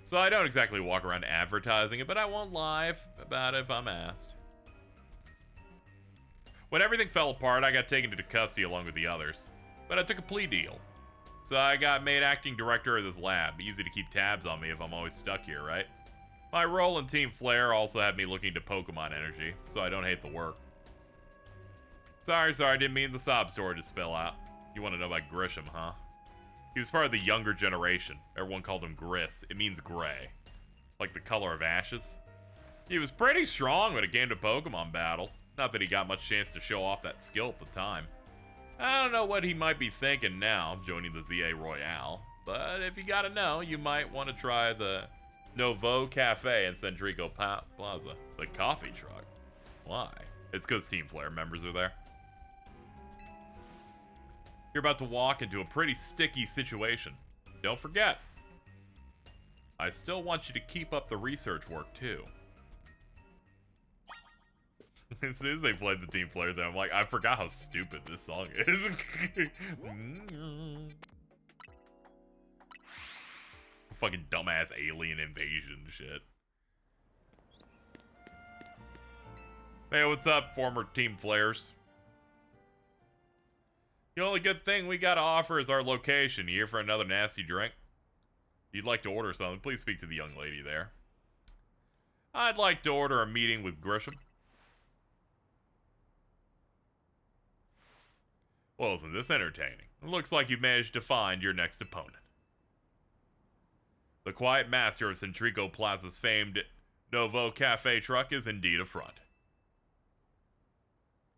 So I don't exactly walk around advertising it, but I won't lie about it if I'm asked. When everything fell apart, I got taken into custody along with the others. But I took a plea deal. So I got made acting director of this lab. Easy to keep tabs on me if I'm always stuck here, right? My role in Team Flare also had me looking to Pokemon energy, so I don't hate the work. Sorry, didn't mean the sob story to spill out. You want to know about Grisham, huh? He was part of the younger generation. Everyone called him Gris. It means gray. Like the color of ashes. He was pretty strong when it came to Pokemon battles. Not that he got much chance to show off that skill at the time. I don't know what he might be thinking now, joining the ZA Royale. But if you gotta know, you might want to try the Novo Cafe and Centrico Plaza. The coffee truck. Why? It's because Team Flare members are there. You're about to walk into a pretty sticky situation. Don't forget, I still want you to keep up the research work, too. As soon as they played the Team Flare thing, I'm like, I forgot how stupid this song is. Fucking dumbass alien invasion shit. Hey, what's up, former Team Flares? The only good thing we gotta offer is our location. You here for another nasty drink? If you'd like to order something, please speak to the young lady there. I'd like to order a meeting with Grisham. Well, isn't this entertaining? It looks like you've managed to find your next opponent. The quiet master of Centrico Plaza's famed Novo Cafe truck is indeed a front.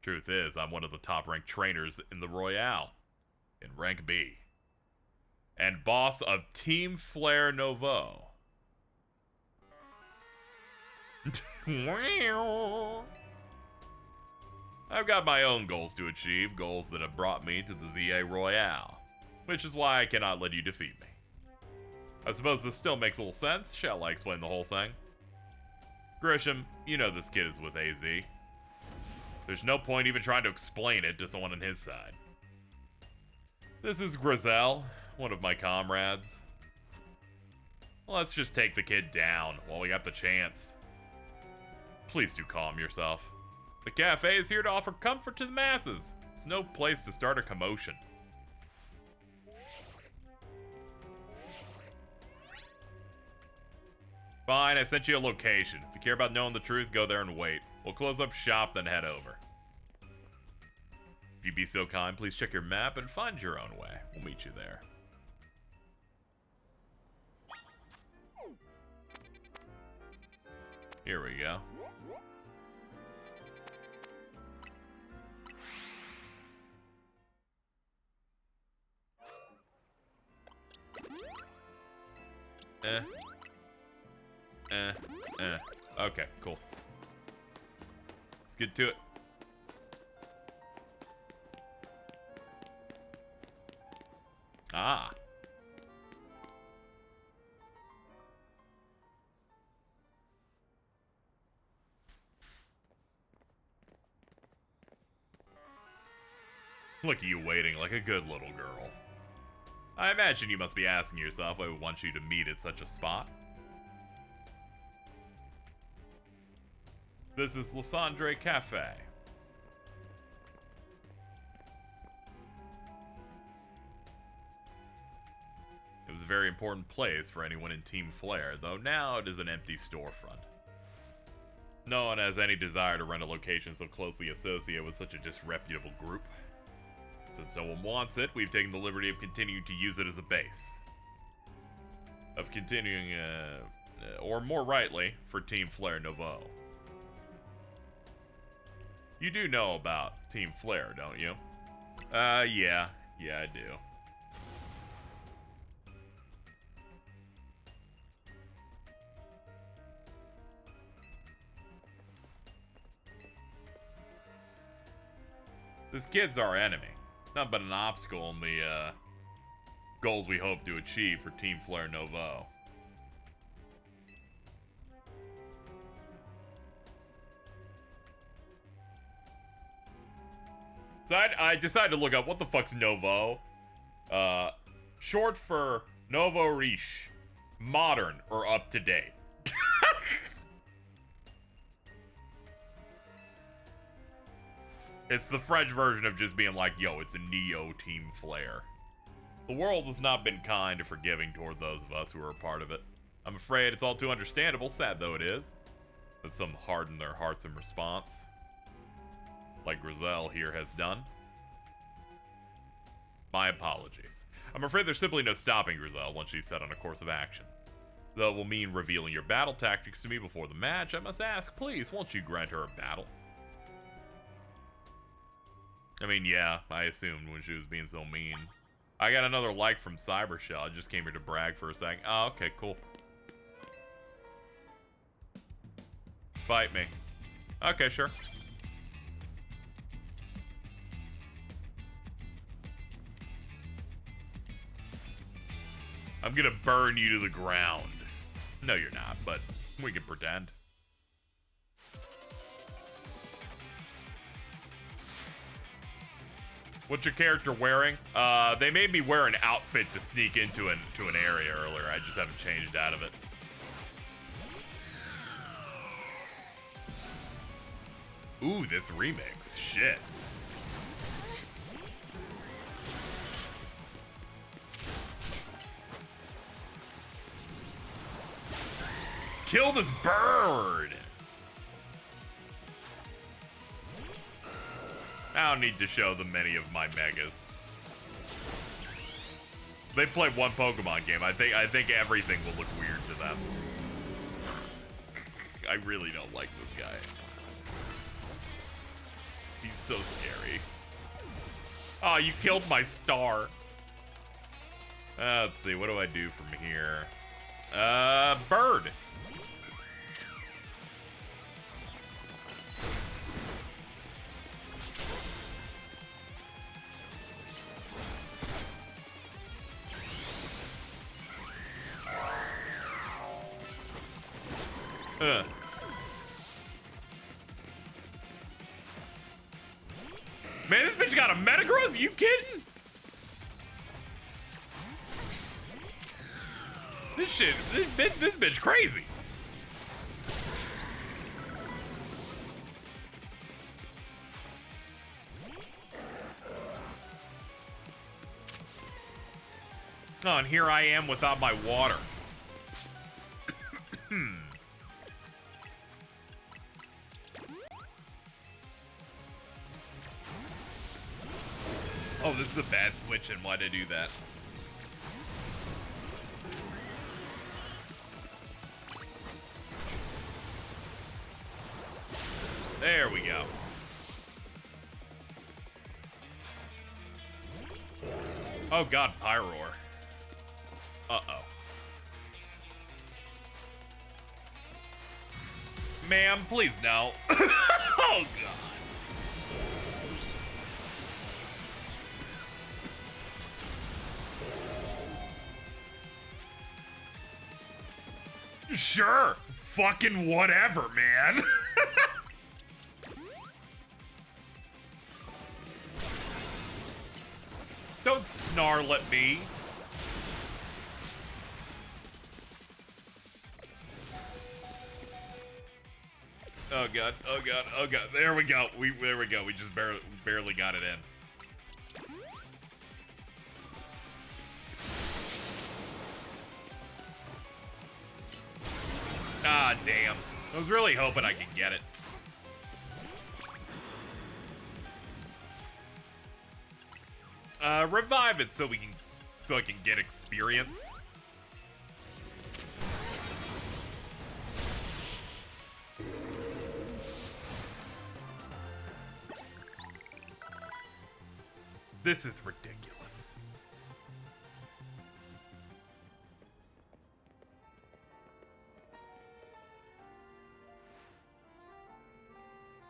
Truth is, I'm one of the top-ranked trainers in the Royale, in rank B, and boss of Team Flare Novo. I've got my own goals to achieve, goals that have brought me to the ZA Royale, which is why I cannot let you defeat me. I suppose this still makes a little sense. Shall I explain the whole thing? Grisham, you know this kid is with AZ. There's no point even trying to explain it to someone on his side. This is Grizel, one of my comrades. Let's just take the kid down while we got the chance. Please do calm yourself. The cafe is here to offer comfort to the masses. It's no place to start a commotion. Fine, I sent you a location. If you care about knowing the truth, go there and wait. We'll close up shop, then head over. If you'd be so kind, please check your map and find your own way. We'll meet you there. Here we go. Okay, cool. Let's get to it. Ah. Look at you waiting like a good little girl. I imagine you must be asking yourself why we want you to meet at such a spot. This is Lysandre Cafe. It was a very important place for anyone in Team Flare, though now it is an empty storefront. No one has any desire to rent a location so closely associated with such a disreputable group. Since no one wants it, we've taken the liberty of continuing to use it as a base. Of continuing, or more rightly, for Team Flare Novo. You do know about Team Flare, don't you? Yeah. Yeah, I do. This kid's our enemy. Not but an obstacle in the, goals we hope to achieve for Team Flare Novo. So I decided to look up what the fuck's Novo. Short for Novo Riche. Modern or up to date. It's the French version of just being like, yo, it's a Neo Team Flare. The world has not been kind or forgiving toward those of us who are a part of it. I'm afraid it's all too understandable, sad though it is, that some harden their hearts in response. Like Grizel here has done. My apologies. I'm afraid there's simply no stopping Grizel once she's set on a course of action. Though it will mean revealing your battle tactics to me before the match, I must ask, please, won't you grant her a battle? I mean, yeah, I assumed when she was being so mean. I got another like from Cybershell. I just came here to brag for a second. Oh, okay, cool. fight me. Okay, sure. I'm gonna burn you to the ground. No, you're not, but we can pretend. What's your character wearing? They made me wear an outfit to sneak into an area earlier. I just haven't changed out of it. Ooh, this remix. Shit. Kill this bird! I don't need to show them many of my megas. They play one Pokemon game. I think everything will look weird to them. I really don't like this guy. He's so scary. Oh, you killed my star. Let's see, what do I do from here? Bird. Man, this bitch got a Metagross? Are you kidding? This bitch crazy. Oh, and here I am without my water. Oh, this is a bad switch, and why'd I do that? There we go. Oh god, Pyroar. Uh-oh. Ma'am, please no. Oh god. Sure. Fucking whatever, man. Don't snarl at me. Oh god, oh god, oh god. There we go. There we go. We just barely got it in. Ah, damn. I was really hoping I could get it. Revive it so I can get experience. This is ridiculous.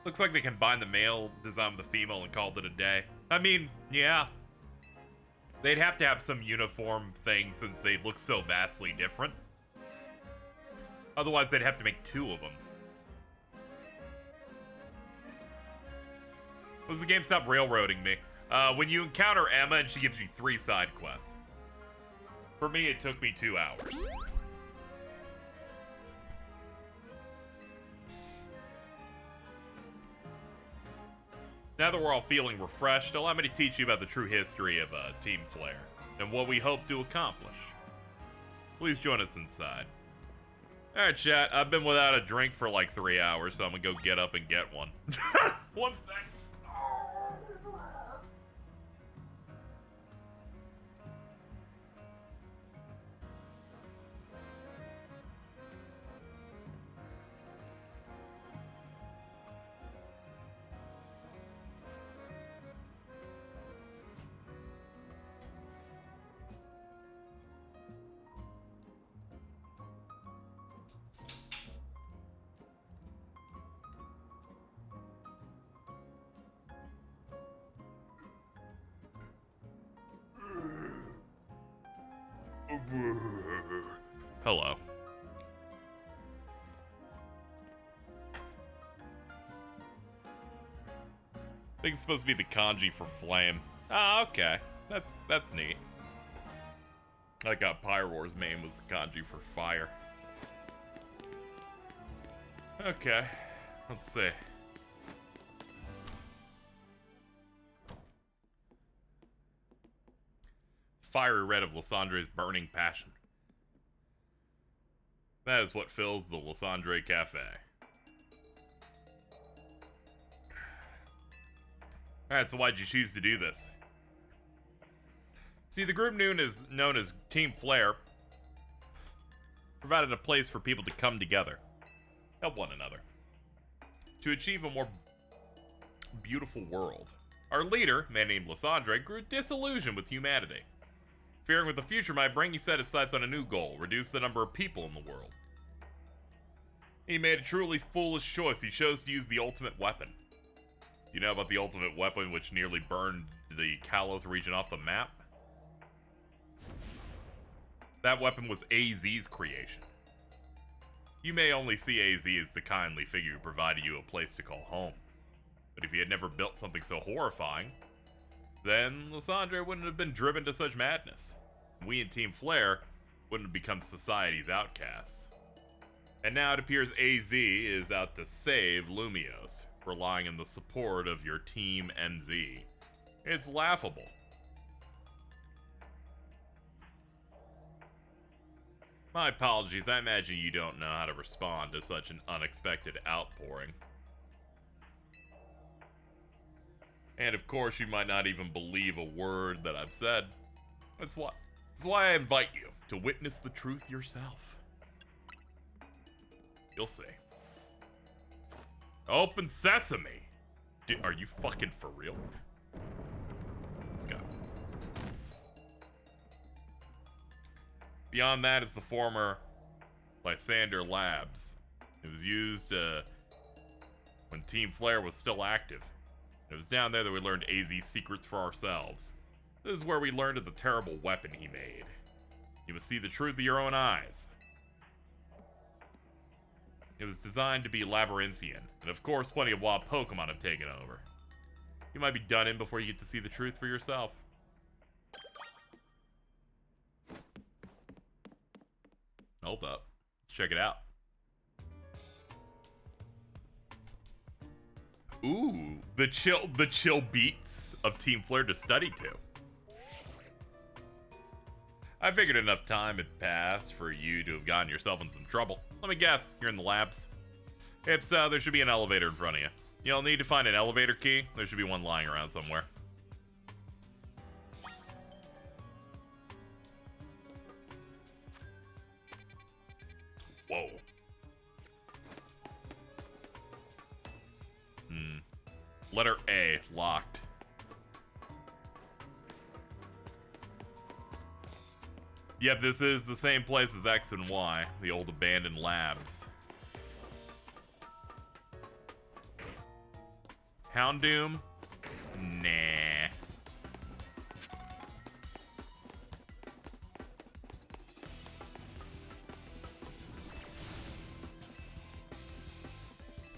Looks like they combined the male design with the female and called it a day. I mean, yeah. They'd have to have some uniform thing since they look so vastly different. Otherwise, they'd have to make two of them. Does the game stop railroading me? When you encounter Emma and she gives you 3 side quests. For me, it took me 2 hours. Now that we're all feeling refreshed, allow me to teach you about the true history of Team Flare and what we hope to accomplish. Please join us inside. Alright, chat, I've been without a drink for like 3 hours, so I'm gonna go get up and get one. 1 sec. Hello. I think it's supposed to be the kanji for flame. Ah, okay. That's neat. I got Pyroar's main was the kanji for fire. Okay. Let's see. Fiery red of Lysandre's burning passion. That is what fills the Lysandre Cafe. Alright, so why'd you choose to do this? See, the group known as Team Flare provided a place for people to come together, help one another, to achieve a more beautiful world. Our leader, a man named Lysandre, grew disillusioned with humanity. Fearing what the future might bring, he set his sights on a new goal: reduce the number of people in the world. He made a truly foolish choice. He chose to use the ultimate weapon. You know about the ultimate weapon which nearly burned the Kalos region off the map? That weapon was AZ's creation. You may only see AZ as the kindly figure who provided you a place to call home. But if he had never built something so horrifying, then Lysandre wouldn't have been driven to such madness. We in Team Flare wouldn't have become society's outcasts. And now it appears AZ is out to save Lumios, relying on the support of your Team MZ. It's laughable. My apologies, I imagine you don't know how to respond to such an unexpected outpouring. And of course, you might not even believe a word that I've said. That's why I invite you to witness the truth yourself. You'll see. Open sesame! Are you fucking for real? Let's go. Beyond that is the former Lysander Labs. It was used when Team Flare was still active. It was down there that we learned AZ's secrets for ourselves. This is where we learned of the terrible weapon he made. You must see the truth with your own eyes. It was designed to be labyrinthian, and of course plenty of wild Pokemon have taken over. You might be done in before you get to see the truth for yourself. Hold up. Let's check it out. Ooh, the chill beats of Team Flare to study to. I figured enough time had passed for you to have gotten yourself in some trouble. Let me guess, you're in the labs. If so, there should be an elevator in front of you. You'll need to find an elevator key. There should be one lying around somewhere. Whoa. Letter A, locked. Yep, this is the same place as X and Y, the old abandoned labs. Houndoom? Nah.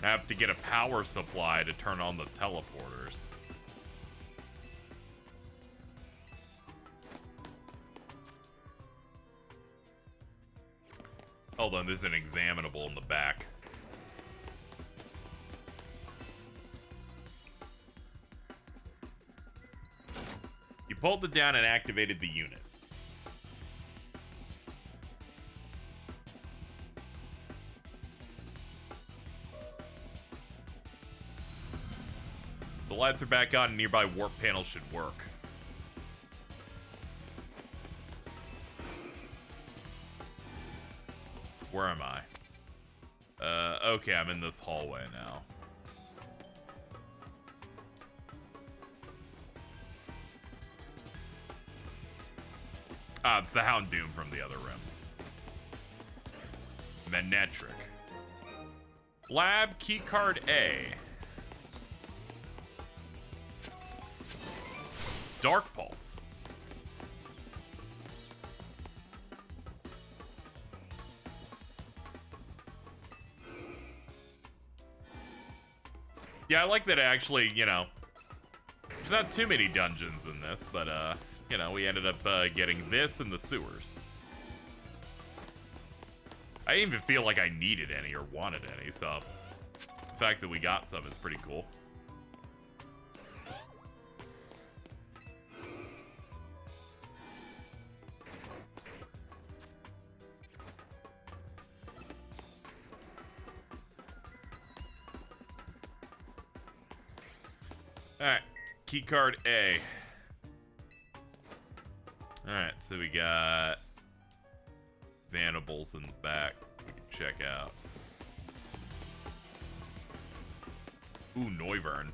I have to get a power supply to turn on the teleporters. Hold on, there's an examinable in the back. You pulled it down and activated the unit. The lights are back on and nearby warp panels should work. Where am I? Okay, I'm in this hallway now. Ah, it's the Houndoom from the other room. Manetric. Lab keycard A. Dark Pulse. Yeah, I like that actually, you know, there's not too many dungeons in this, but, you know, we ended up getting this in the sewers. I didn't even feel like I needed any or wanted any, so the fact that we got some is pretty cool. Alright, keycard A. Alright, so we got Xanables in the back we can check out. Ooh, Noivern.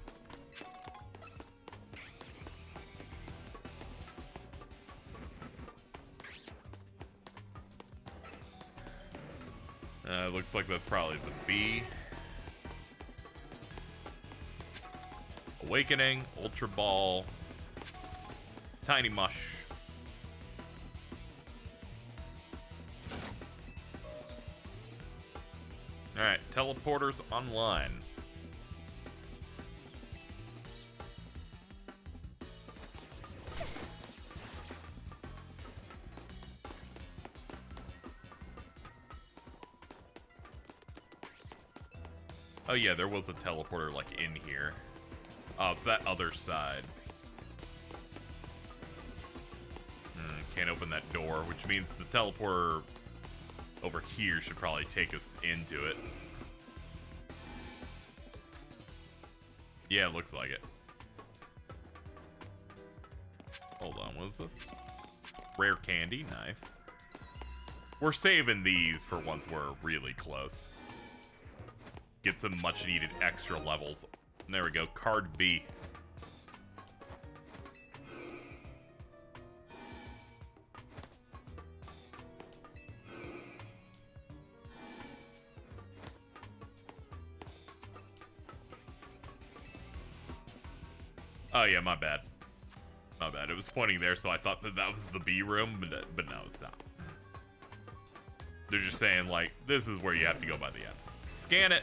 Looks like that's probably the B. Awakening, Ultra Ball, Tiny Mush. Alright, teleporters online. Oh yeah, there was a teleporter like in here. That other side. Can't open that door, which means the teleporter over here should probably take us into it. Yeah, it looks like it. Hold on, what is this? Rare candy, nice. We're saving these for once we're really close. Get some much needed extra levels. There we go, card B. Oh yeah, my bad. My bad. It was pointing there, so I thought that that was the B room, but no, it's not. They're just saying, like, this is where you have to go by the end. Scan it!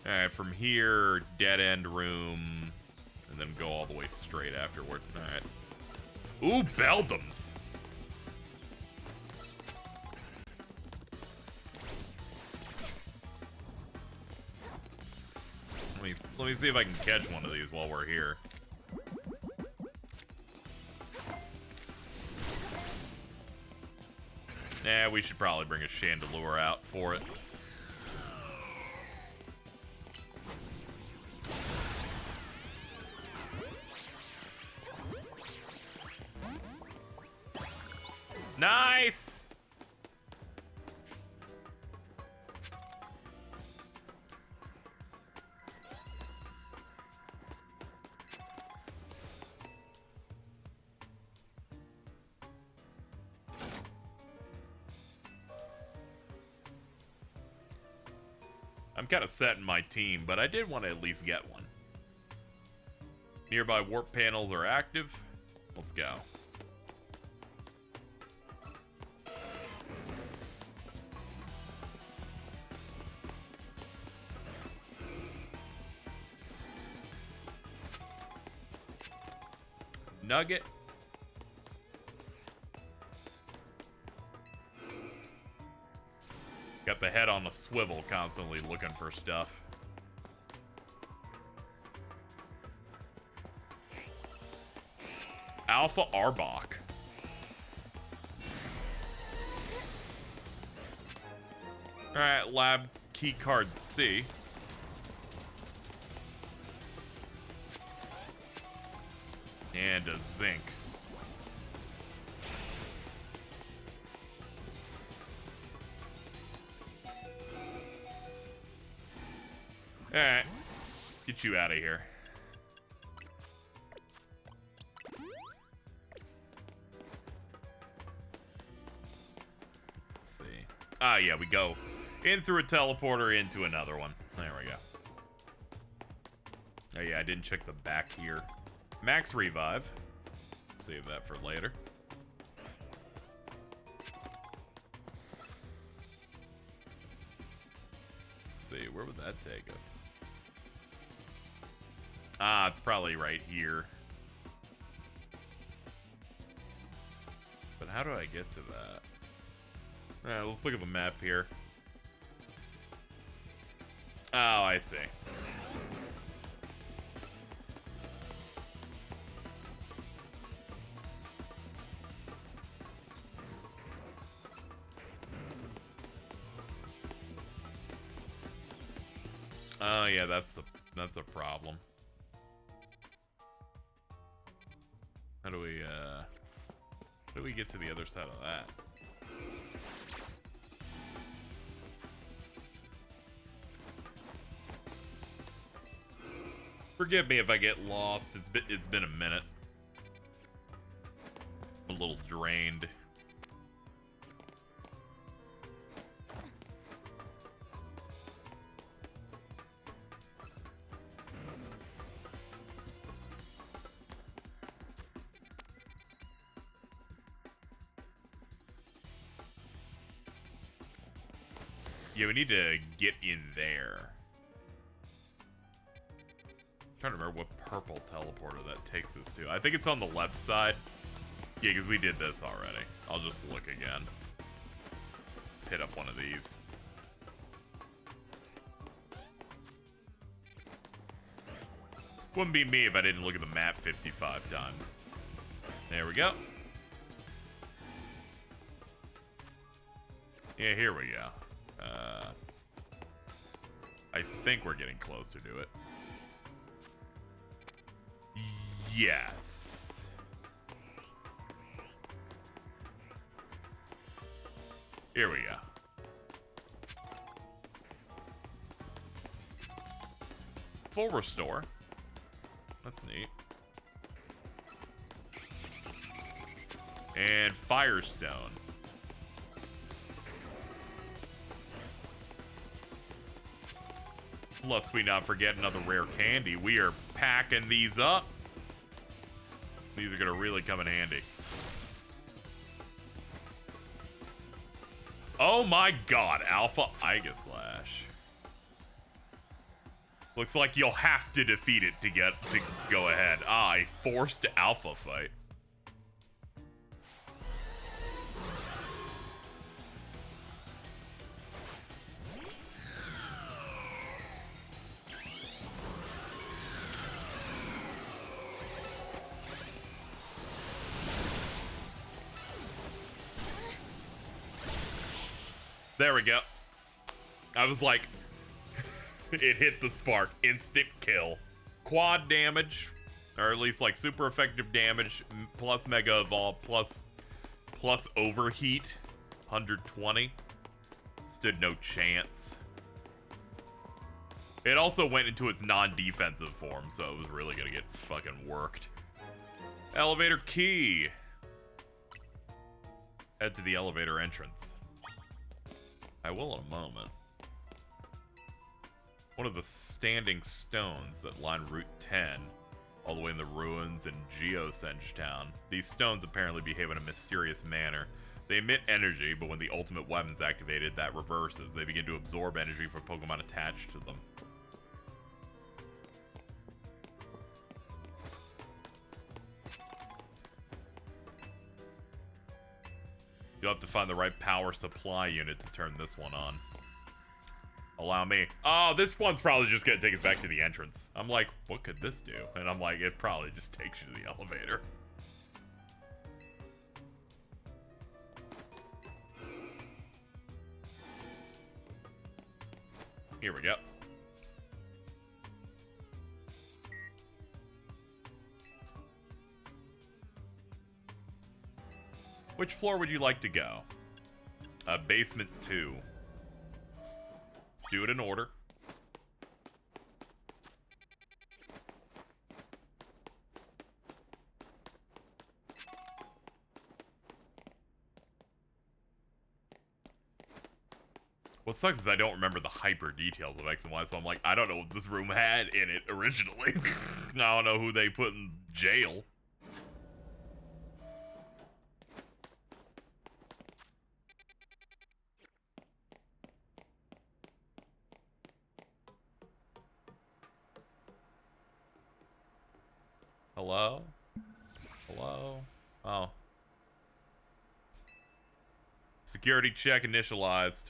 Alright, from here, dead end room, and then go all the way straight afterward. Alright. Ooh, Beldums! Let me see if I can catch one of these while we're here. Nah, we should probably bring a Chandelure out for it. Nice! I'm kind of set in my team, but I did want to at least get one. Nearby warp panels are active. Let's go. Nugget. Got the head on a swivel, constantly looking for stuff. Alpha Arbok. Alright, lab keycard C. And a zinc. Alright. Get you out of here. Let's see. Ah, yeah, we go in through a teleporter into another one. There we go. Oh, yeah, I didn't check the back here. Max revive. Save that for later. where would that take us? Ah, it's probably right here. But how do I get to that? Alright, let's look at the map here. Oh, I see. Oh yeah, that's a problem. How do we get to the other side of that? Forgive me if I get lost. It's been a minute. I'm a little drained. Yeah, we need to get in there. I'm trying to remember what purple teleporter that takes us to. I think it's on the left side. Yeah, because we did this already. I'll just look again. Let's hit up one of these. Wouldn't be me if I didn't look at the map 55 times. There we go. Yeah, here we go. I think we're getting closer to it. Yes. Here we go. Full restore. That's neat. And Firestone. Lest we not forget another rare candy. We are packing these up. These are going to really come in handy. Oh my god, Alpha Aegislash. Looks like you'll have to defeat it to go ahead. Ah, a forced alpha fight. There we go. I was like, it hit the spark. Instant kill. Quad damage, or at least like super effective damage, plus Mega Evolve, plus Overheat. 120. Stood no chance. It also went into its non-defensive form, so it was really gonna get fucking worked. Elevator key. Head to the elevator entrance. I will in a moment. One of the standing stones that line Route 10, all the way in the ruins in Geosenge Town. These stones apparently behave in a mysterious manner. They emit energy, but when the ultimate weapon's activated, that reverses. They begin to absorb energy from Pokemon attached to them. You'll have to find the right power supply unit to turn this one on. Allow me. Oh, this one's probably just gonna take us back to the entrance. I'm like, what could this do? And I'm like, it probably just takes you to the elevator. Here we go. Which floor would you like to go? Basement 2. Let's do it in order. What sucks is I don't remember the hyper details of X and Y, so I'm like, I don't know what this room had in it originally. I don't know who they put in jail. Hello? Hello? Oh. Security check initialized.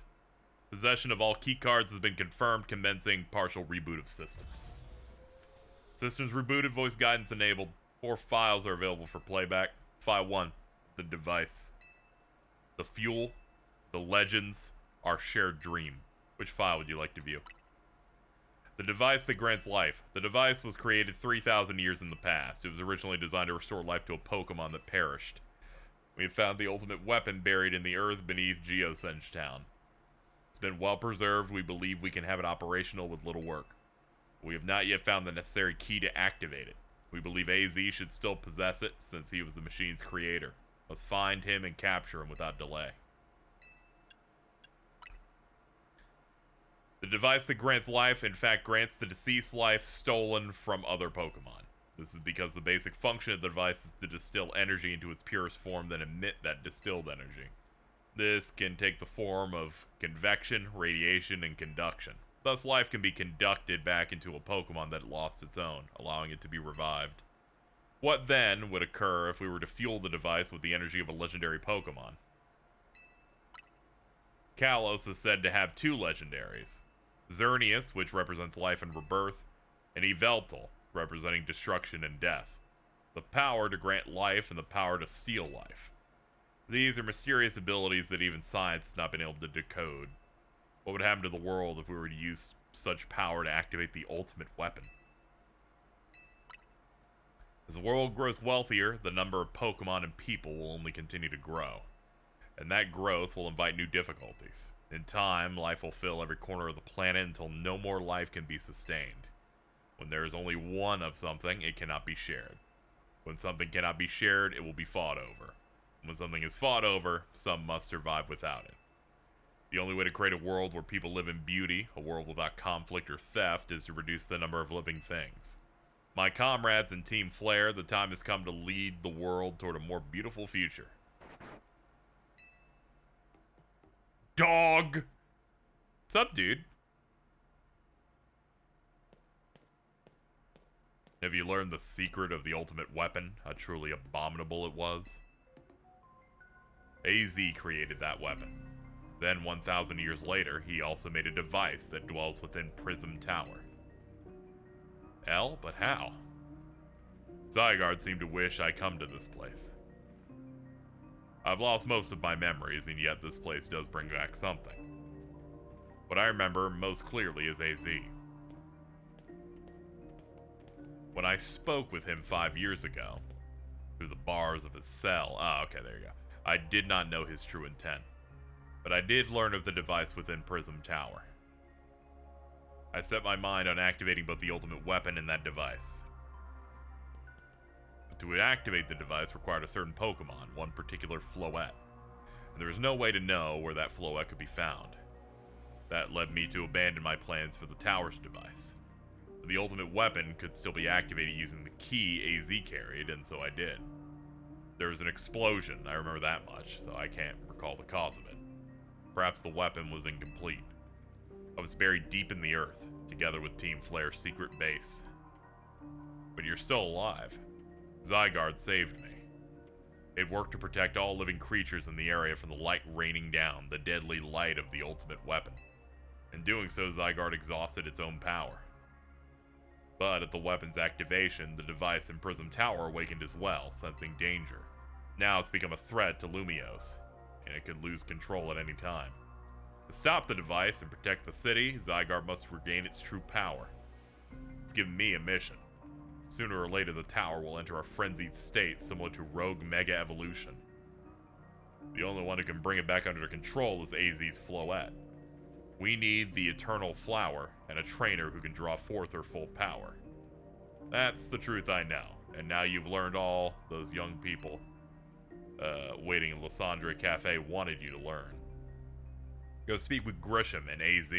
Possession of all key cards has been confirmed, commencing partial reboot of systems. Systems rebooted, voice guidance enabled. 4 files are available for playback. File 1, the device. The fuel, the legends, our shared dream. Which file would you like to view? The device that grants life. The device was created 3,000 years in the past. It was originally designed to restore life to a Pokemon that perished. We have found the ultimate weapon buried in the earth beneath Geosenge Town. It's been well preserved. We believe we can have it operational with little work. We have not yet found the necessary key to activate it. We believe AZ should still possess it since he was the machine's creator. Let's find him and capture him without delay. The device that grants life, in fact, grants the deceased life stolen from other Pokemon. This is because the basic function of the device is to distill energy into its purest form, then emit that distilled energy. This can take the form of convection, radiation, and conduction. Thus, life can be conducted back into a Pokemon that lost its own, allowing it to be revived. What then would occur if we were to fuel the device with the energy of a legendary Pokemon? Kalos is said to have 2 legendaries. Xerneas, which represents life and rebirth, and Yveltal, representing destruction and death. The power to grant life and the power to steal life. These are mysterious abilities that even science has not been able to decode. What would happen to the world if we were to use such power to activate the ultimate weapon? As the world grows wealthier, the number of Pokemon and people will only continue to grow. And that growth will invite new difficulties. In time, life will fill every corner of the planet until no more life can be sustained. When there is only one of something, it cannot be shared. When something cannot be shared, it will be fought over. When something is fought over, some must survive without it. The only way to create a world where people live in beauty, a world without conflict or theft, is to reduce the number of living things. My comrades in Team Flare, the time has come to lead the world toward a more beautiful future. Dog! What's up, dude? Have you learned the secret of the ultimate weapon? How truly abominable it was? AZ created that weapon. Then 1,000 years later, he also made a device that dwells within Prism Tower. But how? Zygarde seemed to wish I come to this place. I've lost most of my memories, and yet this place does bring back something. What I remember most clearly is AZ. When I spoke with him 5 years ago, through the bars of his cell, okay, there you go. I did not know his true intent, but I did learn of the device within Prism Tower. I set my mind on activating both the ultimate weapon and that device. But to activate the device required a certain Pokemon, one particular Floette, and there was no way to know where that Floette could be found. That led me to abandon my plans for the tower's device. But the ultimate weapon could still be activated using the key AZ carried, and so I did. There was an explosion, I remember that much, though I can't recall the cause of it. Perhaps the weapon was incomplete. I was buried deep in the earth, together with Team Flare's secret base. But you're still alive. Zygarde saved me. It worked to protect all living creatures in the area from the light raining down, the deadly light of the ultimate weapon. In doing so, Zygarde exhausted its own power. But at the weapon's activation, the device in Prism Tower awakened as well, sensing danger. Now it's become a threat to Lumiose, and it could lose control at any time. To stop the device and protect the city, Zygarde must regain its true power. It's given me a mission. Sooner or later, the tower will enter a frenzied state similar to Rogue Mega Evolution. The only one who can bring it back under control is AZ's Floette. We need the Eternal Flower and a trainer who can draw forth her full power. That's the truth I know, and now you've learned all those young people waiting in Lysandre Cafe wanted you to learn. Go speak with Grisham and AZ.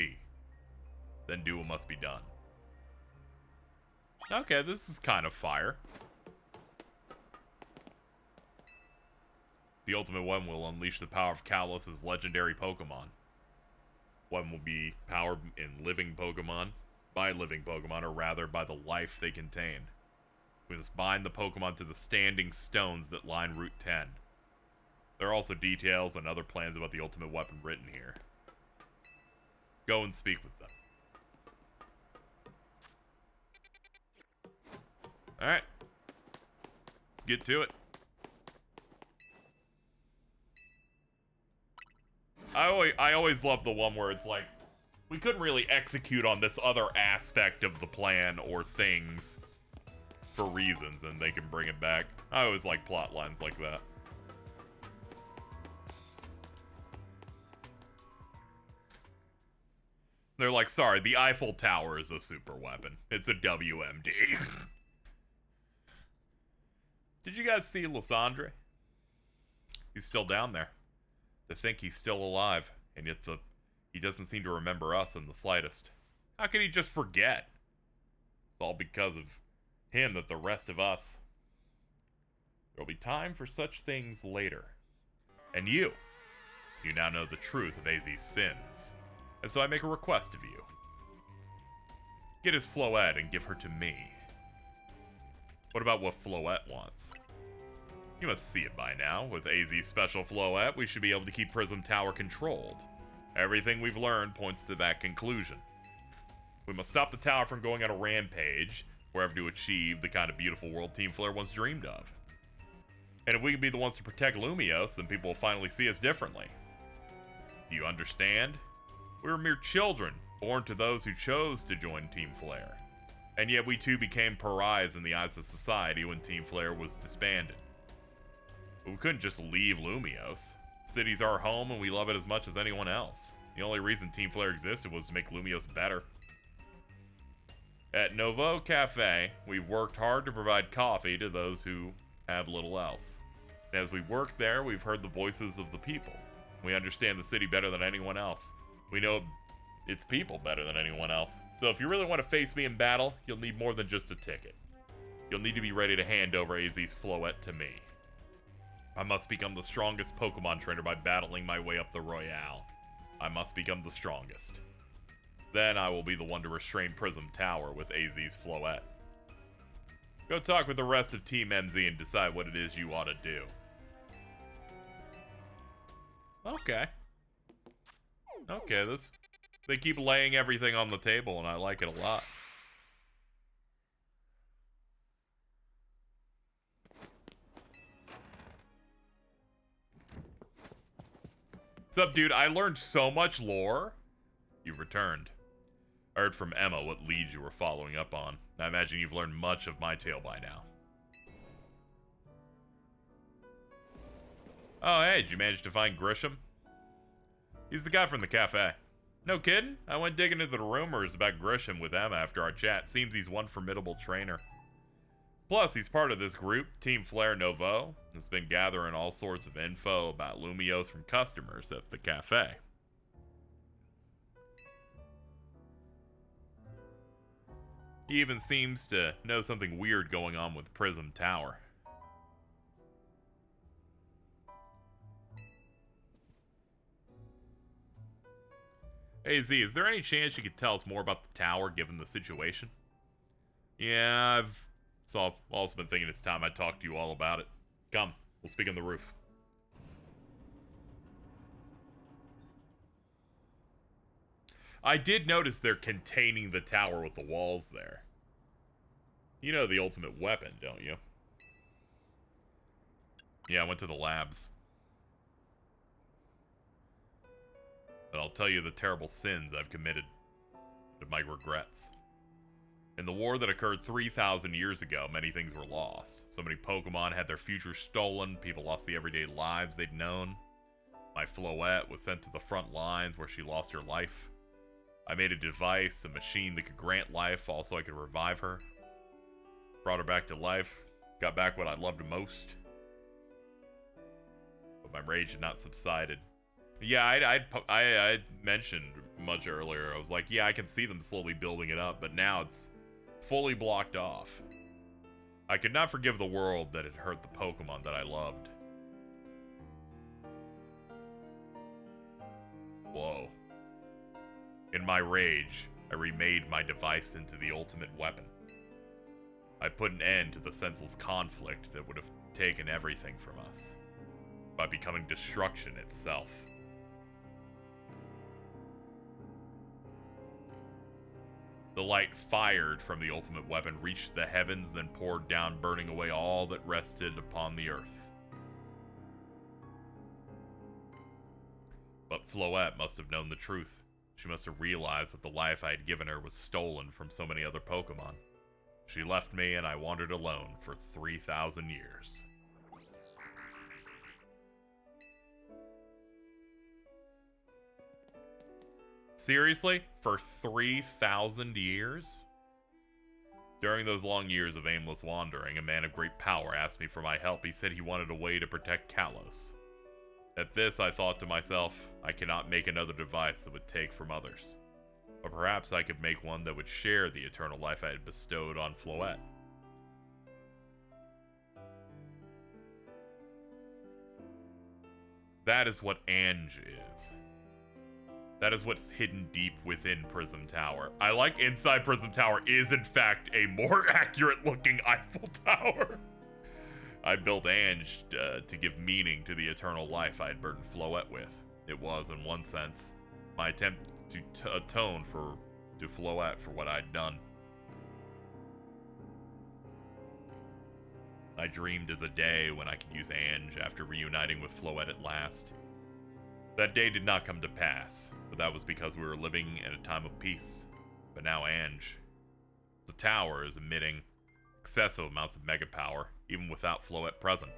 Then do what must be done. Okay, this is kind of fire. The ultimate one will unleash the power of Kalos' legendary Pokemon. One will be powered in living Pokemon, by living Pokemon, or rather by the life they contain. We must bind the Pokemon to the standing stones that line Route 10. There are also details and other plans about the ultimate weapon written here. Go and speak with them. Alright. Let's get to it. I always love the one where it's like, we couldn't really execute on this other aspect of the plan or things for reasons, and they can bring it back. I always like plot lines like that. They're like, sorry, the Eiffel Tower is a super weapon. It's a WMD. Did you guys see Lysandre? He's still down there. They think he's still alive, and yet he doesn't seem to remember us in the slightest. How could he just forget? It's all because of him that the rest of us... There'll be time for such things later. And you now know the truth of AZ's sins. And so I make a request of you. Get his Floette and give her to me. What about what Floette wants? You must see it by now. With AZ's special Floette, we should be able to keep Prism Tower controlled. Everything we've learned points to that conclusion. We must stop the tower from going on a rampage, wherever to achieve the kind of beautiful world Team Flare once dreamed of. And if we can be the ones to protect Lumiose, then people will finally see us differently. Do you understand? We were mere children, born to those who chose to join Team Flare. And yet we too became pariahs in the eyes of society when Team Flare was disbanded. But we couldn't just leave Lumiose. The city's our home and we love it as much as anyone else. The only reason Team Flare existed was to make Lumiose better. At Nouveau Cafe, we've worked hard to provide coffee to those who have little else. And as we work there, we've heard the voices of the people. We understand the city better than anyone else. We know its people better than anyone else. So if you really want to face me in battle, you'll need more than just a ticket. You'll need to be ready to hand over AZ's Floette to me. I must become the strongest Pokemon trainer by battling my way up the Royale. I must become the strongest. Then I will be the one to restrain Prism Tower with AZ's Floette. Go talk with the rest of Team MZ and decide what it is you ought to do. Okay. Okay, they keep laying everything on the table, and I like it a lot. What's up, dude? I learned so much lore. You've returned. I heard from Emma what leads you were following up on. I imagine you've learned much of my tale by now. Oh, hey, did you manage to find Grisham? He's the guy from the cafe. No kidding? I went digging into the rumors about Grisham with Emma after our chat. Seems he's one formidable trainer. Plus, he's part of this group, Team Flare Nouveau, that's been gathering all sorts of info about Lumiose from customers at the cafe. He even seems to know something weird going on with Prism Tower. Hey Z, is there any chance you could tell us more about the tower given the situation? Yeah, I've also been thinking it's time I talk to you all about it. Come, we'll speak on the roof. I did notice they're containing the tower with the walls there. You know the ultimate weapon, don't you? Yeah, I went to the labs. And I'll tell you the terrible sins I've committed, and my regrets. In the war that occurred 3,000 years ago, many things were lost. So many Pokemon had their futures stolen, people lost the everyday lives they'd known. My Floette was sent to the front lines where she lost her life. I made a device, a machine that could grant life, also I could revive her. Brought her back to life, got back what I loved most. But my rage had not subsided. Yeah, I mentioned much earlier, I was like, yeah, I can see them slowly building it up, but now it's fully blocked off. I could not forgive the world that had hurt the Pokemon that I loved. Whoa. In my rage, I remade my device into the ultimate weapon. I put an end to the senseless conflict that would have taken everything from us, by becoming destruction itself. The light fired from the ultimate weapon reached the heavens, then poured down, burning away all that rested upon the earth. But Floette must have known the truth. She must have realized that the life I had given her was stolen from so many other Pokemon. She left me and I wandered alone for 3,000 years. Seriously? For 3,000 years? During those long years of aimless wandering, a man of great power asked me for my help. He said he wanted a way to protect Kalos. At this, I thought to myself, I cannot make another device that would take from others. But perhaps I could make one that would share the eternal life I had bestowed on Floette. That is what Ange is. That is what's hidden deep within Prism Tower. I like inside Prism Tower is, in fact, a more accurate-looking Eiffel Tower. I built Ange to give meaning to the eternal life I had burdened Floette with. It was, in one sense, my attempt to atone to Floette for what I'd done. I dreamed of the day when I could use Ange after reuniting with Floette at last. That day did not come to pass, but that was because we were living in a time of peace. But now Ange, the tower is emitting excessive amounts of mega power, even without Floette present.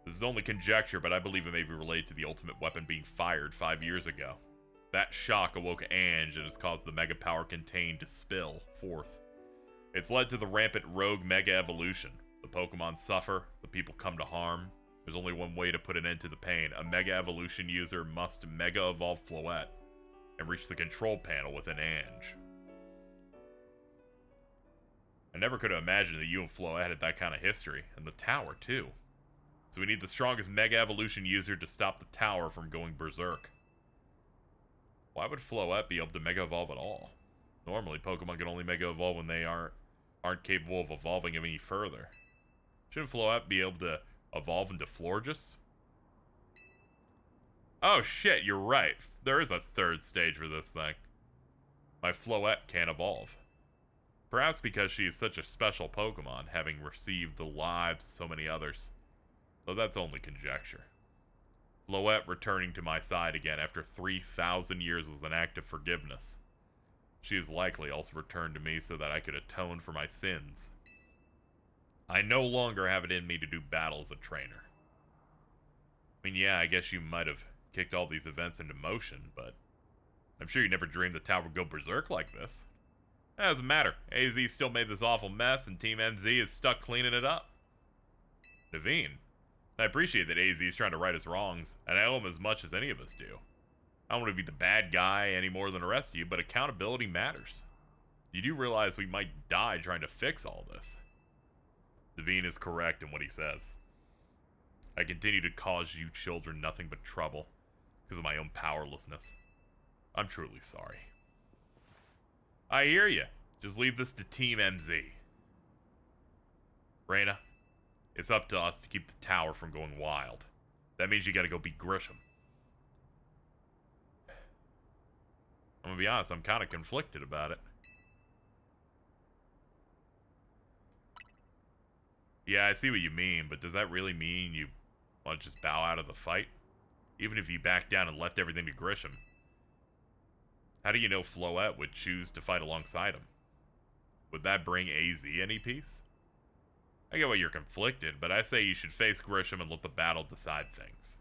This is only conjecture, but I believe it may be related to the ultimate weapon being fired 5 years ago. That shock awoke Ange and has caused the mega power contained to spill forth. It's led to the rampant rogue mega evolution. The Pokemon suffer, the people come to harm. There's only one way to put an end to the pain. A mega evolution user must mega evolve Floette and reach the control panel within Ange. I never could have imagined that you and Floette had that kind of history, and the tower too. So we need the strongest mega evolution user to stop the tower from going berserk. Why would Floette be able to mega evolve at all? Normally, Pokemon can only mega evolve when they aren't capable of evolving any further. Shouldn't Floette be able to evolve into Florges? Oh shit, you're right. There is a third stage for this thing. My Floette can't evolve. Perhaps because she is such a special Pokemon, having received the lives of so many others. Though that's only conjecture. Floette returning to my side again after 3,000 years was an act of forgiveness. She is likely also returned to me so that I could atone for my sins. I no longer have it in me to do battle as a trainer. I mean, yeah, I guess you might have kicked all these events into motion, but I'm sure you never dreamed the tower would go berserk like this. It doesn't matter. AZ still made this awful mess, and Team MZ is stuck cleaning it up. Naveen, I appreciate that AZ is trying to right his wrongs, and I owe him as much as any of us do. I don't want to be the bad guy any more than the rest of you, but accountability matters. You do realize we might die trying to fix all this. Naveen is correct in what he says. I continue to cause you children nothing but trouble because of my own powerlessness. I'm truly sorry. I hear you. Just leave this to Team MZ. Reyna, it's up to us to keep the tower from going wild. That means you gotta go beat Grisham. I'm gonna be honest, I'm kinda conflicted about it. Yeah, I see what you mean, but does that really mean you want to just bow out of the fight? Even if you backed down and left everything to Grisham. How do you know Floette would choose to fight alongside him? Would that bring AZ any peace? I get why you're conflicted, but I say you should face Grisham and let the battle decide things.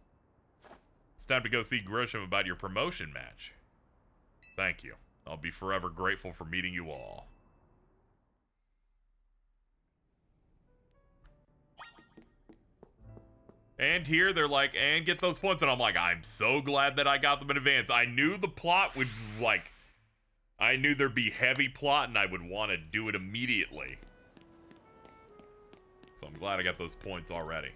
It's time to go see Grisham about your promotion match. Thank you. I'll be forever grateful for meeting you all. And here they're like, and get those points. And I'm like, I'm so glad that I got them in advance. I knew the plot would, like, I knew there'd be heavy plot and I would want to do it immediately. So I'm glad I got those points already.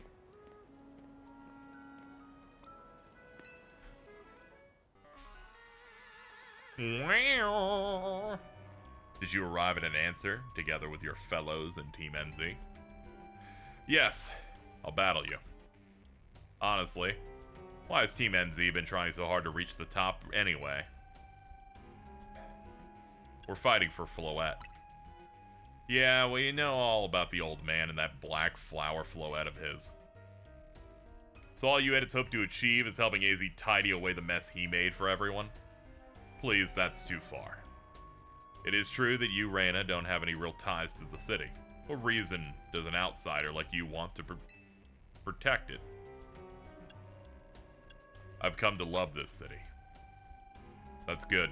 Wow. Did you arrive at an answer together with your fellows in Team MZ? Yes, I'll battle you. Honestly, why has Team MZ been trying so hard to reach the top anyway? We're fighting for Floette. Yeah, well, you know all about the old man and that black flower Floette of his. So all you edits hope to achieve is helping AZ tidy away the mess he made for everyone? Please, that's too far. It is true that you, Reyna, don't have any real ties to the city. What reason does an outsider like you want to protect it? I've come to love this city. That's good.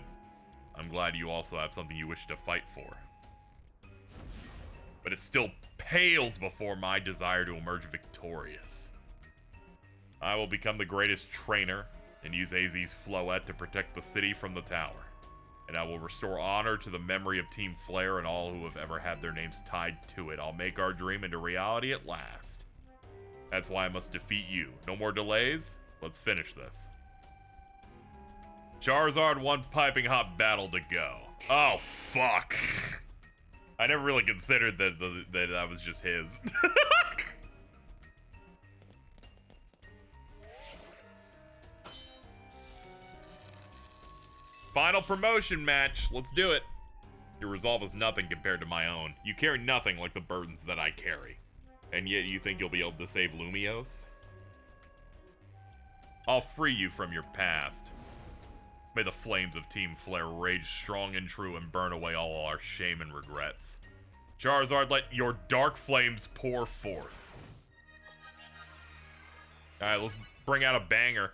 I'm glad you also have something you wish to fight for. But it still pales before my desire to emerge victorious. I will become the greatest trainer and use AZ's Floette to protect the city from the tower. And I will restore honor to the memory of Team Flare and all who have ever had their names tied to it. I'll make our dream into reality at last. That's why I must defeat you. No more delays. Let's finish this. Charizard, one piping hot battle to go. Oh, fuck. I never really considered that was just his. Final promotion match. Let's do it. Your resolve is nothing compared to my own. You carry nothing like the burdens that I carry. And yet you think you'll be able to save Lumiose? I'll free you from your past. May the flames of Team Flare rage strong and true and burn away all our shame and regrets. Charizard, let your dark flames pour forth. Alright, let's bring out a banger.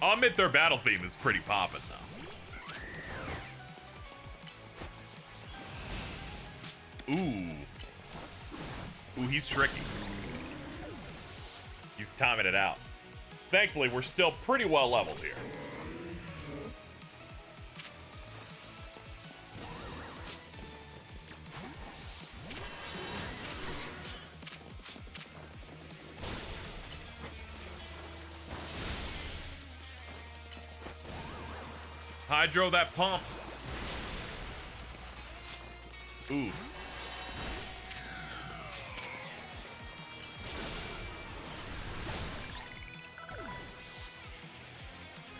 I'll admit their battle theme is pretty poppin', though. Ooh, he's tricky. He's timing it out. Thankfully, we're still pretty well leveled here. Hydro that pump. Ooh.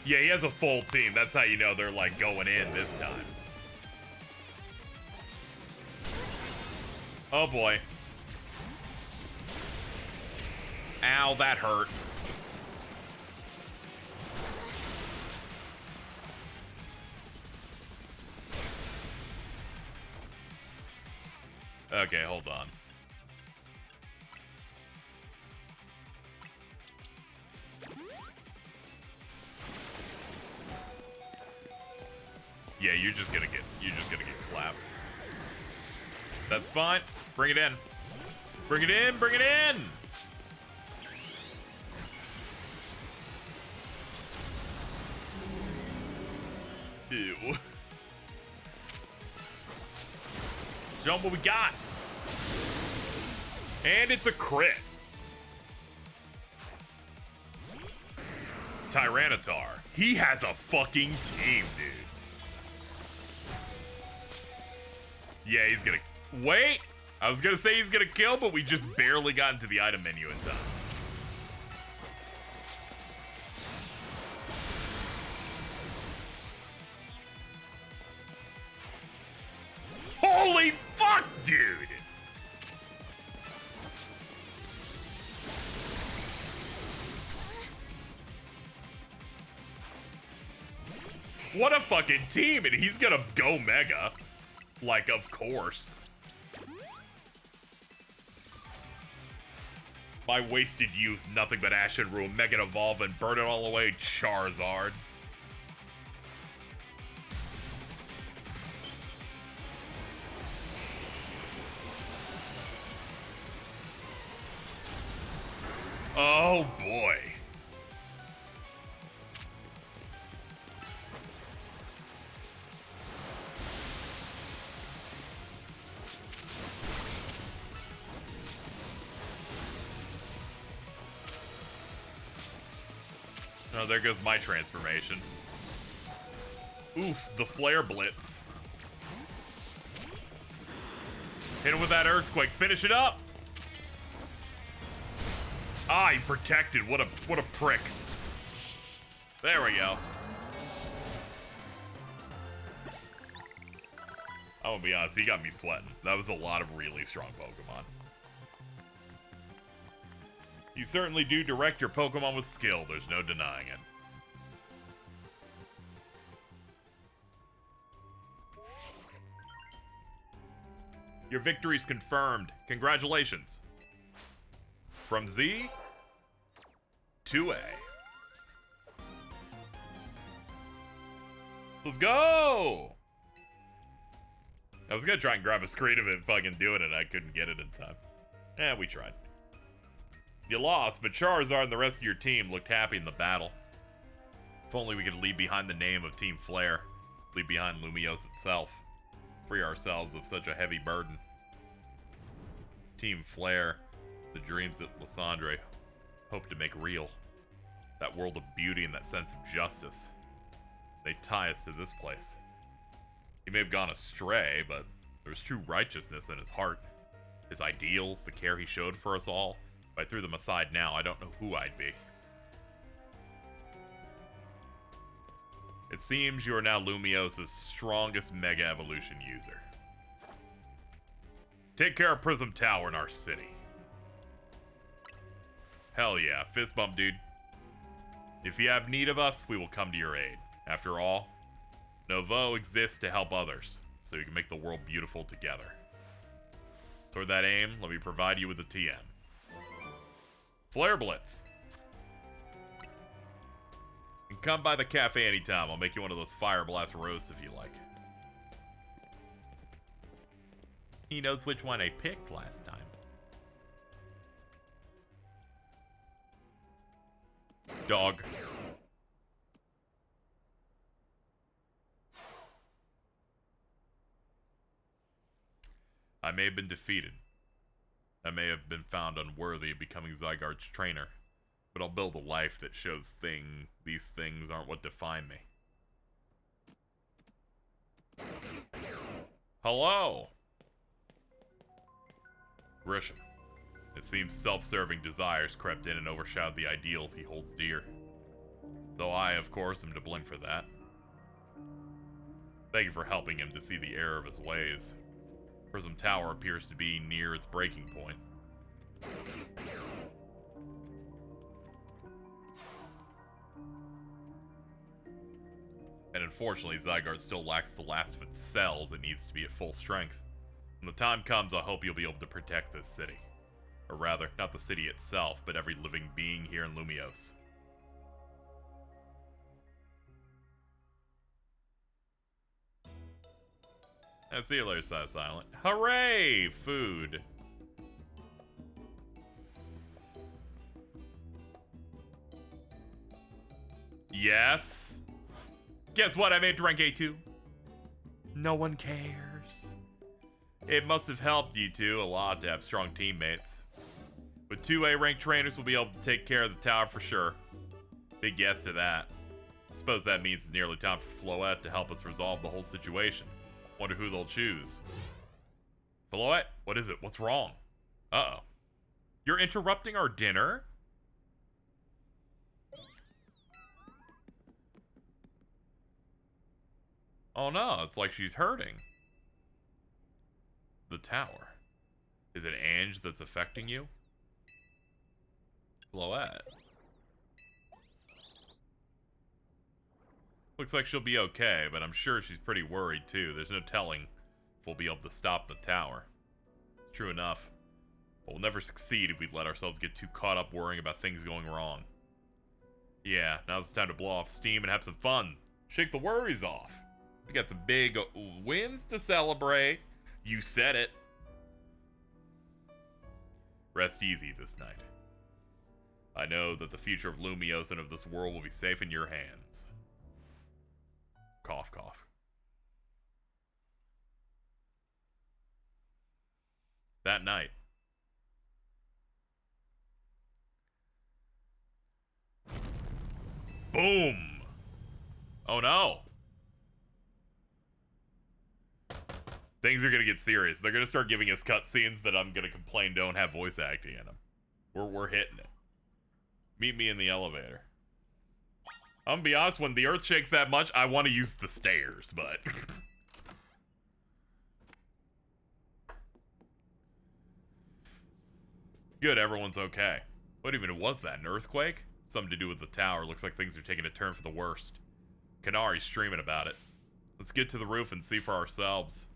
Yeah, he has a full team. That's how you know they're like going in this time. Oh boy. Ow, that hurt. Okay, hold on. Yeah, you're just gonna get clapped. That's fine. Bring it in. Bring it in, bring it in! Ew. Show 'em what we got. And it's a crit. Tyranitar. He has a fucking team, dude. Yeah, he's gonna... Wait! I was gonna say he's gonna kill, but we just barely got into the item menu in time. Holy fuck, dude! What a fucking team, and he's gonna go mega. Like, of course. My wasted youth, nothing but ash and ruin, mega evolve and burn it all away, Charizard. Oh boy. Oh, there goes my transformation. Oof, the flare blitz. Hit him with that earthquake. Finish it up. Ah, he protected. What a prick. There we go. I'm gonna be honest, he got me sweating. That was a lot of really strong Pokemon. You certainly do direct your Pokemon with skill, there's no denying it. Your victory's confirmed. Congratulations. From Z to A. Let's go! I was gonna try and grab a screen of it and fucking do it, and I couldn't get it in time. We tried. You lost, but Charizard and the rest of your team looked happy in the battle. If only we could leave behind the name of Team Flare, leave behind Lumiose itself, free ourselves of such a heavy burden. Team Flare, the dreams that Lysandre hoped to make real. That world of beauty and that sense of justice. They tie us to this place. He may have gone astray, but there was true righteousness in his heart. His ideals, the care he showed for us all. If I threw them aside now, I don't know who I'd be. It seems you are now Lumiose's strongest Mega Evolution user. Take care of Prism Tower in our city. Hell yeah, fist bump, dude. If you have need of us, we will come to your aid. After all, Novo exists to help others, so you can make the world beautiful together. Toward that aim, let me provide you with a TM. Flare Blitz. And come by the cafe anytime. I'll make you one of those Fire Blast roasts if you like. He knows which one I picked last time. Dog. I may have been defeated. I may have been found unworthy of becoming Zygarde's trainer, but I'll build a life that shows these things aren't what define me. Hello! Grisham. It seems self-serving desires crept in and overshadowed the ideals he holds dear. Though I, of course, am to blame for that. Thank you for helping him to see the error of his ways. Prism Tower appears to be near its breaking point. And unfortunately, Zygarde still lacks the last of its cells and needs to be at full strength. When the time comes, I hope you'll be able to protect this city. Or rather, not the city itself, but every living being here in Lumiose. And see you later, Silent. Hooray! Food! Yes? Guess what? I made rank A2. No one cares. It must have helped you two a lot to have strong teammates. With 2A ranked trainers, we'll be able to take care of the tower for sure. Big yes to that. Suppose that means it's nearly time for Floette to help us resolve the whole situation. Wonder who they'll choose. Floette? What is it? What's wrong? Uh-oh. You're interrupting our dinner? Oh no, it's like she's hurting. The tower. Is it Ange that's affecting you? Floette. Looks like she'll be okay, but I'm sure she's pretty worried too. There's no telling if we'll be able to stop the tower. True enough. But we'll never succeed if we let ourselves get too caught up worrying about things going wrong. Yeah, now's the time to blow off steam and have some fun. Shake the worries off. We got some big wins to celebrate. You said it. Rest easy this night. I know that the future of Lumiose and of this world will be safe in your hands. Cough, cough. That night. Boom! Oh no. Things are gonna get serious. They're gonna start giving us cutscenes that I'm gonna complain don't have voice acting in them. We're hitting it. Meet me in the elevator. I'm gonna be honest, when the earth shakes that much, I want to use the stairs, but... Good, everyone's okay. What even was that, an earthquake? Something to do with the tower. Looks like things are taking a turn for the worst. Kanari's streaming about it. Let's get to the roof and see for ourselves.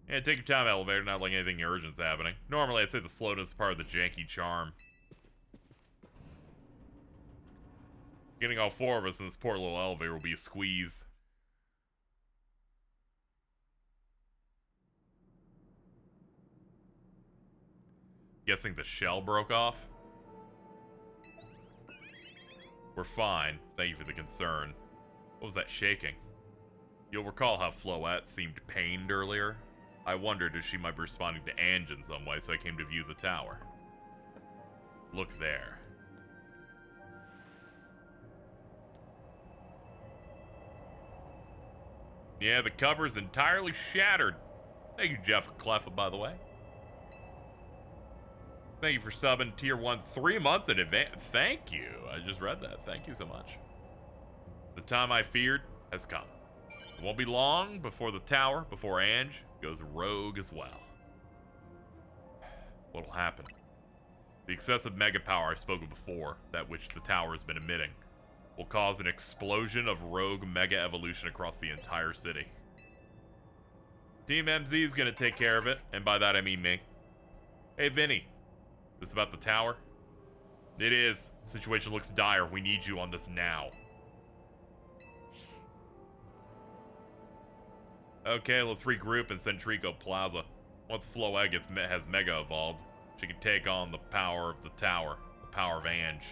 Yeah, take your time, elevator, not like anything urgent's happening. Normally, I'd say the slowness is part of the janky charm. Getting all four of us in this poor little elevator will be a squeeze. Guessing the shell broke off? We're fine. Thank you for the concern. What was that shaking? You'll recall how Floette seemed pained earlier. I wondered if she might be responding to Ange in some way, so I came to view the tower. Look there. Yeah, the cover's entirely shattered. Thank you, Jeff Cleffa, by the way. Thank you for subbing Tier 1 3 months in advance. Thank you. I just read that. Thank you so much. The time I feared has come. It won't be long before the tower, before Ange, goes rogue as well. What'll happen? The excessive mega power I spoke of before, that which the tower has been emitting, will cause an explosion of rogue mega evolution across the entire city. Team MZ is gonna take care of it, and by that I mean me. Hey Vinny, this about the tower? It is. Situation looks dire. We need you on this now. Okay, let's regroup in Centrico Plaza. Once Floette has mega evolved, she can take on the power of the tower, the power of Ange.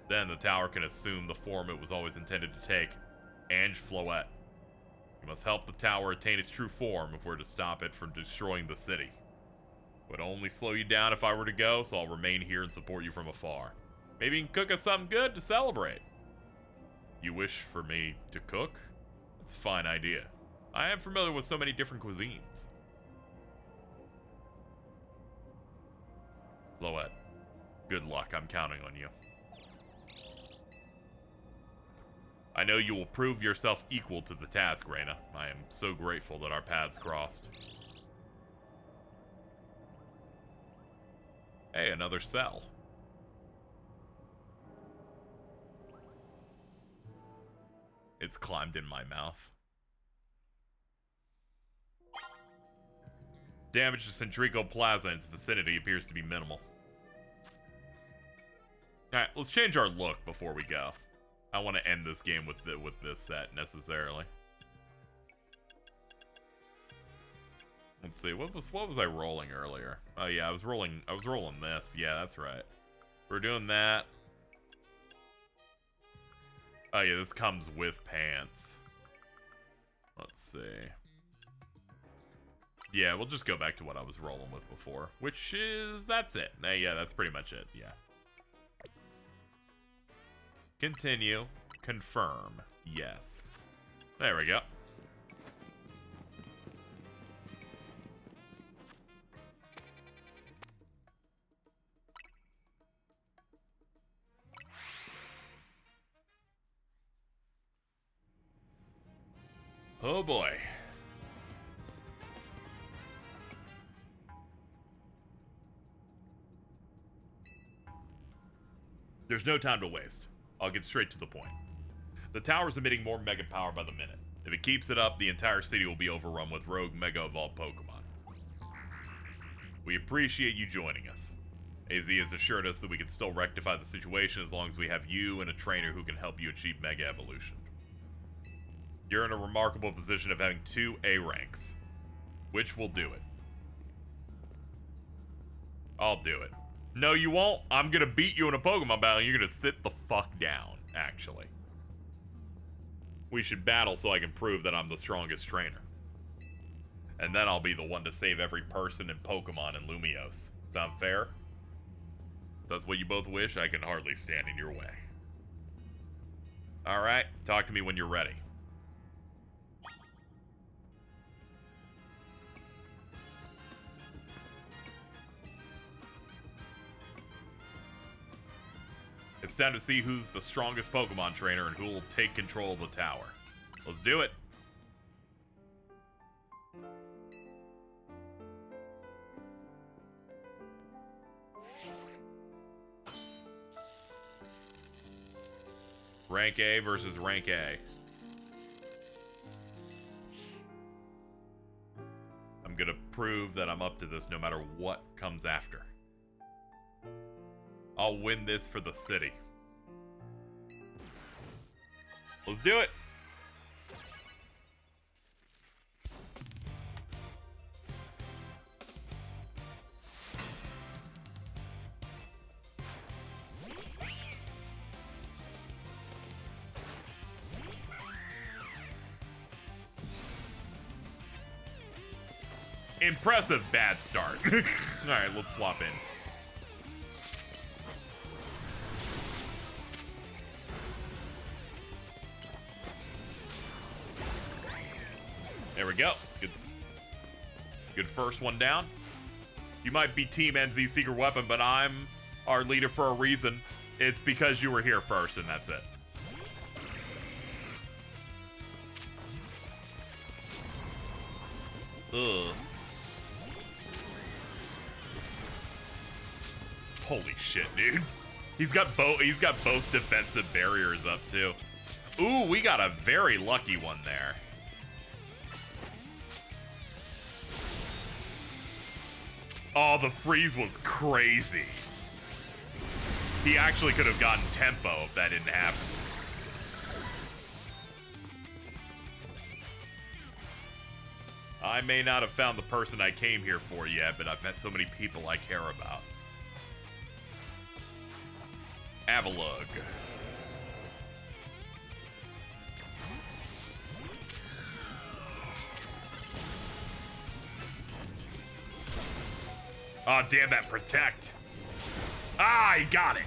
Then the tower can assume the form it was always intended to take, Ange Floette. You must help the tower attain its true form if we're to stop it from destroying the city. It would only slow you down if I were to go, so I'll remain here and support you from afar. Maybe you can cook us something good to celebrate. You wish for me to cook? That's a fine idea. I am familiar with so many different cuisines. Floette, good luck. I'm counting on you. I know you will prove yourself equal to the task, Reyna. I am so grateful that our paths crossed. Hey, another cell. It's climbed in my mouth. Damage to Centrico Plaza and its vicinity appears to be minimal. Alright, let's change our look before we go. I want to end this game with this set necessarily. Let's see, what was I rolling earlier? Oh yeah, I was rolling this. Yeah, that's right. We're doing that. Oh yeah, this comes with pants. Let's see. Yeah, we'll just go back to what I was rolling with before, which is, that's it. Yeah, that's pretty much it, yeah. Continue. Confirm. Yes. There we go. Oh boy. There's no time to waste. I'll get straight to the point. The tower's emitting more mega power by the minute. If it keeps it up, the entire city will be overrun with rogue mega evolved Pokemon. We appreciate you joining us. AZ has assured us that we can still rectify the situation as long as we have you and a trainer who can help you achieve mega evolution. You're in a remarkable position of having 2 A ranks. Which will do it? I'll do it. No, you won't. I'm gonna beat you in a Pokemon battle and you're gonna sit the fuck down, actually. We should battle so I can prove that I'm the strongest trainer. And then I'll be the one to save every person in Pokemon and Lumiose. Sound fair? If that's what you both wish, I can hardly stand in your way. Alright, talk to me when you're ready. It's time to see who's the strongest Pokemon trainer and who will take control of the tower. Let's do it. Rank A versus Rank A. I'm gonna prove that I'm up to this no matter what comes after. I'll win this for the city. Let's do it. Impressive bad start. Alright, let's swap in. There we go. Good first one down. You might be Team NZ Secret Weapon, but I'm our leader for a reason. It's because you were here first, and that's it. Ugh. Holy shit, dude. He's got both defensive barriers up too. Ooh, we got a very lucky one there. Oh, the freeze was crazy. He actually could have gotten tempo if that didn't happen. I may not have found the person I came here for yet, but I've met so many people I care about. Avalugg. Oh, damn that protect. Ah, he got it.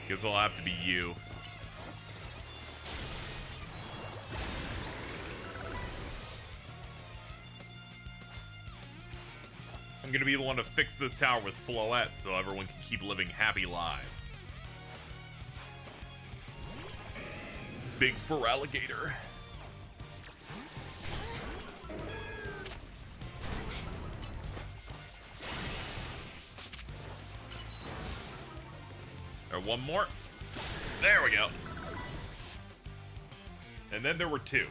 Guess it'll have to be you. I'm gonna be the one to fix this tower with Floette so everyone can keep living happy lives. Big fur alligator. Or one more. There we go. And then there were two.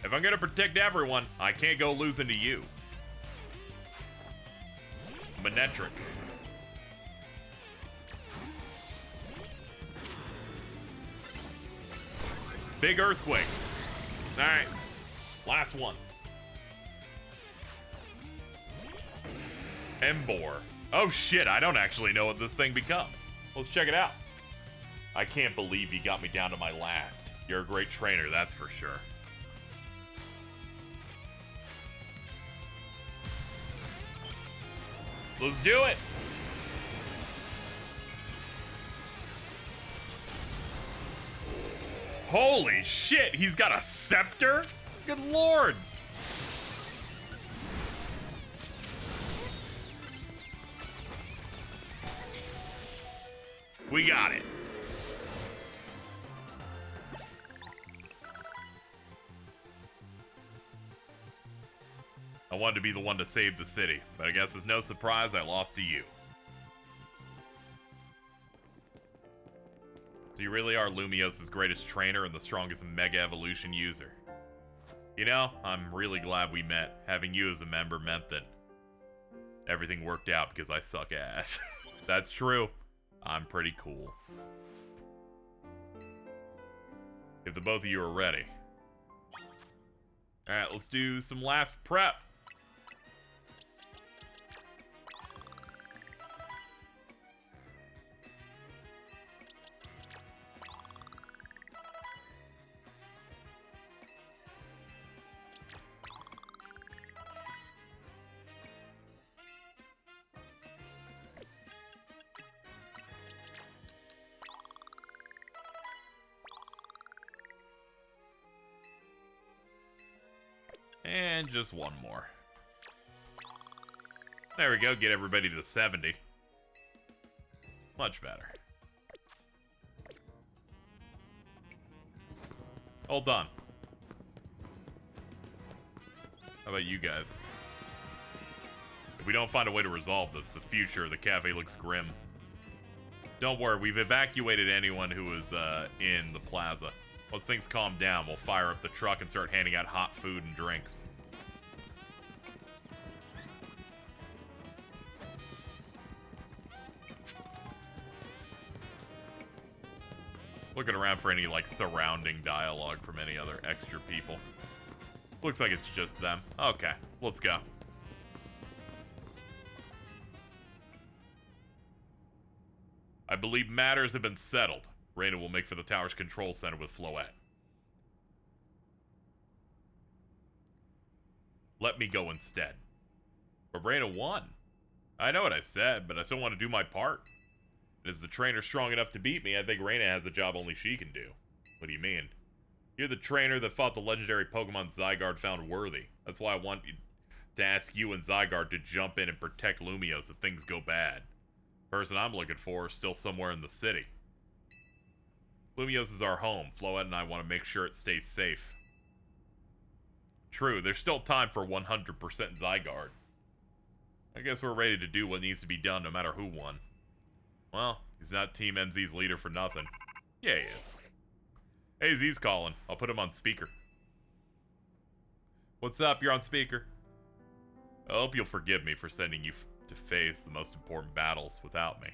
If I'm gonna protect everyone, I can't go losing to you. Manectric. Big earthquake. Alright. Last one. Embor. Oh shit, I don't actually know what this thing becomes. Let's check it out. I can't believe you got me down to my last. You're a great trainer, that's for sure. Let's do it. Holy shit, he's got a scepter? Good lord. We got it. I wanted to be the one to save the city, but I guess it's no surprise I lost to you. So you really are Lumios's greatest trainer and the strongest Mega Evolution user. You know, I'm really glad we met. Having you as a member meant that everything worked out because I suck ass. That's true. I'm pretty cool. If the both of you are ready. Alright, let's do some last prep. And just one more. There we go, get everybody to 70. Much better. All done. How about you guys? If we don't find a way to resolve this, the future of the cafe looks grim. Don't worry, we've evacuated anyone who was in the plaza. Once things calm down, we'll fire up the truck and start handing out hot food and drinks. Looking around for any, like, surrounding dialogue from any other extra people. Looks like it's just them. Okay, let's go. I believe matters have been settled. Reyna will make for the tower's control center with Floette. Let me go instead. But Reyna won. I know what I said, but I still want to do my part. And is the trainer strong enough to beat me? I think Reyna has a job only she can do. What do you mean? You're the trainer that fought the legendary Pokemon Zygarde found worthy. That's why I want to ask you and Zygarde to jump in and protect Lumiose if things go bad. The person I'm looking for is still somewhere in the city. Lumiose is our home. Floette and I want to make sure it stays safe. True, there's still time for 100% Zygarde. I guess we're ready to do what needs to be done no matter who won. Well, he's not Team MZ's leader for nothing. Yeah, he is. Hey, Z's calling. I'll put him on speaker. What's up? You're on speaker. I hope you'll forgive me for sending you to face the most important battles without me.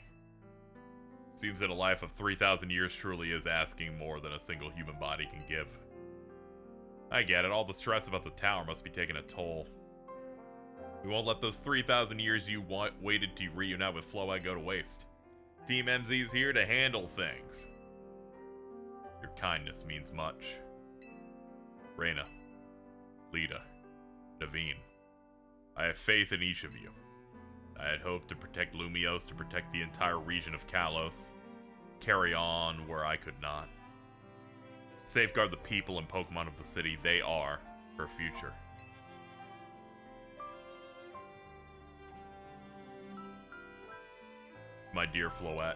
Seems that a life of 3,000 years truly is asking more than a single human body can give. I get it. All the stress about the tower must be taking a toll. We won't let those 3,000 years you waited to reunite with Floette go to waste. Team MZ is here to handle things. Your kindness means much. Reyna, Lita, Naveen, I have faith in each of you. I had hoped to protect Lumiose, to protect the entire region of Kalos, carry on where I could not. Safeguard the people and Pokemon of the city. They are her future. My dear Floette,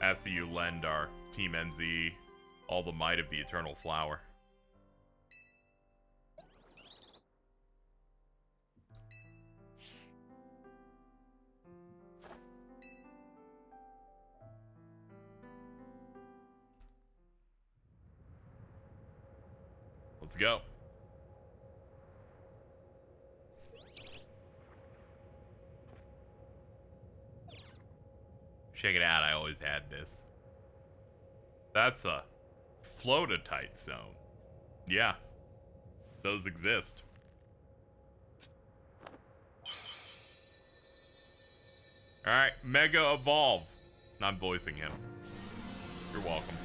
ask that you lend our Team MZ all the might of the Eternal Flower. Let's go. Check it out, I always had this. That's a Floatitite zone. Yeah, those exist. Alright, Mega Evolve. I'm voicing him. You're welcome.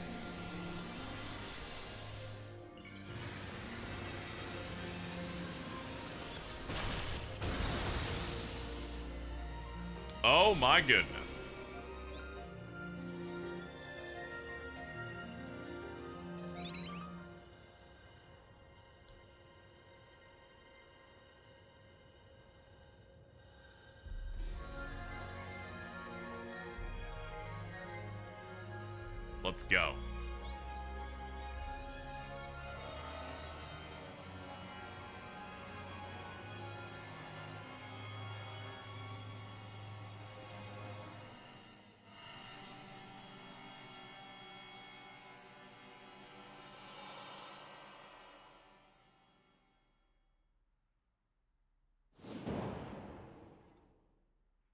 Oh my goodness. Let's go.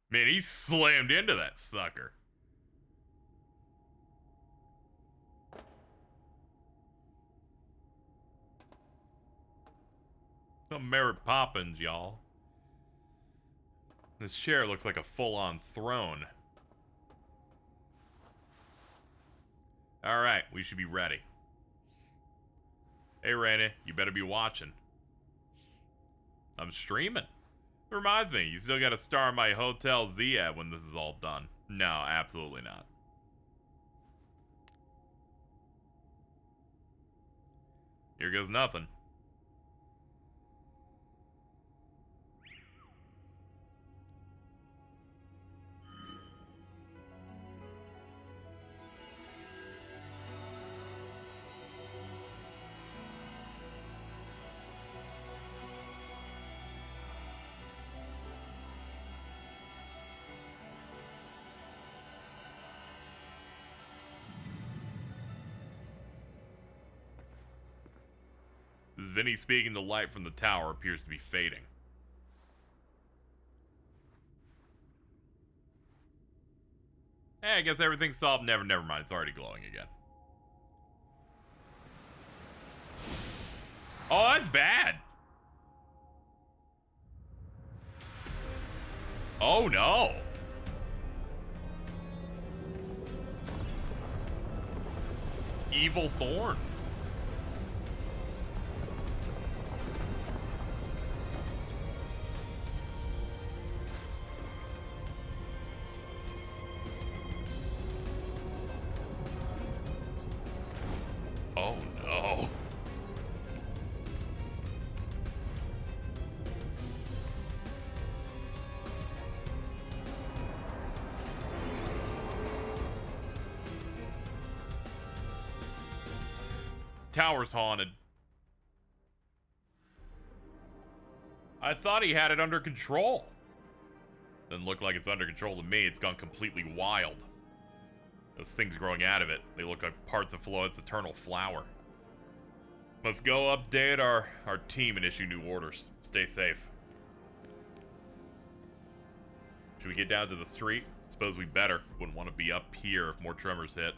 Man, he slammed into that sucker. Some Mary Poppins, y'all. This chair looks like a full-on throne. Alright, we should be ready. Hey, Reyna, you better be watching. I'm streaming. It reminds me, you still gotta star in my Hotel Z ad when this is all done. No, absolutely not. Here goes nothing. This is Vinny speaking. The light from the tower appears to be fading. I guess everything's solved. Never mind. It's already glowing again. Oh, that's bad. Oh, no. Evil thorns. Oh, no. Tower's haunted. I thought he had it under control. Doesn't look like it's under control to me. It's gone completely wild. Those things growing out of it, they look like parts of Floet's eternal flower. Let's go update our team and issue new orders. Stay safe. Should we get down to the street? Suppose we better. Wouldn't want to be up here if more tremors hit.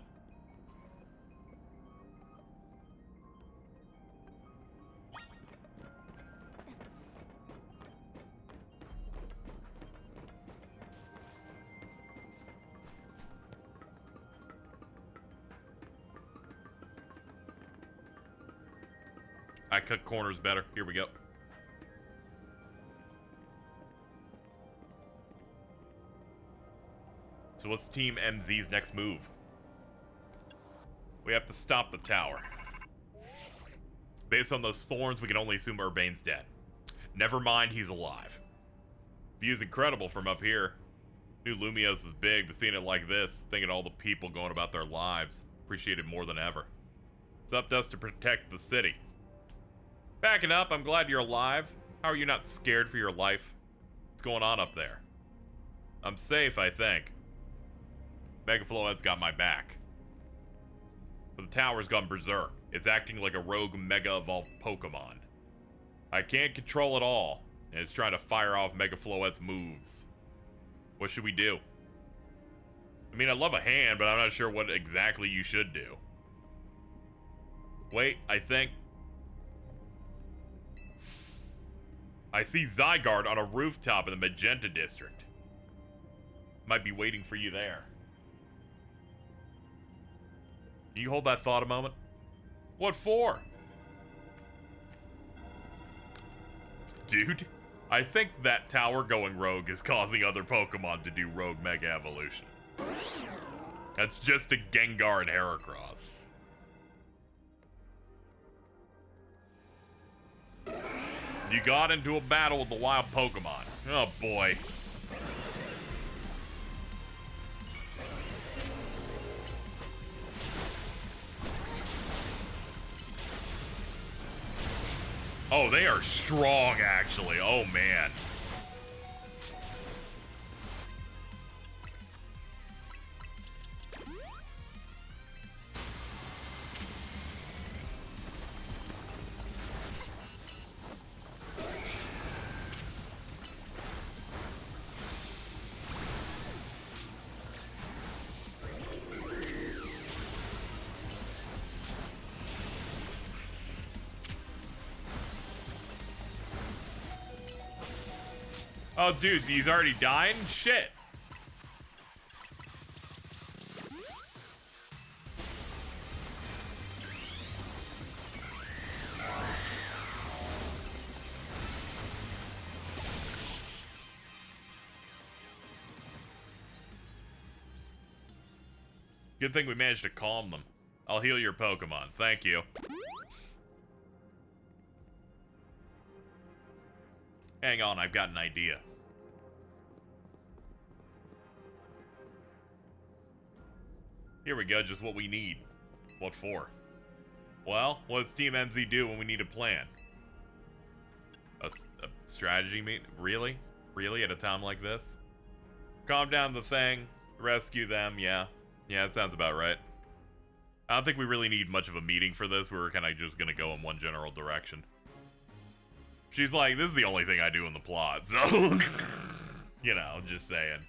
I cut corners better. Here we go. So what's Team MZ's next move? We have to stop the tower. Based on those thorns, we can only assume Urbane's dead. Never mind, he's alive. View's incredible from up here. Knew Lumios is big, but seeing it like this, thinking all the people going about their lives, appreciate it more than ever. It's up to us to protect the city. Backing up, I'm glad you're alive. How are you not scared for your life? What's going on up there? I'm safe, I think. Mega Floet's got my back. But the tower's gone berserk. It's acting like a rogue Mega Evolved Pokemon. I can't control it all, and it's trying to fire off Mega Floet's moves. What should we do? I mean, I love a hand, but I'm not sure what exactly you should do. Wait, I think... I see Zygarde on a rooftop in the Magenta District. Might be waiting for you there. Can you hold that thought a moment? What for? Dude, I think that tower going rogue is causing other Pokemon to do rogue Mega Evolution. That's just a Gengar and Heracross. You got into a battle with the wild Pokemon. Oh boy. Oh, they are strong, actually. Oh, man. Oh, dude, he's already dying? Shit. Good thing we managed to calm them. I'll heal your Pokemon. Thank you. Hang on, I've got an idea. Here we go, just what we need. What for? Well, what does Team MZ do when we need a plan? A strategy meet? Really? Really, at a time like this? Calm down the thing, rescue them, yeah. Yeah, that sounds about right. I don't think we really need much of a meeting for this. We're kind of just gonna go in one general direction. She's like, this is the only thing I do in the plot, so... you know, just saying.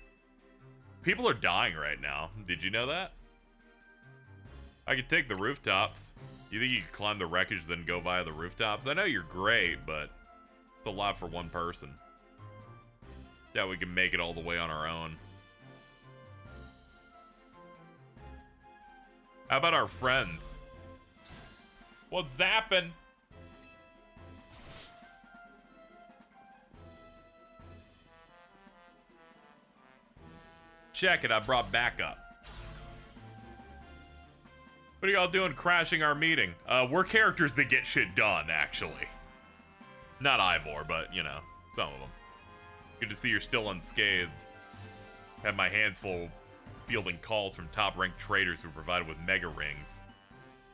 People are dying right now. Did you know that? I could take the rooftops. You think you could climb the wreckage, then go via the rooftops? I know you're great, but it's a lot for one person. Yeah, we can make it all the way on our own. How about our friends? What's zapping? Check it, I brought backup. What are y'all doing crashing our meeting? We're characters that get shit done, actually. Not Ivor, but, you know, some of them. Good to see you're still unscathed. Had my hands full fielding calls from top-ranked traders who provided with mega rings.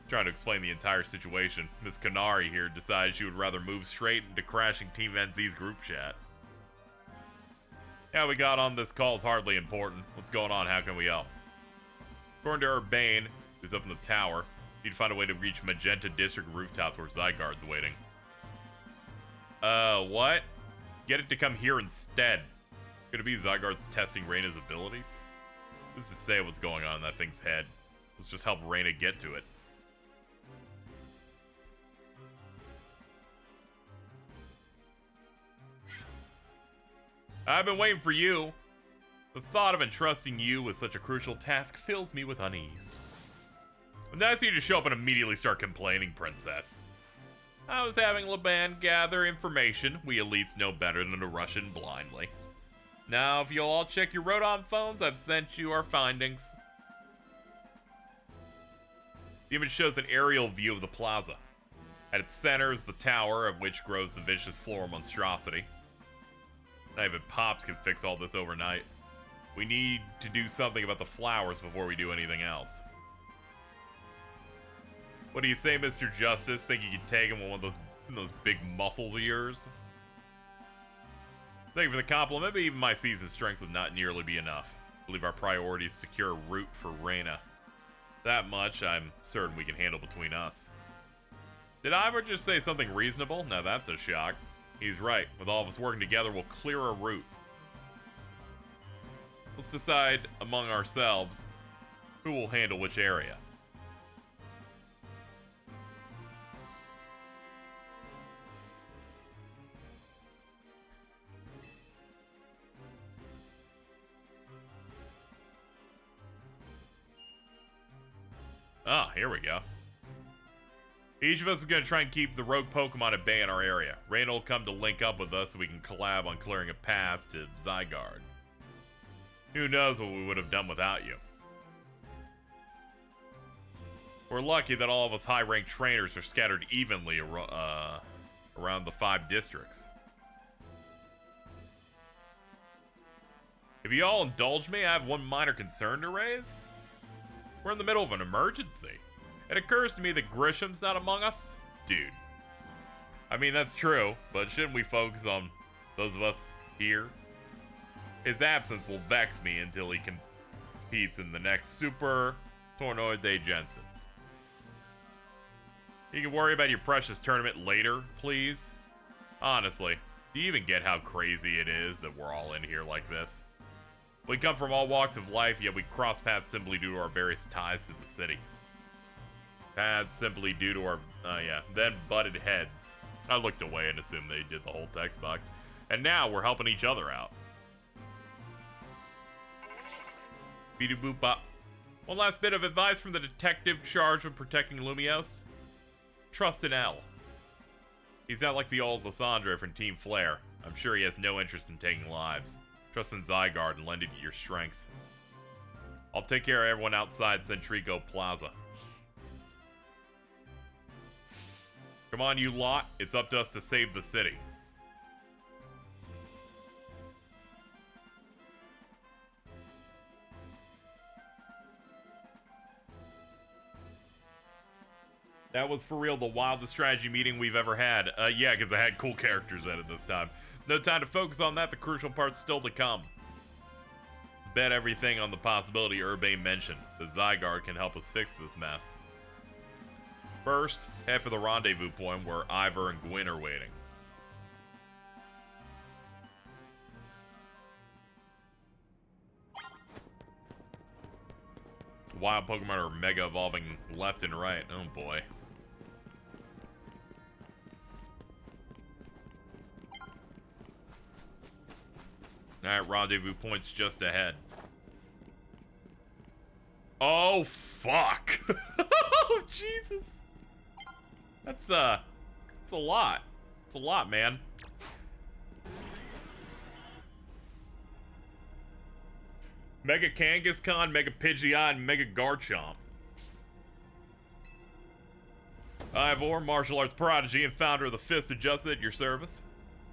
Trying to explain the entire situation, Miss Kanari here decided she would rather move straight into crashing Team NZ's group chat. How we got on this call is hardly important. What's going on? How can we help? According to Urbane, who's up in the tower, need to find a way to reach Magenta District rooftops where Zygarde's waiting. What? Get it to come here instead. Could it be Zygarde's testing Reyna's abilities? Who's to say what's going on in that thing's head? Let's just help Reyna get to it. I've been waiting for you. The thought of entrusting you with such a crucial task fills me with unease. Nice of you to show up and immediately start complaining, Princess. I was having Laban gather information. We elites know better than to rush in blindly. Now, if you'll all check your Rodon phones, I've sent you our findings. The image shows an aerial view of the plaza. At its center is the tower, of which grows the vicious floral monstrosity. Not even Pops can fix all this overnight. We need to do something about the flowers before we do anything else. What do you say, Mr. Justice? Think you can take him with one of those big muscles of yours? Thank you for the compliment, but even my seasoned strength would not nearly be enough. I believe our priority is to secure a route for Reyna. That much, I'm certain we can handle between us. Did Ivor just say something reasonable? Now that's a shock. He's right. With all of us working together, we'll clear a route. Let's decide among ourselves who will handle which area. Ah, here we go. Each of us is going to try and keep the rogue Pokemon at bay in our area. Reyna will come to link up with us so we can collab on clearing a path to Zygarde. Who knows what we would have done without you. We're lucky that all of us high-ranked trainers are scattered evenly around the 5 districts. If you all indulge me, I have one minor concern to raise. We're in the middle of an emergency. It occurs to me that Grisham's not among us. Dude. I mean, that's true, but shouldn't we focus on those of us here? His absence will vex me until he competes in the next Super Tournoi de Jensens. You can worry about your precious tournament later, please. Honestly, do you even get how crazy it is that we're all in here like this? We come from all walks of life, yet we cross paths simply due to our various ties to the city. Paths simply due to our, then butted heads. I looked away and assumed they did the whole text box. And now we're helping each other out. Beady boop bop. One last bit of advice from the detective charged with protecting Lumios. Trust in L. He's not like the old Lysandre from Team Flare. I'm sure he has no interest in taking lives. Trust in Zygarde and lend it your strength. I'll take care of everyone outside Centrico Plaza. Come on, you lot. It's up to us to save the city. That was for real the wildest strategy meeting we've ever had. Yeah, because I had cool characters in it this time. No time to focus on that, the crucial part's still to come. Bet everything on the possibility Urbane mentioned. The Zygarde can help us fix this mess. First, head for the rendezvous point where Ivor and Gwyn are waiting. Wild Pokemon are mega evolving left and right. Oh boy. Alright, rendezvous point's just ahead. Oh, fuck. Oh, Jesus. That's a lot. It's a lot, man. Mega Kangaskhan, Mega Pidgeot, and Mega Garchomp. Ivor, martial arts prodigy and founder of the Fist of Justice at your service.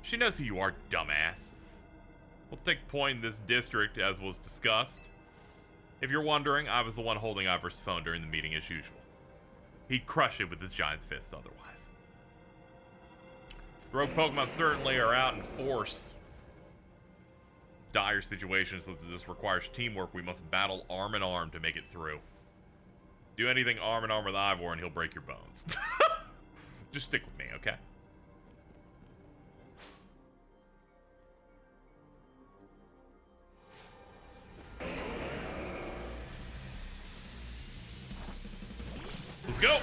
She knows who you are, dumbass. We'll take point in this district, as was discussed. If you're wondering, I was the one holding Ivor's phone during the meeting as usual. He'd crush it with his giant's fists otherwise. Rogue Pokemon certainly are out in force. Dire situations such as this requires teamwork. We must battle arm in arm to make it through. Do anything arm in arm with Ivor and he'll break your bones. Just stick with me, okay? Let's go!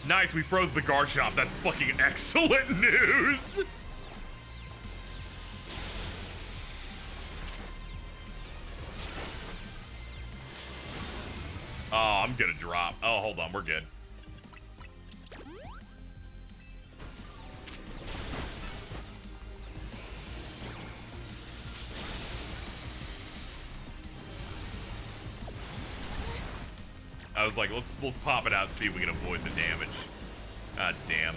Nice, we froze the Garchomp. That's fucking excellent news! Oh, I'm gonna drop. Oh, hold on, we're good. I was like, let's pop it out and see if we can avoid the damage. God damn.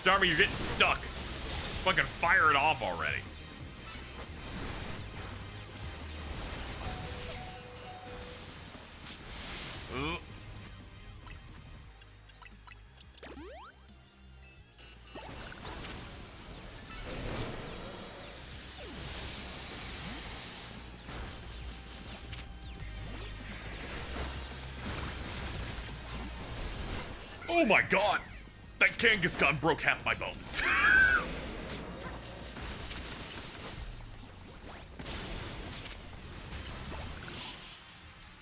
Starmie, you're getting stuck. Fucking fire it off already. Ugh. Oh my god! That Kangaskhan broke half my bones.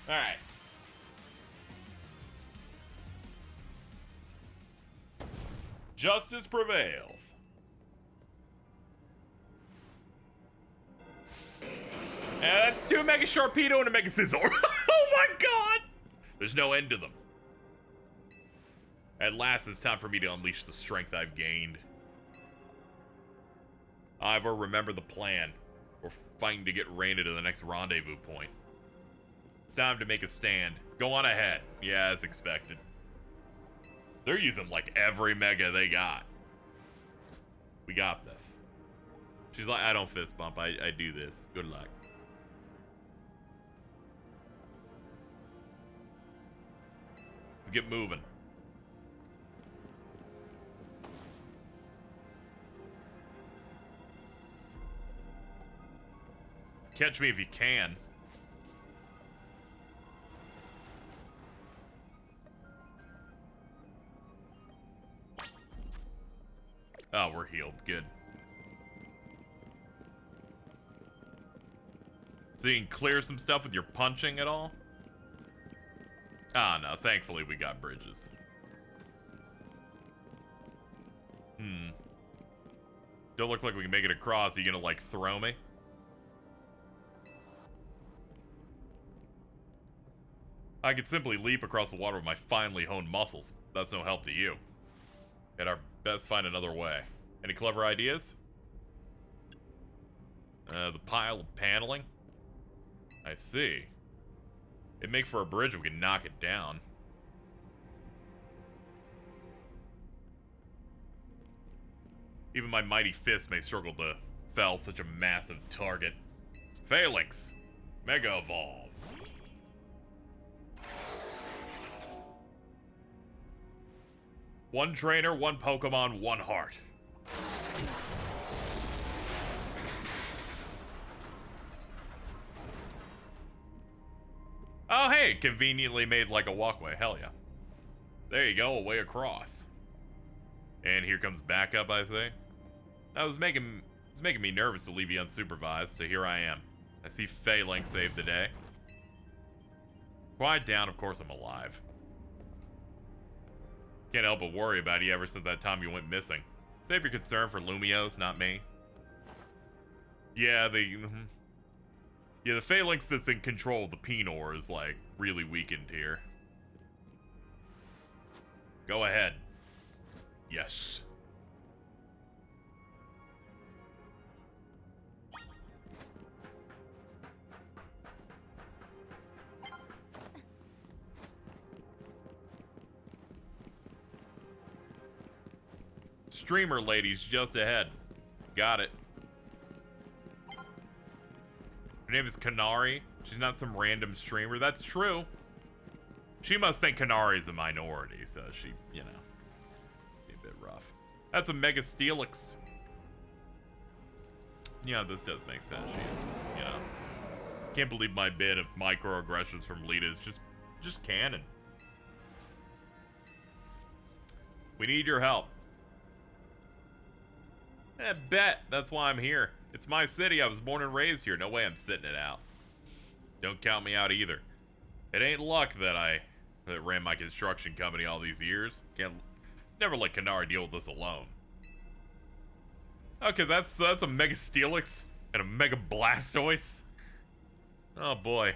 Alright. Justice prevails. And that's 2 Mega Sharpedo and a Mega Scizor. Oh my god! There's no end to them. At last, it's time for me to unleash the strength I've gained. Ivor, remember the plan. We're fighting to get Raina to the next rendezvous point. It's time to make a stand. Go on ahead. Yeah, as expected. They're using, like, every Mega they got. We got this. She's like, I don't fist bump. I do this. Good luck. Let's get moving. Catch me if you can. Oh, we're healed. Good. So you can clear some stuff with your punching at all? Ah, no. Thankfully, we got bridges. Don't look like we can make it across. Are you gonna, like, throw me? I could simply leap across the water with my finely honed muscles. That's no help to you. At our best, find another way. Any clever ideas? The pile of paneling? I see. It'd make for a bridge if we can knock it down. Even my mighty fist may struggle to fell such a massive target. Phalanx. Mega Evolve. One trainer, one Pokemon, one heart. Oh, hey, conveniently made like a walkway. Hell yeah. There you go, a way across. And here comes backup, I say. That was making me nervous to leave you unsupervised, so here I am. I see Phalanx saved the day. Quiet down, of course I'm alive. Can't help but worry about you ever since that time you went missing. Save your concern for Lumios, not me. Yeah, the Phalanx that's in control of the Pinor is, like, really weakened here. Go ahead. Yes. Streamer ladies just ahead. Got it. Her name is Kanari. She's not some random streamer. That's true. She must think Kanari's a minority, so she, you know, be a bit rough. That's a Mega Steelix. Yeah, this does make sense. She, you know, can't believe my bit of microaggressions from Lita is just canon. We need your help. Bet. That's why I'm here. It's my city. I was born and raised here. No way I'm sitting it out. Don't count me out either. It ain't luck that ran my construction company all these years. Never let Kanari deal with this alone. Okay, that's a Mega Steelix and a Mega Blastoise. Oh boy.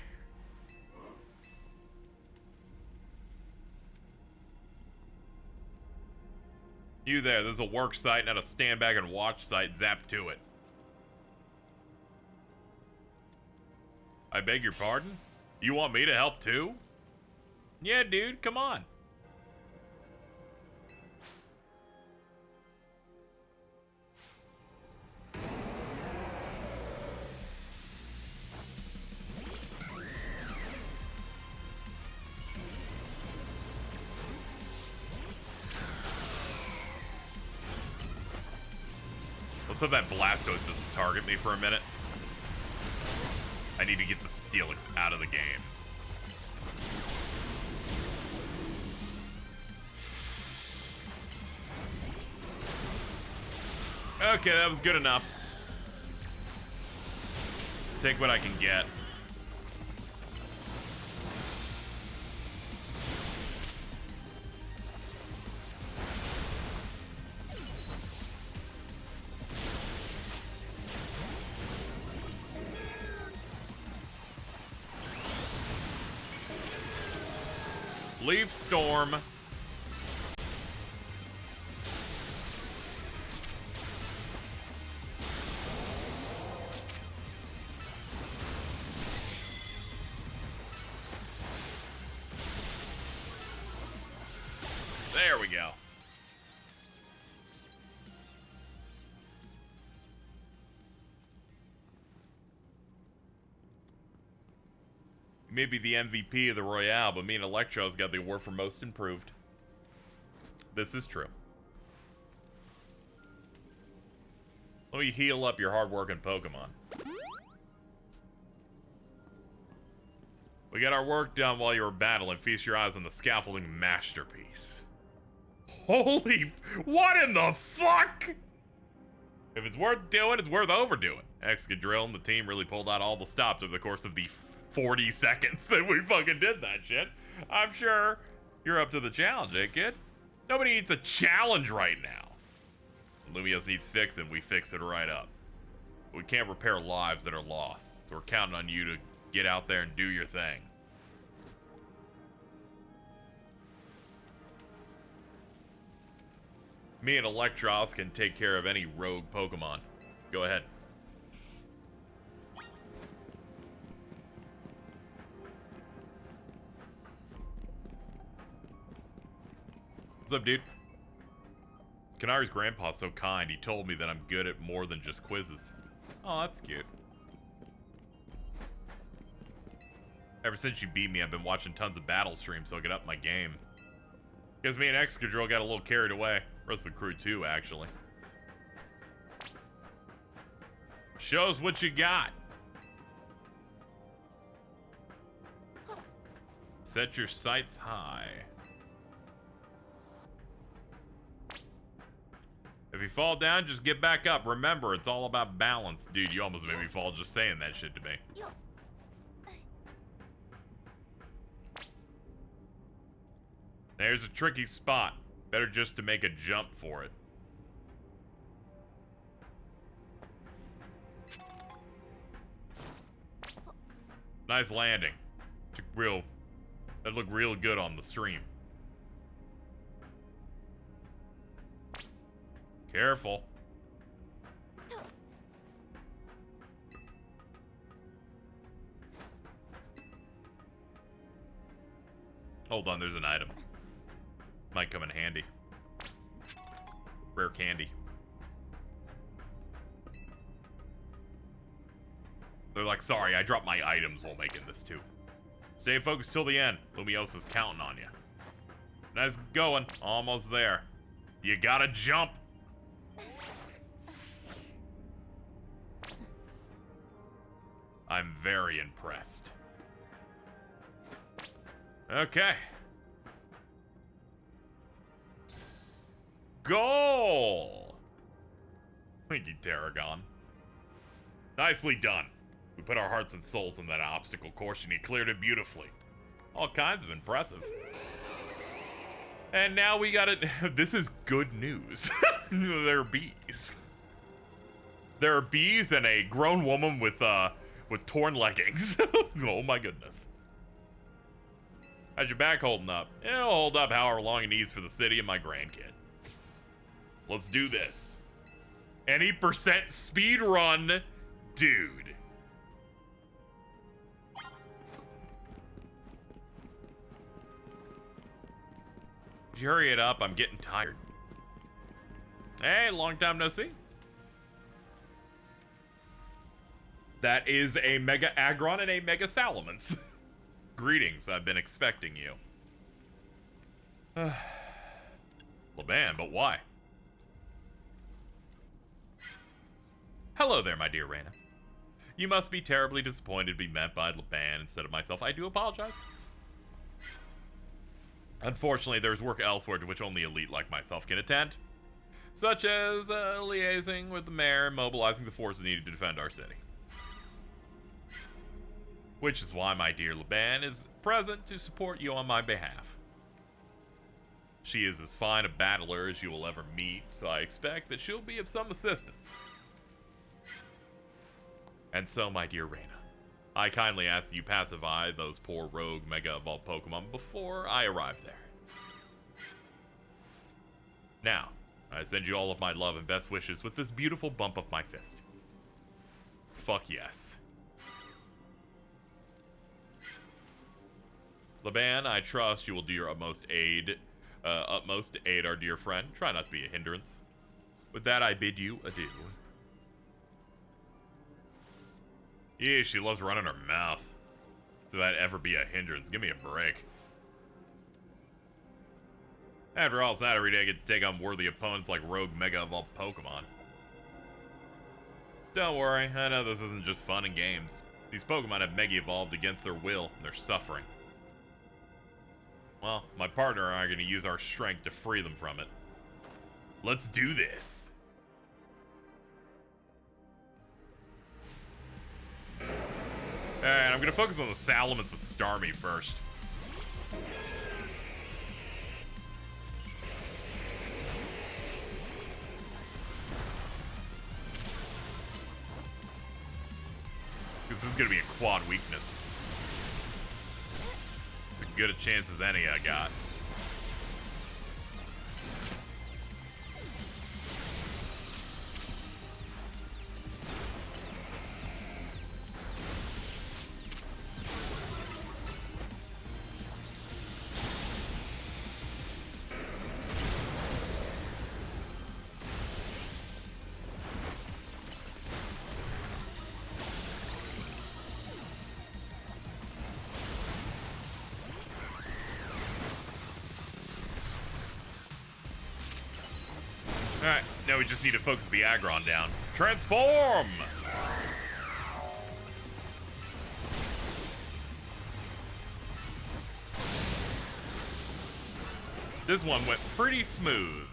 You there, there's a work site, not a stand back and watch site. Zap to it. I beg your pardon? You want me to help too? Yeah, dude, come on. Let's hope that Blastoise doesn't target me for a minute. I need to get the Steelix out of the game. Okay, that was good enough. Take what I can get. Leaf Storm. There we go. Maybe the MVP of the Royale, but me and Electro's got the award for most improved. This is true. Let me heal up your hard-working Pokemon. We got our work done while you were battling. Feast your eyes on the scaffolding masterpiece. Holy... What in the fuck? If it's worth doing, it's worth overdoing. Excadrill and the team really pulled out all the stops over the course of the 40 seconds that we fucking did that shit. I'm sure you're up to the challenge, eh, kid? Nobody needs a challenge right now. Lumios needs fixing, we fix it right up. We can't repair lives that are lost, so we're counting on you to get out there and do your thing. Me and Electros can take care of any rogue Pokemon. Go ahead. What's up, dude? Canari's grandpa's so kind. He told me that I'm good at more than just quizzes. Oh, that's cute. Ever since you beat me, I've been watching tons of battle streams so I get up my game. Guess me and Excadrill got a little carried away. Rest of the crew too, actually. Show us what you got. Set your sights high. If you fall down, just get back up. Remember, it's all about balance. Dude, you almost made me fall just saying that shit to me. There's a tricky spot. Better just to make a jump for it. Nice landing. That looked real good on the stream. Careful. Hold on, there's an item. Might come in handy. Rare candy. They're like, sorry, I dropped my items while making this too. Stay focused till the end. Lumiosa's counting on you. Nice going. Almost there. You gotta jump. I'm very impressed. Okay. Goal! Thank you, Tarragon. Nicely done. We put our hearts and souls in that obstacle course and he cleared it beautifully. All kinds of impressive. And now we got it. This is good news. There are bees. There are bees and a grown woman with torn leggings. Oh my goodness. How's your back holding up? It'll hold up however long it needs for the city and my grandkid. Let's do this. Any percent speed run, dude. Could you hurry it up? I'm getting tired. Hey, long time no see. That is a Mega Aggron and a Mega Salamence. Greetings, I've been expecting you. Laban, but why? Hello there, my dear Reyna. You must be terribly disappointed to be met by Laban instead of myself. I do apologize. Unfortunately, there's work elsewhere to which only elite like myself can attend, such as liaising with the mayor and mobilizing the forces needed to defend our city. Which is why my dear Laban is present to support you on my behalf. She is as fine a battler as you will ever meet, so I expect that she'll be of some assistance. And so, my dear Reyna, I kindly ask that you pacify those poor rogue Mega Evolved Pokemon before I arrive there. Now, I send you all of my love and best wishes with this beautiful bump of my fist. Fuck yes. Laban, I trust you will do your utmost to aid our dear friend. Try not to be a hindrance. With that, I bid you adieu. Yeah, she loves running her mouth. So that ever be a hindrance. Give me a break. After all, it's not every day I get to take on worthy opponents like rogue Mega Evolved Pokemon. Don't worry, I know this isn't just fun and games. These Pokemon have Mega Evolved against their will, and they're suffering. Well, my partner and I are going to use our strength to free them from it. Let's do this! Alright, I'm going to focus on the Salamence with Starmie first. Because this is going to be a quad weakness. It's as good a chance as any I got. Now we just need to focus the aggron down. Transform! This one went pretty smooth.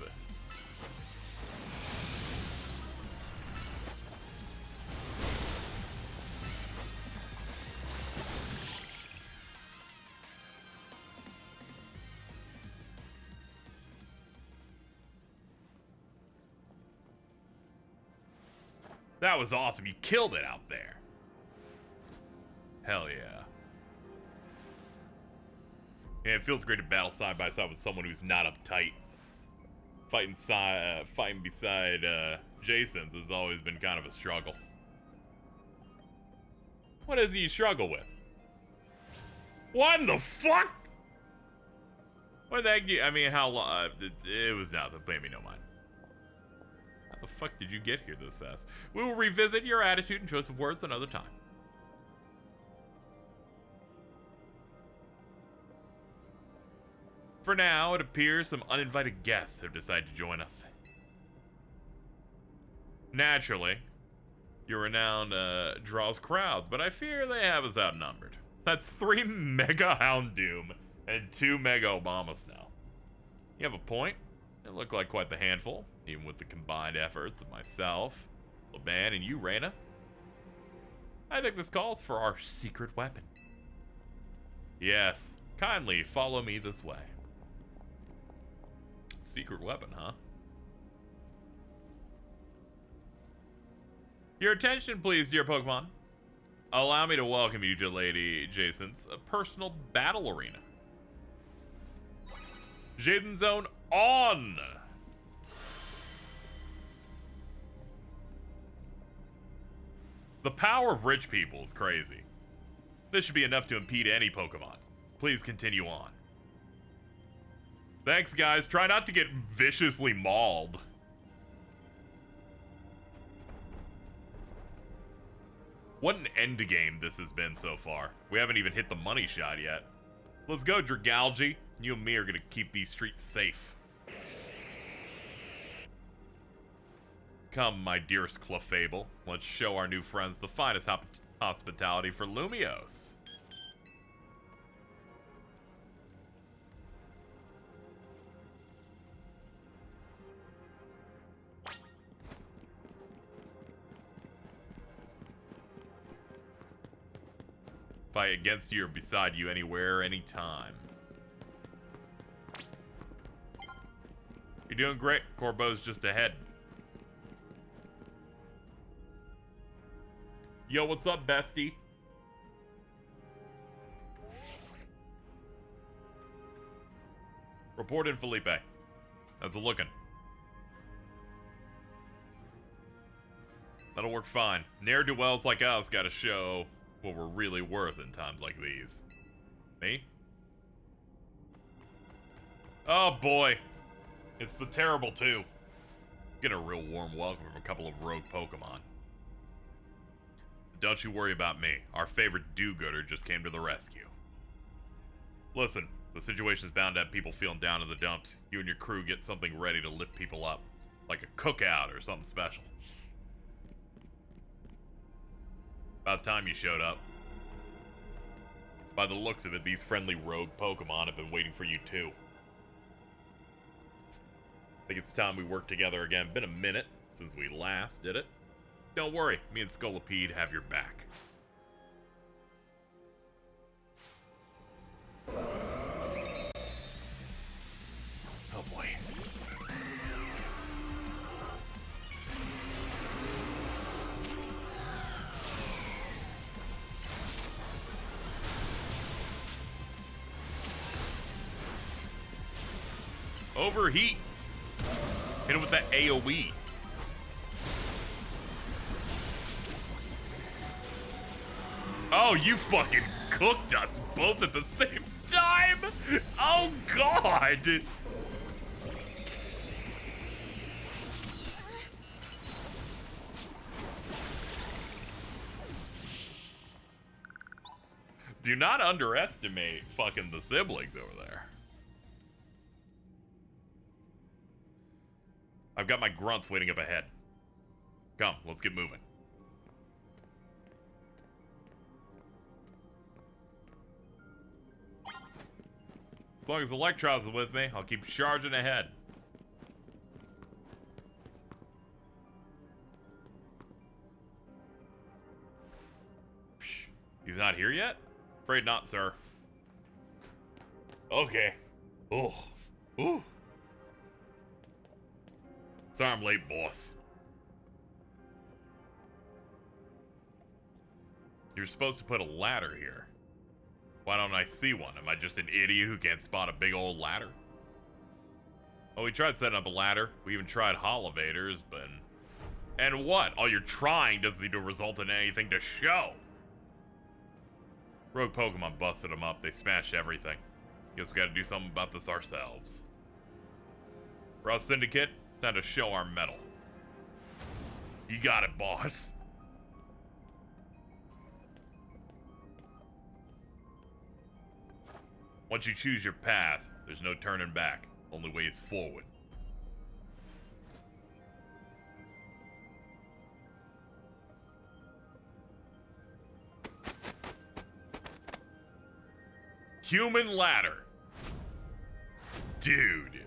That was awesome. You killed it out there. Hell yeah. Yeah, it feels great to battle side by side with someone who's not uptight. Fighting beside Jason has always been kind of a struggle. What does he struggle with? What in the fuck? What the heck? I mean, how long? It was nothing. Pay me no mind. How the fuck did you get here this fast? We will revisit your attitude and choice of words another time. For now, it appears some uninvited guests have decided to join us. Naturally, your renown draws crowds, but I fear they have us outnumbered. That's 3 Mega Houndoom and 2 Mega Obamas now. You have a point. It looked like quite the handful, even with the combined efforts of myself, Laban, and you, Reyna. I think this calls for our secret weapon. Yes, kindly follow me this way. Secret weapon, huh? Your attention, please, dear Pokemon. Allow me to welcome you to Lady Jason's personal battle arena. Jaden Zone on! The power of rich people is crazy. This should be enough to impede any Pokemon. Please continue on. Thanks, guys. Try not to get viciously mauled. What an endgame this has been so far. We haven't even hit the money shot yet. Let's go, Dragalge. You and me are gonna keep these streets safe. Come, my dearest Clefable. Let's show our new friends the finest hospitality for Lumiose. Fight against you or beside you anywhere, anytime. You're doing great. Corbo's just ahead. Yo, what's up, bestie? Report in, Felipe. How's it looking? That'll work fine. Ne'er-do-wells like us gotta show what we're really worth in times like these. Me? Oh boy. It's the Terrible 2. Get a real warm welcome from a couple of rogue Pokemon. Don't you worry about me. Our favorite do-gooder just came to the rescue. Listen, the situation's bound to have people feeling down in the dumps. You and your crew get something ready to lift people up. Like a cookout or something special. About time you showed up. By the looks of it, these friendly rogue Pokemon have been waiting for you too. I think it's time we work together again. Been a minute since we last did it. Don't worry, me and Scolipede have your back. Oh boy. Overheat. Hit him with that AoE. Oh, you fucking cooked us both at the same time! Oh, God! Do not underestimate fucking the siblings over there. I've got my grunts waiting up ahead. Come, let's get moving. As long as Electros is with me, I'll keep charging ahead. He's not here yet? Afraid not, sir. Okay. Oh. Ooh. Sorry I'm late, boss. You're supposed to put a ladder here. Why don't I see one? Am I just an idiot who can't spot a big old ladder? Oh, we tried setting up a ladder. We even tried holovators, but... And what? All your trying doesn't seem to result in anything to show. Rogue Pokemon busted them up. They smashed everything. Guess we gotta do something about this ourselves. Raw Syndicate, time to show our mettle. You got it, boss. Once you choose your path, there's no turning back. Only way is forward. Human ladder. Dude.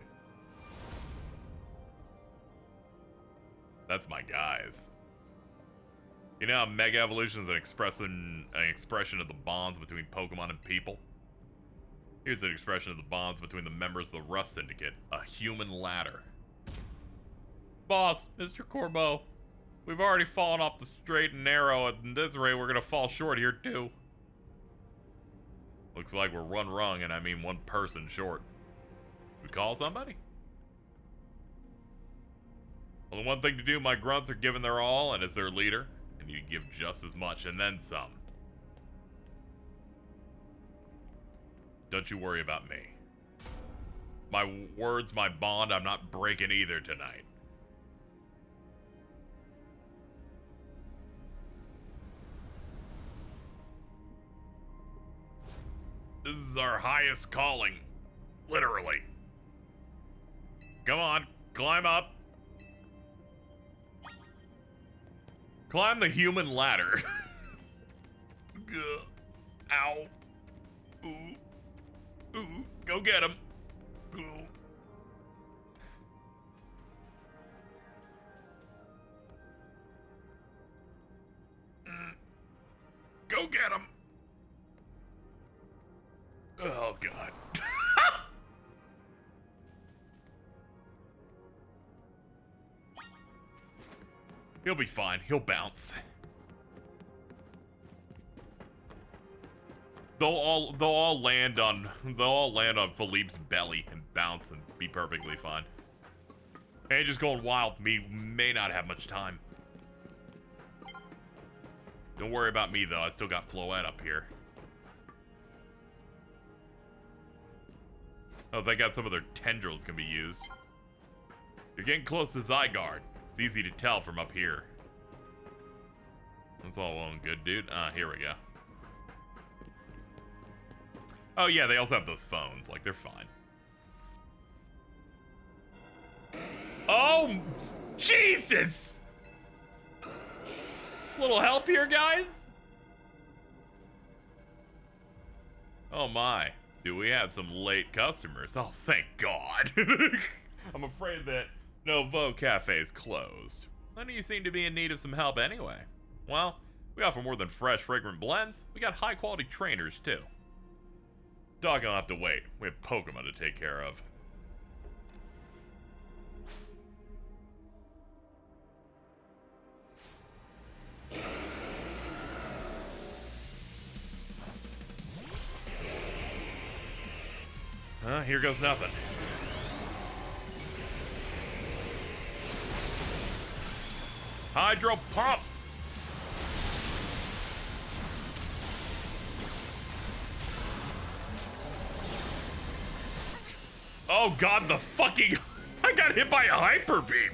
That's my guys. You know how Mega Evolution is an expression of the bonds between Pokemon and people? Here's an expression of the bonds between the members of the Rust Syndicate. A human ladder. Boss, Mr. Corbeau, we've already fallen off the straight and narrow. At this rate, we're gonna fall short here too. Looks like we're one rung, and I mean one person short. We call somebody? Well, the one thing to do, my grunts are giving their all, and as their leader, I need to give just as much, and then some. Don't you worry about me. My word's my bond, I'm not breaking either tonight. This is our highest calling. Literally. Come on, climb up. Climb the human ladder. Ow. Ooh. Ooh. Go get him. Ooh. Go get him. Oh, God. He'll be fine. He'll bounce. They'll all land on Philippe's belly and bounce and be perfectly fine. Hey, just going wild. Me may not have much time. Don't worry about me though. I still got Floette up here. Oh, they got some of their tendrils can be used. You're getting close to Zygarde. It's easy to tell from up here. That's all well and good, dude. Here we go. Oh yeah, they also have those phones. Like, they're fine. Oh, Jesus! Little help here, guys? Oh my. Do we have some late customers? Oh, thank God. I'm afraid that Nouveau Cafe is closed. None of you seem to be in need of some help anyway. Well, we offer more than fresh, fragrant blends. We got high-quality trainers, too. Dog will have to wait. We have Pokemon to take care of. Here goes nothing. Hydro Pump! Oh God, the fucking... I got hit by a Hyper Beam!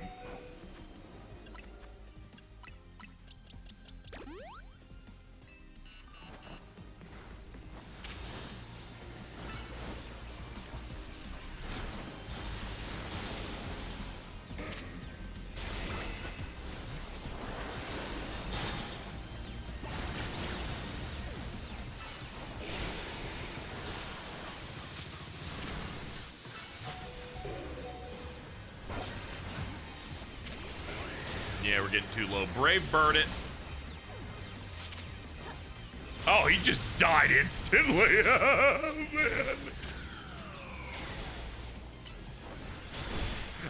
we're getting too low. Brave Bird it. Oh, he just died instantly. Oh, man.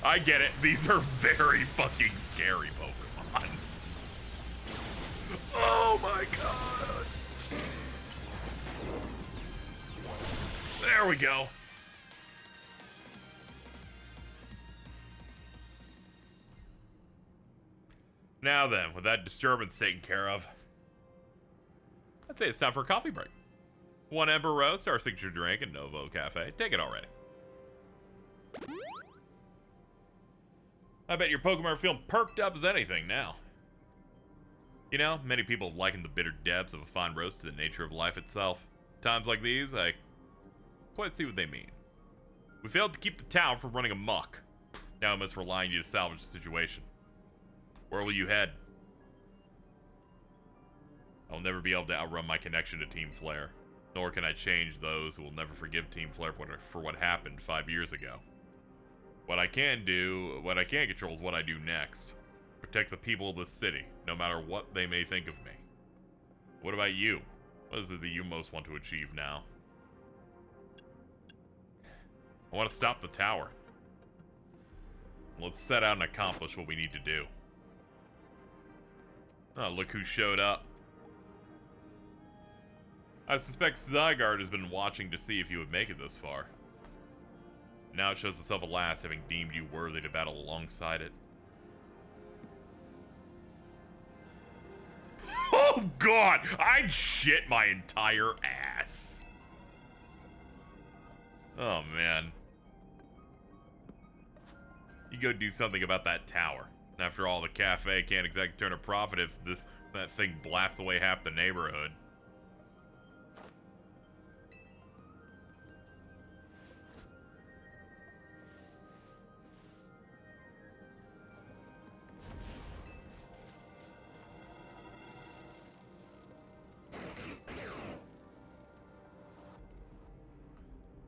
I get it. These are very fucking scary Pokemon. Oh my god. There we go. Now then, with that disturbance taken care of, I'd say it's time for a coffee break. One Ember Roast, our signature drink at Novo Cafe. Take it already. I bet your Pokemon are feeling perked up as anything now. You know, many people liken the bitter depths of a fine roast to the nature of life itself. Times like these, I quite see what they mean. We failed to keep the town from running amok. Now I must rely on you to salvage the situation. Where will you head? I will never be able to outrun my connection to Team Flare. Nor can I change those who will never forgive Team Flare for what happened 5 years ago. What I can control is what I do next. Protect the people of this city, no matter what they may think of me. What about you? What is it that you most want to achieve now? I want to stop the tower. Let's set out and accomplish what we need to do. Oh, look who showed up. I suspect Zygarde has been watching to see if you would make it this far. Now it shows itself at last, having deemed you worthy to battle alongside it. Oh god! I'd shit my entire ass. Oh man. You go do something about that tower. After all, the cafe can't exactly turn a profit if that thing blasts away half the neighborhood.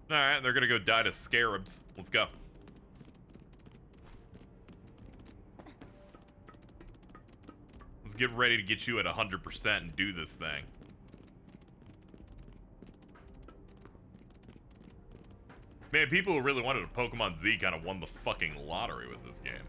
Alright, they're gonna go die to scarabs. Let's go. Let's get ready to get you at 100% and do this thing. Man, people who really wanted a Pokemon Z kind of won the fucking lottery with this game.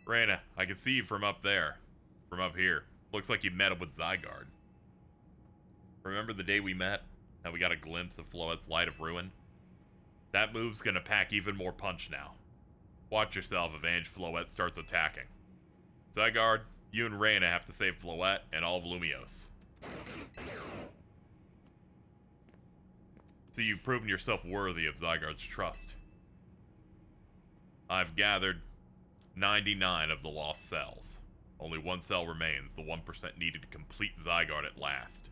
Raina, I can see you from up there. From up here. Looks like you met up with Zygarde. Remember the day we met? How we got a glimpse of Floette's Light of Ruin? That move's gonna pack even more punch now. Watch yourself if Ange Floette starts attacking. Zygarde, you and Raina have to save Floette and all of Lumiose. So you've proven yourself worthy of Zygarde's trust. I've gathered 99 of the lost cells. Only one cell remains, the 1% needed to complete Zygarde at last.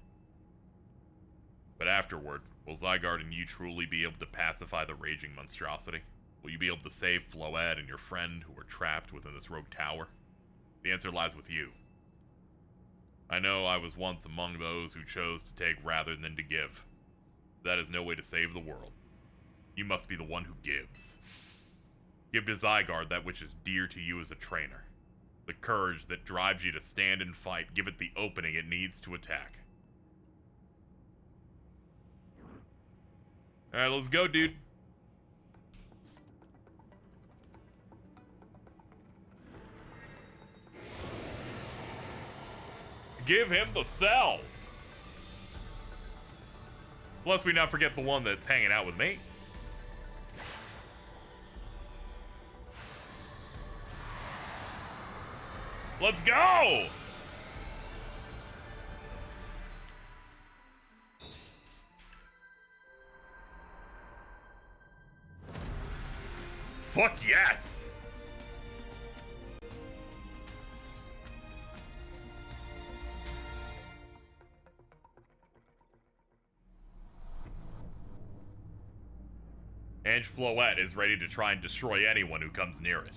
But afterward, will Zygarde and you truly be able to pacify the raging monstrosity? Will you be able to save Floette and your friend who were trapped within this rogue tower? The answer lies with you. I know I was once among those who chose to take rather than to give. That is no way to save the world. You must be the one who gives. Give to Zygarde that which is dear to you as a trainer. The courage that drives you to stand and fight. Give it the opening it needs to attack. Alright, let's go, dude. Give him the cells. Lest we not forget the one that's hanging out with me. Let's go! Fuck yes! Floette is ready to try and destroy anyone who comes near it.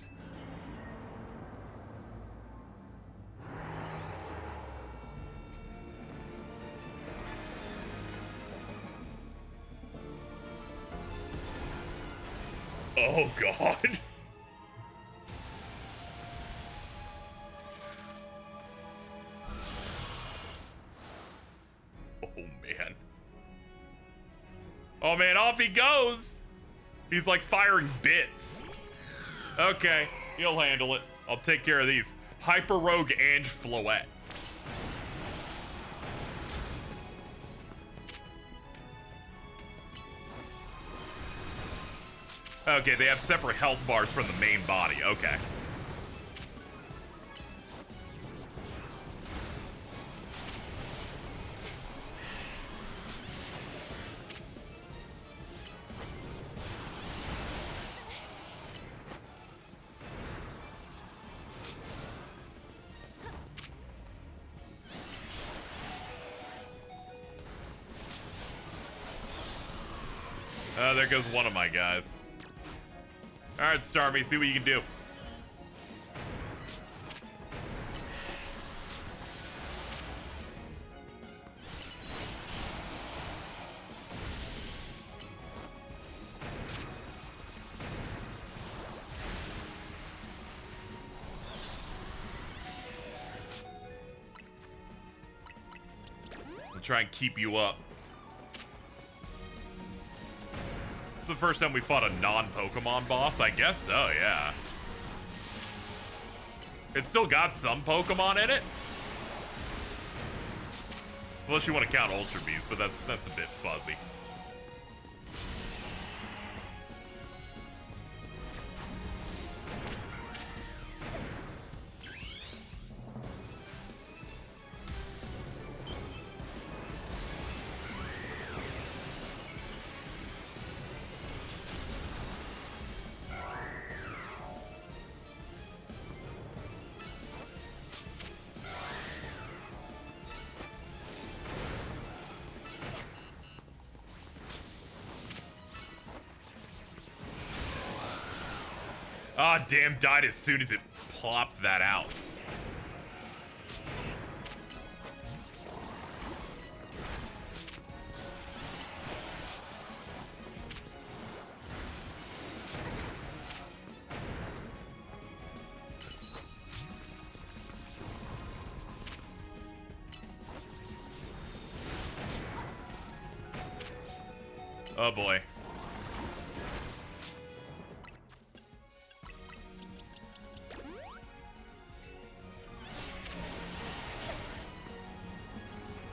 Oh, God. Oh, man. Oh, man, off he goes. He's like firing bits. Okay, he'll handle it. I'll take care of these. Hyper Rogue and Floette. Okay, they have separate health bars from the main body. Okay. There goes one of my guys. Alright, Starmie, see what you can do. I'll try and keep you up. This is the first time we fought a non-Pokemon boss? I guess so, yeah. It's still got some Pokemon in it. Unless you want to count Ultra Beast, but that's a bit fuzzy. Ah, oh, damn, died as soon as it plopped that out. Oh boy.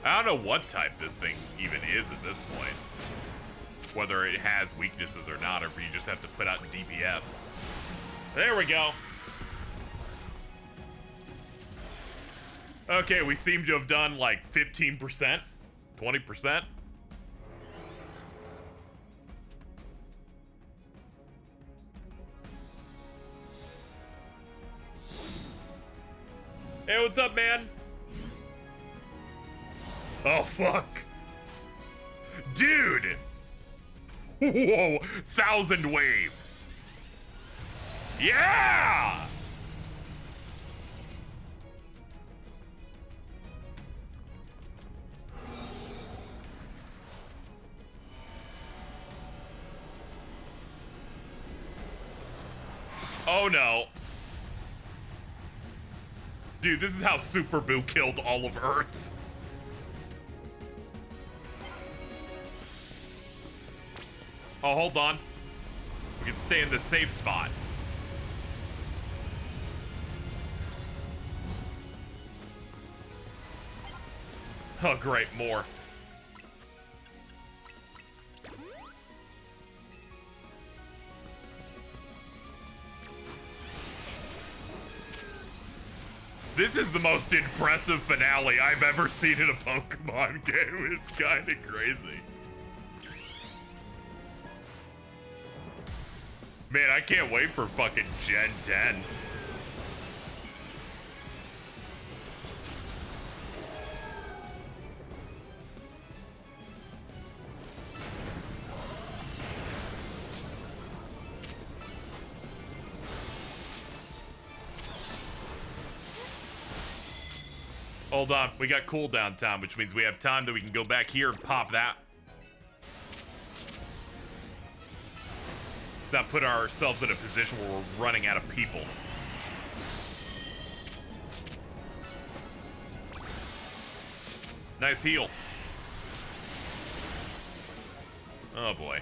I don't know what type this thing even is at this point. Whether it has weaknesses or not, or if you just have to put out DPS. There we go. Okay, we seem to have done like 15%, 20%. Hey, what's up, man? Oh, fuck. Dude! Whoa, 1,000 waves. Yeah! Oh, no. Dude, this is how Super Boo killed all of Earth. Oh, hold on. We can stay in the safe spot. Oh, great, more. This is the most impressive finale I've ever seen in a Pokemon game. It's kind of crazy. Man, I can't wait for fucking Gen 10. Hold on, we got cooldown time, which means we have time that we can go back here and pop that. Let's not put ourselves in a position where we're running out of people. Nice heal. Oh boy.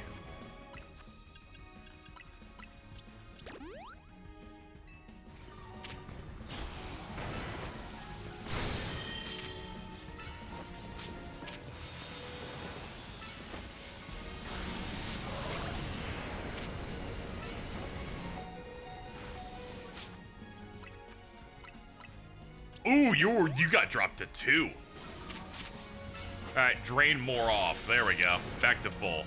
Ooh, you got dropped to 2. Alright, drain more off. There we go. Back to full.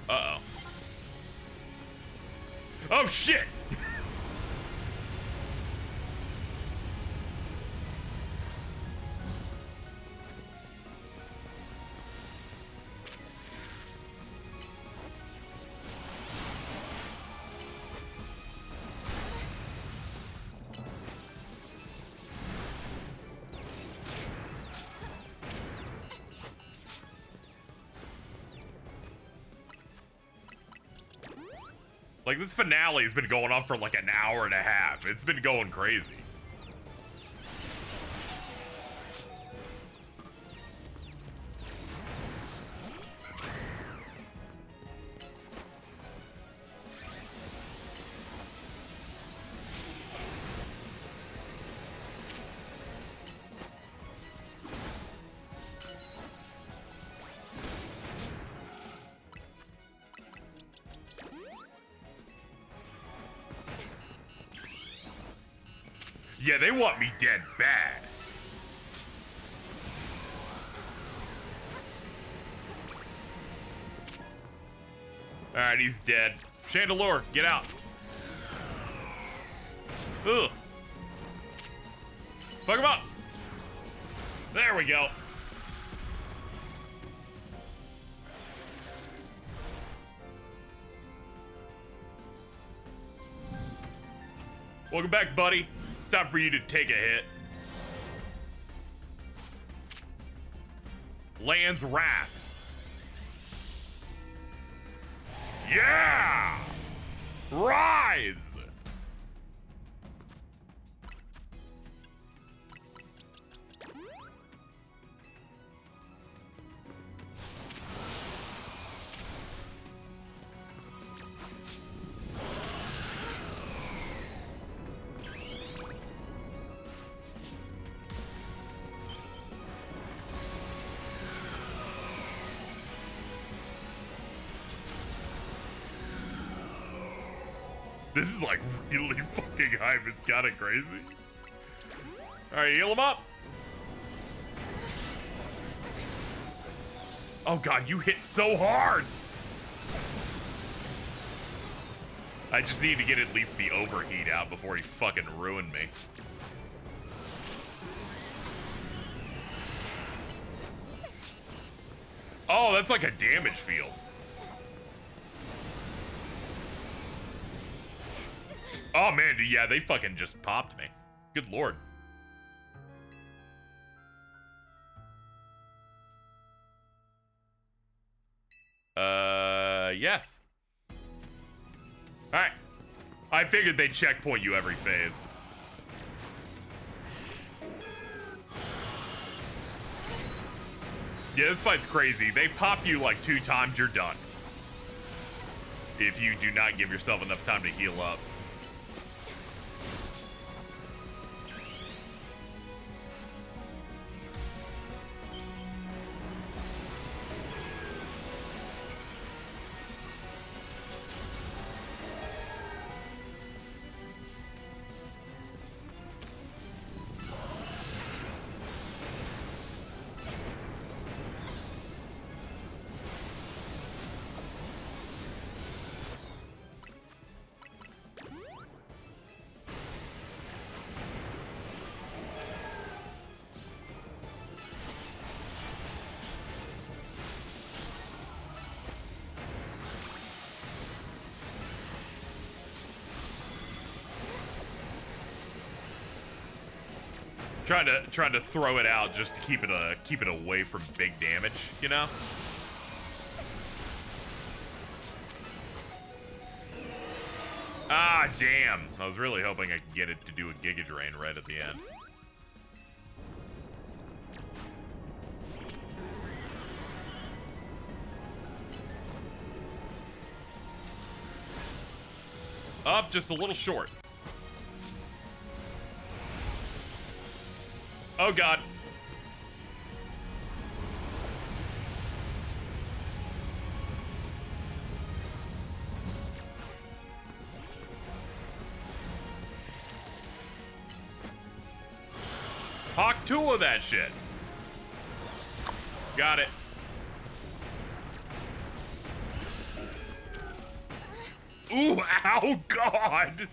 Uh-oh. Oh, shit! Like, this finale has been going on for like an hour and a half. It's been going crazy. Yeah, they want me dead bad. Alright, he's dead. Chandelure, get out. Ugh. Fuck him up. There we go. Welcome back, buddy. It's time for you to take a hit. Land's Wrath. Yeah! Rise! This is like really fucking hype. It's kind of crazy. All right, heal him up. Oh God, you hit so hard. I just need to get at least the overheat out before he fucking ruined me. Oh, that's like a damage field. Oh man, yeah, they fucking just popped me. Good lord. Yes. Alright. I figured they'd checkpoint you every phase. Yeah, this fight's crazy. They pop you like 2 times, you're done. If you do not give yourself enough time to heal up. Trying to throw it out just to keep it away from big damage, you know? Ah, damn. I was really hoping I could get it to do a Giga Drain right at the end. Up just a little short. Oh, God. Hawk 2 of that shit. Got it. Ooh, ow, God.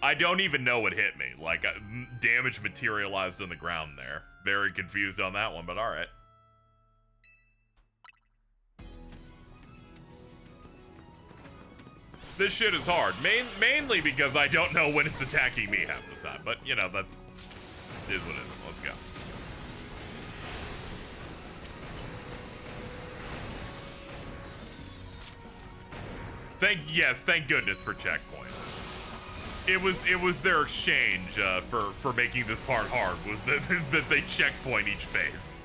I don't even know what hit me. Like, damage materialized on the ground there. Very confused on that one, but alright. This shit is hard. Mainly because I don't know when it's attacking me half the time. But, you know, that's... is what it is. Let's go. Thank goodness for checkpoints. It was their exchange for making this part hard, was that they checkpoint each phase.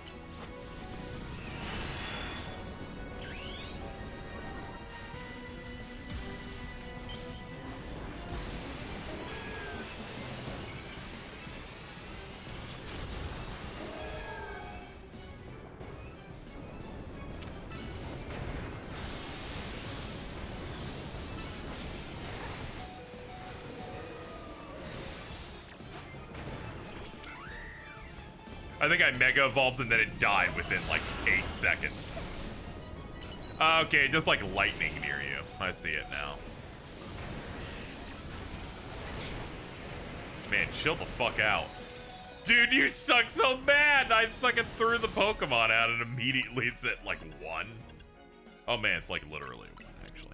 I think I Mega Evolved and then it died within like 8 seconds. Okay, just like lightning near you. I see it now. Man, chill the fuck out. Dude, you suck so bad! I fucking threw the Pokemon out and immediately it's at like 1. Oh man, it's like literally 1, actually.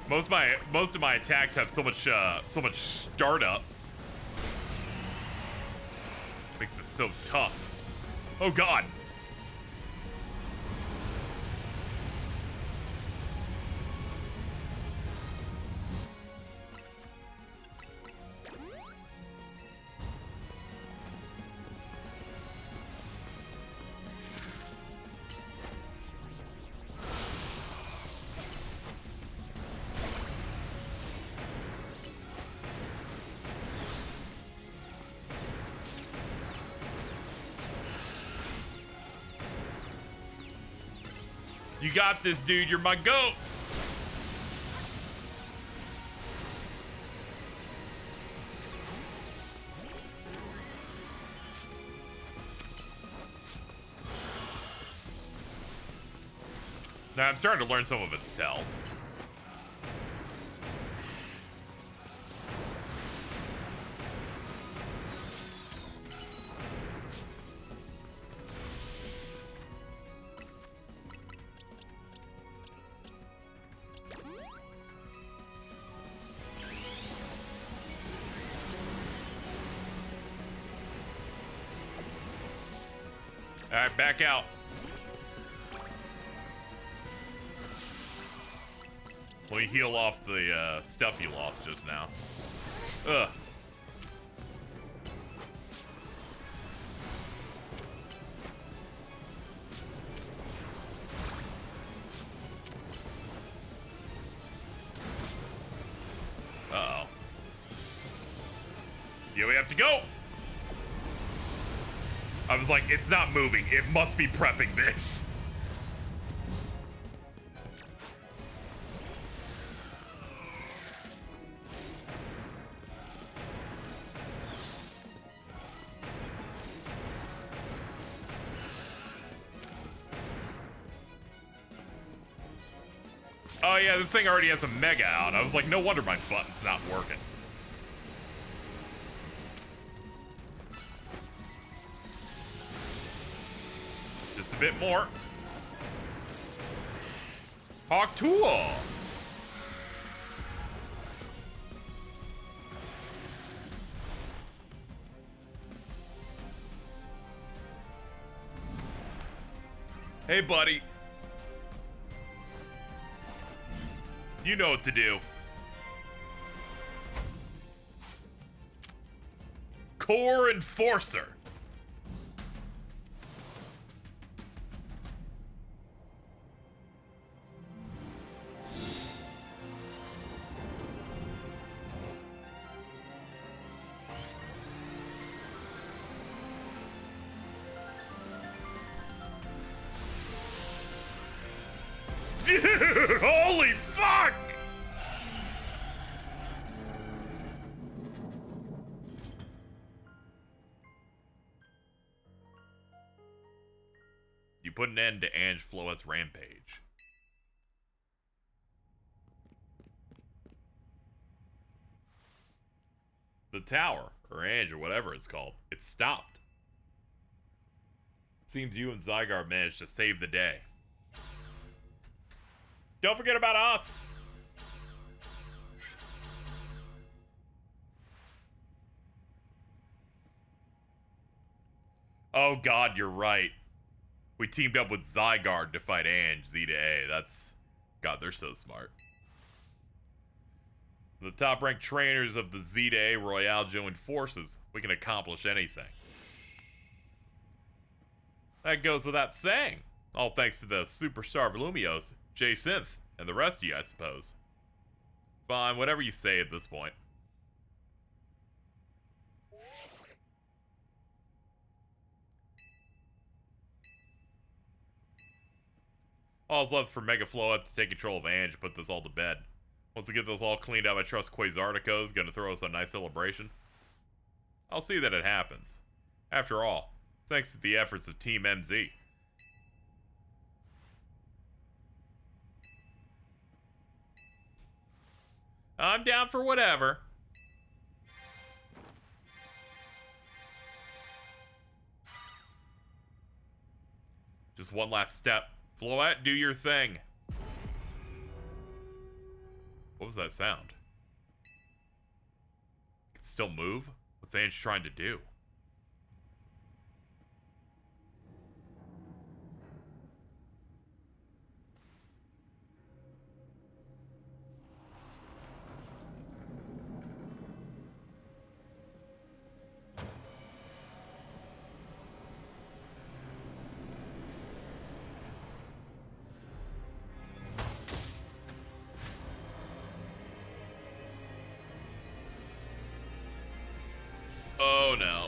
Most of my attacks have so much startup. Makes it so tough. Oh God. You got this, dude. You're my goat. Now I'm starting to learn some of its tells. All right, back out. Let me heal off the stuff you lost just now. Ugh. Uh-oh. Here we have to go. I was like, it's not moving. It must be prepping this. Oh yeah, this thing already has a Mega out. I was like, no wonder my button's not working. a bit more. Hawk Tool. Hey, buddy. You know what to do. Core Enforcer. Dude, holy fuck! You put an end to Ange Floet's rampage. The tower, or Ange, or whatever it's called, it stopped. Seems you and Zygarde managed to save the day. Don't forget about us! Oh god, you're right. We teamed up with Zygarde to fight Ange, Z to A. That's... God, they're so smart. The top-ranked trainers of the Z to A Royale joined forces. We can accomplish anything. That goes without saying. All thanks to the superstar Lumios, J Synth, and the rest of you, I suppose. Fine, whatever you say at this point. All's left for Mega Floet to take control of Ange and put this all to bed. Once we get this all cleaned up, I trust Quasartico's gonna throw us a nice celebration. I'll see that it happens. After all, thanks to the efforts of Team MZ. I'm down for whatever. Just one last step. Floet, do your thing. What was that sound? It can still move? What's Ange trying to do? Oh no.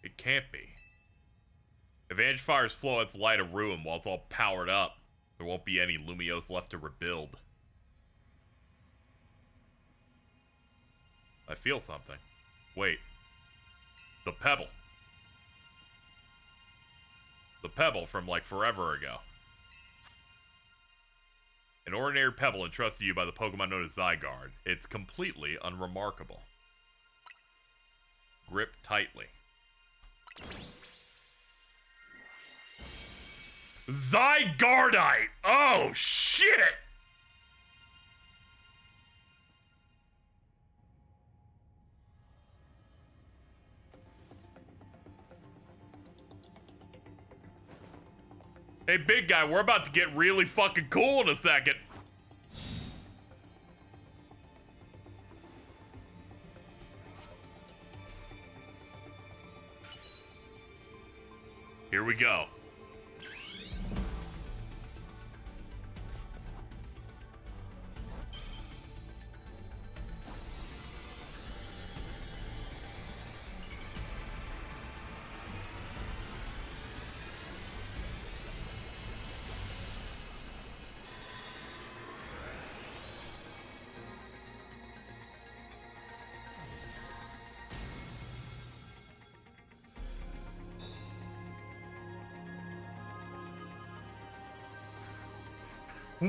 It can't be. If Ange fires Floet's Light of Ruin while it's all powered up, there won't be any Lumios left to rebuild. I feel something. Wait. The Pebble. The Pebble from like forever ago. An ordinary pebble entrusted to you by the Pokemon known as Zygarde. It's completely unremarkable. Grip tightly. Zygardite! Oh, shit! Hey, big guy, we're about to get really fucking cool in a second. Here we go.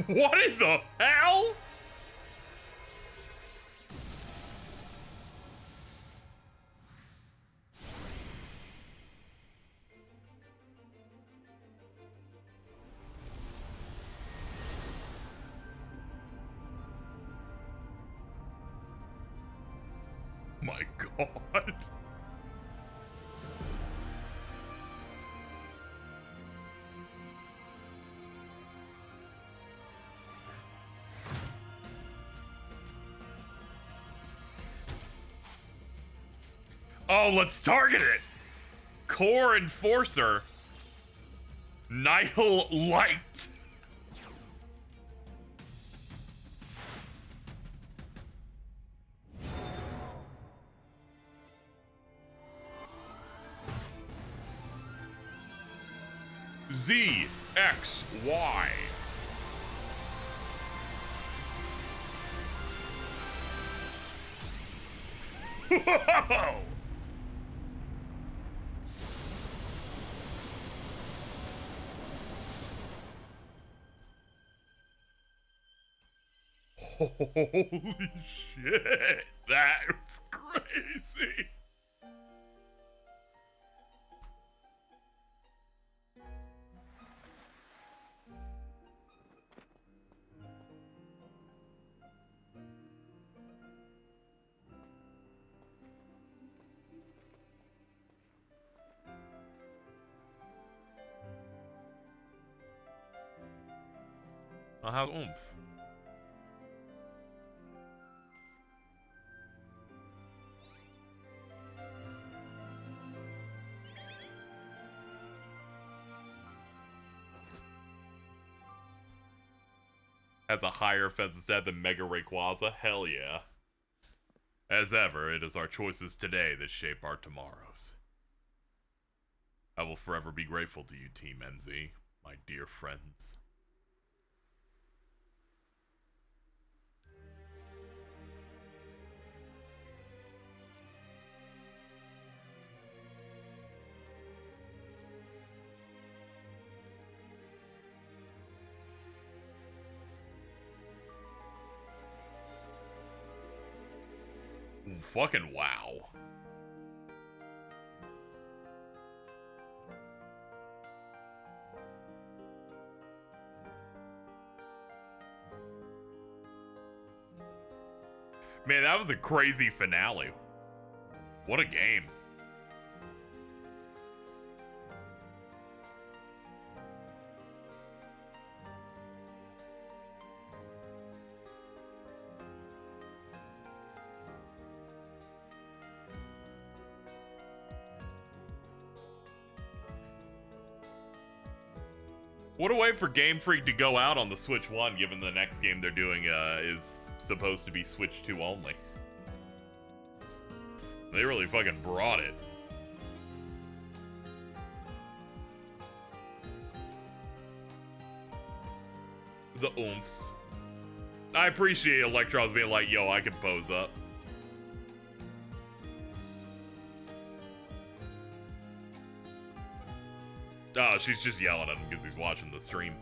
What in the hell? my god. Oh, let's target it! Core Enforcer. Nihil Light. Z, X, Y. Whoa! Holy shit, that was crazy. I'll have oomph. Has a higher offensive stat than Mega Rayquaza? Hell yeah. As ever, it is our choices today that shape our tomorrows. I will forever be grateful to you, Team MZ, my dear friends. Fucking wow. Man, that was a crazy finale. What a game. What a way for Game Freak to go out on the Switch 1, given the next game they're doing is supposed to be Switch 2 only. They really fucking brought it. The oomphs. I appreciate Electros being like, yo, I can pose up. Oh, she's just yelling at him because he's watching the stream.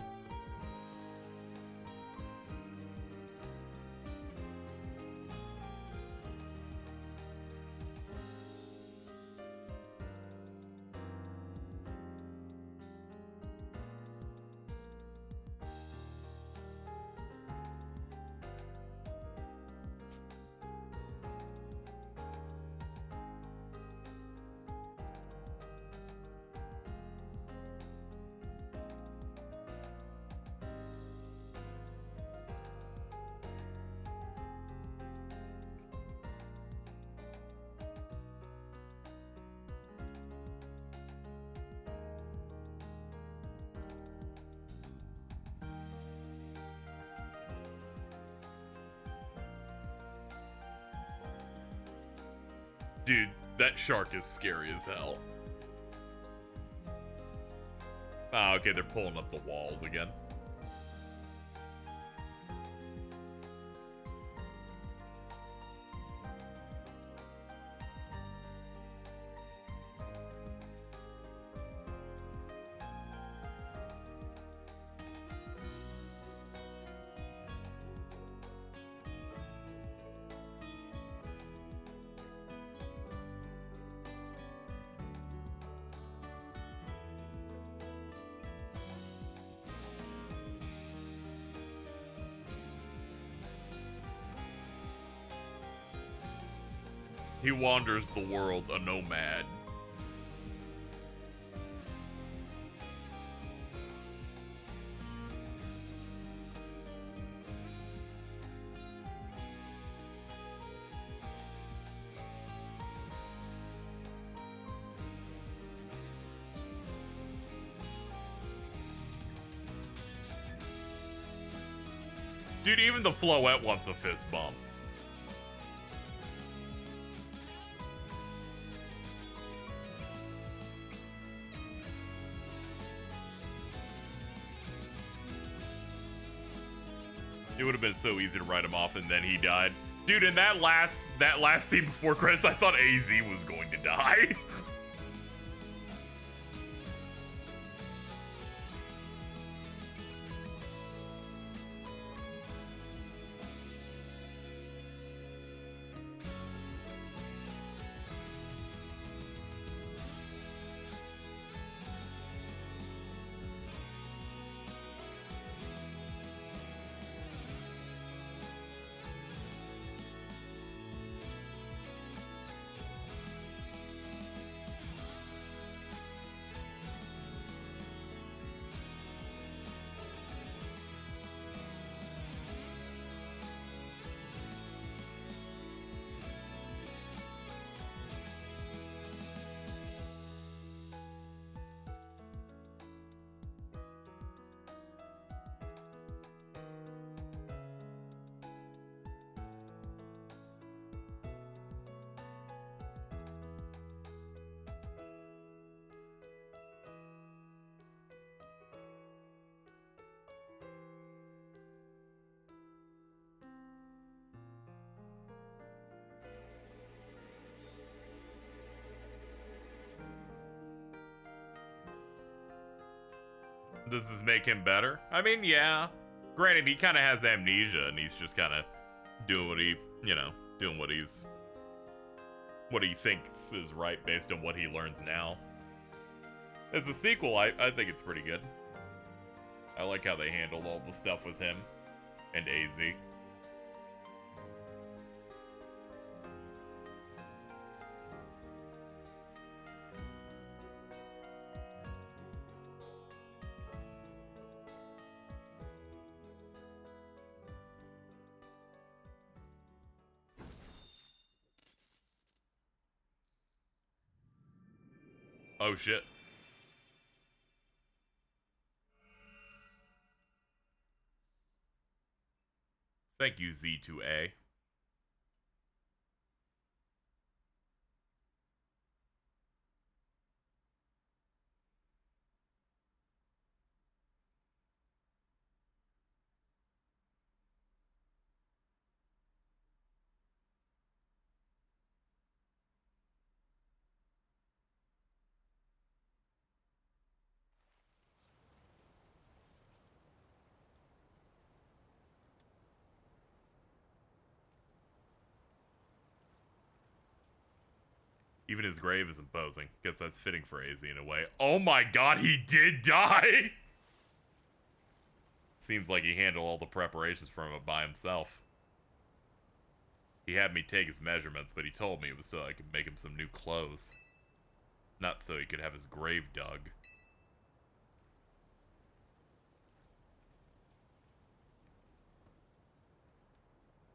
Dude, that shark is scary as hell. Ah, okay, they're pulling up the walls again. He wanders the world a nomad. Dude, even the Floette wants a fist bump. It would have been so easy to write him off, and then he died. Dude, in that last scene before credits, I thought AZ was going to die. Does this make him better? I mean, yeah. Granted, he kind of has amnesia, and he's just kind of doing what he, doing what he thinks is right based on what he learns now. As a sequel, I think it's pretty good. I like how they handled all the stuff with him and AZ. Oh shit. Thank you, Z2A. Even his grave is imposing. Guess that's fitting for AZ in a way. Oh my god, he did die! Seems like he handled all the preparations for him by himself. He had me take his measurements, but he told me it was so I could make him some new clothes. Not so he could have his grave dug.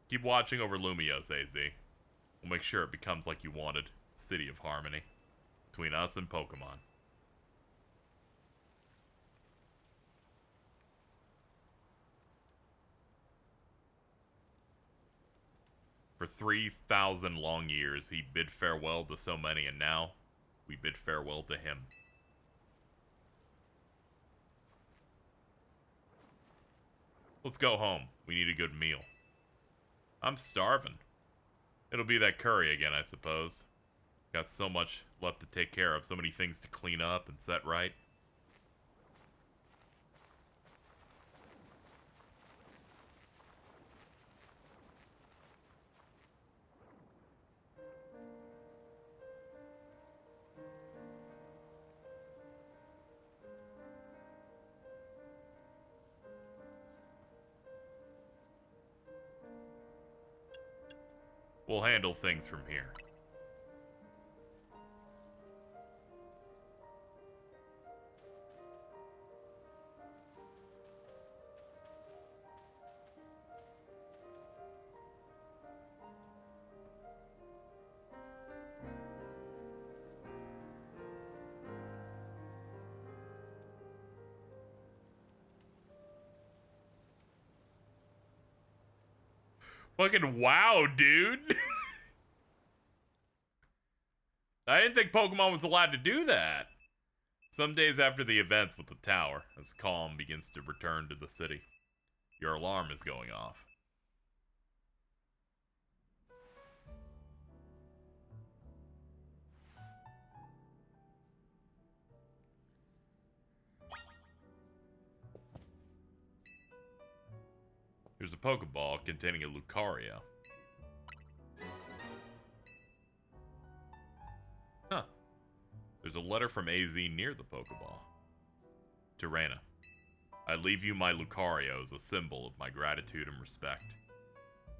Keep watching over Lumios, AZ. We'll make sure it becomes like you wanted. City of Harmony. Between us and Pokemon. For 3,000 long years, he bid farewell to so many, and now, we bid farewell to him. Let's go home. We need a good meal. I'm starving. It'll be that curry again, I suppose. Got so much left to take care of, so many things to clean up and set right. We'll handle things from here. Fucking wow, dude. I didn't think Pokemon was allowed to do that. Some days after the events with the tower, as calm begins to return to the city, your alarm is going off. There's a Pokeball containing a Lucario. Huh. There's a letter from AZ near the Pokeball. Tirana, I leave you my Lucario as a symbol of my gratitude and respect.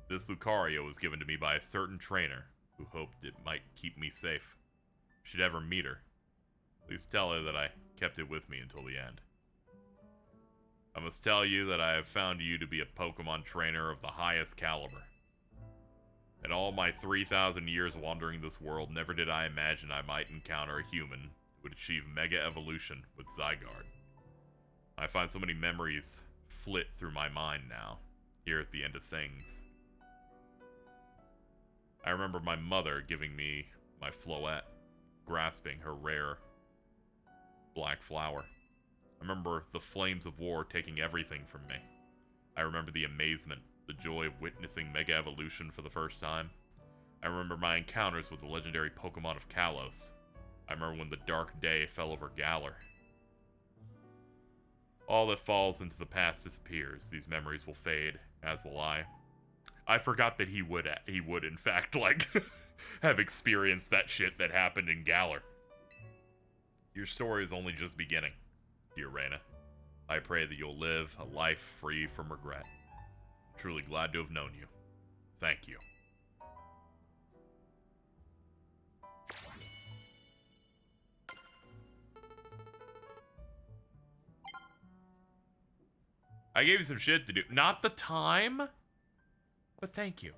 This Lucario was given to me by a certain trainer who hoped it might keep me safe. If you should ever meet her, please tell her that I kept it with me until the end. I must tell you that I have found you to be a Pokemon trainer of the highest caliber. In all my 3,000 years wandering this world, never did I imagine I might encounter a human who would achieve Mega Evolution with Zygarde. I find so many memories flit through my mind now, here at the end of things. I remember my mother giving me my Floette, grasping her rare black flower. I remember the flames of war taking everything from me. I remember the amazement, the joy of witnessing Mega Evolution for the first time. I remember my encounters with the legendary Pokemon of Kalos. I remember when the dark day fell over Galar. All that falls into the past disappears. These memories will fade, as will I. I forgot that he would in fact, like, have experienced that shit that happened in Galar. Your story is only just beginning, dear Raina. I pray that you'll live a life free from regret. I'm truly glad to have known you. Thank you. I gave you some shit to do. Not the time, but thank you.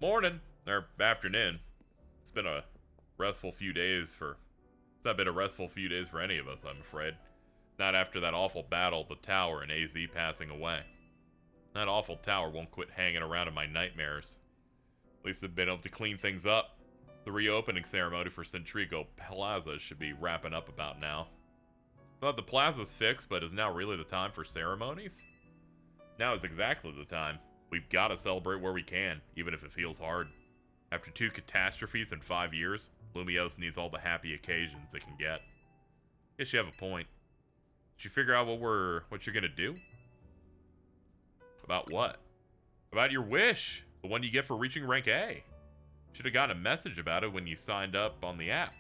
Morning, or afternoon. It's been a restful few days for... It's not been a restful few days for any of us, I'm afraid. Not after that awful battle at the tower and AZ passing away. That awful tower won't quit hanging around in my nightmares. At least I've been able to clean things up. The reopening ceremony for Centrico Plaza should be wrapping up about now. Thought the plaza's fixed, but is now really the time for ceremonies? Now is exactly the time. We've got to celebrate where we can, even if it feels hard. After 2 catastrophes in 5 years, Lumiose needs all the happy occasions it can get. Guess you have a point. Did you figure out what you're gonna do? About what? About your wish, the one you get for reaching rank A. Should have gotten a message about it when you signed up on the app.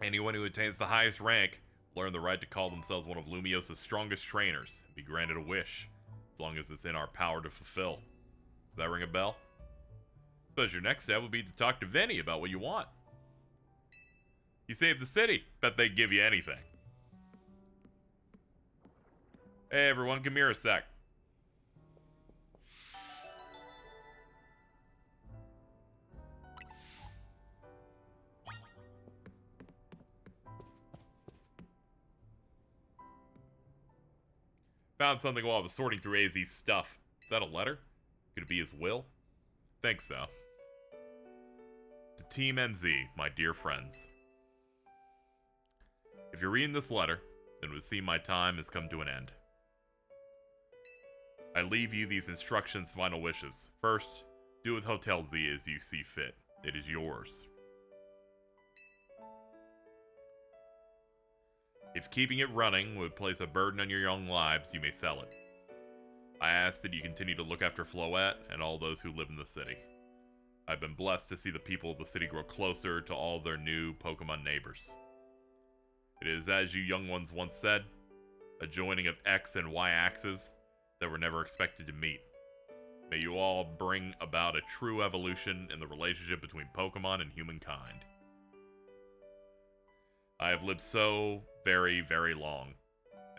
Anyone who attains the highest rank will earn the right to call themselves one of Lumiose's strongest trainers and be granted a wish, as long as it's in our power to fulfill. Does that ring a bell? Suppose your next step would be to talk to Vinny about what you want. You saved the city. Bet they'd give you anything. Hey everyone, come here a sec. Found something while I was sorting through AZ's stuff. Is that a letter? Could it be his will? Think so. To Team MZ, my dear friends. If you're reading this letter, then it would seem my time has come to an end. I leave you these instructions, final wishes. First, do with Hotel Z as you see fit. It is yours. If keeping it running would place a burden on your young lives, you may sell it. I ask that you continue to look after Floette and all those who live in the city. I've been blessed to see the people of the city grow closer to all their new Pokemon neighbors. It is as you young ones once said, a joining of X and Y axes that were never expected to meet. May you all bring about a true evolution in the relationship between Pokemon and humankind. I have lived so very, very long,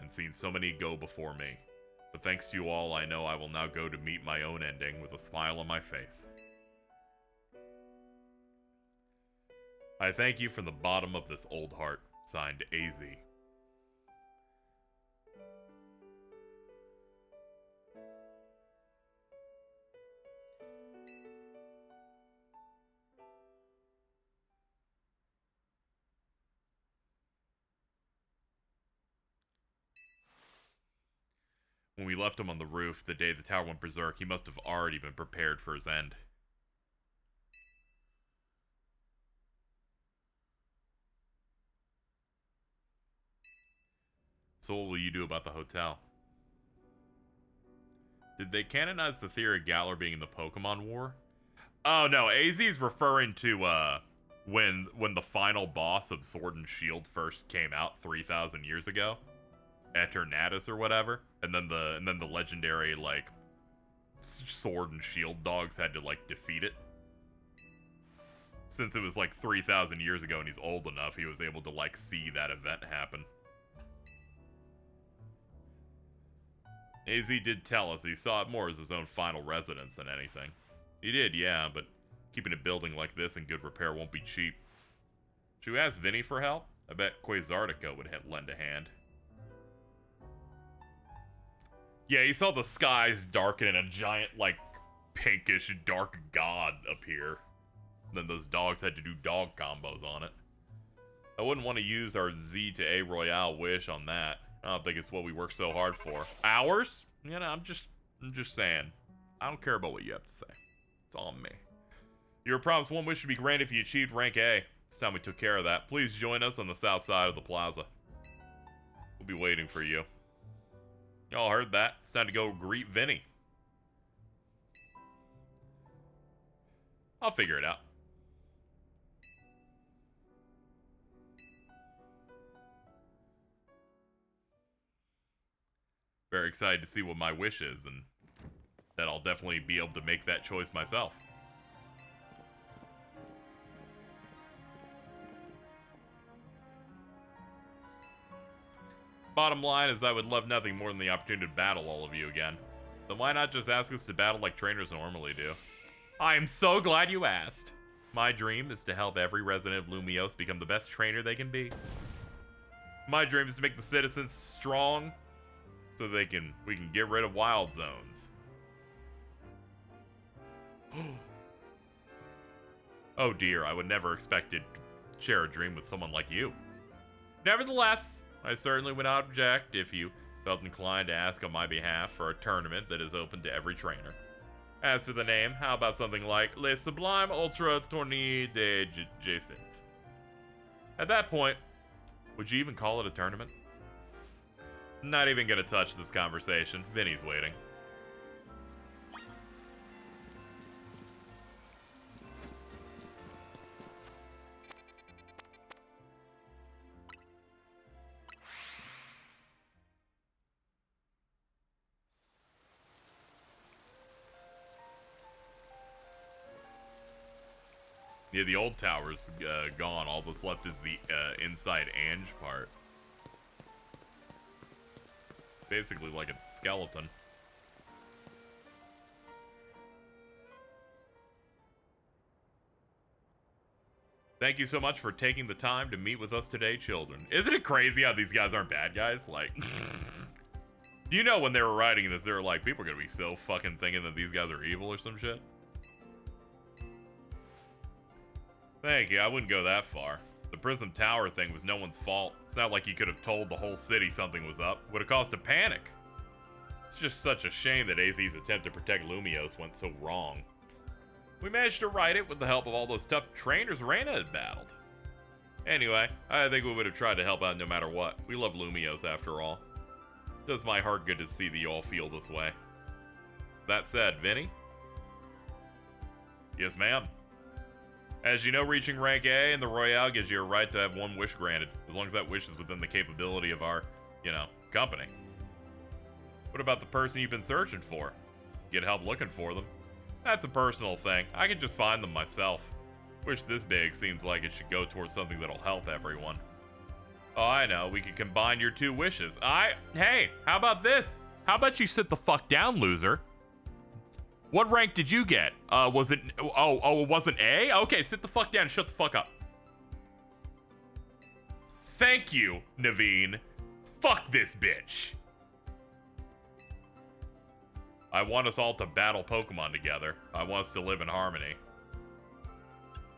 and seen so many go before me. But thanks to you all, I know I will now go to meet my own ending with a smile on my face. I thank you from the bottom of this old heart. Signed, AZ. When we left him on the roof the day the tower went berserk, he must have already been prepared for his end. So what will you do about the hotel? Did they canonize the theory of Galar being in the Pokemon War? Oh no, AZ's referring to when the final boss of Sword and Shield first came out 3,000 years ago. Eternatus or whatever. And then the legendary like Sword and Shield dogs had to like defeat it. Since it was like 3,000 years ago and he's old enough, he was able to like see that event happen. AZ did tell us he saw it more as his own final residence than anything. He did, yeah, but keeping a building like this in good repair won't be cheap. Should we ask Vinny for help? I bet Quasartica would lend a hand. Yeah, he saw the skies darken and a giant, like, pinkish dark god appear. Then those dogs had to do dog combos on it. I wouldn't want to use our Z to A Royale wish on that. I don't think it's what we worked so hard for. Ours? You know, I'm just saying. I don't care about what you have to say. It's all on me. Your promised one wish should be granted if you achieved rank A. This time we took care of that. Please join us on the south side of the plaza. We'll be waiting for you. Y'all heard that? It's time to go greet Vinny. I'll figure it out. Very excited to see what my wish is, and that I'll definitely be able to make that choice myself. Bottom line is I would love nothing more than the opportunity to battle all of you again. Then why not just ask us to battle like trainers normally do? I am so glad you asked. My dream is to help every resident of Lumiose become the best trainer they can be. My dream is to make the citizens strong so we can get rid of wild zones. Oh dear, I would never expect to share a dream with someone like you. Nevertheless, I certainly would not object if you felt inclined to ask on my behalf for a tournament that is open to every trainer. As for the name, how about something like Le Sublime Ultra Tournée de Jacinthe? At that point, would you even call it a tournament? Not even gonna touch this conversation. Vinny's waiting. Yeah, the old tower's gone. All that's left is the inside Ange part. Basically like a skeleton. Thank you so much for taking the time to meet with us today, children. Isn't it crazy how these guys aren't bad guys? Like, you know when they were writing this, they were like, people are gonna be so fucking thinking that these guys are evil or some shit. Thank you, I wouldn't go that far. The Prism Tower thing was no one's fault. It's not like you could have told the whole city something was up. Would have caused a panic. It's just such a shame that AZ's attempt to protect Lumiose went so wrong. We managed to right it with the help of all those tough trainers Reyna had battled. Anyway, I think we would have tried to help out no matter what. We love Lumiose after all. It does my heart good to see that you all feel this way. That said, Vinny? Yes, ma'am. As you know, reaching rank A in the Royale gives you a right to have one wish granted, as long as that wish is within the capability of our, company. What about the person you've been searching for? Get help looking for them? That's a personal thing. I can just find them myself. Wish this big seems like it should go towards something that'll help everyone. Oh, I know. We could combine your two wishes. Hey, how about this? How about you sit the fuck down, loser? What rank did you get? Was it... Oh, it wasn't A? Okay, sit the fuck down and shut the fuck up. Thank you, Naveen. Fuck this bitch. I want us all to battle Pokemon together. I want us to live in harmony.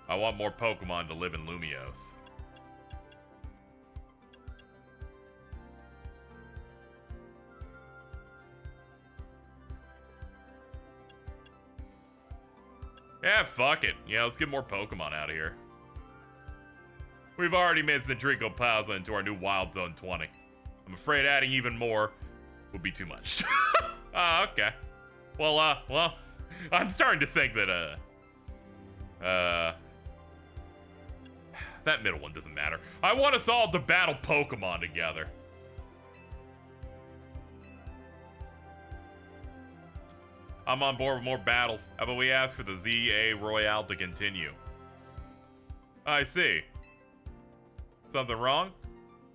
I want more Pokemon to live in Lumiose. Yeah, fuck it. Yeah, let's get more Pokemon out of here. We've already made Centrico Plaza into our new Wild Zone 20. I'm afraid adding even more would be too much. Okay. Well, I'm starting to think that, that middle one doesn't matter. I want us all to battle Pokemon together. I'm on board with more battles. How about we ask for the ZA Royale to continue? I see. Something wrong?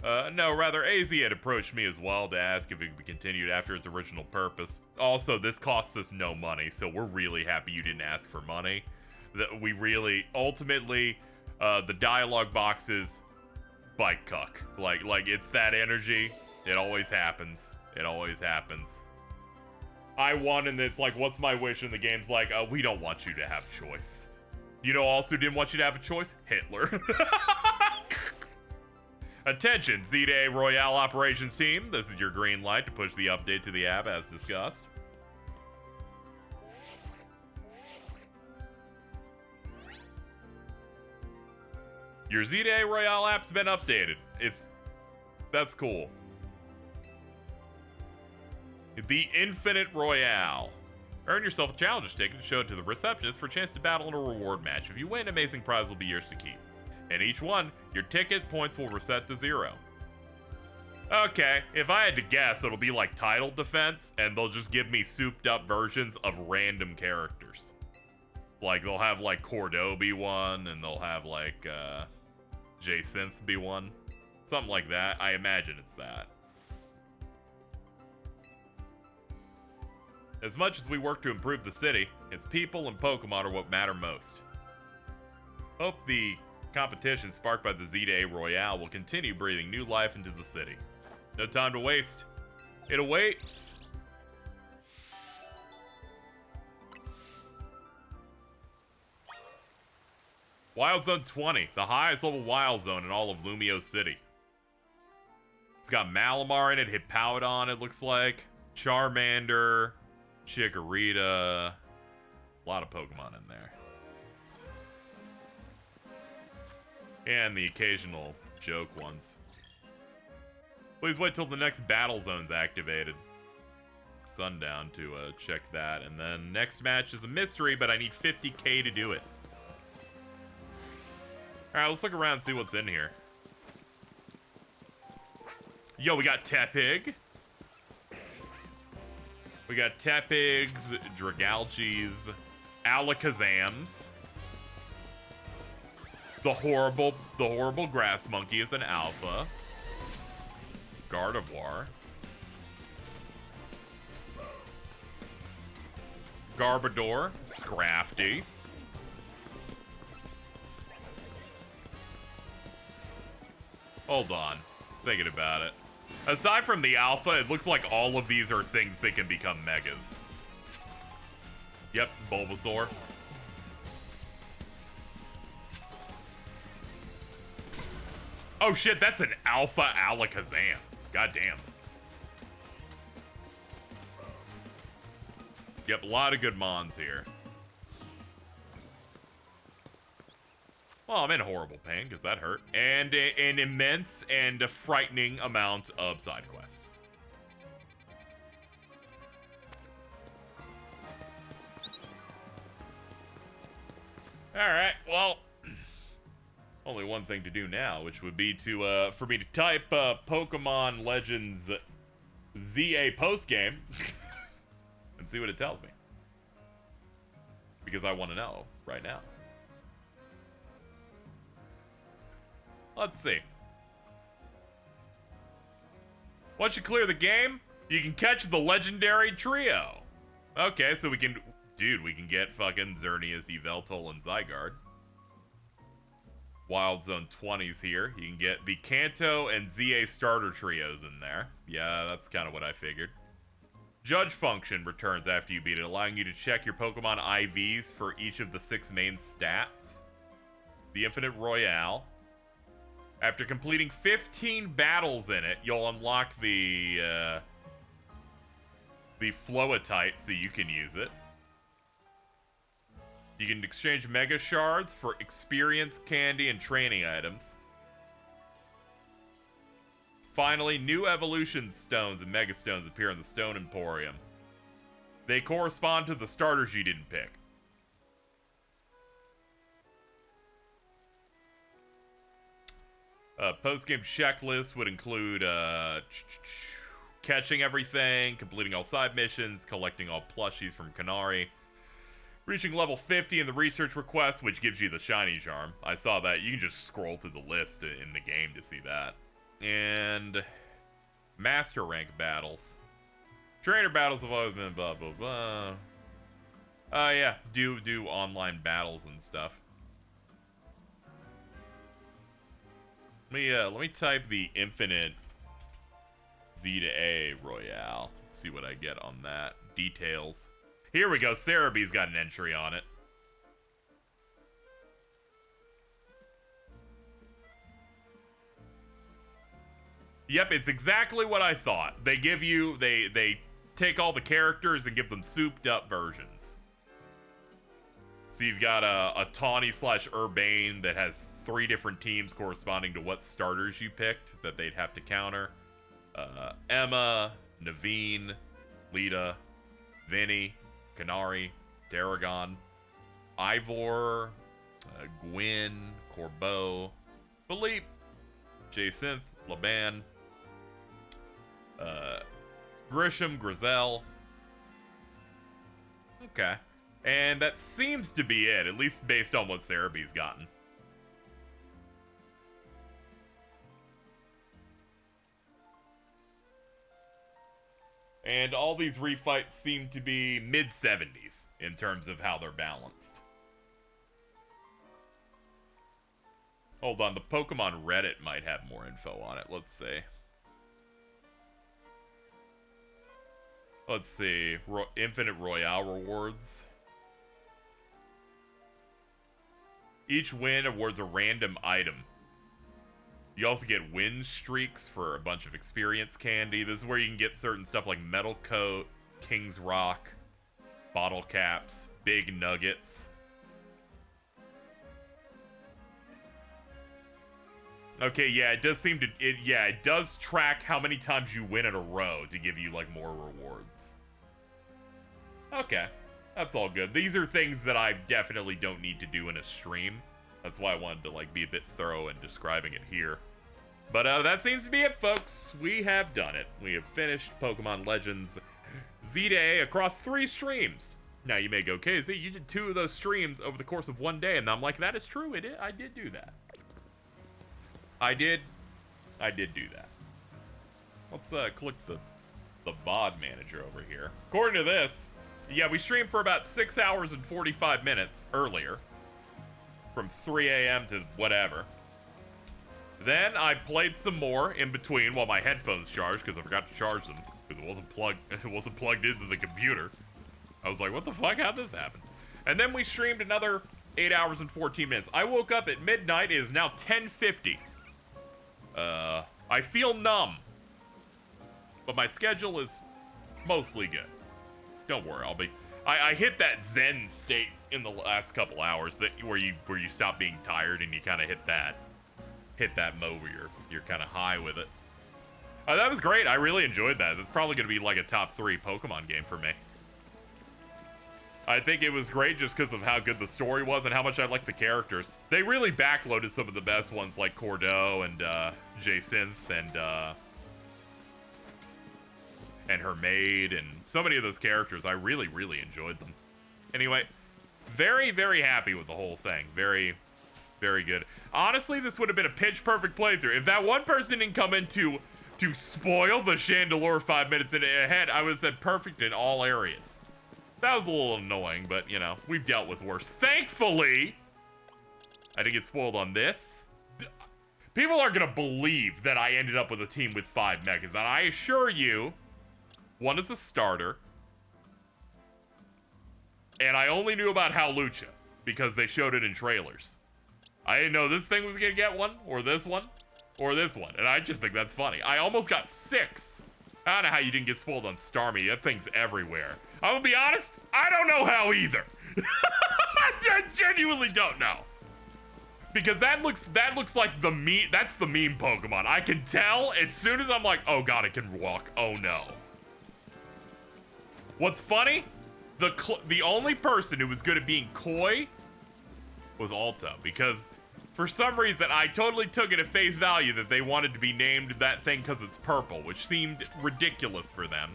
No, rather, AZ had approached me as well to ask if it could be continued after its original purpose. Also, this costs us no money, so we're really happy you didn't ask for money. That we really, ultimately, the dialogue boxes bite cuck. Like, it's that energy. It always happens. It always happens. I won, and it's like, what's my wish? And the game's like, we don't want you to have choice. You know, also didn't want you to have a choice? Hitler. Attention, Z-Day Royale Operations Team. This is your green light to push the update to the app as discussed. Your Z-Day Royale app's been updated. That's cool. The Infinite Royale. Earn yourself a challenger's ticket to show it to the receptionist for a chance to battle in a reward match. If you win, amazing prize will be yours to keep. And each one, your ticket points will reset to 0. Okay, if I had to guess, it'll be like title defense, and they'll just give me souped up versions of random characters. Like, they'll have like Cordo be one, and they'll have like J-Synth be one. Something like that. I imagine it's that. As much as we work to improve the city, its people and Pokemon are what matter most. Hope the competition sparked by the Z-Day Royale will continue breathing new life into the city. No time to waste. It awaits. Wild Zone 20, the highest level Wild Zone in all of Lumiose City. It's got Malamar in it, Hippowdon it looks like, Charmander, Chikorita, a lot of Pokemon in there. And the occasional joke ones. Please wait till the next battle zone's activated. Sundown to check that. And then next match is a mystery, but I need 50k to do it. Alright, let's look around and see what's in here. Yo, we got Tepig. We got Tepigs, Dragalchis, Alakazams. The horrible grass monkey is an alpha. Gardevoir. Garbodor, Scrafty. Hold on, thinking about it. Aside from the alpha, it looks like all of these are things that can become megas. Yep, Bulbasaur. Oh shit, that's an alpha Alakazam. Goddamn. Yep, a lot of good mons here. Well, I'm in horrible pain because that hurt. And an immense and a frightening amount of side quests. Alright, well, only one thing to do now, which would be to, for me to type, Pokemon Legends ZA postgame and see what it tells me. Because I want to know right now. Let's see. Once you clear the game, You can catch the legendary trio. Okay, so we can... Dude, we can get fucking Xerneas, Yveltal, and Zygarde. Wild Zone 20s here. You can get the Kanto and ZA starter trios in there. Yeah, that's kind of what I figured. Judge function returns after you beat it, allowing you to check your Pokemon IVs for each of the 6 main stats. The Infinite Royale. After completing 15 battles in it, you'll unlock the Floetite, so you can use it. You can exchange Mega Shards for experience, candy, and training items. Finally, new evolution stones and Mega Stones appear in the Stone Emporium. They correspond to the starters you didn't pick. Post-game checklist would include catching everything, completing all side missions, collecting all plushies from Canary, reaching level 50 in the research request, which gives you the shiny charm. I saw that. You can just scroll through the list in the game to see that. And master rank battles. Trainer battles have always been blah, blah, blah. Yeah, do online battles and stuff. Let me type the infinite Z to A Royale. See what I get on that. Details. Here we go. Cerebee's got an entry on it. Yep, it's exactly what I thought. They give you, they take all the characters and give them souped up versions. So you've got a Tawny / Urbane that has 3 different teams corresponding to what starters you picked that they'd have to counter. Emma, Naveen, Lita, Vinny, Canary, Daragon, Ivor, Gwyn, Corbeau, Philippe, Jacinth, Laban, Grisham, Grizel. Okay. And that seems to be it, at least based on what Cerebee's gotten. And all these refights seem to be mid-70s in terms of how they're balanced. Hold on, the Pokemon Reddit might have more info on it. Let's see. Let's see. Infinite Royale rewards. Each win awards a random item. You also get win streaks for a bunch of experience candy. This is where you can get certain stuff like Metal Coat, King's Rock, Bottle Caps, Big Nuggets. Okay, yeah, it does seem to... it does track how many times you win in a row to give you, like, more rewards. Okay, that's all good. These are things that I definitely don't need to do in a stream. That's why I wanted to, like, be a bit thorough in describing it here. But that seems to be it, folks. We have done it. We have finished Pokemon Legends Z-Day across 3 streams. Now, you may go, okay, see, you did 2 of those streams over the course of 1 day, and I'm like, that is true. I did do that. I did do that. Let's click the VOD manager over here. According to this, yeah, we streamed for about 6 hours and 45 minutes earlier. From 3 a.m. to whatever. Then I played some more in between while my headphones charged because I forgot to charge them because it wasn't plugged into the computer. I was like, what the fuck? How'd this happen? And then we streamed another 8 hours and 14 minutes. I woke up at midnight. It is now 10:50. I feel numb. But my schedule is mostly good. Don't worry, I hit that zen state in the last couple hours where you stop being tired and you kind of hit that mode where you're kind of high with it. That was great. I really enjoyed that. That's probably going to be like a top 3 Pokemon game for me. I think it was great just because of how good the story was and how much I liked the characters. They really backloaded some of the best ones like Cordeaux and Jacinth and her maid and so many of those characters. I really, really enjoyed them. Anyway, very, very happy with the whole thing. Very, very good. Honestly, this would have been a pitch perfect playthrough. If that one person didn't come in to to spoil the Chandelure 5 minutes ahead. I was at perfect in all areas. That was a little annoying, but, you know, we've dealt with worse. Thankfully, I didn't get spoiled on this. People are going to believe that I ended up with a team with 5 mechas, and I assure you, one is a starter, and I only knew about Howlucha because they showed it in trailers. I didn't know this thing was going to get one, or this one, or this one, and I just think that's funny. I almost got 6. I don't know how you didn't get spoiled on Starmie. That thing's everywhere. I'm gonna be honest, I don't know how either. I genuinely don't know. Because that looks like the meme, that's the meme Pokemon. I can tell as soon as I'm like, oh god, it can walk, oh no. What's funny? The only person who was good at being coy was Alto, because for some reason I totally took it at face value that they wanted to be named that thing because it's purple, which seemed ridiculous for them.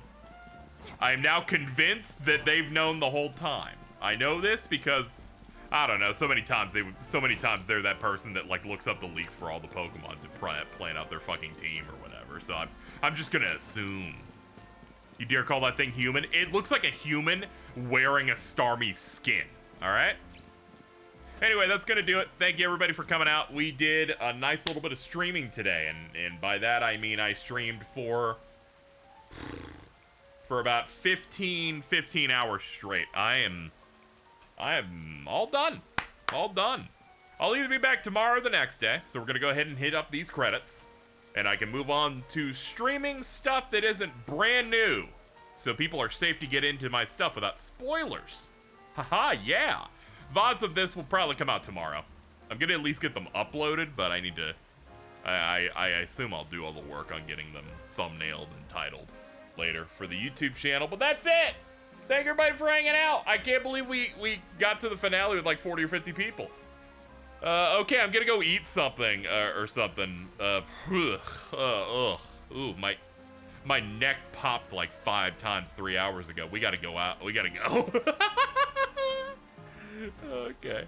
I am now convinced that they've known the whole time. I know this because, I don't know, so many times they're that person that like looks up the leaks for all the Pokemon to plan out their fucking team or whatever. So I'm just gonna assume. You dare call that thing human? It looks like a human wearing a Starmie skin. All right. Anyway, that's gonna do it. Thank you everybody for coming out. We did a nice little bit of streaming today, and by that I mean I streamed for about 15 hours straight. I am all done. All done. I'll either be back tomorrow or the next day, so we're gonna go ahead and hit up these credits, and I can move on to streaming stuff that isn't brand new, so people are safe to get into my stuff without spoilers. Haha, yeah. VODs of this will probably come out tomorrow. I'm gonna at least get them uploaded, but I need to, I assume I'll do all the work on getting them thumbnailed and titled later for the YouTube channel, but that's it! Thank everybody for hanging out. I can't believe we got to the finale with like 40 or 50 people. Okay, I'm gonna go eat something, or something. Ooh, my neck popped like 5 times 3 hours ago. We gotta go out. We gotta go. Okay.